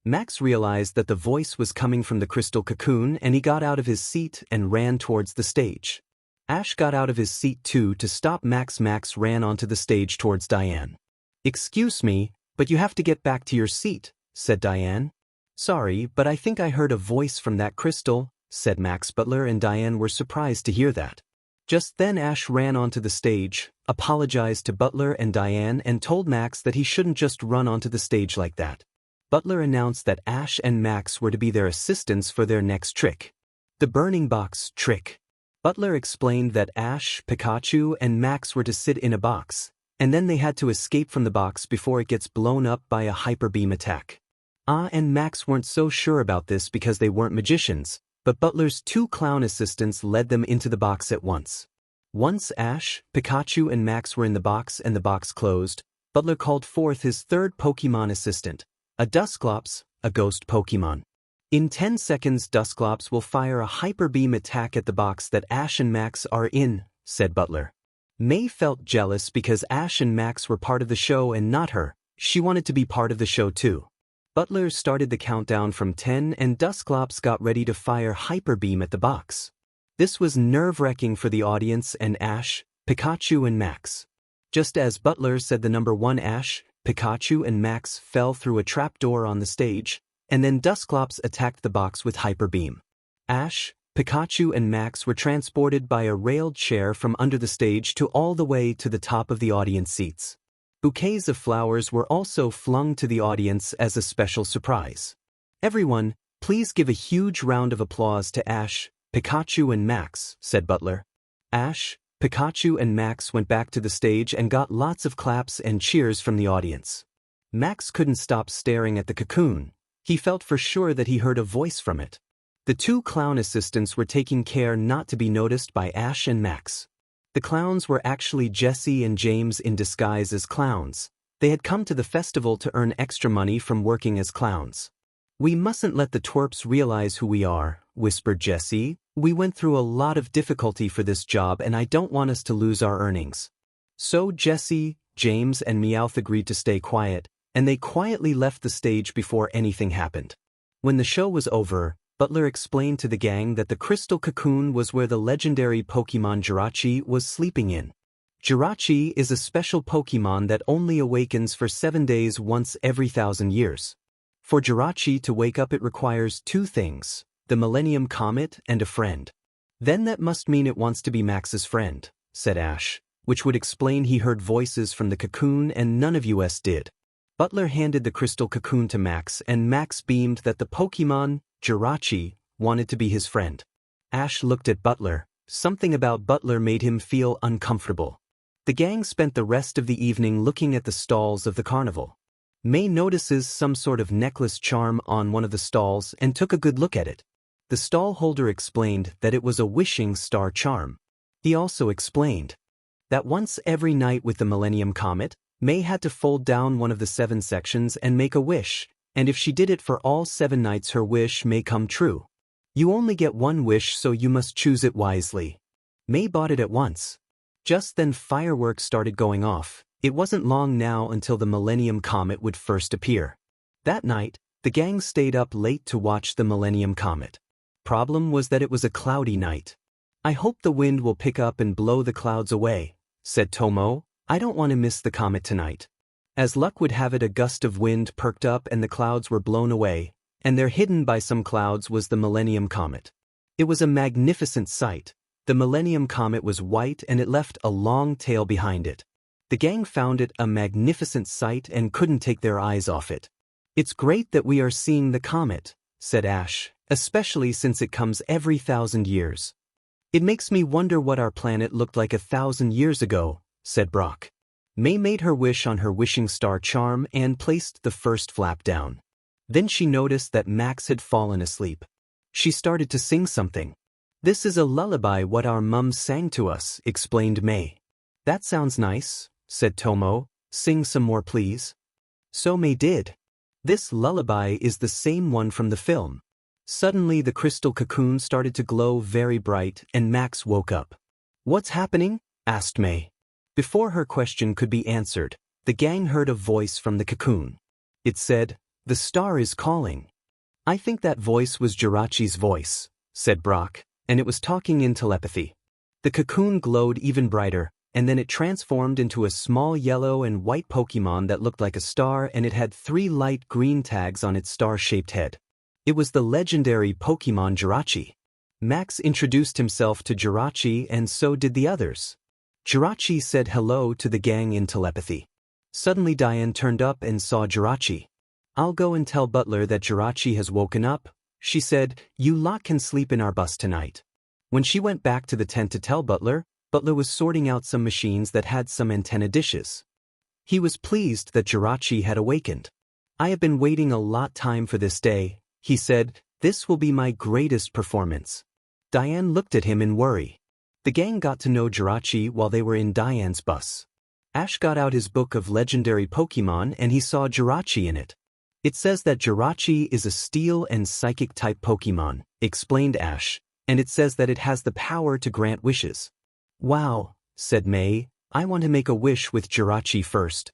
Max realized that the voice was coming from the crystal cocoon and he got out of his seat and ran towards the stage. Ash got out of his seat too to stop Max. Max ran onto the stage towards Diane. "Excuse me, but you have to get back to your seat," said Diane. "Sorry, but I think I heard a voice from that crystal," said Max. Butler and Diane were surprised to hear that. Just then Ash ran onto the stage, apologized to Butler and Diane and told Max that he shouldn't just run onto the stage like that. Butler announced that Ash and Max were to be their assistants for their next trick. The burning box trick. Butler explained that Ash, Pikachu, and Max were to sit in a box, and then they had to escape from the box before it gets blown up by a hyper beam attack. And Max weren't so sure about this because they weren't magicians, but Butler's 2 clown assistants led them into the box at once. Once Ash, Pikachu, and Max were in the box and the box closed, Butler called forth his 3rd Pokemon assistant, a Dusclops, a ghost Pokemon. In 10 seconds Dusclops will fire a hyper beam attack at the box that Ash and Max are in, said Butler. May felt jealous because Ash and Max were part of the show and not her. She wanted to be part of the show too. Butler started the countdown from 10 and Dusclops got ready to fire hyper beam at the box. This was nerve-wracking for the audience and Ash, Pikachu and Max. Just as Butler said the number 1, Ash, Pikachu and Max fell through a trapdoor on the stage, and then Dusclops attacked the box with hyper beam. Ash, Pikachu and Max were transported by a railed chair from under the stage to all the way to the top of the audience seats. Bouquets of flowers were also flung to the audience as a special surprise. Everyone, please give a huge round of applause to Ash, Pikachu and Max, said Butler. Ash, Pikachu and Max went back to the stage and got lots of claps and cheers from the audience. Max couldn't stop staring at the cocoon. He felt for sure that he heard a voice from it. The 2 clown assistants were taking care not to be noticed by Ash and Max. The clowns were actually Jesse and James in disguise as clowns. They had come to the festival to earn extra money from working as clowns. "We mustn't let the twerps realize who we are," whispered Jesse. "We went through a lot of difficulty for this job and I don't want us to lose our earnings." So Jesse, James and Meowth agreed to stay quiet, and they quietly left the stage before anything happened. When the show was over, Butler explained to the gang that the crystal cocoon was where the legendary Pokemon Jirachi was sleeping in. Jirachi is a special Pokemon that only awakens for 7 days once every 1,000 years. For Jirachi to wake up it requires 2 things, the Millennium Comet and a friend. Then that must mean it wants to be Max's friend, said Ash, which would explain he heard voices from the cocoon and none of us did. Butler handed the crystal cocoon to Max and Max beamed that the Pokemon, Jirachi, wanted to be his friend. Ash looked at Butler. Something about Butler made him feel uncomfortable. The gang spent the rest of the evening looking at the stalls of the carnival. May notices some sort of necklace charm on one of the stalls and took a good look at it. The stall holder explained that it was a wishing star charm. He also explained that once every night with the Millennium Comet, May had to fold down one of the 7 sections and make a wish, and if she did it for all 7 nights her wish may come true. You only get 1 wish so you must choose it wisely. May bought it at once. Just then fireworks started going off. It wasn't long now until the Millennium Comet would first appear. That night, the gang stayed up late to watch the Millennium Comet. Problem was that it was a cloudy night. I hope the wind will pick up and blow the clouds away, said Tomo. I don't want to miss the comet tonight. As luck would have it, a gust of wind perked up and the clouds were blown away, and there hidden by some clouds was the Millennium Comet. It was a magnificent sight. The Millennium Comet was white and it left a long tail behind it. The gang found it a magnificent sight and couldn't take their eyes off it. It's great that we are seeing the comet, said Ash, especially since it comes every 1,000 years. It makes me wonder what our planet looked like 1,000 years ago, said Brock. May made her wish on her wishing star charm and placed the first flap down. Then she noticed that Max had fallen asleep. She started to sing something. This is a lullaby what our mums sang to us, explained May. That sounds nice, said Tomo. Sing some more please. So May did. This lullaby is the same one from the film. Suddenly the crystal cocoon started to glow very bright and Max woke up. What's happening? Asked May. Before her question could be answered, the gang heard a voice from the cocoon. It said, "The star is calling." I think that voice was Jirachi's voice, said Brock, and it was talking in telepathy. The cocoon glowed even brighter, and then it transformed into a small yellow and white Pokemon that looked like a star and it had 3 light green tags on its star-shaped head. It was the legendary Pokemon Jirachi. Max introduced himself to Jirachi and so did the others. Jirachi said hello to the gang in telepathy. Suddenly Diane turned up and saw Jirachi. I'll go and tell Butler that Jirachi has woken up, she said. You lot can sleep in our bus tonight. When she went back to the tent to tell Butler, Butler was sorting out some machines that had some antenna dishes. He was pleased that Jirachi had awakened. I have been waiting a lot time for this day, he said. This will be my greatest performance. Diane looked at him in worry. The gang got to know Jirachi while they were in Diane's bus. Ash got out his book of legendary Pokemon and he saw Jirachi in it. It says that Jirachi is a steel and psychic type Pokemon, explained Ash, and it says that it has the power to grant wishes. Wow, said May, I want to make a wish with Jirachi first.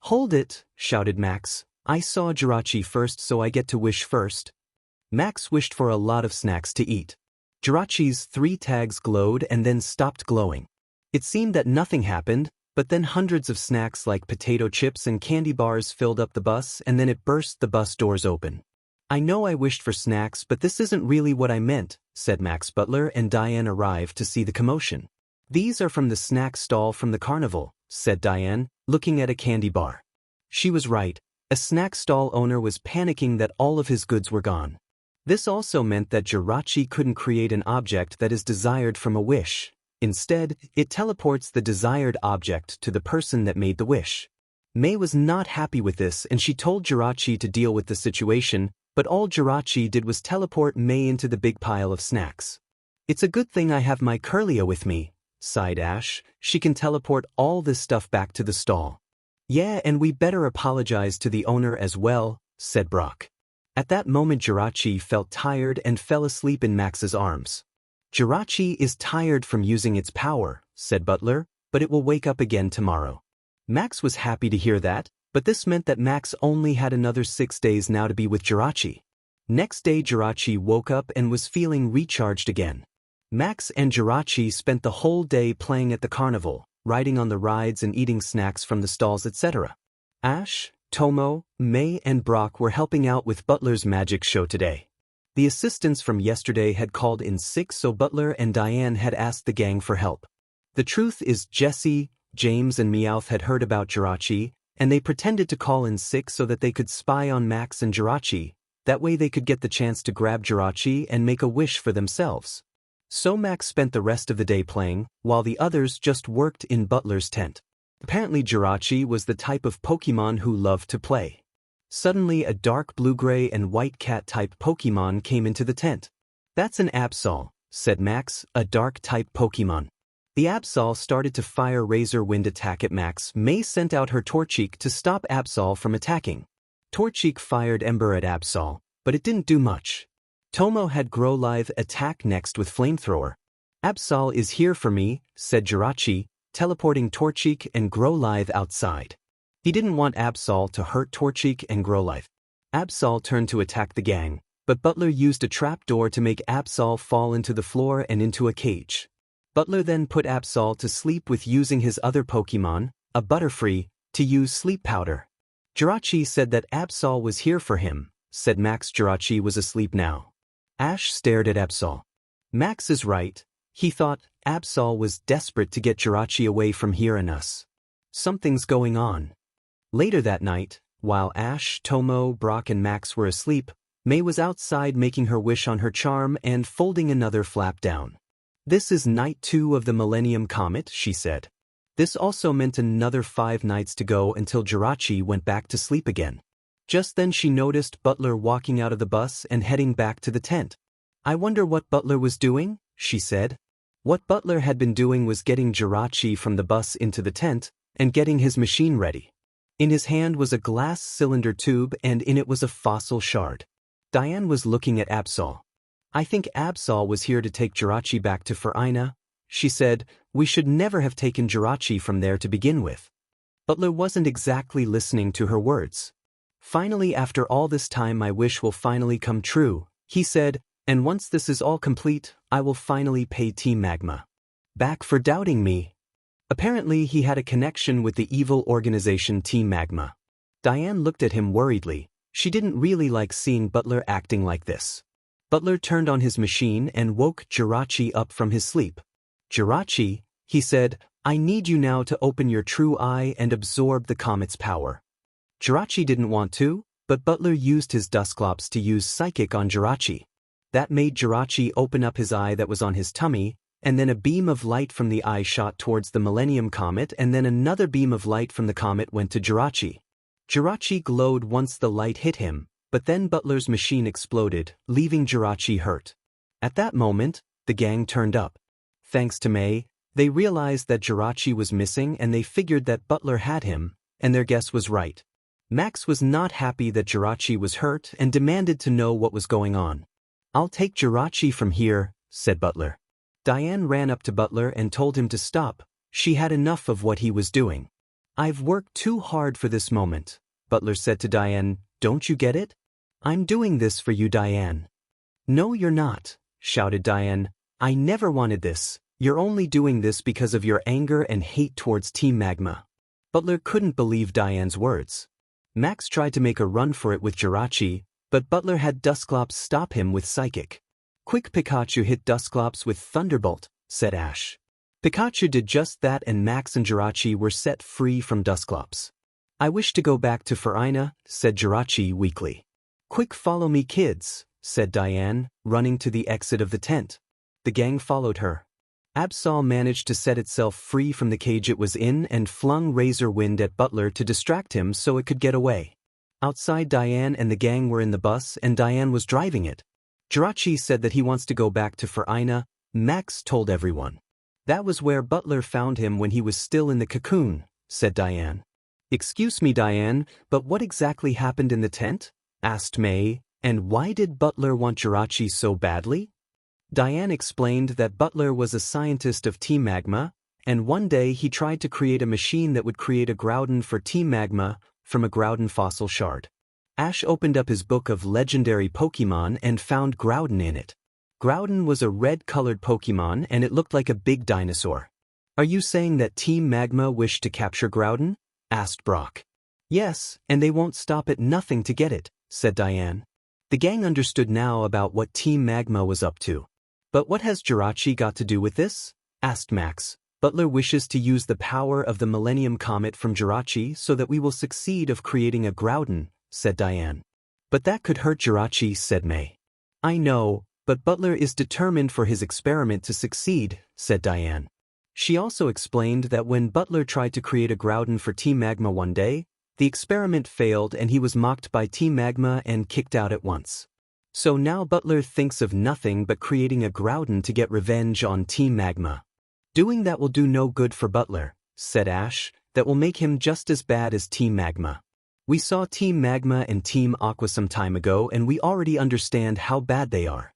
Hold it, shouted Max. I saw Jirachi first so I get to wish first. Max wished for a lot of snacks to eat. Jirachi's 3 tags glowed and then stopped glowing. It seemed that nothing happened, but then hundreds of snacks like potato chips and candy bars filled up the bus and then it burst the bus doors open. I know I wished for snacks but this isn't really what I meant, said Max. Butler and Diane arrived to see the commotion. These are from the snack stall from the carnival, said Diane, looking at a candy bar. She was right. A snack stall owner was panicking that all of his goods were gone. This also meant that Jirachi couldn't create an object that is desired from a wish. Instead, it teleports the desired object to the person that made the wish. May was not happy with this and she told Jirachi to deal with the situation, but all Jirachi did was teleport May into the big pile of snacks. It's a good thing I have my Kirlia with me, sighed Ash. She can teleport all this stuff back to the stall. Yeah, and we better apologize to the owner as well, said Brock. At that moment Jirachi felt tired and fell asleep in Max's arms. Jirachi is tired from using its power, said Butler, but it will wake up again tomorrow. Max was happy to hear that, But this meant that Max only had another 6 days now to be with Jirachi. Next day Jirachi woke up and was feeling recharged again. Max and Jirachi spent the whole day playing at the carnival, riding on the rides and eating snacks from the stalls, etc. Ash, Tomo, May and Brock were helping out with Butler's magic show today. The assistants from yesterday had called in sick, so Butler and Diane had asked the gang for help. The truth is Jesse, James and Meowth had heard about Jirachi, and they pretended to call in sick so that they could spy on Max and Jirachi. That way they could get the chance to grab Jirachi and make a wish for themselves. So Max spent the rest of the day playing, while the others just worked in Butler's tent. Apparently Jirachi was the type of Pokemon who loved to play. Suddenly a dark blue-gray and white cat-type Pokemon came into the tent. "That's an Absol," said Max, a dark-type Pokemon. The Absol started to fire Razor Wind attack at Max. May sent out her Torchic to stop Absol from attacking. Torchic fired Ember at Absol, but it didn't do much. Tomo had Growlithe attack next with Flamethrower. "Absol is here for me," said Jirachi, teleporting Torchic and Growlithe outside. He didn't want Absol to hurt Torchic and Growlithe. Absol turned to attack the gang, but Butler used a trapdoor to make Absol fall into the floor and into a cage. Butler then put Absol to sleep with using his other Pokemon, a Butterfree, to use sleep powder. Jirachi said that Absol was here for him, said Max. Jirachi was asleep now. Ash stared at Absol. Max is right, he thought. Absol was desperate to get Jirachi away from here and us. Something's going on. Later that night, while Ash, Tomo, Brock and Max were asleep, May was outside making her wish on her charm and folding another flap down. "This is night 2 of the Millennium Comet," she said. This also meant another 5 nights to go until Jirachi went back to sleep again. Just then she noticed Butler walking out of the bus and heading back to the tent. "I wonder what Butler was doing," she said. What Butler had been doing was getting Jirachi from the bus into the tent and getting his machine ready. In his hand was a glass cylinder tube and in it was a fossil shard. Diane was looking at Absol. "I think Absol was here to take Jirachi back to Furina," she said. "We should never have taken Jirachi from there to begin with." Butler wasn't exactly listening to her words. "Finally, after all this time, my wish will finally come true," he said, "and once this is all complete, I will finally pay Team Magma back for doubting me." Apparently he had a connection with the evil organization Team Magma. Diane looked at him worriedly. She didn't really like seeing Butler acting like this. Butler turned on his machine and woke Jirachi up from his sleep. "Jirachi," he said, "I need you now to open your true eye and absorb the comet's power." Jirachi didn't want to, but Butler used his Dusclops to use Psychic on Jirachi. That made Jirachi open up his eye that was on his tummy, and then a beam of light from the eye shot towards the Millennium Comet, and then another beam of light from the comet went to Jirachi. Jirachi glowed once the light hit him, but then Butler's machine exploded, leaving Jirachi hurt. At that moment, the gang turned up. Thanks to May, they realized that Jirachi was missing and they figured that Butler had him, and their guess was right. Max was not happy that Jirachi was hurt and demanded to know what was going on. "I'll take Jirachi from here," said Butler. Diane ran up to Butler and told him to stop. She had enough of what he was doing. "I've worked too hard for this moment," Butler said to Diane. "Don't you get it? I'm doing this for you, Diane." "No, you're not," shouted Diane. "I never wanted this. You're only doing this because of your anger and hate towards Team Magma." Butler couldn't believe Diane's words. Max tried to make a run for it with Jirachi, but Butler had Dusclops stop him with Psychic. "Quick, Pikachu, hit Dusclops with Thunderbolt," said Ash. Pikachu did just that and Max and Jirachi were set free from Dusclops. "I wish to go back to Furina," said Jirachi weakly. "Quick, follow me, kids," said Diane, running to the exit of the tent. The gang followed her. Absol managed to set itself free from the cage it was in and flung Razor Wind at Butler to distract him so it could get away. Outside, Diane and the gang were in the bus and Diane was driving it. Jirachi said that he wants to go back to Furina. Max told everyone. "That was where Butler found him when he was still in the cocoon," said Diane. "Excuse me, Diane, but what exactly happened in the tent?" asked May, "and why did Butler want Jirachi so badly?" Diane explained that Butler was a scientist of Team Magma, and one day he tried to create a machine that would create a Groudon for Team Magma, from a Groudon fossil shard. Ash opened up his book of legendary Pokemon and found Groudon in it. Groudon was a red-colored Pokemon and it looked like a big dinosaur. Are you saying that Team Magma wished to capture Groudon? Asked Brock. Yes, and they won't stop at nothing to get it, said Diane. The gang understood now about what Team Magma was up to. But what has Jirachi got to do with this? Asked Max. Butler wishes to use the power of the Millennium Comet from Jirachi so that we will succeed of creating a Groudon, said Diane. But that could hurt Jirachi, said May. I know, but Butler is determined for his experiment to succeed, said Diane. She also explained that when Butler tried to create a Groudon for Team Magma one day, the experiment failed and he was mocked by Team Magma and kicked out at once. So now Butler thinks of nothing but creating a Groudon to get revenge on Team Magma. Doing that will do no good for Butler, said Ash, that will make him just as bad as Team Magma. We saw Team Magma and Team Aqua some time ago and we already understand how bad they are.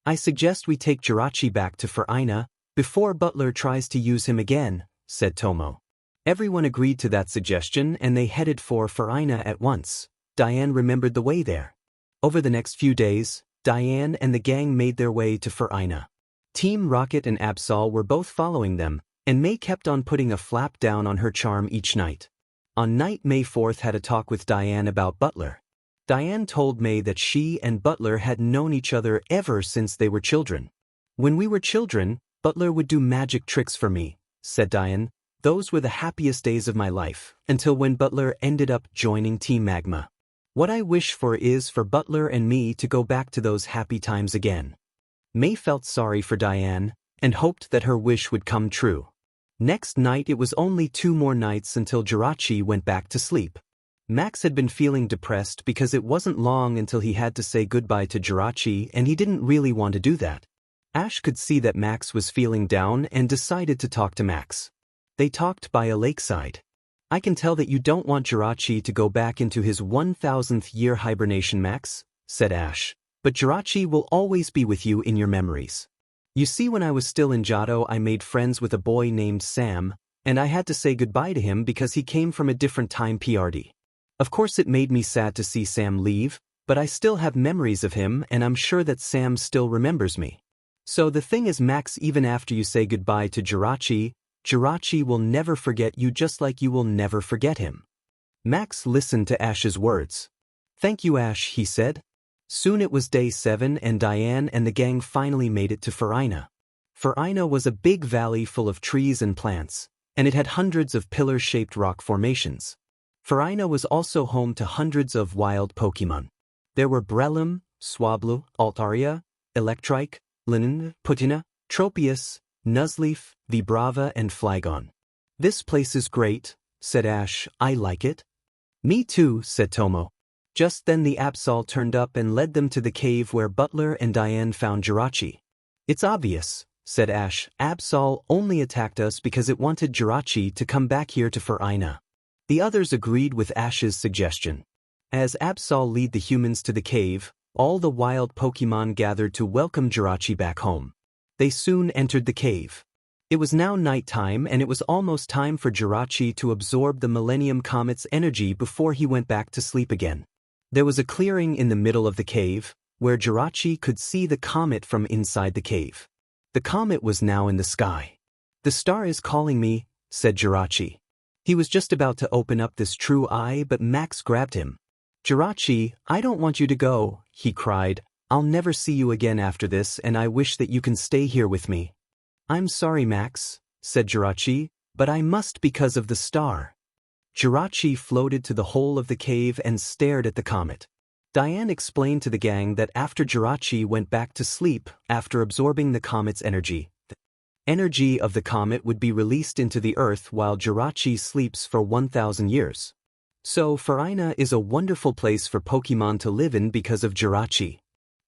I suggest we take Jirachi back to Furina before Butler tries to use him again, said Tomo. Everyone agreed to that suggestion and they headed for Furina at once. Diane remembered the way there. Over the next few days, Diane and the gang made their way to Furina. Team Rocket and Absol were both following them, and May kept on putting a flap down on her charm each night. On night May 4th had a talk with Diane about Butler. Diane told May that she and Butler had known each other ever since they were children. When we were children, Butler would do magic tricks for me, said Diane. Those were the happiest days of my life, until when Butler ended up joining Team Magma. What I wish for is for Butler and me to go back to those happy times again. May felt sorry for Diane, and hoped that her wish would come true. Next night it was only 2 more nights until Jirachi went back to sleep. Max had been feeling depressed because it wasn't long until he had to say goodbye to Jirachi and he didn't really want to do that. Ash could see that Max was feeling down and decided to talk to Max. They talked by a lakeside. I can tell that you don't want Jirachi to go back into his 1000th year hibernation, Max, said Ash. But Jirachi will always be with you in your memories. You see, when I was still in Johto I made friends with a boy named Sam, and I had to say goodbye to him because he came from a different time PRD. Of course it made me sad to see Sam leave, but I still have memories of him and I'm sure that Sam still remembers me. So the thing is, Max, even after you say goodbye to Jirachi, Jirachi will never forget you just like you will never forget him. Max listened to Ash's words. Thank you, Ash, he said. Soon it was day 7 and Diane and the gang finally made it to Furina. Furina was a big valley full of trees and plants, and it had hundreds of pillar-shaped rock formations. Furina was also home to hundreds of wild Pokemon. There were Breloom, Swablu, Altaria, Electrike, Linen, Putina, Tropius, Nuzleaf, Vibrava and Flygon. This place is great, said Ash. I like it. Me too, said Tomo. Just then the Absol turned up and led them to the cave where Butler and Diane found Jirachi. It's obvious, said Ash. Absol only attacked us because it wanted Jirachi to come back here to Furina. The others agreed with Ash's suggestion. As Absol led the humans to the cave, all the wild Pokemon gathered to welcome Jirachi back home. They soon entered the cave. It was now nighttime and it was almost time for Jirachi to absorb the Millennium Comet's energy before he went back to sleep again. There was a clearing in the middle of the cave, where Jirachi could see the comet from inside the cave. The comet was now in the sky. The star is calling me, said Jirachi. He was just about to open up this true eye, but Max grabbed him. Jirachi, I don't want you to go, he cried. I'll never see you again after this and I wish that you can stay here with me. I'm sorry, Max, said Jirachi, but I must because of the star. Jirachi floated to the hole of the cave and stared at the comet. Diane explained to the gang that after Jirachi went back to sleep, after absorbing the comet's energy, the energy of the comet would be released into the earth while Jirachi sleeps for 1000 years. So Furina is a wonderful place for Pokemon to live in because of Jirachi.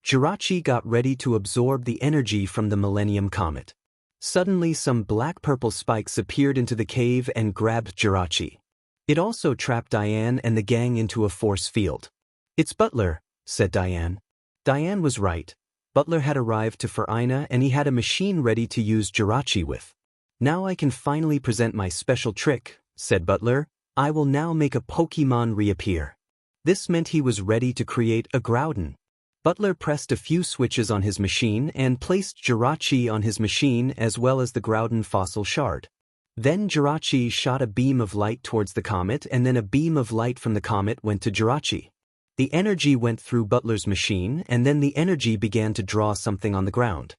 Jirachi got ready to absorb the energy from the Millennium Comet. Suddenly some black-purple spikes appeared into the cave and grabbed Jirachi. It also trapped Diane and the gang into a force field. It's Butler, said Diane. Diane was right. Butler had arrived to Furina and he had a machine ready to use Jirachi with. Now I can finally present my special trick, said Butler. I will now make a Pokemon reappear. This meant he was ready to create a Groudon. Butler pressed a few switches on his machine and placed Jirachi on his machine as well as the Groudon fossil shard. Then Jirachi shot a beam of light towards the comet, and then a beam of light from the comet went to Jirachi. The energy went through Butler's machine, and then the energy began to draw something on the ground.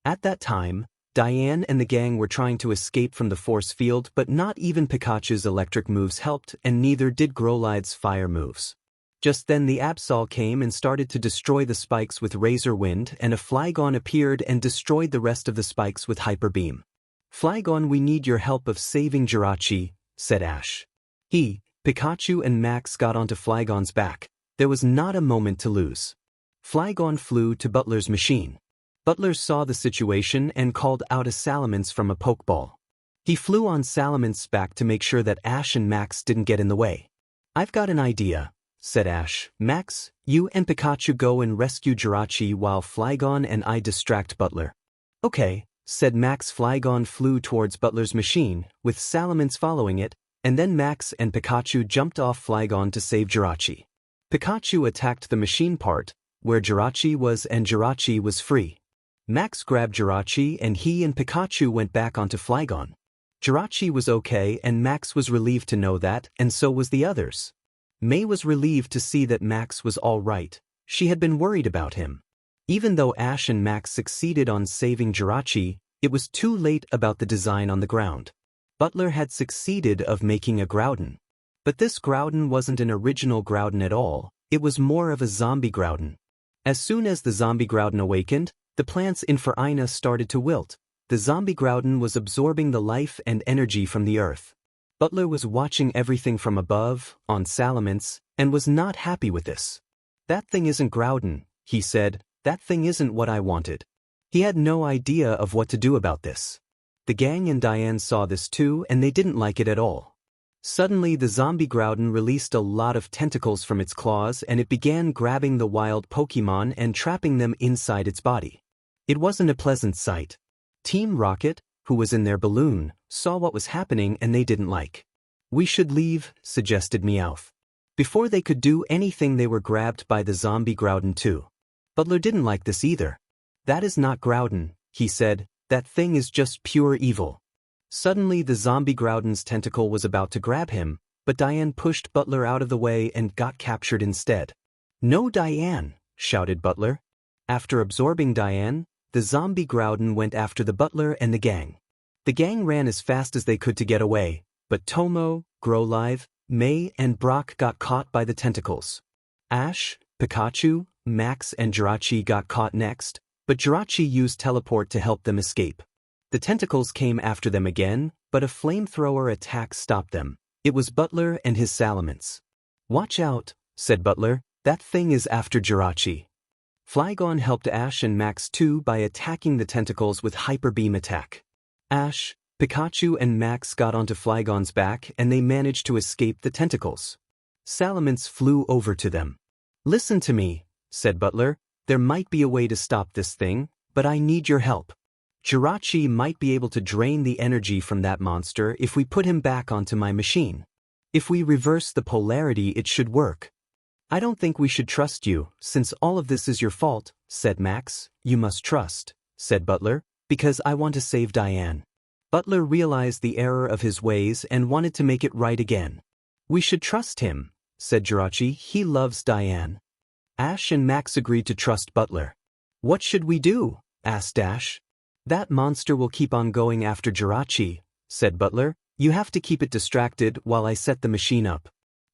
At that time, Diane and the gang were trying to escape from the force field, but not even Pikachu's electric moves helped, and neither did Growlithe's fire moves. Just then the Absol came and started to destroy the spikes with Razor Wind, and a Flygon appeared and destroyed the rest of the spikes with Hyper Beam. Flygon, we need your help of saving Jirachi, said Ash. Pikachu and Max got onto Flygon's back. There was not a moment to lose. Flygon flew to Butler's machine. Butler saw the situation and called out a Salamence from a Pokeball. He flew on Salamance's back to make sure that Ash and Max didn't get in the way. I've got an idea, said Ash. Max, you and Pikachu go and rescue Jirachi while Flygon and I distract Butler. Okay, said Max. Flygon flew towards Butler's machine, with Salamence following it, and then Max and Pikachu jumped off Flygon to save Jirachi. Pikachu attacked the machine part, where Jirachi was, and Jirachi was free. Max grabbed Jirachi and he and Pikachu went back onto Flygon. Jirachi was okay and Max was relieved to know that, and so was the others. May was relieved to see that Max was all right. She had been worried about him. Even though Ash and Max succeeded on saving Jirachi, it was too late about the design on the ground. Butler had succeeded of making a Groudon. But this Groudon wasn't an original Groudon at all, it was more of a zombie Groudon. As soon as the zombie Groudon awakened, the plants in Furina started to wilt. The zombie Groudon was absorbing the life and energy from the earth. Butler was watching everything from above, on Salamence, and was not happy with this. That thing isn't Groudon, he said. That thing isn't what I wanted. He had no idea of what to do about this. The gang and Diane saw this too, and they didn't like it at all. Suddenly the zombie Groudon released a lot of tentacles from its claws, and it began grabbing the wild Pokemon and trapping them inside its body. It wasn't a pleasant sight. Team Rocket, who was in their balloon, saw what was happening and they didn't like. We should leave, suggested Meowth. Before they could do anything, they were grabbed by the zombie Groudon too. Butler didn't like this either. That is not Groudon, he said. That thing is just pure evil. Suddenly the zombie Groudon's tentacle was about to grab him, but Diane pushed Butler out of the way and got captured instead. No, Diane, shouted Butler. After absorbing Diane, the zombie Groudon went after the Butler and the gang. The gang ran as fast as they could to get away, but Tomo, Growlithe, May and Brock got caught by the tentacles. Ash, Pikachu, Max and Jirachi got caught next, but Jirachi used teleport to help them escape. The tentacles came after them again, but a flamethrower attack stopped them. It was Butler and his Salamence. Watch out, said Butler. That thing is after Jirachi. Flygon helped Ash and Max too by attacking the tentacles with Hyper Beam attack. Ash, Pikachu and Max got onto Flygon's back and they managed to escape the tentacles. Salamence flew over to them. Listen to me, said Butler. There might be a way to stop this thing, but I need your help. Jirachi might be able to drain the energy from that monster if we put him back onto my machine. If we reverse the polarity, it should work. I don't think we should trust you, since all of this is your fault, said Max. You must trust, said Butler, because I want to save Diane. Butler realized the error of his ways and wanted to make it right again. We should trust him, said Jirachi. He loves Diane. Ash and Max agreed to trust Butler. What should we do? Asked Ash. That monster will keep on going after Jirachi, said Butler. You have to keep it distracted while I set the machine up.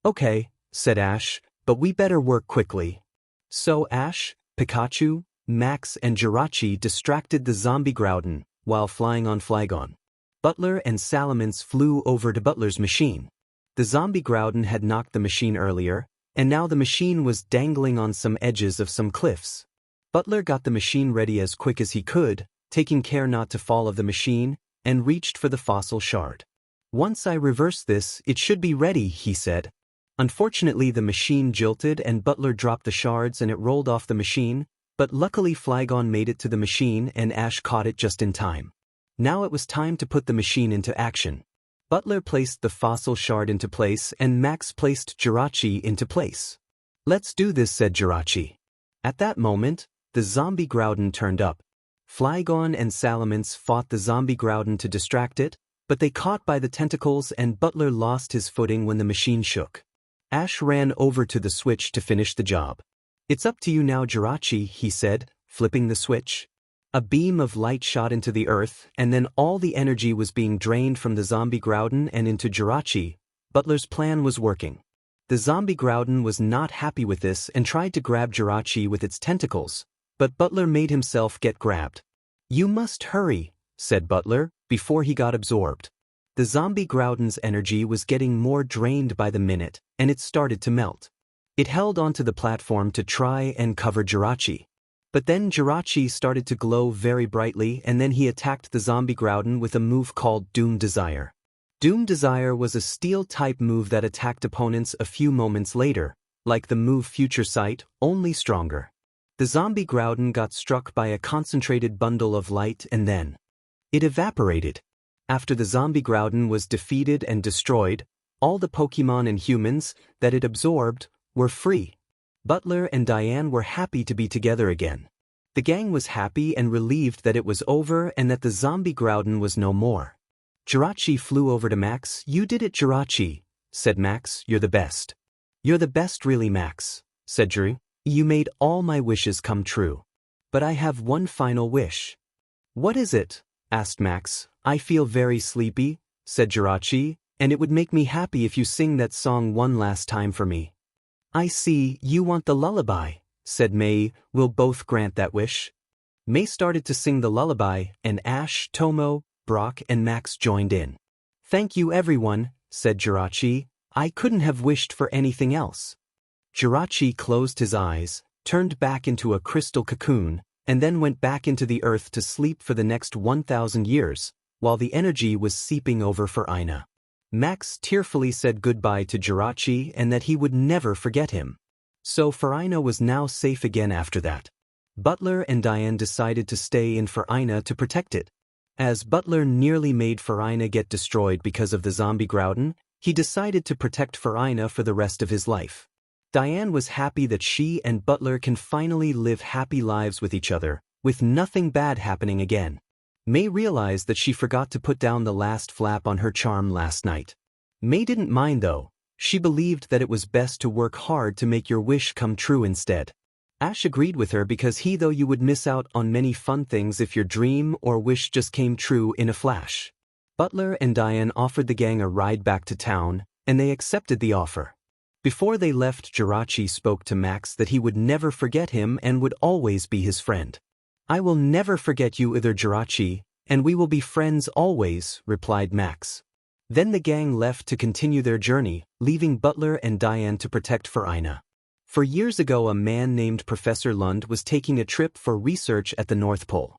Okay, said Ash, but we better work quickly. So Ash, Pikachu, Max and Jirachi distracted the zombie Groudon while flying on Flygon. Butler and Salamence flew over to Butler's machine. The zombie Groudon had knocked the machine earlier, and now the machine was dangling on some edges of some cliffs. Butler got the machine ready as quick as he could, taking care not to fall of the machine, and reached for the fossil shard. Once I reverse this, it should be ready, he said. Unfortunately, the machine jilted and Butler dropped the shards and it rolled off the machine, but luckily Flygon made it to the machine and Ash caught it just in time. Now it was time to put the machine into action. Butler placed the fossil shard into place and Max placed Jirachi into place. "Let's do this," said Jirachi. At that moment, the zombie Groudon turned up. Flygon and Salamence fought the zombie Groudon to distract it, but they caught by the tentacles and Butler lost his footing when the machine shook. Ash ran over to the switch to finish the job. "It's up to you now, Jirachi," he said, flipping the switch. A beam of light shot into the earth, and then all the energy was being drained from the zombie Groudon and into Jirachi. Butler's plan was working. The zombie Groudon was not happy with this and tried to grab Jirachi with its tentacles, but Butler made himself get grabbed. "You must hurry," said Butler, before he got absorbed. The zombie Groudon's energy was getting more drained by the minute, and it started to melt. It held onto the platform to try and cover Jirachi. But then Jirachi started to glow very brightly and then he attacked the zombie Groudon with a move called Doom Desire. Doom Desire was a steel-type move that attacked opponents a few moments later, like the move Future Sight, only stronger. The zombie Groudon got struck by a concentrated bundle of light and then it evaporated. After the zombie Groudon was defeated and destroyed, all the Pokémon and humans that it absorbed were free. Butler and Diane were happy to be together again. The gang was happy and relieved that it was over and that the zombie Groudon was no more. Jirachi flew over to Max. "You did it, Jirachi," said Max. "You're the best." "You're the best really, Max," said Drew. "You made all my wishes come true. But I have one final wish." "What is it?" asked Max. "I feel very sleepy," said Jirachi, "and it would make me happy if you sing that song one last time for me." "I see, you want the lullaby," said May. "We'll both grant that wish." May started to sing the lullaby, and Ash, Tomo, Brock, and Max joined in. "Thank you everyone," said Jirachi. "I couldn't have wished for anything else." Jirachi closed his eyes, turned back into a crystal cocoon, and then went back into the earth to sleep for the next 1,000 years, while the energy was seeping over for Ina. Max tearfully said goodbye to Jirachi and that he would never forget him. So Farina was now safe again after that. Butler and Diane decided to stay in Farina to protect it. As Butler nearly made Farina get destroyed because of the zombie Groudon, he decided to protect Farina for the rest of his life. Diane was happy that she and Butler can finally live happy lives with each other, with nothing bad happening again. May realized that she forgot to put down the last flap on her charm last night. May didn't mind though. She believed that it was best to work hard to make your wish come true instead. Ash agreed with her because he thought you would miss out on many fun things if your dream or wish just came true in a flash. Butler and Diane offered the gang a ride back to town, and they accepted the offer. Before they left, Jirachi spoke to Max that he would never forget him and would always be his friend. "I will never forget you either, Jirachi, and we will be friends always," replied Max. Then the gang left to continue their journey, leaving Butler and Diane to protect Farina. For years ago, a man named Professor Lund was taking a trip for research at the North Pole.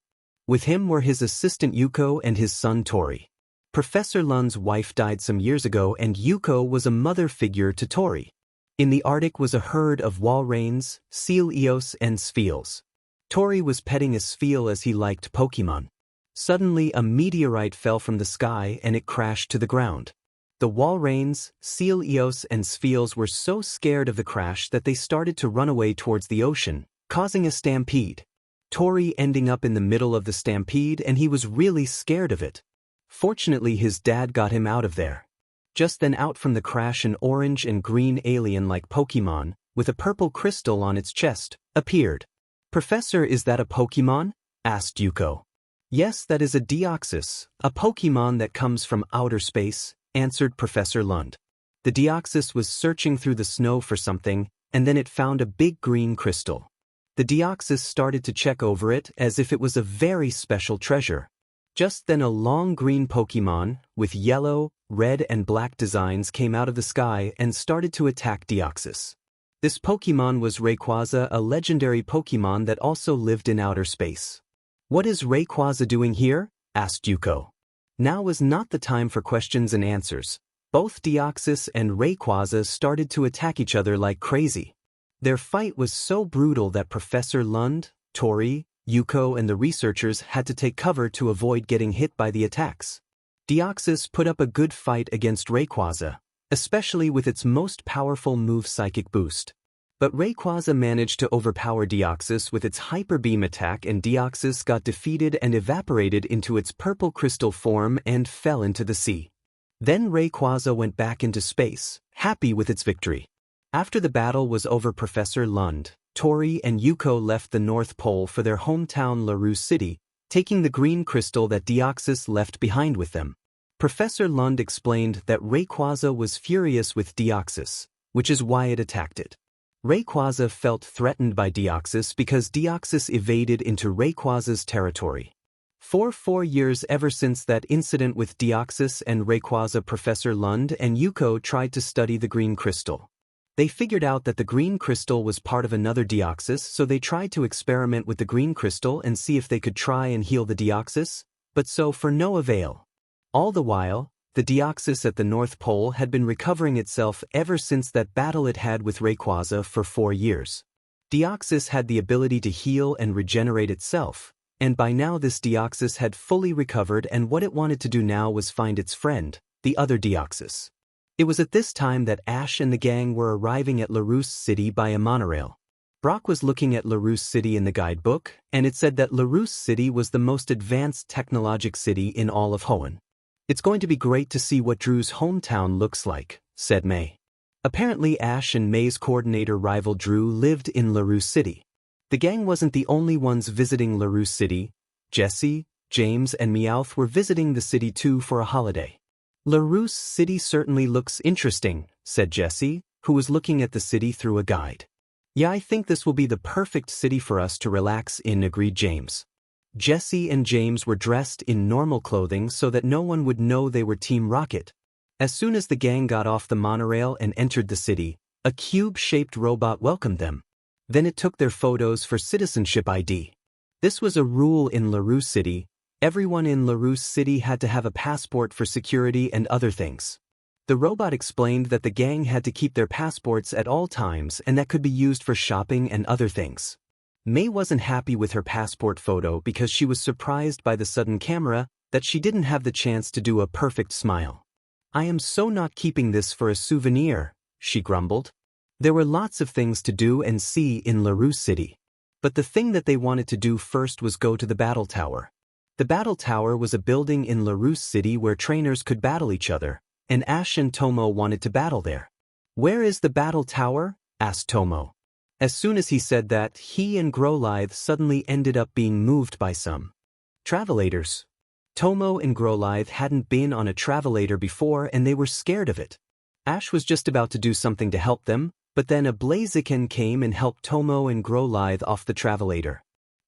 With him were his assistant Yuko and his son Tori. Professor Lund's wife died some years ago and Yuko was a mother figure to Tori. In the Arctic was a herd of Walreins, Seal Eos and Spheals. Tori was petting a Spheal as he liked Pokemon. Suddenly a meteorite fell from the sky and it crashed to the ground. The Walreins, Seal Eos and Spheals were so scared of the crash that they started to run away towards the ocean, causing a stampede. Tori ending up in the middle of the stampede and he was really scared of it. Fortunately his dad got him out of there. Just then out from the crash an orange and green alien-like Pokemon, with a purple crystal on its chest, appeared. "Professor, is that a Pokemon?" asked Yuko. "Yes, that is a Deoxys, a Pokemon that comes from outer space," answered Professor Lund. The Deoxys was searching through the snow for something, and then it found a big green crystal. The Deoxys started to check over it as if it was a very special treasure. Just then a long green Pokemon, with yellow, red and black designs came out of the sky and started to attack Deoxys. This Pokemon was Rayquaza, a legendary Pokemon that also lived in outer space. "What is Rayquaza doing here?" asked Yuko. Now was not the time for questions and answers. Both Deoxys and Rayquaza started to attack each other like crazy. Their fight was so brutal that Professor Lund, Tori, Yuko and the researchers had to take cover to avoid getting hit by the attacks. Deoxys put up a good fight against Rayquaza, especially with its most powerful move Psychic Boost. But Rayquaza managed to overpower Deoxys with its Hyper Beam attack, and Deoxys got defeated and evaporated into its purple crystal form and fell into the sea. Then Rayquaza went back into space, happy with its victory. After the battle was over, Professor Lund, Tori and Yuko left the North Pole for their hometown LaRue City, taking the green crystal that Deoxys left behind with them. Professor Lund explained that Rayquaza was furious with Deoxys, which is why it attacked it. Rayquaza felt threatened by Deoxys because Deoxys evaded into Rayquaza's territory. For 4 years ever since that incident with Deoxys and Rayquaza, Professor Lund and Yuko tried to study the green crystal. They figured out that the green crystal was part of another Deoxys, so they tried to experiment with the green crystal and see if they could try and heal the Deoxys, but so for no avail. All the while, the Deoxys at the North Pole had been recovering itself ever since that battle it had with Rayquaza for 4 years. Deoxys had the ability to heal and regenerate itself, and by now this Deoxys had fully recovered, and what it wanted to do now was find its friend, the other Deoxys. It was at this time that Ash and the gang were arriving at LaRue City by a monorail. Brock was looking at LaRue City in the guidebook, and it said that LaRue City was the most advanced technologic city in all of Hoenn. "It's going to be great to see what Drew's hometown looks like," said May. Apparently Ash and May's coordinator rival Drew lived in LaRue City. The gang wasn't the only ones visiting LaRue City. Jesse, James and Meowth were visiting the city too for a holiday. "LaRue City certainly looks interesting," said Jesse, who was looking at the city through a guide. "Yeah, I think this will be the perfect city for us to relax in," agreed James. Jesse and James were dressed in normal clothing so that no one would know they were Team Rocket. As soon as the gang got off the monorail and entered the city, a cube-shaped robot welcomed them. Then it took their photos for citizenship ID. This was a rule in LaRue City. Everyone in LaRue City had to have a passport for security and other things. The robot explained that the gang had to keep their passports at all times, and that could be used for shopping and other things. May wasn't happy with her passport photo because she was surprised by the sudden camera that she didn't have the chance to do a perfect smile. "I am so not keeping this for a souvenir," she grumbled. There were lots of things to do and see in LaRue City. But the thing that they wanted to do first was go to the Battle Tower. The Battle Tower was a building in LaRue City where trainers could battle each other, and Ash and Tomo wanted to battle there. "Where is the Battle Tower?" asked Tomo. As soon as he said that, he and Growlithe suddenly ended up being moved by some travelators. Tomo and Growlithe hadn't been on a travelator before and they were scared of it. Ash was just about to do something to help them, but then a Blaziken came and helped Tomo and Growlithe off the travelator.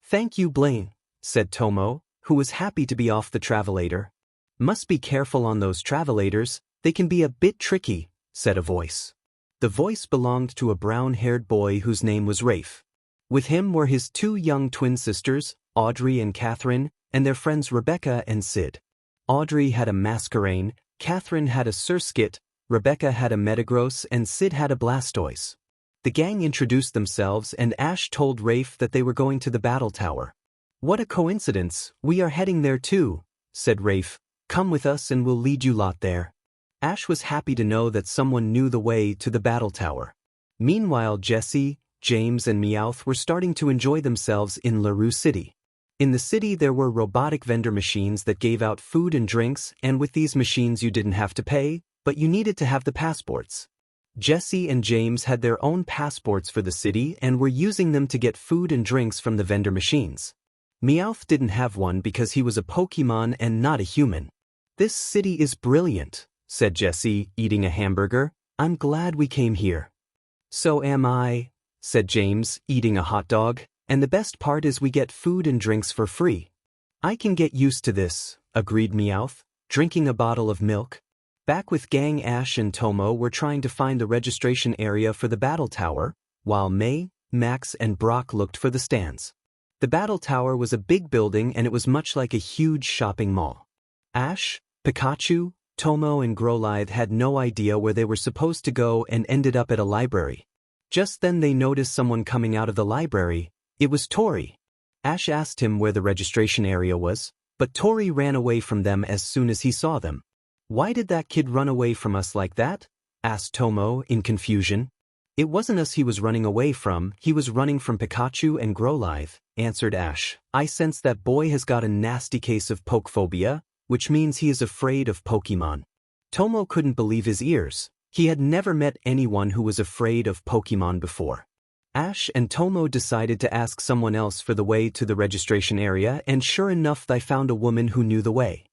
"Thank you, Blaine," said Tomo, who was happy to be off the travelator. "Must be careful on those travelators, they can be a bit tricky," said a voice. The voice belonged to a brown-haired boy whose name was Rafe. With him were his 2 young twin sisters, Audrey and Catherine, and their friends Rebecca and Sid. Audrey had a Masquerain, Catherine had a Surskit, Rebecca had a Metagross, and Sid had a Blastoise. The gang introduced themselves and Ash told Rafe that they were going to the Battle Tower. "What a coincidence, we are heading there too," said Rafe. "Come with us and we'll lead you lot there." Ash was happy to know that someone knew the way to the Battle Tower. Meanwhile, Jesse, James and Meowth were starting to enjoy themselves in LaRue City. In the city there were robotic vendor machines that gave out food and drinks, and with these machines you didn't have to pay, but you needed to have the passports. Jesse and James had their own passports for the city and were using them to get food and drinks from the vendor machines. Meowth didn't have one because he was a Pokemon and not a human. "This city is brilliant," said Jesse, eating a hamburger. "I'm glad we came here." "So am I," said James, eating a hot dog, "and the best part is we get food and drinks for free." "I can get used to this," agreed Meowth, drinking a bottle of milk. Back with gang, Ash and Tomo were trying to find the registration area for the Battle Tower, while May, Max and Brock looked for the stands. The Battle Tower was a big building and it was much like a huge shopping mall. Ash, Pikachu, Tomo and Growlithe had no idea where they were supposed to go and ended up at a library. Just then they noticed someone coming out of the library. It was Tori. Ash asked him where the registration area was. But Tori ran away from them as soon as he saw them. "Why did that kid run away from us like that?" asked Tomo in confusion. "It wasn't us he was running away from, he was running from Pikachu and Growlithe," answered Ash. "I sense that boy has got a nasty case of pokephobia, which means he is afraid of Pokemon." Tomo couldn't believe his ears. He had never met anyone who was afraid of Pokemon before. Ash and Tomo decided to ask someone else for the way to the registration area, and sure enough they found a woman who knew the way.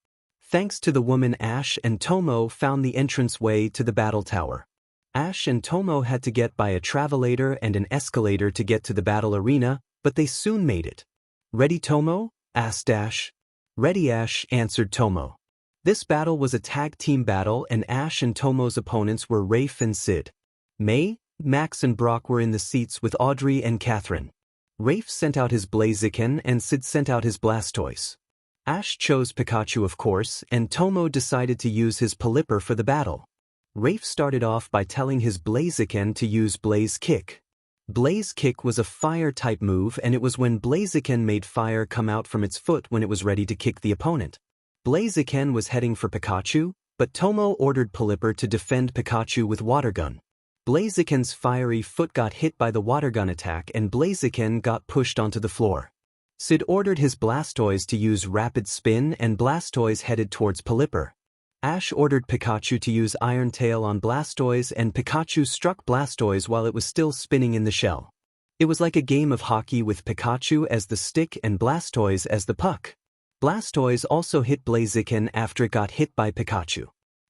Thanks to the woman, Ash and Tomo found the entrance way to the battle tower. Ash and Tomo had to get by a travelator and an escalator to get to the battle arena, but they soon made it. "Ready, Tomo?" asked Ash. "Ready, Ash," answered Tomo. This battle was a tag team battle, and Ash and Tomo's opponents were Rafe and Sid. May, Max and Brock were in the seats with Audrey and Catherine. Rafe sent out his Blaziken and Sid sent out his Blastoise. Ash chose Pikachu, of course, and Tomo decided to use his Pelipper for the battle. Rafe started off by telling his Blaziken to use Blaze Kick. Blaze Kick was a fire-type move, and it was when Blaziken made fire come out from its foot when it was ready to kick the opponent. Blaziken was heading for Pikachu, but Tomo ordered Pelipper to defend Pikachu with Water Gun. Blaziken's fiery foot got hit by the Water Gun attack and Blaziken got pushed onto the floor. Sid ordered his Blastoise to use Rapid Spin and Blastoise headed towards Pelipper. Ash ordered Pikachu to use Iron Tail on Blastoise and Pikachu struck Blastoise while it was still spinning in the shell. It was like a game of hockey with Pikachu as the stick and Blastoise as the puck. Blastoise also hit Blaziken after it got hit by Pikachu.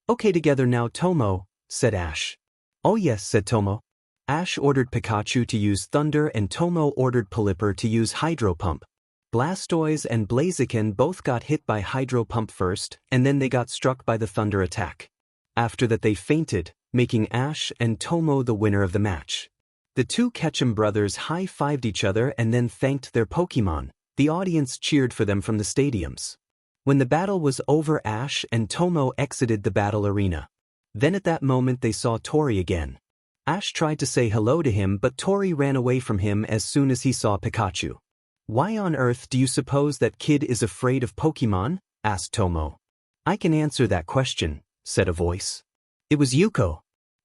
"Okay, together now, Tomo," said Ash. "Oh yes," said Tomo. Ash ordered Pikachu to use Thunder and Tomo ordered Pelipper to use Hydro Pump. Blastoise and Blaziken both got hit by Hydro Pump first, and then they got struck by the Thunder attack. After that they fainted, making Ash and Tomo the winner of the match. The two Ketchum brothers high-fived each other and then thanked their Pokemon. The audience cheered for them from the stadiums. When the battle was over, Ash and Tomo exited the battle arena. Then at that moment they saw Tori again. Ash tried to say hello to him, but Tori ran away from him as soon as he saw Pikachu. "Why on earth do you suppose that kid is afraid of Pokemon?" asked Tomo. "I can answer that question," said a voice. It was Yuko.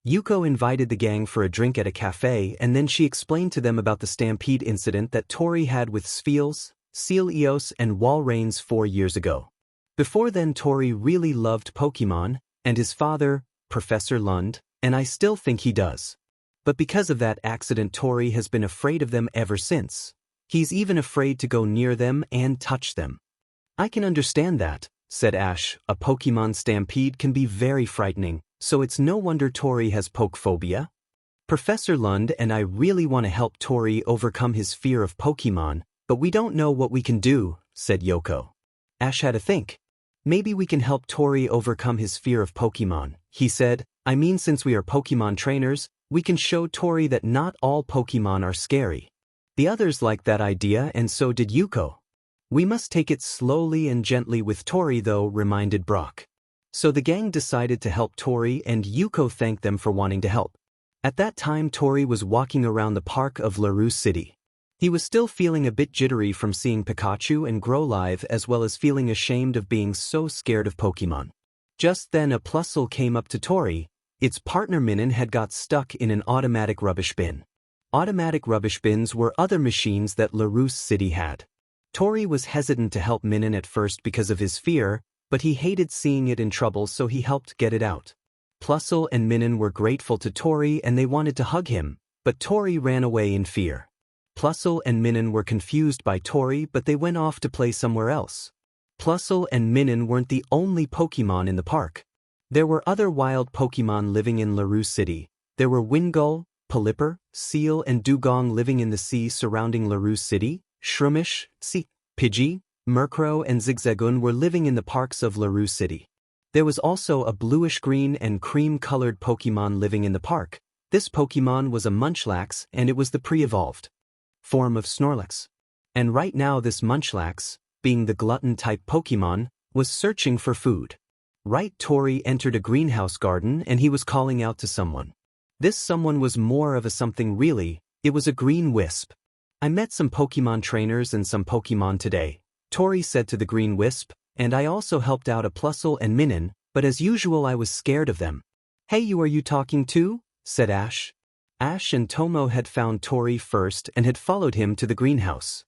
Yuko invited the gang for a drink at a cafe, and then she explained to them about the stampede incident that Tori had with Spheals, Sealeos and Walreins 4 years ago. Before then Tori really loved Pokemon, and his father, Professor Lund, and I still think he does. But because of that accident Tori has been afraid of them ever since. He's even afraid to go near them and touch them. "I can understand that," said Ash. "A Pokemon stampede can be very frightening, so it's no wonder Tori has pokephobia." "Professor Lund and I really want to help Tori overcome his fear of Pokemon, but we don't know what we can do," said Yoko. Ash had to think. "Maybe we can help Tori overcome his fear of Pokemon," he said. "I mean, since we are Pokemon trainers, we can show Tori that not all Pokemon are scary." The others liked that idea, and so did Yuko. "We must take it slowly and gently with Tori though," reminded Brock. So the gang decided to help Tori, and Yuko thanked them for wanting to help. At that time Tori was walking around the park of LaRue City. He was still feeling a bit jittery from seeing Pikachu and Growlithe, as well as feeling ashamed of being so scared of Pokemon. Just then a Plusle came up to Tori. Its partner Minun had got stuck in an automatic rubbish bin. Automatic rubbish bins were other machines that LaRue City had. Tori was hesitant to help Minun at first because of his fear, but he hated seeing it in trouble, so he helped get it out. Plusle and Minun were grateful to Tori and they wanted to hug him, but Tori ran away in fear. Plusle and Minun were confused by Tori, but they went off to play somewhere else. Plusle and Minun weren't the only Pokemon in the park. There were other wild Pokemon living in LaRue City. There were Wingull, Pelipper, Seal and Dugong living in the sea surrounding LaRue City. Shroomish, Pidgey, Murkrow and Zigzagoon were living in the parks of LaRue City. There was also a bluish-green and cream-colored Pokemon living in the park. This Pokemon was a Munchlax, and it was the pre-evolved form of Snorlax. And right now this Munchlax, being the glutton-type Pokemon, was searching for food. Right, Tori entered a greenhouse garden and he was calling out to someone. This someone was more of a something really. It was a green wisp. "I met some Pokemon trainers and some Pokemon today," Tori said to the green wisp, and I also helped out a Plusle and Minun, but as usual I was scared of them. Hey, are you talking too? Said Ash. Ash and Tomo had found Tori first and had followed him to the greenhouse.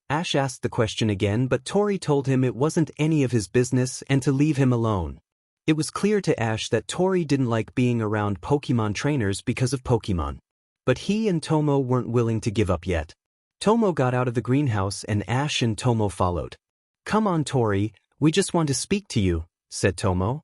Ash asked the question again, but Tori told him it wasn't any of his business and to leave him alone. It was clear to Ash that Tori didn't like being around Pokemon trainers because of Pokemon. But he and Tomo weren't willing to give up yet. Tomo got out of the greenhouse and Ash and Tomo followed. Come on, Tori, we just want to speak to you, said Tomo.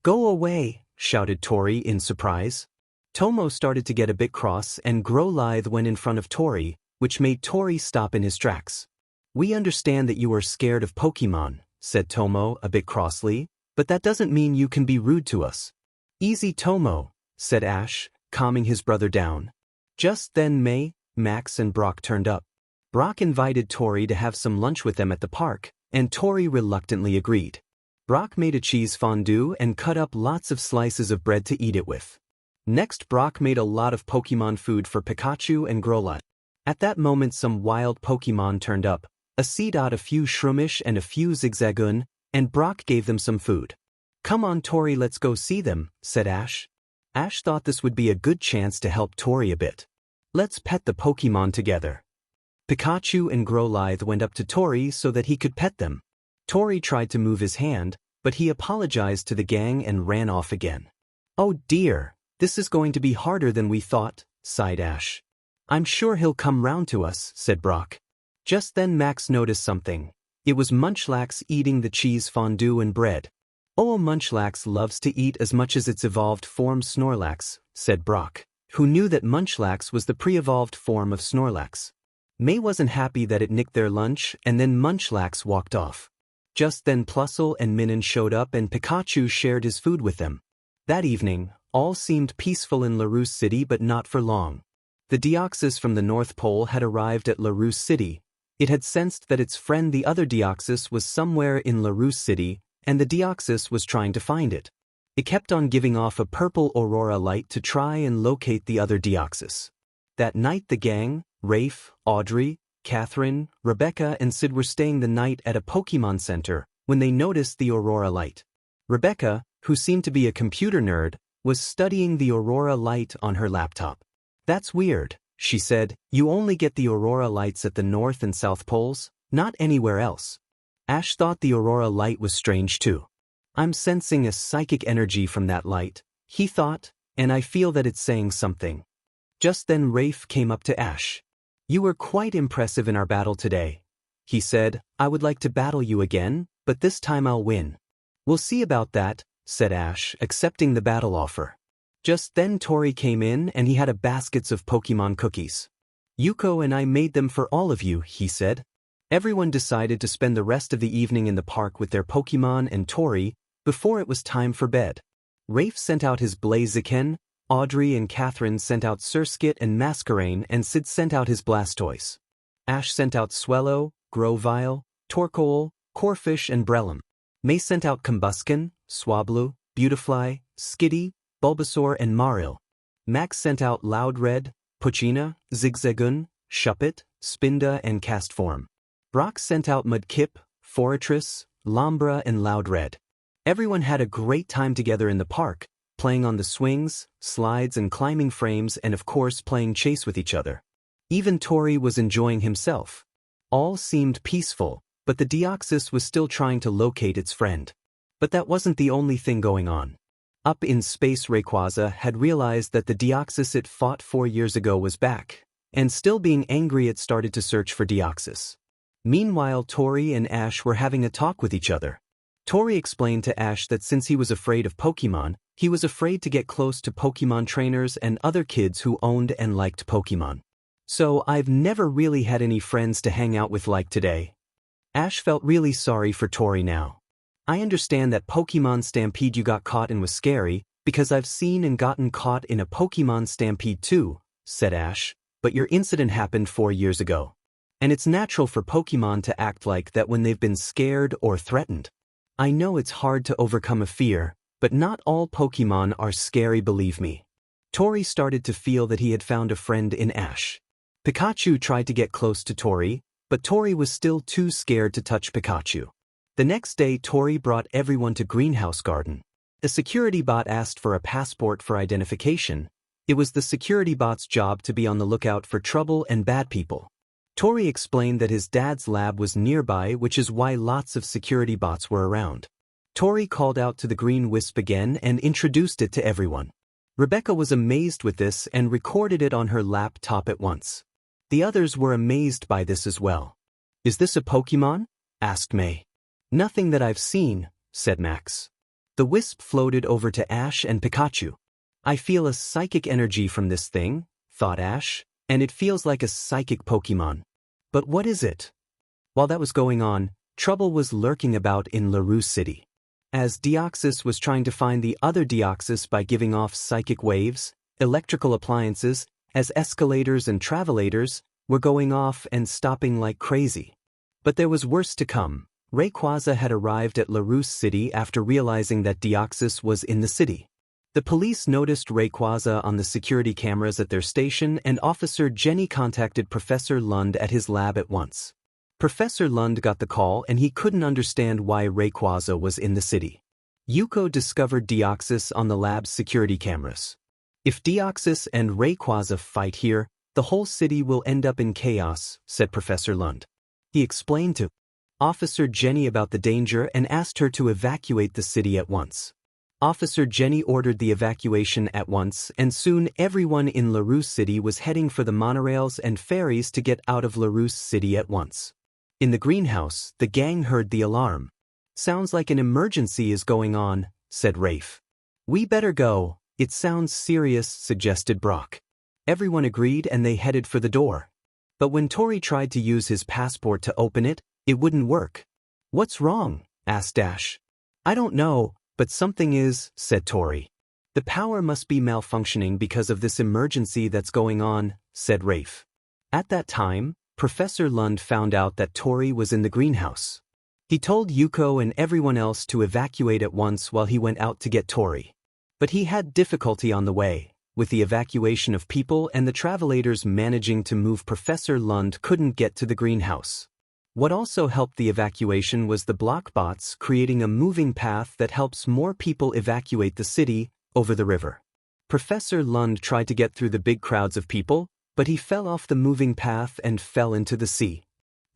Go away, shouted Tori in surprise. Tomo started to get a bit cross and Growlithe went in front of Tori, which made Tori stop in his tracks. We understand that you are scared of Pokemon, said Tomo a bit crossly, but that doesn't mean you can be rude to us. Easy, Tomo, said Ash, calming his brother down. Just then May, Max and Brock turned up. Brock invited Tori to have some lunch with them at the park, and Tori reluctantly agreed. Brock made a cheese fondue and cut up lots of slices of bread to eat it with. Next, Brock made a lot of Pokemon food for Pikachu and Growlithe. At that moment some wild Pokemon turned up, a Seedot, a few Shroomish and a few Zigzagoon, and Brock gave them some food. Come on, Tori, let's go see them, said Ash. Ash thought this would be a good chance to help Tori a bit. Let's pet the Pokemon together. Pikachu and Growlithe went up to Tori so that he could pet them. Tori tried to move his hand, but he apologized to the gang and ran off again. Oh dear, this is going to be harder than we thought, sighed Ash. I'm sure he'll come round to us, said Brock. Just then Max noticed something. It was Munchlax eating the cheese fondue and bread. Oh, Munchlax loves to eat as much as its evolved form Snorlax, said Brock, who knew that Munchlax was the pre-evolved form of Snorlax. May wasn't happy that it nicked their lunch and then Munchlax walked off. Just then Plusle and Minun showed up and Pikachu shared his food with them. That evening, all seemed peaceful in LaRousse City, but not for long. The Deoxys from the North Pole had arrived at LaRousse City. It had sensed that its friend the other Deoxys was somewhere in LaRousse City, and the Deoxys was trying to find it. It kept on giving off a purple aurora light to try and locate the other Deoxys. That night the gang, Rafe, Audrey, Catherine, Rebecca and Sid were staying the night at a Pokemon Center when they noticed the aurora light. Rebecca, who seemed to be a computer nerd, was studying the aurora light on her laptop. That's weird, she said. You only get the aurora lights at the North and South Poles, not anywhere else. Ash thought the aurora light was strange too. I'm sensing a psychic energy from that light, he thought, and I feel that it's saying something. Just then Rafe came up to Ash. You were quite impressive in our battle today, he said. I would like to battle you again, but this time I'll win. We'll see about that, said Ash, accepting the battle offer. Just then Tori came in and he had a baskets of Pokemon cookies. Yuko and I made them for all of you, he said. Everyone decided to spend the rest of the evening in the park with their Pokemon and Tori before it was time for bed. Rafe sent out his Blaziken, Audrey and Catherine sent out Surskit and Masquerain, and Sid sent out his Blastoise. Ash sent out Swellow, Grovyle, Torkoal, Corphish and Breloom. May sent out Combusken, Swablu, Beautifly, Skitty, Bulbasaur and Marill. Max sent out Loudred, Pochina, Zigzagoon, Shuppet, Spinda and Castform. Brock sent out Mudkip, Forretress, Lombra and Loudred. Everyone had a great time together in the park, playing on the swings, slides and climbing frames and of course playing chase with each other. Even Tori was enjoying himself. All seemed peaceful, but the Deoxys was still trying to locate its friend. But that wasn't the only thing going on. Up in space Rayquaza had realized that the Deoxys it fought 4 years ago was back, and still being angry it started to search for Deoxys. Meanwhile Tori and Ash were having a talk with each other. Tori explained to Ash that since he was afraid of Pokemon, he was afraid to get close to Pokemon trainers and other kids who owned and liked Pokemon. So I've never really had any friends to hang out with like today. Ash felt really sorry for Tori now. I understand that Pokemon Stampede you got caught in was scary, because I've seen and gotten caught in a Pokemon Stampede too, said Ash, but your incident happened 4 years ago. And it's natural for Pokemon to act like that when they've been scared or threatened. I know it's hard to overcome a fear, but not all Pokemon are scary, believe me. Tori started to feel that he had found a friend in Ash. Pikachu tried to get close to Tori, But Tori was still too scared to touch Pikachu. The next day Tori brought everyone to Greenhouse Garden. A security bot asked for a passport for identification. It was the security bot's job to be on the lookout for trouble and bad people. Tori explained that his dad's lab was nearby, which is why lots of security bots were around. Tori called out to the green wisp again and introduced it to everyone. Rebecca was amazed with this and recorded it on her laptop at once. The others were amazed by this as well. "Is this a Pokemon?" asked May. "Nothing that I've seen," said Max. The wisp floated over to Ash and Pikachu. "I feel a psychic energy from this thing," thought Ash, "and it feels like a psychic Pokemon. But what is it?" While that was going on, trouble was lurking about in LaRue City. As Deoxys was trying to find the other Deoxys by giving off psychic waves, electrical appliances, as escalators and travelators, were going off and stopping like crazy. But there was worse to come. Rayquaza had arrived at LaRue City after realizing that Deoxys was in the city. The police noticed Rayquaza on the security cameras at their station, and Officer Jenny contacted Professor Lund at his lab at once. Professor Lund got the call and he couldn't understand why Rayquaza was in the city. Yuko discovered Deoxys on the lab's security cameras. "If Deoxys and Rayquaza fight here, the whole city will end up in chaos," said Professor Lund. He explained to Officer Jenny about the danger and asked her to evacuate the city at once. Officer Jenny ordered the evacuation at once, and soon everyone in LaRue City was heading for the monorails and ferries to get out of LaRue City at once. In the greenhouse, the gang heard the alarm. "Sounds like an emergency is going on," said Rafe. "We better go. It sounds serious," suggested Brock. Everyone agreed and they headed for the door. But when Tori tried to use his passport to open it, it wouldn't work. "What's wrong?" asked Ash. "I don't know, but something is," said Tori. "The power must be malfunctioning because of this emergency that's going on," said Rafe. At that time, Professor Lund found out that Tori was in the greenhouse. He told Yuko and everyone else to evacuate at once while he went out to get Tori. But he had difficulty on the way, with the evacuation of people and the travelators managing to move. Professor Lund couldn't get to the greenhouse. What also helped the evacuation was the block bots creating a moving path that helps more people evacuate the city over the river. Professor Lund tried to get through the big crowds of people, but he fell off the moving path and fell into the sea.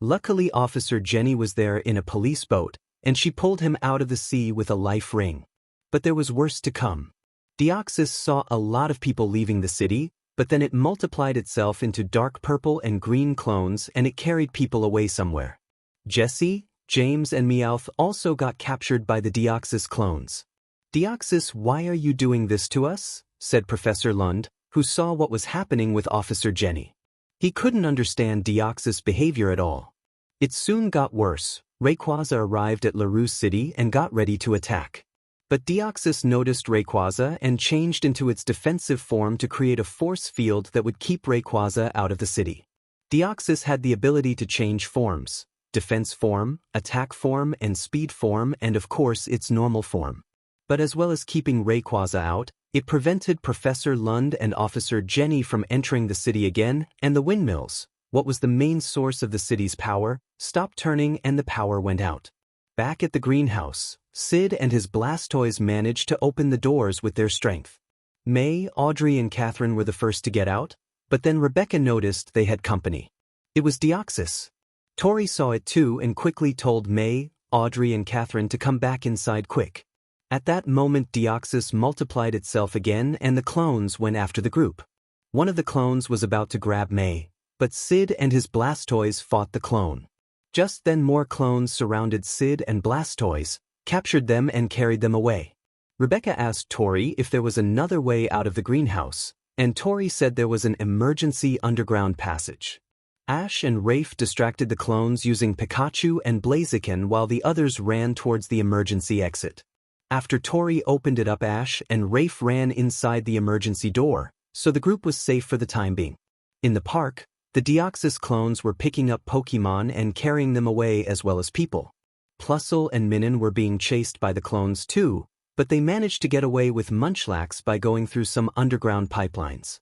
Luckily, Officer Jenny was there in a police boat, and she pulled him out of the sea with a life ring. But there was worse to come. Deoxys saw a lot of people leaving the city, but then it multiplied itself into dark purple and green clones and it carried people away somewhere. Jesse, James and Meowth also got captured by the Deoxys clones. "Deoxys, why are you doing this to us?" said Professor Lund, who saw what was happening with Officer Jenny. He couldn't understand Deoxys' behavior at all. It soon got worse. Rayquaza arrived at LaRue City and got ready to attack. But Deoxys noticed Rayquaza and changed into its defensive form to create a force field that would keep Rayquaza out of the city. Deoxys had the ability to change forms: defense form, attack form, and speed form, and of course its normal form. But as well as keeping Rayquaza out, it prevented Professor Lund and Officer Jenny from entering the city again, and the windmills, what was the main source of the city's power, stopped turning and the power went out. Back at the greenhouse, Sid and his Blastoise managed to open the doors with their strength. May, Audrey and Catherine were the first to get out, but then Rebecca noticed they had company. It was Deoxys. Tori saw it too and quickly told May, Audrey and Catherine to come back inside quick. At that moment Deoxys multiplied itself again and the clones went after the group. One of the clones was about to grab May, but Sid and his Blastoise fought the clone. Just then more clones surrounded Sid and Blastoise, captured them and carried them away. Rebecca asked Tori if there was another way out of the greenhouse, and Tori said there was an emergency underground passage. Ash and Rafe distracted the clones using Pikachu and Blaziken while the others ran towards the emergency exit. After Tori opened it up, Ash and Rafe ran inside the emergency door, so the group was safe for the time being. In the park, the Deoxys clones were picking up Pokemon and carrying them away as well as people. Plusle and Minun were being chased by the clones too, but they managed to get away with Munchlax by going through some underground pipelines.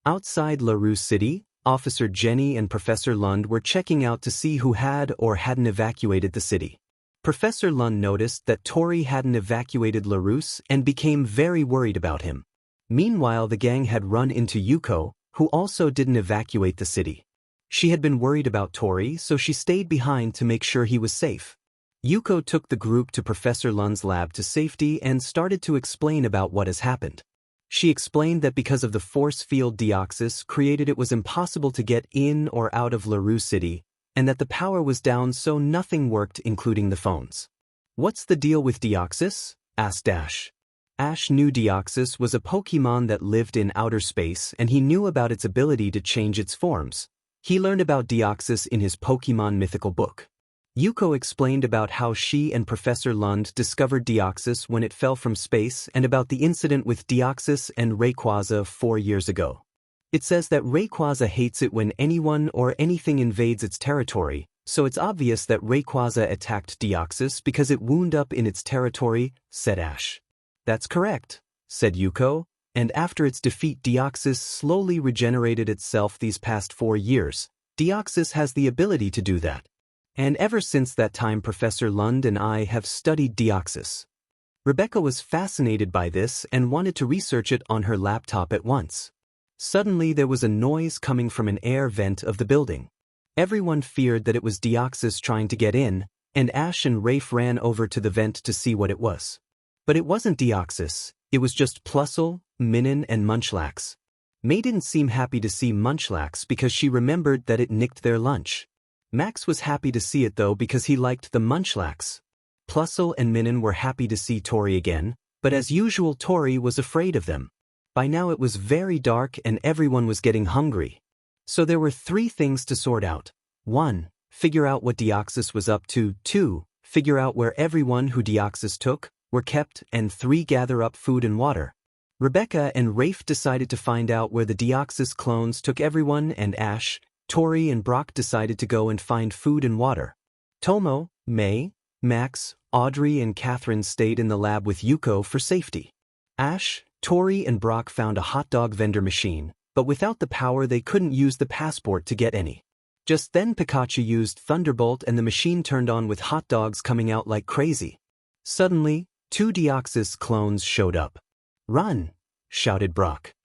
Outside LaRue City, Officer Jenny and Professor Lund were checking out to see who had or hadn't evacuated the city. Professor Lund noticed that Tori hadn't evacuated LaRousse and became very worried about him. Meanwhile, the gang had run into Yuko, who also didn't evacuate the city. She had been worried about Tori, so she stayed behind to make sure he was safe. Yuko took the group to Professor Lund's lab to safety and started to explain about what has happened. She explained that because of the force field Deoxys created, it was impossible to get in or out of LaRue City, and that the power was down so nothing worked, including the phones. "What's the deal with Deoxys?" asked Ash. Ash knew Deoxys was a Pokemon that lived in outer space, and he knew about its ability to change its forms. He learned about Deoxys in his Pokemon mythical book. Yuko explained about how she and Professor Lund discovered Deoxys when it fell from space and about the incident with Deoxys and Rayquaza 4 years ago. It says that Rayquaza hates it when anyone or anything invades its territory, so it's obvious that Rayquaza attacked Deoxys because it wound up in its territory, said Ash. "That's correct," said Yuko, "and after its defeat Deoxys slowly regenerated itself these past 4 years. Deoxys has the ability to do that. And ever since that time Professor Lund and I have studied Deoxys." Rebecca was fascinated by this and wanted to research it on her laptop at once. Suddenly there was a noise coming from an air vent of the building. Everyone feared that it was Deoxys trying to get in, and Ash and Rafe ran over to the vent to see what it was. But it wasn't Deoxys, it was just Plusle, Minun and Munchlax. May didn't seem happy to see Munchlax because she remembered that it nicked their lunch. Max was happy to see it though because he liked the Munchlax. Plusle and Minun were happy to see Tori again, but as usual Tori was afraid of them. By now it was very dark and everyone was getting hungry. So there were 3 things to sort out. 1. Figure out what Deoxys was up to. 2. Figure out where everyone who Deoxys took were kept, and 3. Gather up food and water. Rebecca and Rafe decided to find out where the Deoxys clones took everyone, and Ash, Tori and Brock decided to go and find food and water. Tomo, May, Max, Audrey and Catherine stayed in the lab with Yuko for safety. Ash, Tori and Brock found a hot dog vendor machine, but without the power they couldn't use the passport to get any. Just then Pikachu used Thunderbolt and the machine turned on with hot dogs coming out like crazy. Suddenly, 2 Deoxys clones showed up. "Run!" shouted Brock.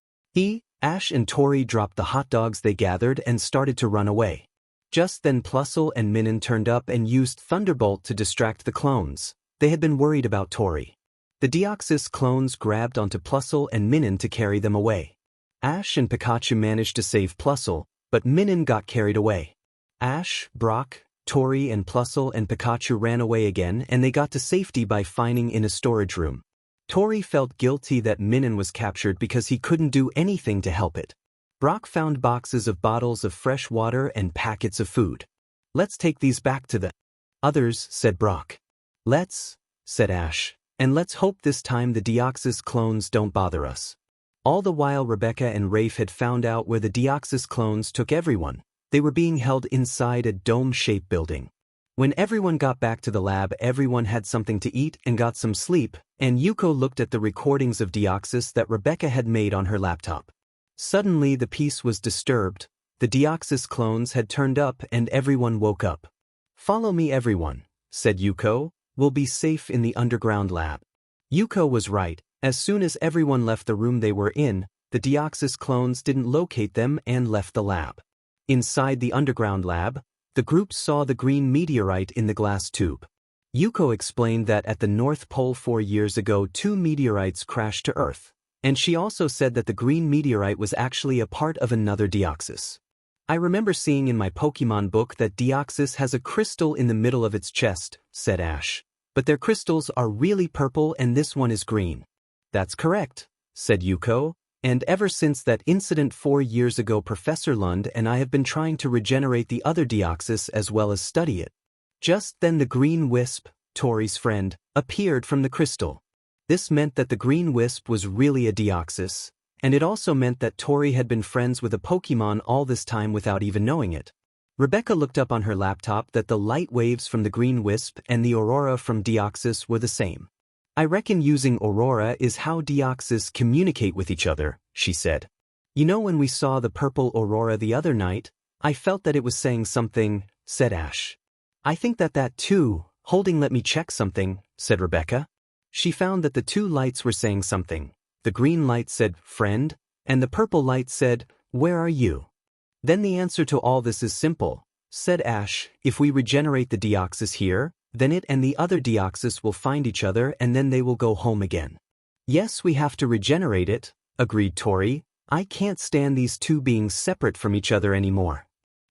Ash and Tori dropped the hot dogs they gathered and started to run away. Just then Plusle and Minun turned up and used Thunderbolt to distract the clones. They had been worried about Tori. The Deoxys clones grabbed onto Plusle and Minun to carry them away. Ash and Pikachu managed to save Plusle, but Minun got carried away. Ash, Brock, Tori and Plusle and Pikachu ran away again and they got to safety by finding in a storage room. Tori felt guilty that Minun was captured because he couldn't do anything to help it. Brock found boxes of bottles of fresh water and packets of food. "Let's take these back to the others," said Brock. "Let's," said Ash, "and let's hope this time the Deoxys clones don't bother us." All the while Rebecca and Rafe had found out where the Deoxys clones took everyone. They were being held inside a dome-shaped building. When everyone got back to the lab, everyone had something to eat and got some sleep, and Yuko looked at the recordings of Deoxys that Rebecca had made on her laptop. Suddenly the peace was disturbed. The Deoxys clones had turned up and everyone woke up. "Follow me everyone," said Yuko. "We'll be safe in the underground lab." Yuko was right. As soon as everyone left the room they were in, the Deoxys clones didn't locate them and left the lab. Inside the underground lab, the group saw the green meteorite in the glass tube. Yuko explained that at the North Pole 4 years ago 2 meteorites crashed to Earth, and she also said that the green meteorite was actually a part of another Deoxys. "I remember seeing in my Pokemon book that Deoxys has a crystal in the middle of its chest," said Ash. "But their crystals are really purple and this one is green." "That's correct," said Yuko. "And ever since that incident 4 years ago Professor Lund and I have been trying to regenerate the other Deoxys as well as study it." Just then the green wisp, Tori's friend, appeared from the crystal. This meant that the green wisp was really a Deoxys, and it also meant that Tori had been friends with a Pokemon all this time without even knowing it. Rebecca looked up on her laptop that the light waves from the green wisp and the aurora from Deoxys were the same. "I reckon using aurora is how Deoxys communicate with each other," she said. You know, when we saw the purple aurora the other night, I felt that it was saying something, said Ash. I think that too. Holding, let me check something, said Rebecca. She found that the two lights were saying something. The green light said, friend, and the purple light said, where are you? Then the answer to all this is simple, said Ash. If we regenerate the Deoxys here, then it and the other Deoxys will find each other and then they will go home again. Yes, we have to regenerate it, agreed Tori. I can't stand these two being separate from each other anymore.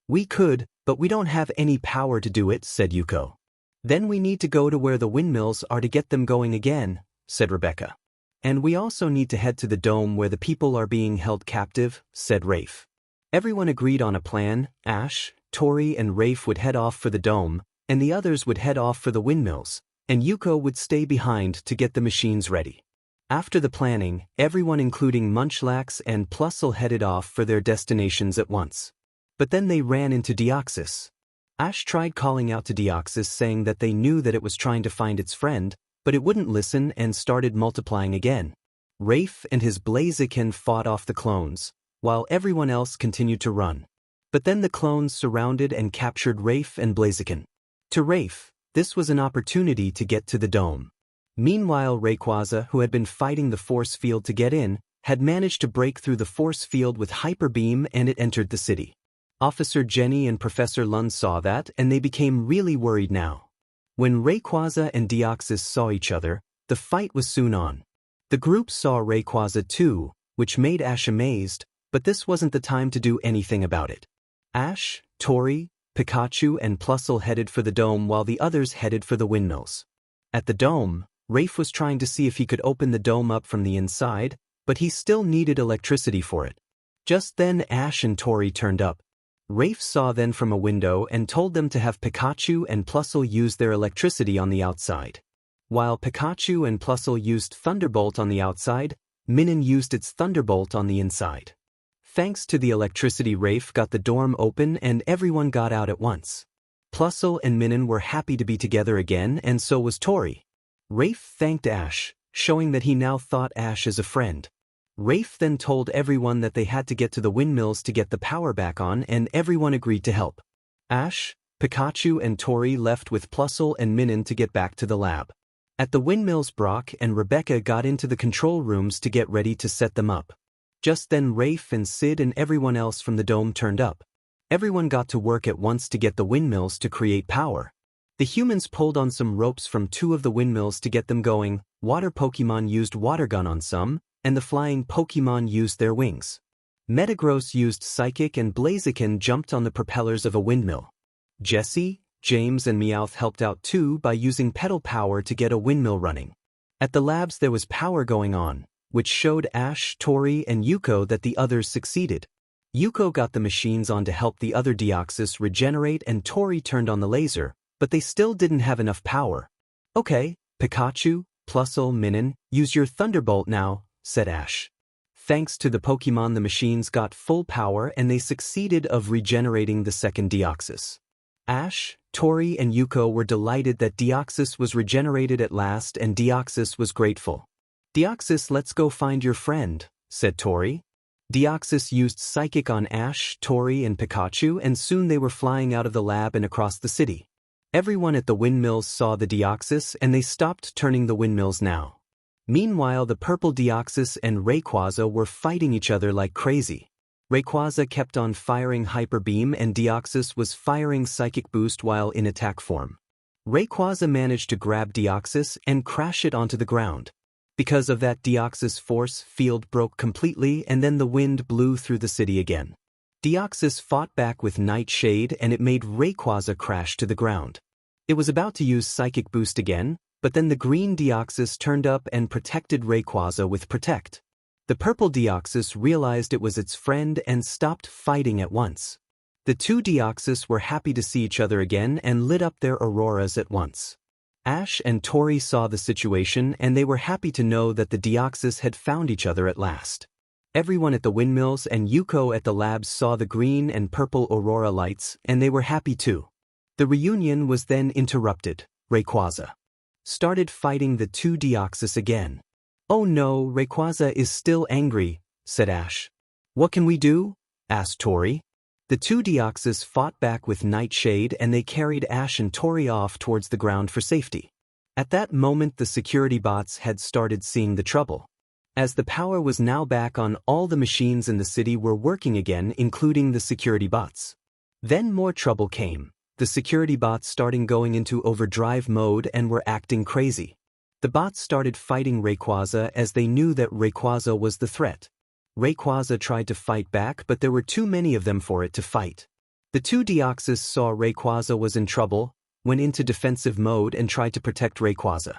We could, but we don't have any power to do it, said Yuko. Then we need to go to where the windmills are to get them going again, said Rebecca. And we also need to head to the dome where the people are being held captive, said Rafe. Everyone agreed on a plan. Ash, Tori and Rafe would head off for the dome, and the others would head off for the windmills, and Yuko would stay behind to get the machines ready. After the planning, everyone including Munchlax and Plusle headed off for their destinations at once. But then they ran into Deoxys. Ash tried calling out to Deoxys saying that they knew that it was trying to find its friend, but it wouldn't listen and started multiplying again. Rafe and his Blaziken fought off the clones, while everyone else continued to run. But then the clones surrounded and captured Rafe and Blaziken. To Rafe, this was an opportunity to get to the dome. Meanwhile, Rayquaza, who had been fighting the force field to get in, had managed to break through the force field with Hyper Beam and it entered the city. Officer Jenny and Professor Lund saw that and they became really worried now. When Rayquaza and Deoxys saw each other, the fight was soon on. The group saw Rayquaza too, which made Ash amazed, but this wasn't the time to do anything about it. Ash, Tori, Pikachu and Plusle headed for the dome while the others headed for the windmills. At the dome, Rafe was trying to see if he could open the dome up from the inside, but he still needed electricity for it. Just then Ash and Tori turned up. Rafe saw them from a window and told them to have Pikachu and Plusle use their electricity on the outside. While Pikachu and Plusle used Thunderbolt on the outside, Minun used its Thunderbolt on the inside. Thanks to the electricity, Rafe got the dorm open and everyone got out at once. Plusle and Minun were happy to be together again and so was Tori. Rafe thanked Ash, showing that he now thought Ash as a friend. Rafe then told everyone that they had to get to the windmills to get the power back on and everyone agreed to help. Ash, Pikachu and Tori left with Plusle and Minun to get back to the lab. At the windmills, Brock and Rebecca got into the control rooms to get ready to set them up. Just then Rafe and Sid and everyone else from the dome turned up. Everyone got to work at once to get the windmills to create power. The humans pulled on some ropes from two of the windmills to get them going, water Pokemon used Water Gun on some, and the flying Pokemon used their wings. Metagross used Psychic and Blaziken jumped on the propellers of a windmill. Jessie, James and Meowth helped out too by using pedal power to get a windmill running. At the labs there was power going on, which showed Ash, Tori and Yuko that the others succeeded. Yuko got the machines on to help the other Deoxys regenerate and Tori turned on the laser, but they still didn't have enough power. Okay, Pikachu, Plusle, Minun, use your Thunderbolt now, said Ash. Thanks to the Pokemon the machines got full power and they succeeded of regenerating the second Deoxys. Ash, Tori and Yuko were delighted that Deoxys was regenerated at last and Deoxys was grateful. Deoxys, let's go find your friend, said Tori. Deoxys used Psychic on Ash, Tori and Pikachu and soon they were flying out of the lab and across the city. Everyone at the windmills saw the Deoxys and they stopped turning the windmills now. Meanwhile, the purple Deoxys and Rayquaza were fighting each other like crazy. Rayquaza kept on firing Hyper Beam and Deoxys was firing Psychic Boost while in attack form. Rayquaza managed to grab Deoxys and crash it onto the ground. Because of that, Deoxys' force field broke completely and then the wind blew through the city again. Deoxys fought back with Nightshade and it made Rayquaza crash to the ground. It was about to use Psychic Boost again, but then the green Deoxys turned up and protected Rayquaza with Protect. The purple Deoxys realized it was its friend and stopped fighting at once. The two Deoxys were happy to see each other again and lit up their auroras at once. Ash and Tori saw the situation and they were happy to know that the Deoxys had found each other at last. Everyone at the windmills and Yuko at the labs saw the green and purple aurora lights and they were happy too. The reunion was then interrupted. Rayquaza started fighting the two Deoxys again. Oh no, Rayquaza is still angry, said Ash. What can we do? Asked Tori. The two Deoxys fought back with Nightshade and they carried Ash and Tori off towards the ground for safety. At that moment the security bots had started seeing the trouble. As the power was now back on, all the machines in the city were working again, including the security bots. Then more trouble came. The security bots started going into overdrive mode and were acting crazy. The bots started fighting Rayquaza as they knew that Rayquaza was the threat. Rayquaza tried to fight back, but there were too many of them for it to fight. The two Deoxys saw Rayquaza was in trouble, went into defensive mode and tried to protect Rayquaza.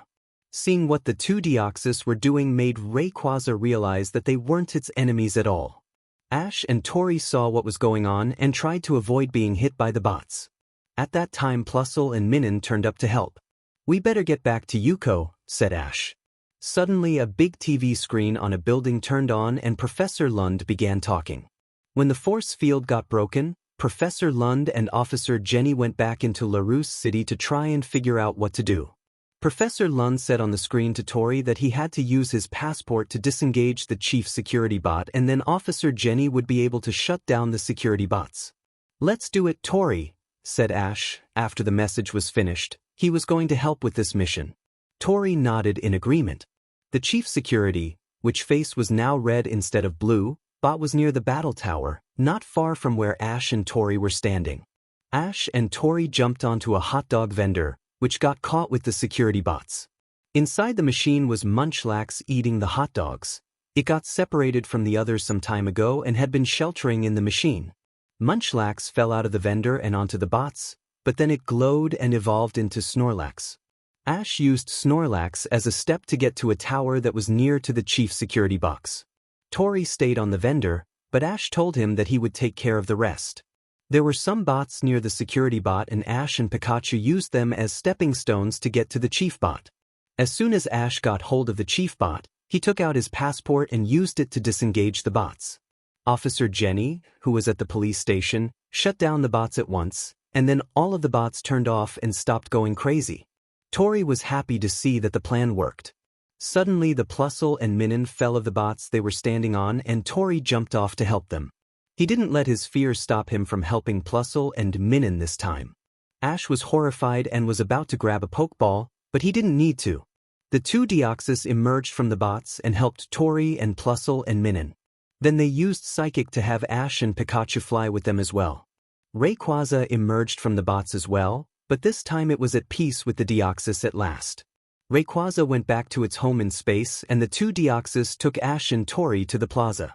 Seeing what the two Deoxys were doing made Rayquaza realize that they weren't its enemies at all. Ash and Tori saw what was going on and tried to avoid being hit by the bots. At that time Plusle and Minun turned up to help. "We better get back to Yuko," said Ash. Suddenly a big TV screen on a building turned on and Professor Lund began talking. When the force field got broken, Professor Lund and Officer Jenny went back into LaRousse City to try and figure out what to do. Professor Lund said on the screen to Tori that he had to use his passport to disengage the chief security bot and then Officer Jenny would be able to shut down the security bots. "Let's do it, Tori," said Ash. After the message was finished, he was going to help with this mission. Tori nodded in agreement. The chief security, which face was now red instead of blue, bot was near the battle tower, not far from where Ash and Tori were standing. Ash and Tori jumped onto a hot dog vendor, which got caught with the security bots. Inside the machine was Munchlax eating the hot dogs. It got separated from the others some time ago and had been sheltering in the machine. Munchlax fell out of the vendor and onto the bots, but then it glowed and evolved into Snorlax. Ash used Snorlax as a step to get to a tower that was near to the chief security box. Tori stayed on the vendor, but Ash told him that he would take care of the rest. There were some bots near the security bot and Ash and Pikachu used them as stepping stones to get to the chief bot. As soon as Ash got hold of the chief bot, he took out his passport and used it to disengage the bots. Officer Jenny, who was at the police station, shut down the bots at once, and then all of the bots turned off and stopped going crazy. Tori was happy to see that the plan worked. Suddenly the Plusle and Minun fell of the bots they were standing on and Tori jumped off to help them. He didn't let his fear stop him from helping Plusle and Minun this time. Ash was horrified and was about to grab a Pokeball, but he didn't need to. The two Deoxys emerged from the bots and helped Tori and Plusle and Minun. Then they used Psychic to have Ash and Pikachu fly with them as well. Rayquaza emerged from the bots as well, but this time it was at peace with the Deoxys at last. Rayquaza went back to its home in space and the two Deoxys took Ash and Tori to the plaza.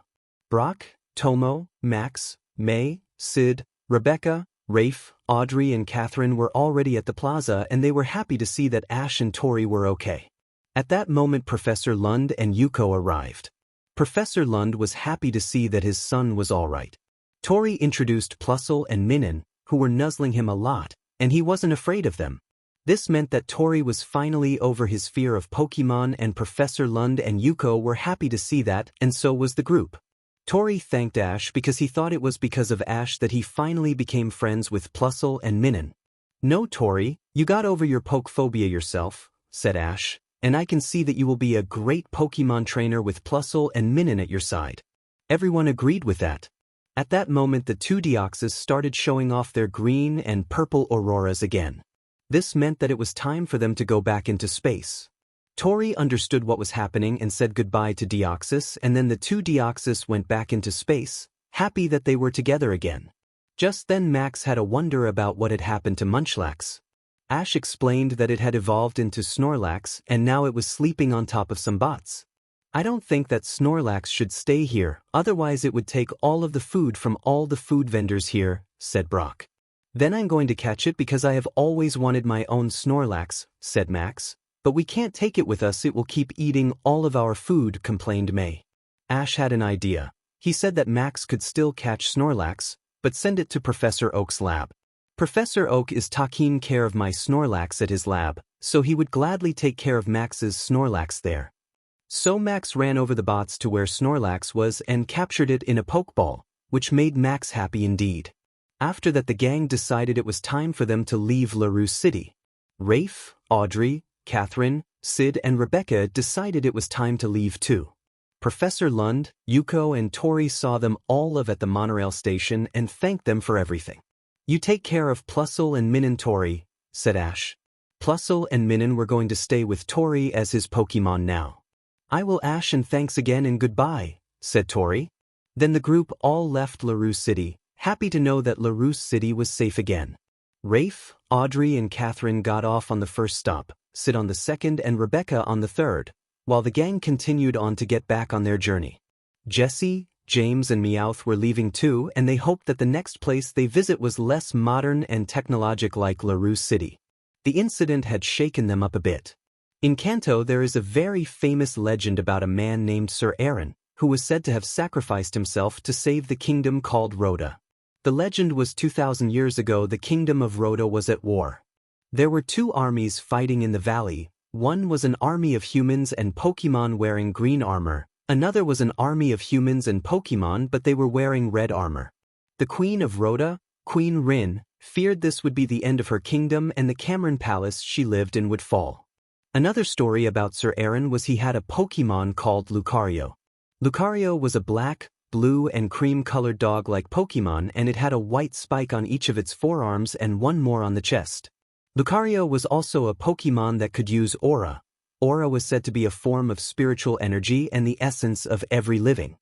Brock, Tomo, Max, May, Sid, Rebecca, Rafe, Audrey and Catherine were already at the plaza and they were happy to see that Ash and Tori were okay. At that moment Professor Lund and Yuko arrived. Professor Lund was happy to see that his son was alright. Tori introduced Plusle and Minun, who were nuzzling him a lot, and he wasn't afraid of them. This meant that Tori was finally over his fear of Pokemon and Professor Lund and Yuko were happy to see that, and so was the group. Tori thanked Ash because he thought it was because of Ash that he finally became friends with Plusle and Minun. "No, Tori, you got over your poke phobia yourself," said Ash, "and I can see that you will be a great Pokemon trainer with Plusle and Minun at your side." Everyone agreed with that. At that moment the two Deoxys started showing off their green and purple auroras again. This meant that it was time for them to go back into space. Tori understood what was happening and said goodbye to Deoxys and then the two Deoxys went back into space, happy that they were together again. Just then Max had a wonder about what had happened to Munchlax. Ash explained that it had evolved into Snorlax and now it was sleeping on top of some bots. "I don't think that Snorlax should stay here, otherwise it would take all of the food from all the food vendors here," said Brock. "Then I'm going to catch it because I have always wanted my own Snorlax," said Max. "But we can't take it with us, it will keep eating all of our food," complained May. Ash had an idea. He said that Max could still catch Snorlax, but send it to Professor Oak's lab. Professor Oak is taking care of my Snorlax at his lab, so he would gladly take care of Max's Snorlax there. So Max ran over the bots to where Snorlax was and captured it in a Pokeball, which made Max happy indeed. After that the gang decided it was time for them to leave LaRousse City. Rafe, Audrey, Catherine, Sid and Rebecca decided it was time to leave too. Professor Lund, Yuko and Tori saw them all at the monorail station and thanked them for everything. "You take care of Plusle and Minun, Tori," said Ash. "Plusle and Minun were going to stay with Tori as his Pokemon now." "I will, Ash, and thanks again and goodbye," said Tori. Then the group all left LaRue City, happy to know that LaRue City was safe again. Rafe, Audrey and Catherine got off on the first stop, Sid on the second and Rebecca on the third, while the gang continued on to get back on their journey. Jesse, James and Meowth were leaving too, and they hoped that the next place they visit was less modern and technological like LaRue City. The incident had shaken them up a bit. In Kanto there is a very famous legend about a man named Sir Aaron, who was said to have sacrificed himself to save the kingdom called Rhoda. The legend was 2,000 years ago the kingdom of Rhoda was at war. There were two armies fighting in the valley. One was an army of humans and Pokemon wearing green armor, another was an army of humans and Pokemon but they were wearing red armor. The Queen of Rhoda, Queen Rin, feared this would be the end of her kingdom and the Cameron Palace she lived in would fall. Another story about Sir Aaron was he had a Pokemon called Lucario. Lucario was a black, blue and cream-colored dog-like Pokemon and it had a white spike on each of its forearms and one more on the chest. Lucario was also a Pokemon that could use Aura. Aura was said to be a form of spiritual energy and the essence of every living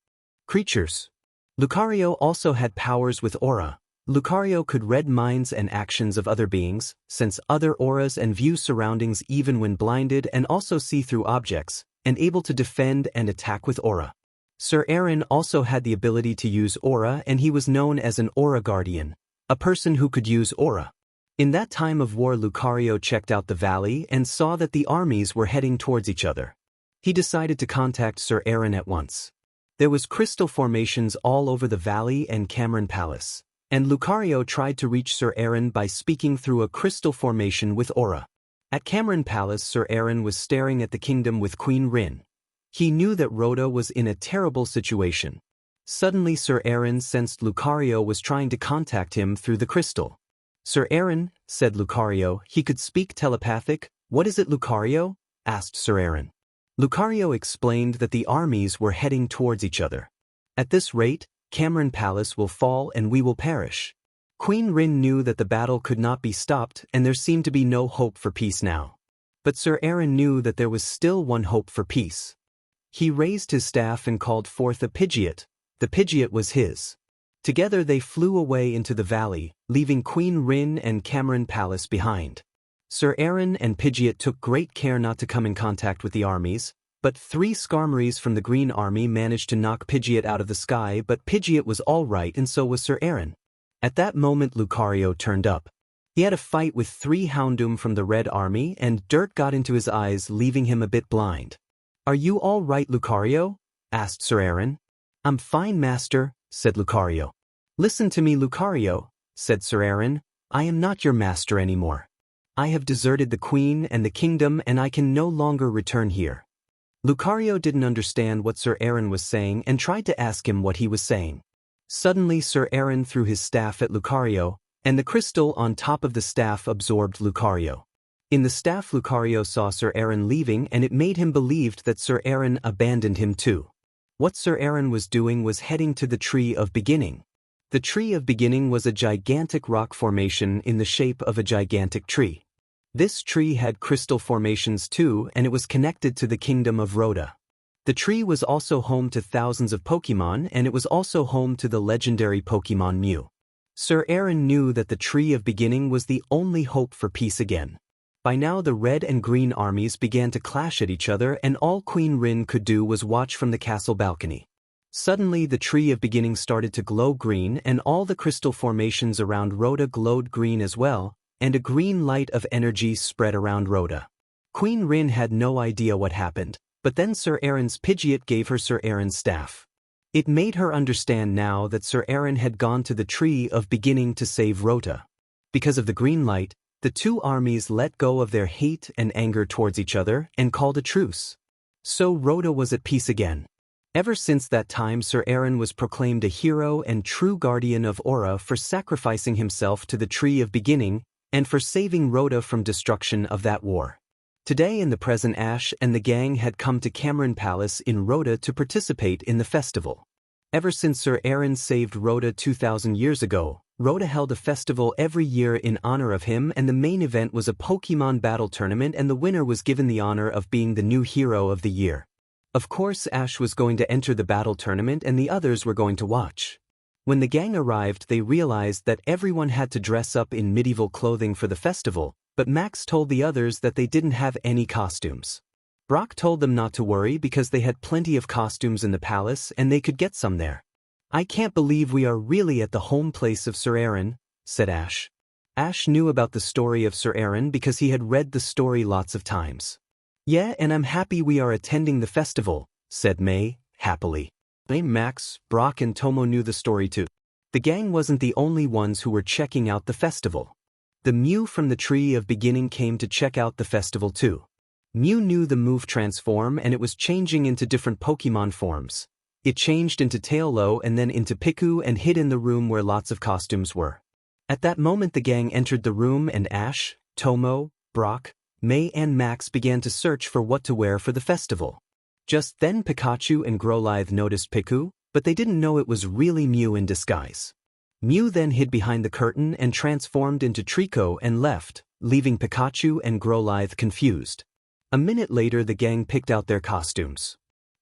creatures. Lucario also had powers with Aura. Lucario could read minds and actions of other beings, sense other auras and view surroundings even when blinded and also see through objects, and able to defend and attack with Aura. Sir Aaron also had the ability to use Aura and he was known as an Aura Guardian, a person who could use Aura. In that time of war Lucario checked out the valley and saw that the armies were heading towards each other. He decided to contact Sir Aaron at once. There was crystal formations all over the valley and Cameron Palace, and Lucario tried to reach Sir Aaron by speaking through a crystal formation with Aura. At Cameron Palace Sir Aaron was staring at the kingdom with Queen Rin. He knew that Rhoda was in a terrible situation. Suddenly Sir Aaron sensed Lucario was trying to contact him through the crystal. "Sir Aaron," said Lucario, he could speak telepathic. "What is it, Lucario?" asked Sir Aaron. Lucario explained that the armies were heading towards each other. "At this rate, Cameron Palace will fall and we will perish." Queen Rin knew that the battle could not be stopped and there seemed to be no hope for peace now. But Sir Aaron knew that there was still one hope for peace. He raised his staff and called forth a Pidgeot. The Pidgeot was his. Together they flew away into the valley, leaving Queen Rin and Cameron Palace behind. Sir Aaron and Pidgeot took great care not to come in contact with the armies, but 3 Skarmories from the Green Army managed to knock Pidgeot out of the sky, but Pidgeot was all right and so was Sir Aaron. At that moment Lucario turned up. He had a fight with 3 Houndoom from the Red Army and dirt got into his eyes leaving him a bit blind. "Are you all right, Lucario?" asked Sir Aaron. "I'm fine, Master," said Lucario. "Listen to me, Lucario," said Sir Aaron. "I am not your master anymore. I have deserted the Queen and the kingdom and I can no longer return here." Lucario didn't understand what Sir Aaron was saying and tried to ask him what he was saying. Suddenly Sir Aaron threw his staff at Lucario, and the crystal on top of the staff absorbed Lucario. In the staff Lucario saw Sir Aaron leaving and it made him believe that Sir Aaron abandoned him too. What Sir Aaron was doing was heading to the Tree of Beginning. The Tree of Beginning was a gigantic rock formation in the shape of a gigantic tree. This tree had crystal formations too and it was connected to the kingdom of Rhoda. The tree was also home to thousands of Pokemon and it was also home to the legendary Pokemon Mew. Sir Aaron knew that the Tree of Beginning was the only hope for peace again. By now the Red and Green armies began to clash at each other and all Queen Rin could do was watch from the castle balcony. Suddenly the Tree of Beginning started to glow green and all the crystal formations around Rhoda glowed green as well, and a green light of energy spread around Rhoda. Queen Rin had no idea what happened, but then Sir Aaron's Pidgeot gave her Sir Aaron's staff. It made her understand now that Sir Aaron had gone to the Tree of Beginning to save Rhoda. Because of the green light, the 2 armies let go of their hate and anger towards each other and called a truce. So Rhoda was at peace again. Ever since that time Sir Aaron was proclaimed a hero and true guardian of Aura for sacrificing himself to the Tree of Beginning and for saving Rhoda from destruction of that war. Today in the present, Ash and the gang had come to Cameron Palace in Rhoda to participate in the festival. Ever since Sir Aaron saved Rhoda 2,000 years ago, Rhoda held a festival every year in honor of him, and the main event was a Pokemon battle tournament, and the winner was given the honor of being the new hero of the year. Of course, Ash was going to enter the battle tournament and the others were going to watch. When the gang arrived, they realized that everyone had to dress up in medieval clothing for the festival, but Max told the others that they didn't have any costumes. Brock told them not to worry because they had plenty of costumes in the palace and they could get some there. I can't believe we are really at the home place of Sir Aaron, said Ash. Ash knew about the story of Sir Aaron because he had read the story lots of times. Yeah, and I'm happy we are attending the festival, said May, happily. Max, Brock and Tomo knew the story too. The gang wasn't the only ones who were checking out the festival. The Mew from the Tree of Beginning came to check out the festival too. Mew knew the move Transform and it was changing into different Pokemon forms. It changed into Taillow and then into Piku and hid in the room where lots of costumes were. At that moment the gang entered the room and Ash, Tomo, Brock, May and Max began to search for what to wear for the festival. Just then Pikachu and Growlithe noticed Piku, but they didn't know it was really Mew in disguise. Mew then hid behind the curtain and transformed into Trico and left, leaving Pikachu and Growlithe confused. A minute later the gang picked out their costumes.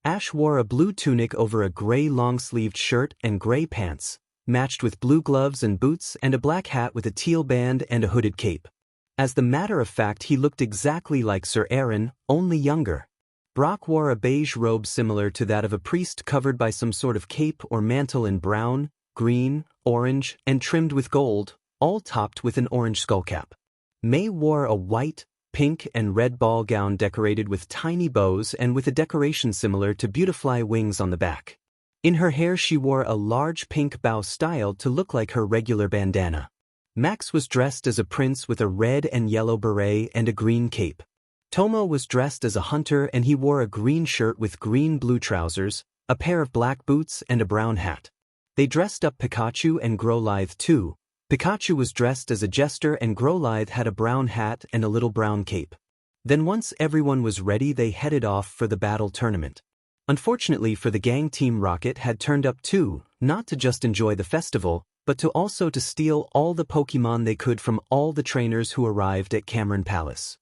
Ash wore a blue tunic over a gray long-sleeved shirt and gray pants, matched with blue gloves and boots, and a black hat with a teal band and a hooded cape. As the matter of fact, he looked exactly like Sir Aaron, only younger. Brock wore a beige robe similar to that of a priest covered by some sort of cape or mantle in brown, green, orange, and trimmed with gold, all topped with an orange skullcap. May wore a white, pink and red ball gown decorated with tiny bows and with a decoration similar to butterfly wings on the back. In her hair she wore a large pink bow styled to look like her regular bandana. Max was dressed as a prince with a red and yellow beret and a green cape. Tomo was dressed as a hunter and he wore a green shirt with green-blue trousers, a pair of black boots and a brown hat. They dressed up Pikachu and Growlithe too. Pikachu was dressed as a jester and Growlithe had a brown hat and a little brown cape. Then once everyone was ready they headed off for the battle tournament. Unfortunately for the gang, Team Rocket had turned up too, not to just enjoy the festival, but to also to steal all the Pokemon they could from all the trainers who arrived at Cameron Palace.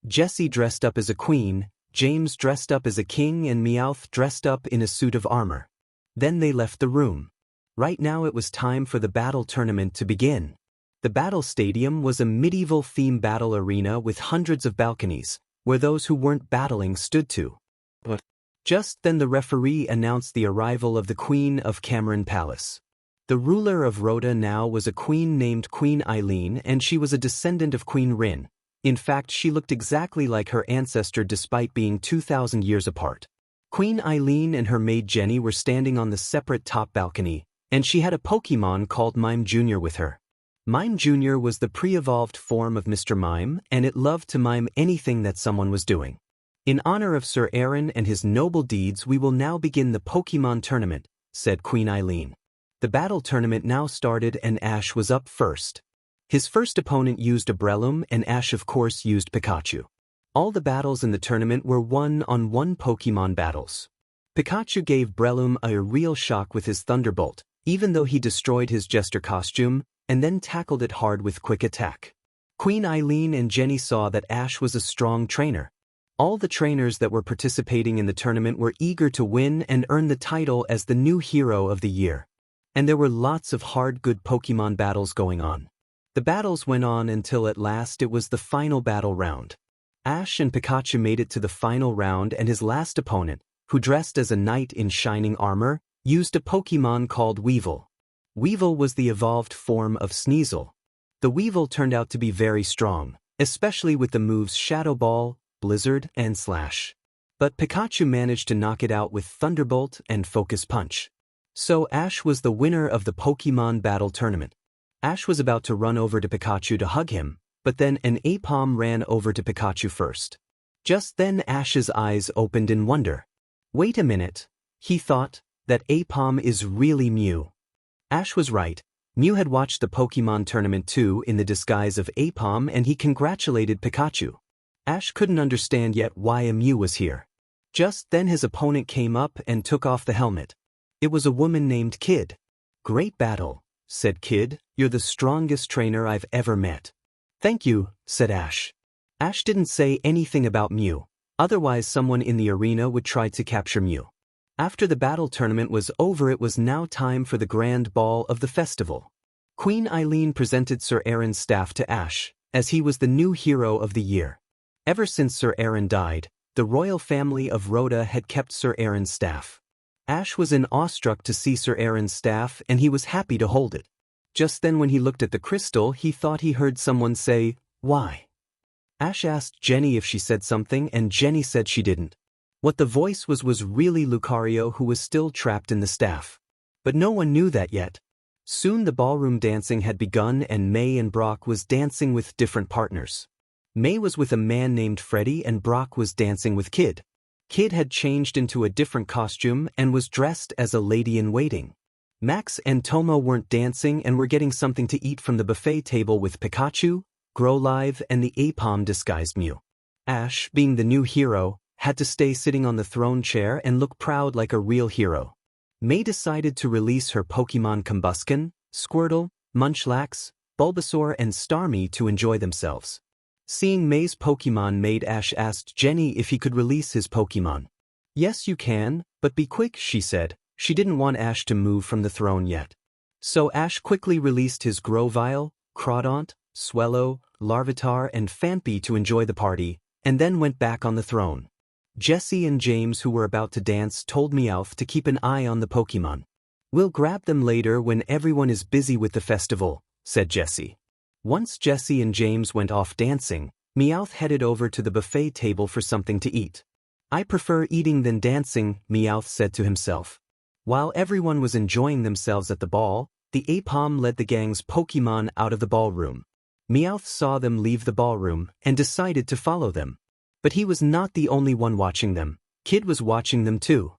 Jessie dressed up as a queen, James dressed up as a king and Meowth dressed up in a suit of armor. Then they left the room. Right now it was time for the battle tournament to begin. The battle stadium was a medieval theme battle arena with hundreds of balconies, where those who weren't battling stood to. But just then the referee announced the arrival of the Queen of Cameron Palace. The ruler of Rhoda now was a queen named Queen Eileen, and she was a descendant of Queen Rin. In fact, she looked exactly like her ancestor despite being 2,000 years apart. Queen Eileen and her maid Jenny were standing on the separate top balcony, and she had a Pokemon called Mime Jr. with her. Mime Jr. was the pre-evolved form of Mr. Mime, and it loved to mime anything that someone was doing. In honor of Sir Aaron and his noble deeds, we will now begin the Pokemon tournament, said Queen Eileen. The battle tournament now started and Ash was up first. His first opponent used a Breloom and Ash of course used Pikachu. All the battles in the tournament were one-on-one Pokemon battles. Pikachu gave Breloom a real shock with his Thunderbolt, even though he destroyed his jester costume, and then tackled it hard with Quick Attack. Queen Eileen and Jenny saw that Ash was a strong trainer. All the trainers that were participating in the tournament were eager to win and earn the title as the new hero of the year. And there were lots of hard good Pokemon battles going on. The battles went on until at last it was the final battle round. Ash and Pikachu made it to the final round and his last opponent, who dressed as a knight in shining armor, used a Pokemon called Weevil. Weevil was the evolved form of Sneasel. The Weevil turned out to be very strong, especially with the moves Shadow Ball, Blizzard, and Slash. But Pikachu managed to knock it out with Thunderbolt and Focus Punch. So Ash was the winner of the Pokemon battle tournament. Ash was about to run over to Pikachu to hug him, but then an Aipom ran over to Pikachu first. Just then Ash's eyes opened in wonder. Wait a minute, he thought, that Aipom is really Mew. Ash was right. Mew had watched the Pokemon tournament too in the disguise of Aipom and he congratulated Pikachu. Ash couldn't understand yet why a Mew was here. Just then his opponent came up and took off the helmet. It was a woman named Kid. "Great battle," said Kid. "You're the strongest trainer I've ever met." "Thank you," said Ash. Ash didn't say anything about Mew, otherwise someone in the arena would try to capture Mew. After the battle tournament was over, it was now time for the grand ball of the festival. Queen Eileen presented Sir Aaron's staff to Ash, as he was the new hero of the year. Ever since Sir Aaron died, the royal family of Rhoda had kept Sir Aaron's staff. Ash was awestruck to see Sir Aaron's staff, and he was happy to hold it. Just then when he looked at the crystal, he thought he heard someone say, "Why?" Ash asked Jenny if she said something, and Jenny said she didn't. What the voice was really Lucario, who was still trapped in the staff. But no one knew that yet. Soon the ballroom dancing had begun, and May and Brock was dancing with different partners. May was with a man named Freddy, and Brock was dancing with Kid. Kid had changed into a different costume and was dressed as a lady-in-waiting. Max and Tomo weren't dancing and were getting something to eat from the buffet table with Pikachu, Growlive, and the Aipom disguised Mew. Ash, being the new hero, had to stay sitting on the throne chair and look proud like a real hero. May decided to release her Pokemon Combusken, Squirtle, Munchlax, Bulbasaur, and Starmie to enjoy themselves. Seeing May's Pokemon made Ash asked Jenny if he could release his Pokemon. "Yes, you can, but be quick," she said. She didn't want Ash to move from the throne yet. So Ash quickly released his Grovyle, Crawdaunt, Swellow, Larvitar, and Phanpy to enjoy the party, and then went back on the throne. Jesse and James, who were about to dance, told Meowth to keep an eye on the Pokemon. "We'll grab them later when everyone is busy with the festival," said Jesse. Once Jesse and James went off dancing, Meowth headed over to the buffet table for something to eat. "I prefer eating than dancing," Meowth said to himself. While everyone was enjoying themselves at the ball, the Aipom led the gang's Pokemon out of the ballroom. Meowth saw them leave the ballroom and decided to follow them. But he was not the only one watching them. Kid was watching them too.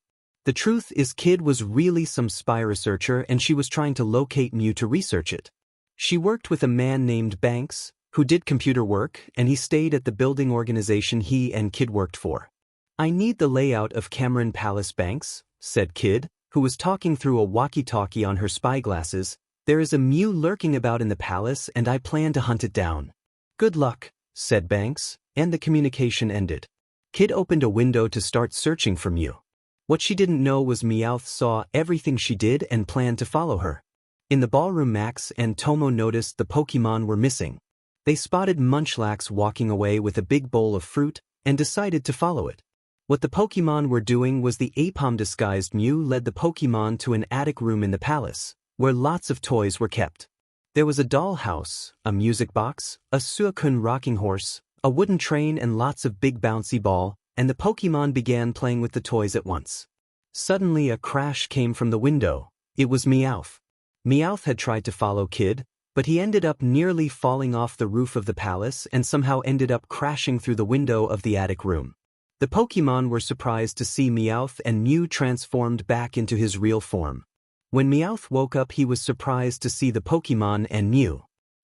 The truth is, Kid was really some spy researcher, and she was trying to locate Mew to research it. She worked with a man named Banks, who did computer work, and he stayed at the building organization he and Kid worked for. "I need the layout of Cameron Palace, Banks," said Kid, who was talking through a walkie-talkie on her spyglasses. "There is a Mew lurking about in the palace, and I plan to hunt it down." "Good luck," said Banks, and the communication ended. Kid opened a window to start searching for Mew. What she didn't know was Meowth saw everything she did and planned to follow her. In the ballroom, Max and Tomo noticed the Pokemon were missing. They spotted Munchlax walking away with a big bowl of fruit and decided to follow it. What the Pokemon were doing was the Aipom disguised Mew led the Pokemon to an attic room in the palace, where lots of toys were kept. There was a dollhouse, a music box, a Suicune rocking horse, a wooden train, and lots of big bouncy ball, and the Pokemon began playing with the toys at once. Suddenly a crash came from the window. It was Meowth. Meowth had tried to follow Kid, but he ended up nearly falling off the roof of the palace and somehow ended up crashing through the window of the attic room. The Pokemon were surprised to see Meowth, and Mew transformed back into his real form. When Meowth woke up, he was surprised to see the Pokemon and Mew.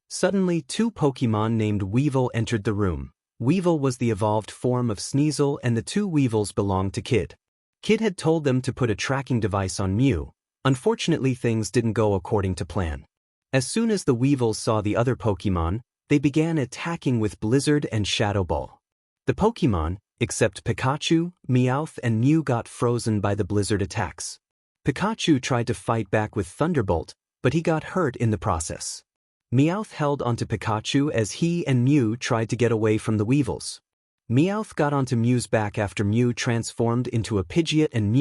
Suddenly, two Pokemon named Weevil entered the room. Weevil was the evolved form of Sneasel, and the two Weevils belonged to Kid. Kid had told them to put a tracking device on Mew. Unfortunately, things didn't go according to plan. As soon as the Weevils saw the other Pokemon, they began attacking with Blizzard and Shadow Ball. The Pokemon, except Pikachu, Meowth, and Mew, got frozen by the Blizzard attacks. Pikachu tried to fight back with Thunderbolt, but he got hurt in the process. Meowth held onto Pikachu as he and Mew tried to get away from the Weevils. Meowth got onto Mew's back after Mew transformed into a Pidgeot, and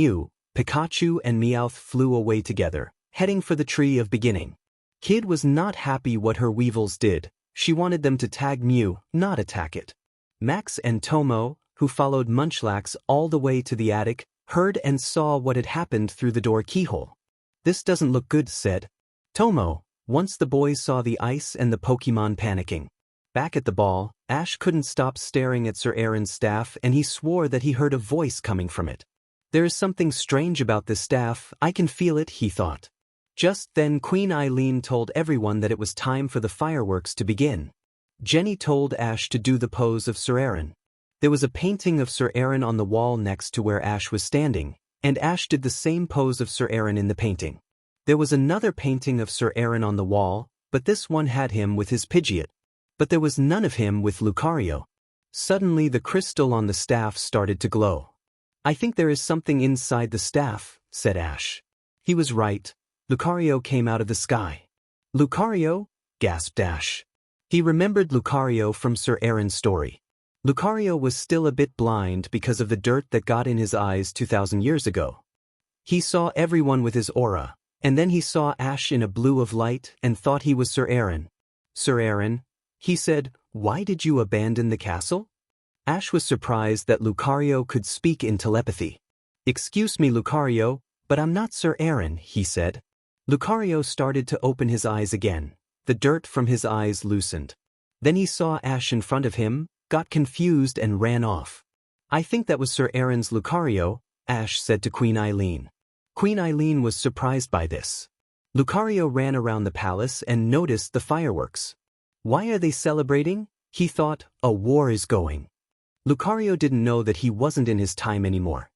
Pikachu and Meowth flew away together, heading for the Tree of Beginning. Kid was not happy what her Weevils did. She wanted them to tag Mew, not attack it. Max and Tomo, who followed Munchlax all the way to the attic, heard and saw what had happened through the door keyhole. "This doesn't look good," said Tomo, once the boys saw the ice and the Pokemon panicking. Back at the ball, Ash couldn't stop staring at Sir Aaron's staff, and he swore that he heard a voice coming from it. "There is something strange about this staff, I can feel it," he thought. Just then Queen Eileen told everyone that it was time for the fireworks to begin. Jenny told Ash to do the pose of Sir Aaron. There was a painting of Sir Aaron on the wall next to where Ash was standing, and Ash did the same pose of Sir Aaron in the painting. There was another painting of Sir Aaron on the wall, but this one had him with his Pidgeot. But there was none of him with Lucario. Suddenly the crystal on the staff started to glow. "I think there is something inside the staff," said Ash. He was right. Lucario came out of the sky. "Lucario?" gasped Ash. He remembered Lucario from Sir Aaron's story. Lucario was still a bit blind because of the dirt that got in his eyes 2,000 years ago. He saw everyone with his aura, and then he saw Ash in a blue of light and thought he was Sir Aaron. "Sir Aaron," he said, "why did you abandon the castle?" Ash was surprised that Lucario could speak in telepathy. "Excuse me, Lucario, but I'm not Sir Aaron," he said. Lucario started to open his eyes again. The dirt from his eyes loosened. Then he saw Ash in front of him, got confused and ran off. "I think that was Sir Aaron's Lucario," Ash said to Queen Eileen. Queen Eileen was surprised by this. Lucario ran around the palace and noticed the fireworks. Why are they celebrating? He thought, a war is going. Lucario didn't know that he wasn't in his time anymore.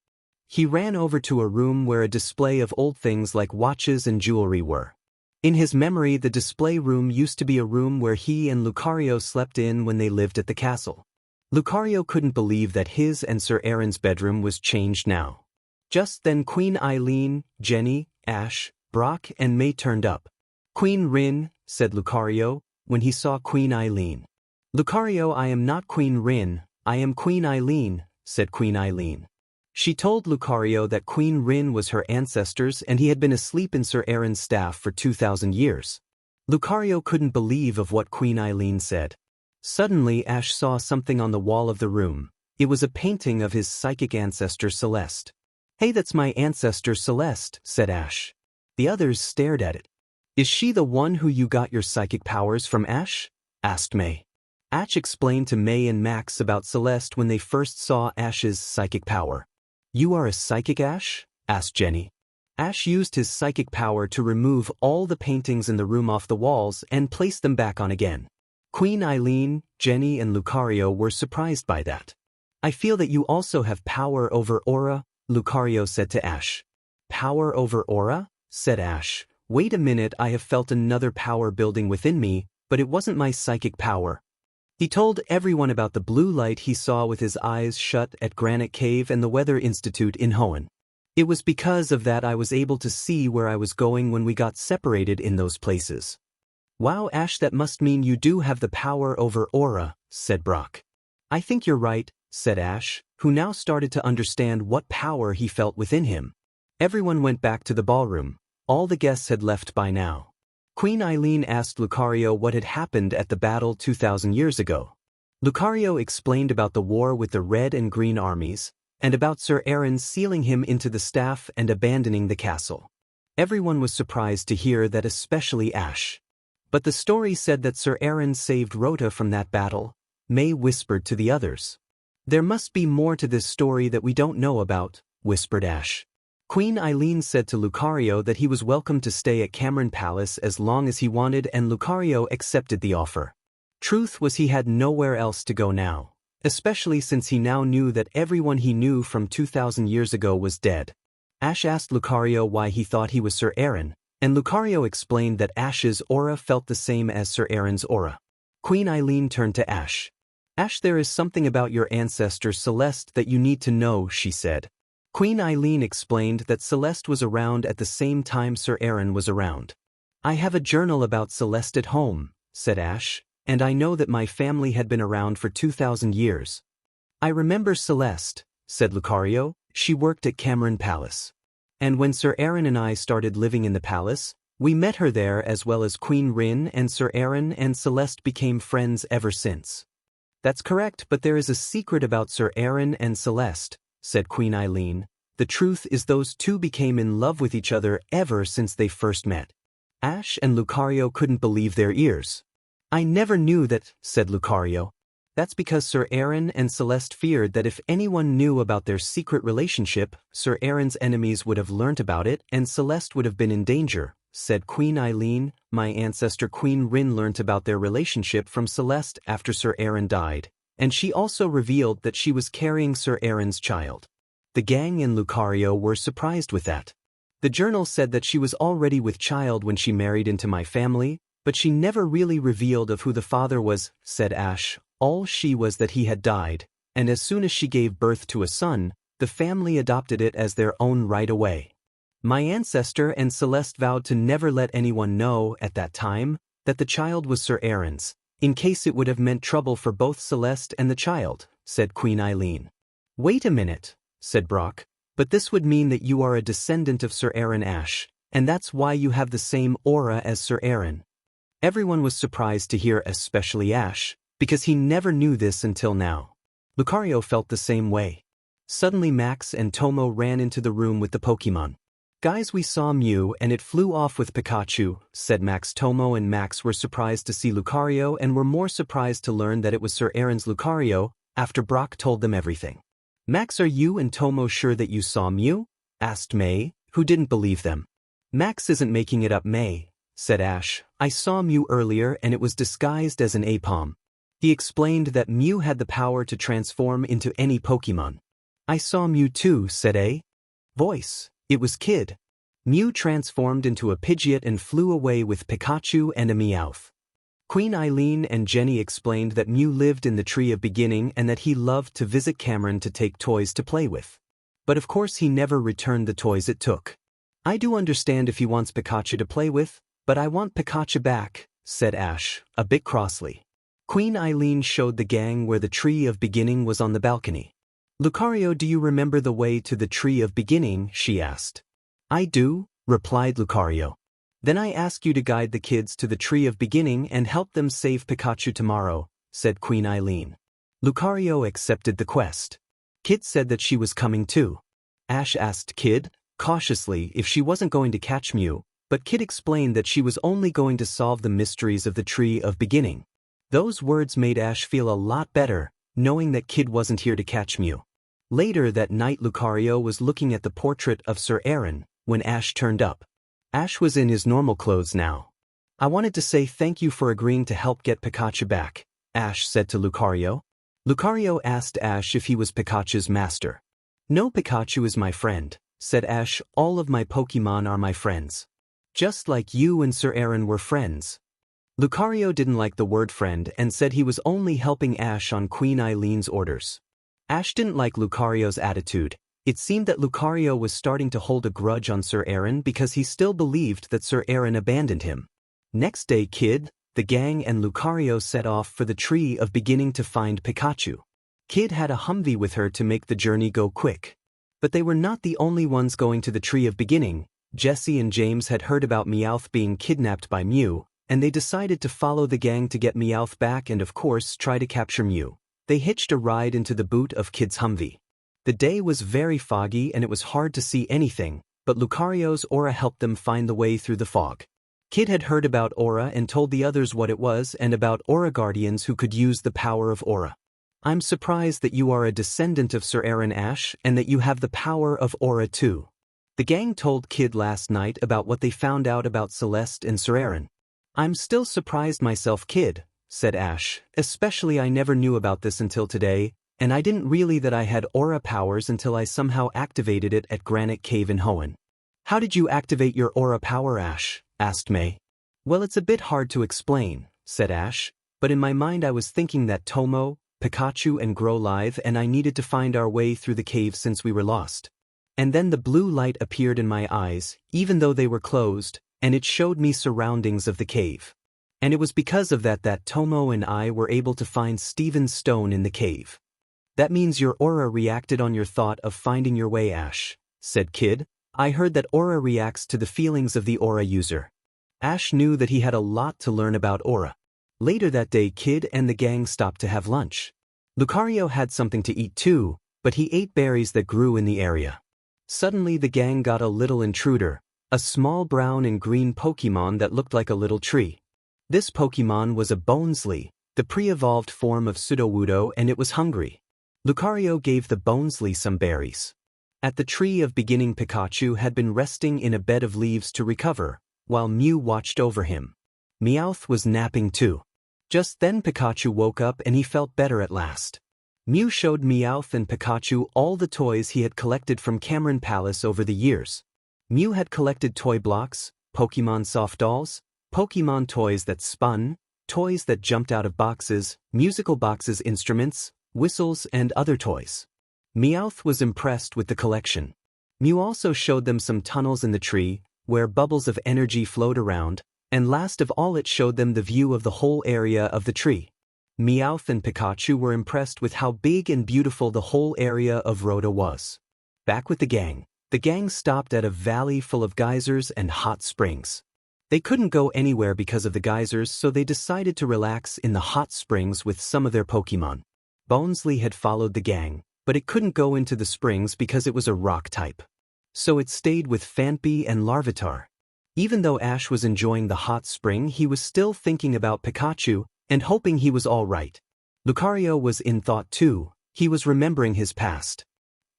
He ran over to a room where a display of old things like watches and jewelry were. In his memory, the display room used to be a room where he and Lucario slept in when they lived at the castle. Lucario couldn't believe that his and Sir Aaron's bedroom was changed now. Just then Queen Eileen, Jenny, Ash, Brock and May turned up. "Queen Rin," said Lucario, when he saw Queen Eileen. "Lucario, I am not Queen Rin, I am Queen Eileen," said Queen Eileen. She told Lucario that Queen Rin was her ancestors and he had been asleep in Sir Aaron's staff for 2,000 years. Lucario couldn't believe of what Queen Eileen said. Suddenly Ash saw something on the wall of the room. It was a painting of his psychic ancestor Celeste. "Hey, that's my ancestor Celeste," said Ash. The others stared at it. "Is she the one who you got your psychic powers from, Ash?" asked May. Ash explained to May and Max about Celeste when they first saw Ash's psychic power. "You are a psychic, Ash?" asked Jenny. Ash used his psychic power to remove all the paintings in the room off the walls and place them back on again. Queen Eileen, Jenny and Lucario were surprised by that. "I feel that you also have power over aura," Lucario said to Ash. "Power over aura?" said Ash. "Wait a minute, I have felt another power building within me, but it wasn't my psychic power." He told everyone about the blue light he saw with his eyes shut at Granite Cave and the Weather Institute in Hoenn. "It was because of that I was able to see where I was going when we got separated in those places." "Wow, Ash, that must mean you do have the power over aura," said Brock. "I think you're right," said Ash, who now started to understand what power he felt within him. Everyone went back to the ballroom. All the guests had left by now. Queen Eileen asked Lucario what had happened at the battle 2,000 years ago. Lucario explained about the war with the Red and Green armies, and about Sir Aaron sealing him into the staff and abandoning the castle. Everyone was surprised to hear that, especially Ash. But the story said that Sir Aaron saved Rota from that battle. May whispered to the others. "There must be more to this story that we don't know about," whispered Ash. Queen Eileen said to Lucario that he was welcome to stay at Cameron Palace as long as he wanted, and Lucario accepted the offer. Truth was, he had nowhere else to go now, especially since he now knew that everyone he knew from 2,000 years ago was dead. Ash asked Lucario why he thought he was Sir Aaron, and Lucario explained that Ash's aura felt the same as Sir Aaron's aura. Queen Eileen turned to Ash. "Ash, there is something about your ancestor Celeste that you need to know," she said. Queen Eileen explained that Celeste was around at the same time Sir Aaron was around. "I have a journal about Celeste at home," said Ash, "and I know that my family had been around for 2,000 years. "I remember Celeste," said Lucario. "She worked at Cameron Palace. And when Sir Aaron and I started living in the palace, we met her there, as well as Queen Rin, and Sir Aaron and Celeste became friends ever since." "That's correct, but there is a secret about Sir Aaron and Celeste," said Queen Eileen. "The truth is those two became in love with each other ever since they first met." Ash and Lucario couldn't believe their ears. "I never knew that," said Lucario. "That's because Sir Aaron and Celeste feared that if anyone knew about their secret relationship, Sir Aaron's enemies would have learnt about it and Celeste would have been in danger," said Queen Eileen. "My ancestor Queen Rin learnt about their relationship from Celeste after Sir Aaron died. And she also revealed that she was carrying Sir Aaron's child. The gang and Lucario were surprised with that. The journal said that she was already with child when she married into my family, but she never really revealed of who the father was, said Ash. All she was that he had died, and as soon as she gave birth to a son, the family adopted it as their own right away. My ancestor and Celeste vowed to never let anyone know, at that time, that the child was Sir Aaron's, in case it would have meant trouble for both Celeste and the child, said Queen Eileen. Wait a minute, said Brock, but this would mean that you are a descendant of Sir Aaron Ash, and that's why you have the same aura as Sir Aaron. Everyone was surprised to hear, especially Ash, because he never knew this until now. Lucario felt the same way. Suddenly Max and Tomo ran into the room with the Pokémon. Guys, we saw Mew and it flew off with Pikachu, said Max. Tomo and Max were surprised to see Lucario and were more surprised to learn that it was Sir Aaron's Lucario, after Brock told them everything. Max, are you and Tomo sure that you saw Mew? Asked May, who didn't believe them. Max isn't making it up, May, said Ash. I saw Mew earlier and it was disguised as an Aipom. He explained that Mew had the power to transform into any Pokémon. I saw Mew too, said A. Voice. It was Kid. Mew transformed into a Pidgeot and flew away with Pikachu and a Meowth. Queen Eileen and Jenny explained that Mew lived in the Tree of Beginning and that he loved to visit Cameron to take toys to play with. But of course he never returned the toys it took. I do understand if he wants Pikachu to play with, but I want Pikachu back, said Ash, a bit crossly. Queen Eileen showed the gang where the Tree of Beginning was on the balcony. Lucario, do you remember the way to the Tree of Beginning? She asked. I do, replied Lucario. Then I ask you to guide the kids to the Tree of Beginning and help them save Pikachu tomorrow, said Queen Eileen. Lucario accepted the quest. Kid said that she was coming too. Ash asked Kid, cautiously, if she wasn't going to catch Mew, but Kid explained that she was only going to solve the mysteries of the Tree of Beginning. Those words made Ash feel a lot better, knowing that Kid wasn't here to catch Mew. Later that night Lucario was looking at the portrait of Sir Aaron, when Ash turned up. Ash was in his normal clothes now. I wanted to say thank you for agreeing to help get Pikachu back, Ash said to Lucario. Lucario asked Ash if he was Pikachu's master. No, Pikachu is my friend, said Ash. All of my Pokémon are my friends. Just like you and Sir Aaron were friends. Lucario didn't like the word friend and said he was only helping Ash on Queen Eileen's orders. Ash didn't like Lucario's attitude. It seemed that Lucario was starting to hold a grudge on Sir Aaron because he still believed that Sir Aaron abandoned him. Next day, Kid, the gang and Lucario set off for the Tree of Beginning to find Pikachu. Kid had a Humvee with her to make the journey go quick. But they were not the only ones going to the Tree of Beginning. Jesse and James had heard about Meowth being kidnapped by Mew, and they decided to follow the gang to get Meowth back and of course try to capture Mew. They hitched a ride into the boot of Kid's Humvee. The day was very foggy and it was hard to see anything, but Lucario's aura helped them find the way through the fog. Kid had heard about aura and told the others what it was and about aura guardians who could use the power of aura. I'm surprised that you are a descendant of Sir Aaron Ash and that you have the power of aura too. The gang told Kid last night about what they found out about Celeste and Sir Aaron. I'm still surprised myself, Kid, said Ash, especially I never knew about this until today, and I didn't really that I had aura powers until I somehow activated it at Granite Cave in Hoenn. How did you activate your aura power, Ash? Asked May. Well, it's a bit hard to explain, said Ash, but in my mind I was thinking that Tomo, Pikachu and Growlithe and I needed to find our way through the cave since we were lost. And then the blue light appeared in my eyes, even though they were closed, and it showed me surroundings of the cave. And it was because of that Tomo and I were able to find Steven's stone in the cave. That means your aura reacted on your thought of finding your way, Ash, said Kid. I heard that aura reacts to the feelings of the aura user. Ash knew that he had a lot to learn about aura. Later that day, Kid and the gang stopped to have lunch. Lucario had something to eat too, but he ate berries that grew in the area. Suddenly the gang got a little intruder, a small brown and green Pokémon that looked like a little tree. This Pokémon was a Bonesley, the pre-evolved form of Sudowoodo, and it was hungry. Lucario gave the Bonesley some berries. At the Tree of Beginning, Pikachu had been resting in a bed of leaves to recover, while Mew watched over him. Meowth was napping too. Just then Pikachu woke up and he felt better at last. Mew showed Meowth and Pikachu all the toys he had collected from Cameron Palace over the years. Mew had collected toy blocks, Pokemon soft dolls, Pokemon toys that spun, toys that jumped out of boxes, musical boxes, instruments, whistles, and other toys. Meowth was impressed with the collection. Mew also showed them some tunnels in the tree, where bubbles of energy flowed around, and last of all it showed them the view of the whole area of the tree. Meowth and Pikachu were impressed with how big and beautiful the whole area of Rhoda was. Back with the gang stopped at a valley full of geysers and hot springs. They couldn't go anywhere because of the geysers, so they decided to relax in the hot springs with some of their Pokemon. Bonesley had followed the gang, but it couldn't go into the springs because it was a rock type. So it stayed with Phanpy and Larvitar. Even though Ash was enjoying the hot spring, he was still thinking about Pikachu and hoping he was all right. Lucario was in thought too. He was remembering his past.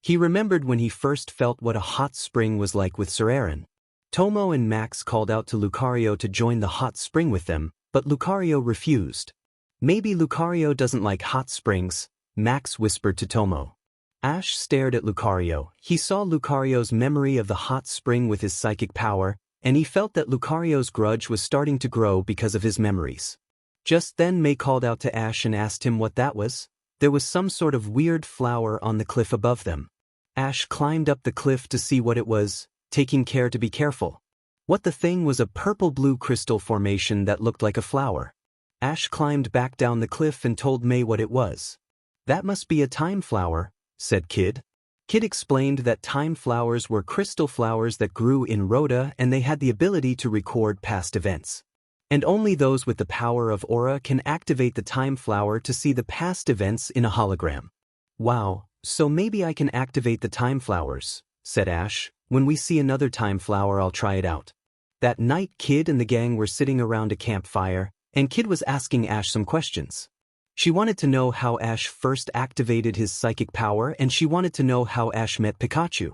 He remembered when he first felt what a hot spring was like with Sir Aaron. Tomo and Max called out to Lucario to join the hot spring with them, but Lucario refused. Maybe Lucario doesn't like hot springs, Max whispered to Tomo. Ash stared at Lucario. He saw Lucario's memory of the hot spring with his psychic power, and he felt that Lucario's grudge was starting to grow because of his memories. Just then May called out to Ash and asked him what that was. There was some sort of weird flower on the cliff above them. Ash climbed up the cliff to see what it was, taking care to be careful. What the thing was a purple-blue crystal formation that looked like a flower. Ash climbed back down the cliff and told May what it was. That must be a time flower, said Kid. Kid explained that time flowers were crystal flowers that grew in Rhoda and they had the ability to record past events. And only those with the power of aura can activate the time flower to see the past events in a hologram. Wow, so maybe I can activate the time flowers, said Ash. When we see another time flower I'll try it out. That night Kid and the gang were sitting around a campfire, and Kid was asking Ash some questions. She wanted to know how Ash first activated his psychic power, and she wanted to know how Ash met Pikachu.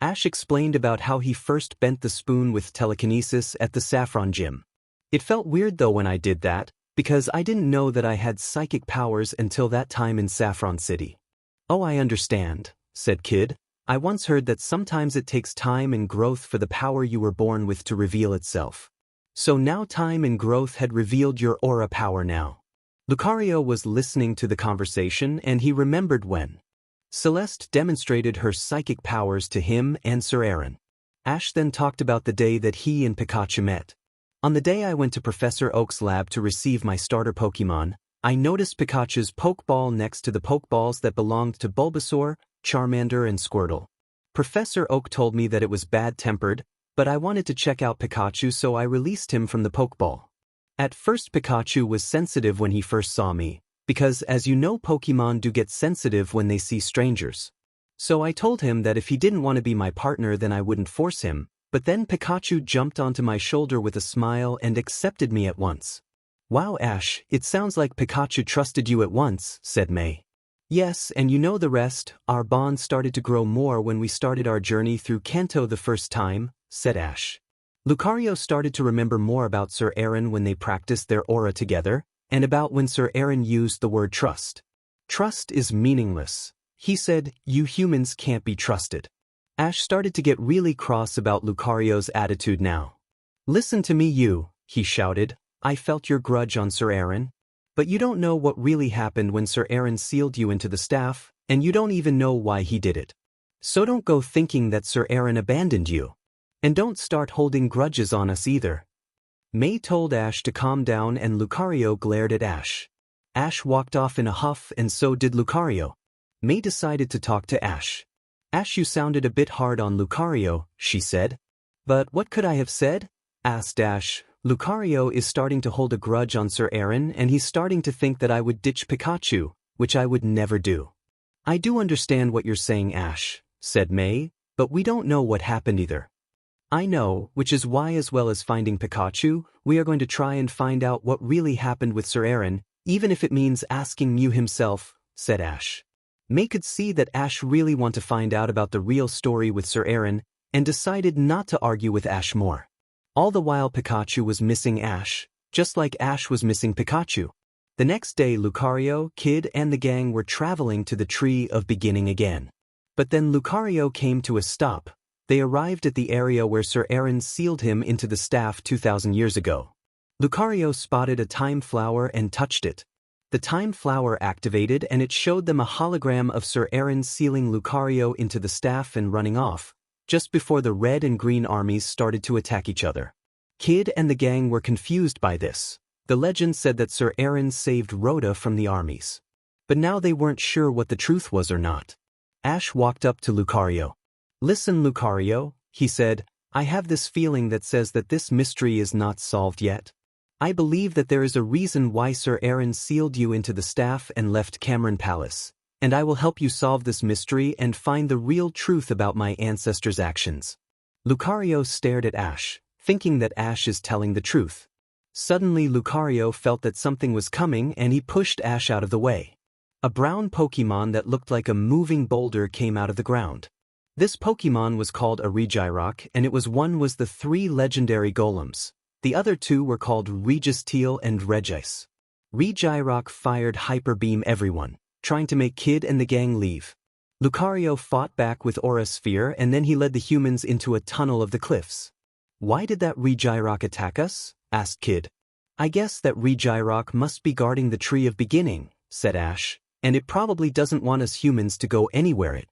Ash explained about how he first bent the spoon with telekinesis at the Saffron Gym. It felt weird though when I did that, because I didn't know that I had psychic powers until that time in Saffron City. Oh, I understand, said Kid. I once heard that sometimes it takes time and growth for the power you were born with to reveal itself. So now time and growth had revealed your aura power now. Lucario was listening to the conversation and he remembered when Celeste demonstrated her psychic powers to him and Sir Aaron. Ash then talked about the day that he and Pikachu met. On the day I went to Professor Oak's lab to receive my starter Pokemon, I noticed Pikachu's Pokeball next to the Pokeballs that belonged to Bulbasaur, Charmander and Squirtle. Professor Oak told me that it was bad-tempered, but I wanted to check out Pikachu so I released him from the Pokeball. At first Pikachu was sensitive when he first saw me, because as you know Pokemon do get sensitive when they see strangers. So I told him that if he didn't want to be my partner then I wouldn't force him, but then Pikachu jumped onto my shoulder with a smile and accepted me at once. Wow Ash, it sounds like Pikachu trusted you at once, said May. Yes, and you know the rest, our bond started to grow more when we started our journey through Kanto the first time, said Ash. Lucario started to remember more about Sir Aaron when they practiced their aura together, and about when Sir Aaron used the word trust. Trust is meaningless. He said, you humans can't be trusted. Ash started to get really cross about Lucario's attitude now. Listen to me you, he shouted. I felt your grudge on Sir Aaron. But you don't know what really happened when Sir Aaron sealed you into the staff, and you don't even know why he did it. So don't go thinking that Sir Aaron abandoned you. And don't start holding grudges on us either. May told Ash to calm down and Lucario glared at Ash. Ash walked off in a huff and so did Lucario. May decided to talk to Ash. Ash, you sounded a bit hard on Lucario, she said. But what could I have said? Asked Ash. Lucario is starting to hold a grudge on Sir Aaron and he's starting to think that I would ditch Pikachu, which I would never do. I do understand what you're saying, Ash, said May, but we don't know what happened either. I know, which is why as well as finding Pikachu, we are going to try and find out what really happened with Sir Aaron, even if it means asking Mew himself, said Ash. May could see that Ash really wanted to find out about the real story with Sir Aaron and decided not to argue with Ash more. All the while Pikachu was missing Ash, just like Ash was missing Pikachu. The next day Lucario, Kid and the gang were traveling to the Tree of Beginning again. But then Lucario came to a stop. They arrived at the area where Sir Aaron sealed him into the staff 2,000 years ago. Lucario spotted a time flower and touched it. The time flower activated and it showed them a hologram of Sir Aaron sealing Lucario into the staff and running off, just before the red and green armies started to attack each other. Kid and the gang were confused by this. The legend said that Sir Aaron saved Rhoda from the armies. But now they weren't sure what the truth was or not. Ash walked up to Lucario. "Listen, Lucario," he said, "I have this feeling that says that this mystery is not solved yet. I believe that there is a reason why Sir Aaron sealed you into the staff and left Cameron Palace, and I will help you solve this mystery and find the real truth about my ancestors' actions." Lucario stared at Ash, thinking that Ash is telling the truth. Suddenly Lucario felt that something was coming and he pushed Ash out of the way. A brown Pokemon that looked like a moving boulder came out of the ground. This Pokemon was called a Regirock, and one was the 3 legendary golems. The other 2 were called Registeel and Regice. Regirock fired Hyper Beam everyone, trying to make Kid and the gang leave. Lucario fought back with Aura Sphere and then he led the humans into a tunnel of the cliffs. "Why did that Regirock attack us?" asked Kid. "I guess that Regirock must be guarding the Tree of Beginning," said Ash, "and it probably doesn't want us humans to go anywhere.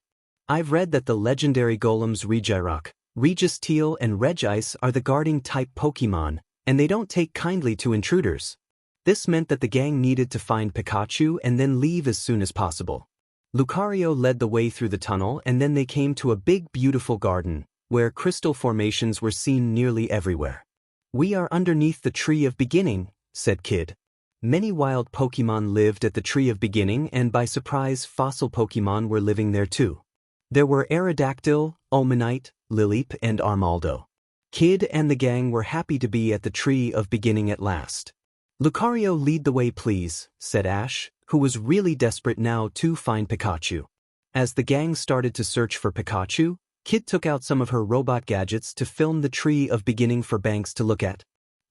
I've read that the legendary golems Regirock, Registeel and Regice are the guarding type Pokemon, and they don't take kindly to intruders. This meant that the gang needed to find Pikachu and then leave as soon as possible." Lucario led the way through the tunnel and then they came to a big beautiful garden, where crystal formations were seen nearly everywhere. "We are underneath the Tree of Beginning," said Kid. Many wild Pokemon lived at the Tree of Beginning and by surprise fossil Pokemon were living there too. There were Aerodactyl, Ulmanite, Lileep and Armaldo. Kid and the gang were happy to be at the Tree of Beginning at last. "Lucario, lead the way please," said Ash, who was really desperate now to find Pikachu. As the gang started to search for Pikachu, Kid took out some of her robot gadgets to film the Tree of Beginning for Banks to look at.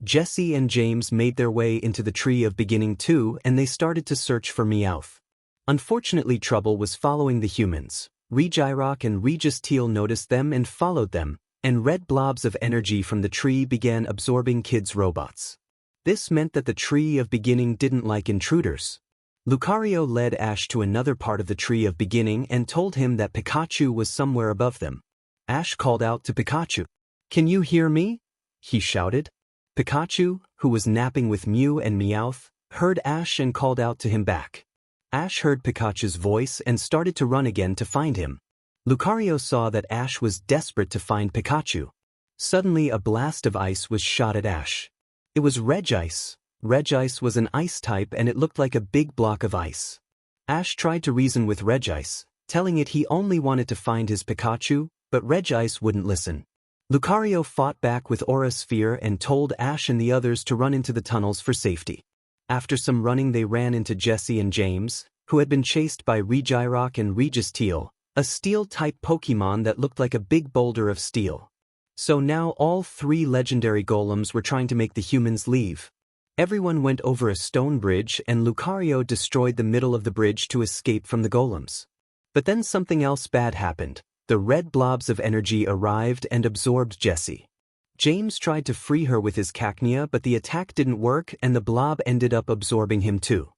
Jessie and James made their way into the Tree of Beginning too and they started to search for Meowth. Unfortunately, trouble was following the humans. Regirock and Registeel noticed them and followed them, and red blobs of energy from the tree began absorbing Kid's robots. This meant that the Tree of Beginning didn't like intruders. Lucario led Ash to another part of the Tree of Beginning and told him that Pikachu was somewhere above them. Ash called out to Pikachu. "Can you hear me?" he shouted. Pikachu, who was napping with Mew and Meowth, heard Ash and called out to him back. Ash heard Pikachu's voice and started to run again to find him. Lucario saw that Ash was desperate to find Pikachu. Suddenly a blast of ice was shot at Ash. It was Regice. Regice was an ice type and it looked like a big block of ice. Ash tried to reason with Regice, telling it he only wanted to find his Pikachu, but Regice wouldn't listen. Lucario fought back with Aura Sphere and told Ash and the others to run into the tunnels for safety. After some running they ran into Jessie and James, who had been chased by Regirock and Registeel, a steel-type Pokemon that looked like a big boulder of steel. So now all 3 legendary golems were trying to make the humans leave. Everyone went over a stone bridge and Lucario destroyed the middle of the bridge to escape from the golems. But then something else bad happened. The red blobs of energy arrived and absorbed Jessie. James tried to free her with his Cacnea but the attack didn't work and the blob ended up absorbing him too.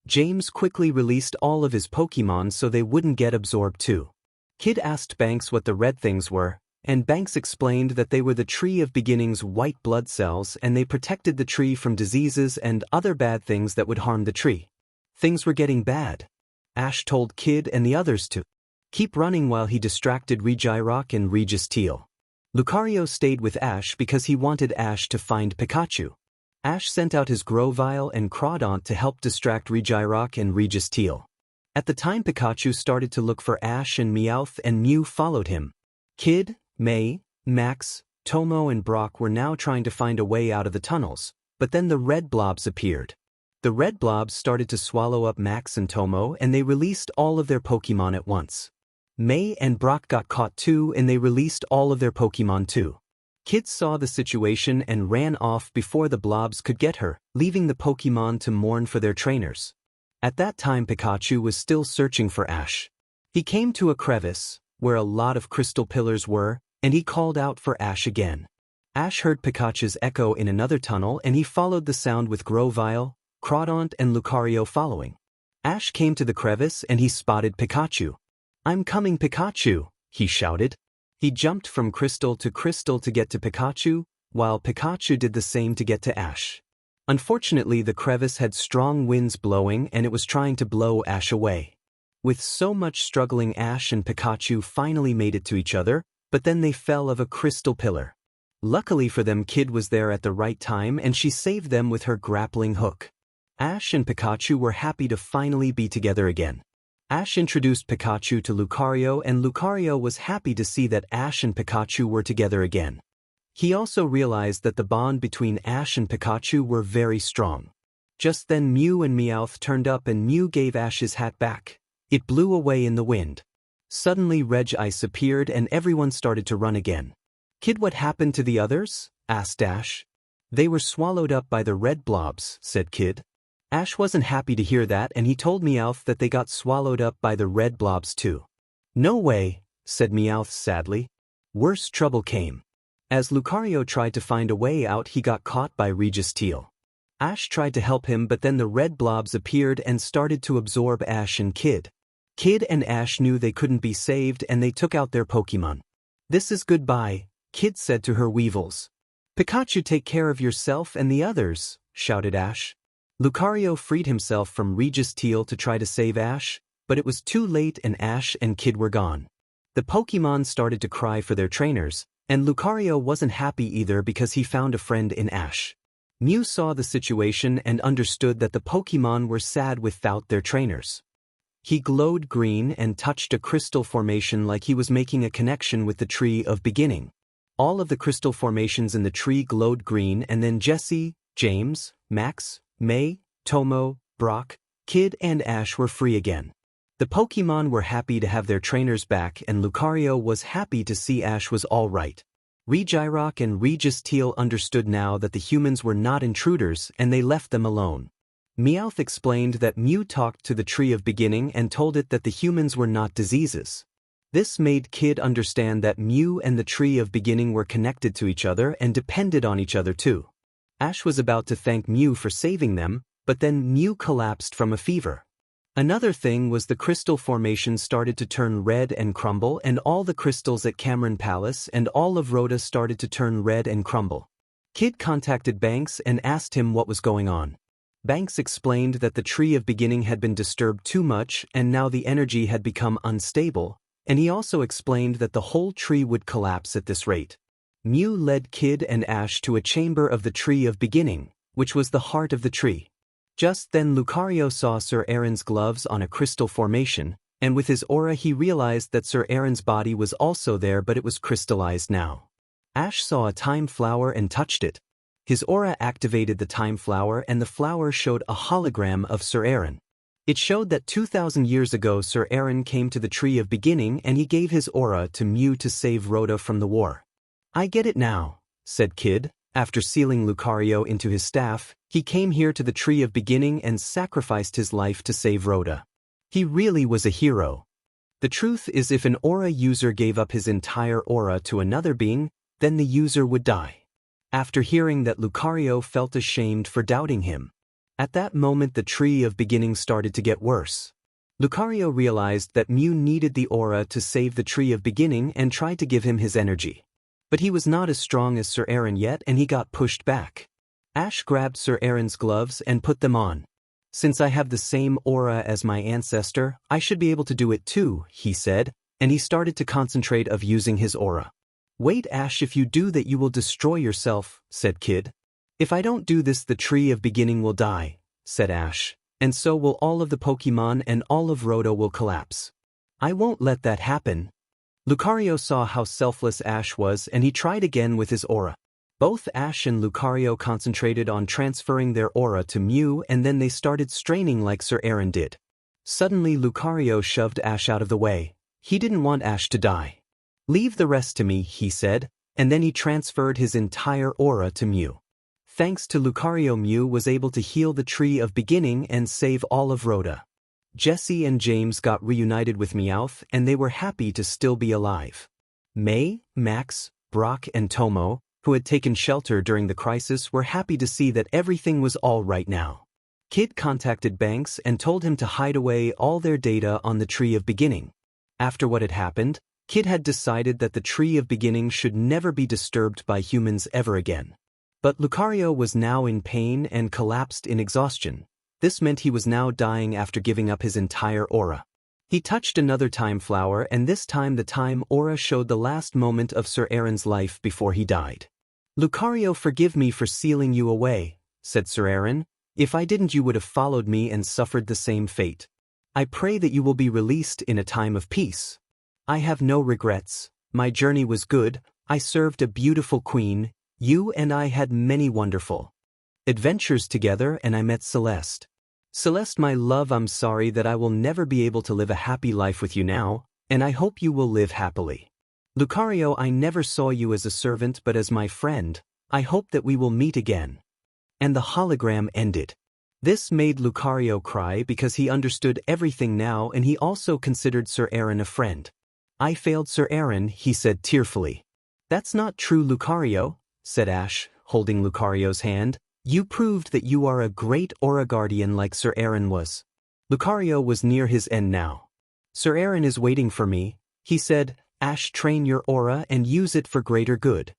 James quickly released all of his Pokemon so they wouldn't get absorbed too. Kid asked Banks what the red things were, and Banks explained that they were the Tree of Beginning's white blood cells and they protected the tree from diseases and other bad things that would harm the tree. Things were getting bad. Ash told Kid and the others to keep running while he distracted Regirock and Registeel. Lucario stayed with Ash because he wanted Ash to find Pikachu. Ash sent out his Grovyle and Crawdaunt to help distract Regirock and Registeel. At the time Pikachu started to look for Ash and Meowth and Mew followed him. Kid, May, Max, Tomo and Brock were now trying to find a way out of the tunnels, but then the red blobs appeared. The red blobs started to swallow up Max and Tomo and they released all of their Pokemon at once. May and Brock got caught too and they released all of their Pokemon too. Kid saw the situation and ran off before the blobs could get her, leaving the Pokémon to mourn for their trainers. At that time Pikachu was still searching for Ash. He came to a crevice, where a lot of crystal pillars were, and he called out for Ash again. Ash heard Pikachu's echo in another tunnel and he followed the sound with Grovyle, Crawdaunt and Lucario following. Ash came to the crevice and he spotted Pikachu. "I'm coming, Pikachu," he shouted. He jumped from crystal to get to Pikachu, while Pikachu did the same to get to Ash. Unfortunately, the crevice had strong winds blowing and it was trying to blow Ash away. With so much struggling, Ash and Pikachu finally made it to each other, but then they fell of a crystal pillar. Luckily for them, Kid was there at the right time and she saved them with her grappling hook. Ash and Pikachu were happy to finally be together again. Ash introduced Pikachu to Lucario and Lucario was happy to see that Ash and Pikachu were together again. He also realized that the bond between Ash and Pikachu were very strong. Just then Mew and Meowth turned up and Mew gave Ash his hat back. It blew away in the wind. Suddenly Regice appeared and everyone started to run again. "Kid, what happened to the others?" asked Ash. "They were swallowed up by the red blobs," said Kid. Ash wasn't happy to hear that and he told Meowth that they got swallowed up by the red blobs too. "No way," said Meowth sadly. Worse trouble came. As Lucario tried to find a way out, he got caught by Registeel. Ash tried to help him, but then the red blobs appeared and started to absorb Ash and Kid. Kid and Ash knew they couldn't be saved and they took out their Pokémon. "This is goodbye," Kid said to her Weevils. "Pikachu, take care of yourself and the others," shouted Ash. Lucario freed himself from Registeel to try to save Ash, but it was too late and Ash and Kid were gone. The Pokémon started to cry for their trainers, and Lucario wasn't happy either because he found a friend in Ash. Mew saw the situation and understood that the Pokémon were sad without their trainers. He glowed green and touched a crystal formation like he was making a connection with the Tree of Beginning. All of the crystal formations in the tree glowed green and then Jessie, James, Max, May, Tomo, Brock, Kid and Ash were free again. The Pokémon were happy to have their trainers back and Lucario was happy to see Ash was all right. Regirock and Registeel understood now that the humans were not intruders and they left them alone. Meowth explained that Mew talked to the Tree of Beginning and told it that the humans were not diseases. This made Kid understand that Mew and the Tree of Beginning were connected to each other and depended on each other too. Ash was about to thank Mew for saving them, but then Mew collapsed from a fever. Another thing was the crystal formation started to turn red and crumble, and all the crystals at Cameron Palace and all of Rhoda started to turn red and crumble. Kid contacted Banks and asked him what was going on. Banks explained that the Tree of Beginning had been disturbed too much and now the energy had become unstable, and he also explained that the whole tree would collapse at this rate. Mew led Kid and Ash to a chamber of the Tree of Beginning, which was the heart of the tree. Just then Lucario saw Sir Aaron's gloves on a crystal formation, and with his aura he realized that Sir Aaron's body was also there, but it was crystallized now. Ash saw a time flower and touched it. His aura activated the time flower and the flower showed a hologram of Sir Aaron. It showed that 2,000 years ago Sir Aaron came to the Tree of Beginning and he gave his aura to Mew to save Rhoda from the war. "I get it now," said Kid. After sealing Lucario into his staff, he came here to the Tree of Beginning and sacrificed his life to save Rhoda. He really was a hero. The truth is, if an aura user gave up his entire aura to another being, then the user would die. After hearing that, Lucario felt ashamed for doubting him. At that moment the Tree of Beginning started to get worse. Lucario realized that Mew needed the aura to save the Tree of Beginning and tried to give him his energy. But he was not as strong as Sir Aaron yet and he got pushed back. Ash grabbed Sir Aaron's gloves and put them on. "Since I have the same aura as my ancestor, I should be able to do it too," he said, and he started to concentrate of using his aura. "Wait, Ash, if you do that you will destroy yourself," said Kid. "If I don't do this, the Tree of Beginning will die," said Ash, "and so will all of the Pokémon and all of Rhoda will collapse. I won't let that happen." Lucario saw how selfless Ash was and he tried again with his aura. Both Ash and Lucario concentrated on transferring their aura to Mew and then they started straining like Sir Aaron did. Suddenly Lucario shoved Ash out of the way. He didn't want Ash to die. "Leave the rest to me," he said. and then he transferred his entire aura to Mew. Thanks to Lucario, Mew was able to heal the Tree of Beginning and save all of Rhoda. Jessie and James got reunited with Meowth and they were happy to still be alive. May, Max, Brock and Tomo, who had taken shelter during the crisis, were happy to see that everything was all right now. Kid contacted Banks and told him to hide away all their data on the Tree of Beginning. After what had happened, Kid had decided that the Tree of Beginning should never be disturbed by humans ever again. But Lucario was now in pain and collapsed in exhaustion. This meant he was now dying after giving up his entire aura. He touched another time flower, and this time the time aura showed the last moment of Sir Aaron's life before he died. "Lucario, forgive me for sealing you away," said Sir Aaron. "If I didn't, you would have followed me and suffered the same fate. I pray that you will be released in a time of peace. I have no regrets. My journey was good. I served a beautiful queen. You and I had many wonderful adventures together, and I met Celeste. Celeste, my love, I'm sorry that I will never be able to live a happy life with you now, and I hope you will live happily. Lucario, I never saw you as a servant but as my friend. I hope that we will meet again." And the hologram ended. This made Lucario cry because he understood everything now, and he also considered Sir Aaron a friend. "I failed Sir Aaron," he said tearfully. "That's not true, Lucario," said Ash, holding Lucario's hand. "You proved that you are a great aura guardian like Sir Aaron was." Lucario was near his end now. "Sir Aaron is waiting for me," he said. "Ash, train your aura and use it for greater good."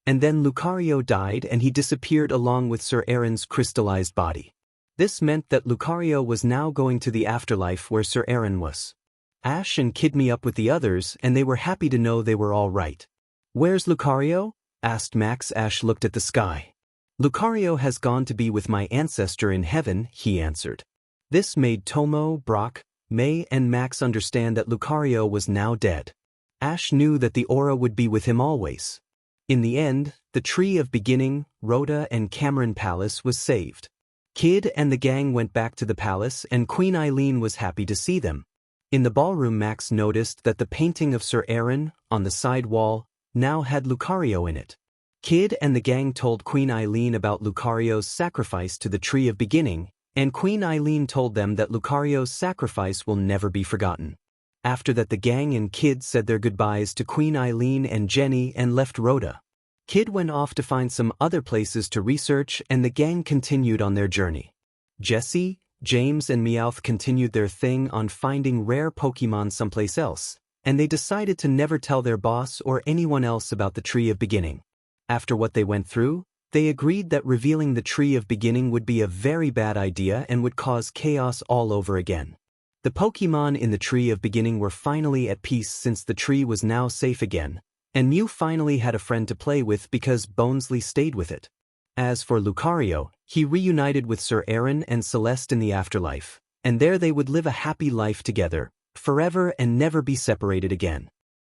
And then Lucario died and he disappeared along with Sir Aaron's crystallized body. This meant that Lucario was now going to the afterlife where Sir Aaron was. Ash and Kid met up with the others and they were happy to know they were all right. "Where's Lucario?" asked Max. Ash looked at the sky. "Lucario has gone to be with my ancestor in heaven," he answered. This made Tomo, Brock, May and Max understand that Lucario was now dead. Ash knew that the aura would be with him always. In the end, the Tree of Beginning, Rhoda and Cameron Palace was saved. Kid and the gang went back to the palace and Queen Eileen was happy to see them. In the ballroom, Max noticed that the painting of Sir Aaron, on the side wall, now had Lucario in it. Kid and the gang told Queen Eileen about Lucario's sacrifice to the Tree of Beginning, and Queen Eileen told them that Lucario's sacrifice will never be forgotten. After that, the gang and Kid said their goodbyes to Queen Eileen and Jenny and left Rhoda. Kid went off to find some other places to research and the gang continued on their journey. Jessie, James and Meowth continued their thing on finding rare Pokemon someplace else, and they decided to never tell their boss or anyone else about the Tree of Beginning. After what they went through, they agreed that revealing the Tree of Beginning would be a very bad idea and would cause chaos all over again. The Pokemon in the Tree of Beginning were finally at peace since the tree was now safe again, and Mew finally had a friend to play with because Bonesley stayed with it. As for Lucario, he reunited with Sir Aaron and Celeste in the afterlife, and there they would live a happy life together, forever and never be separated again.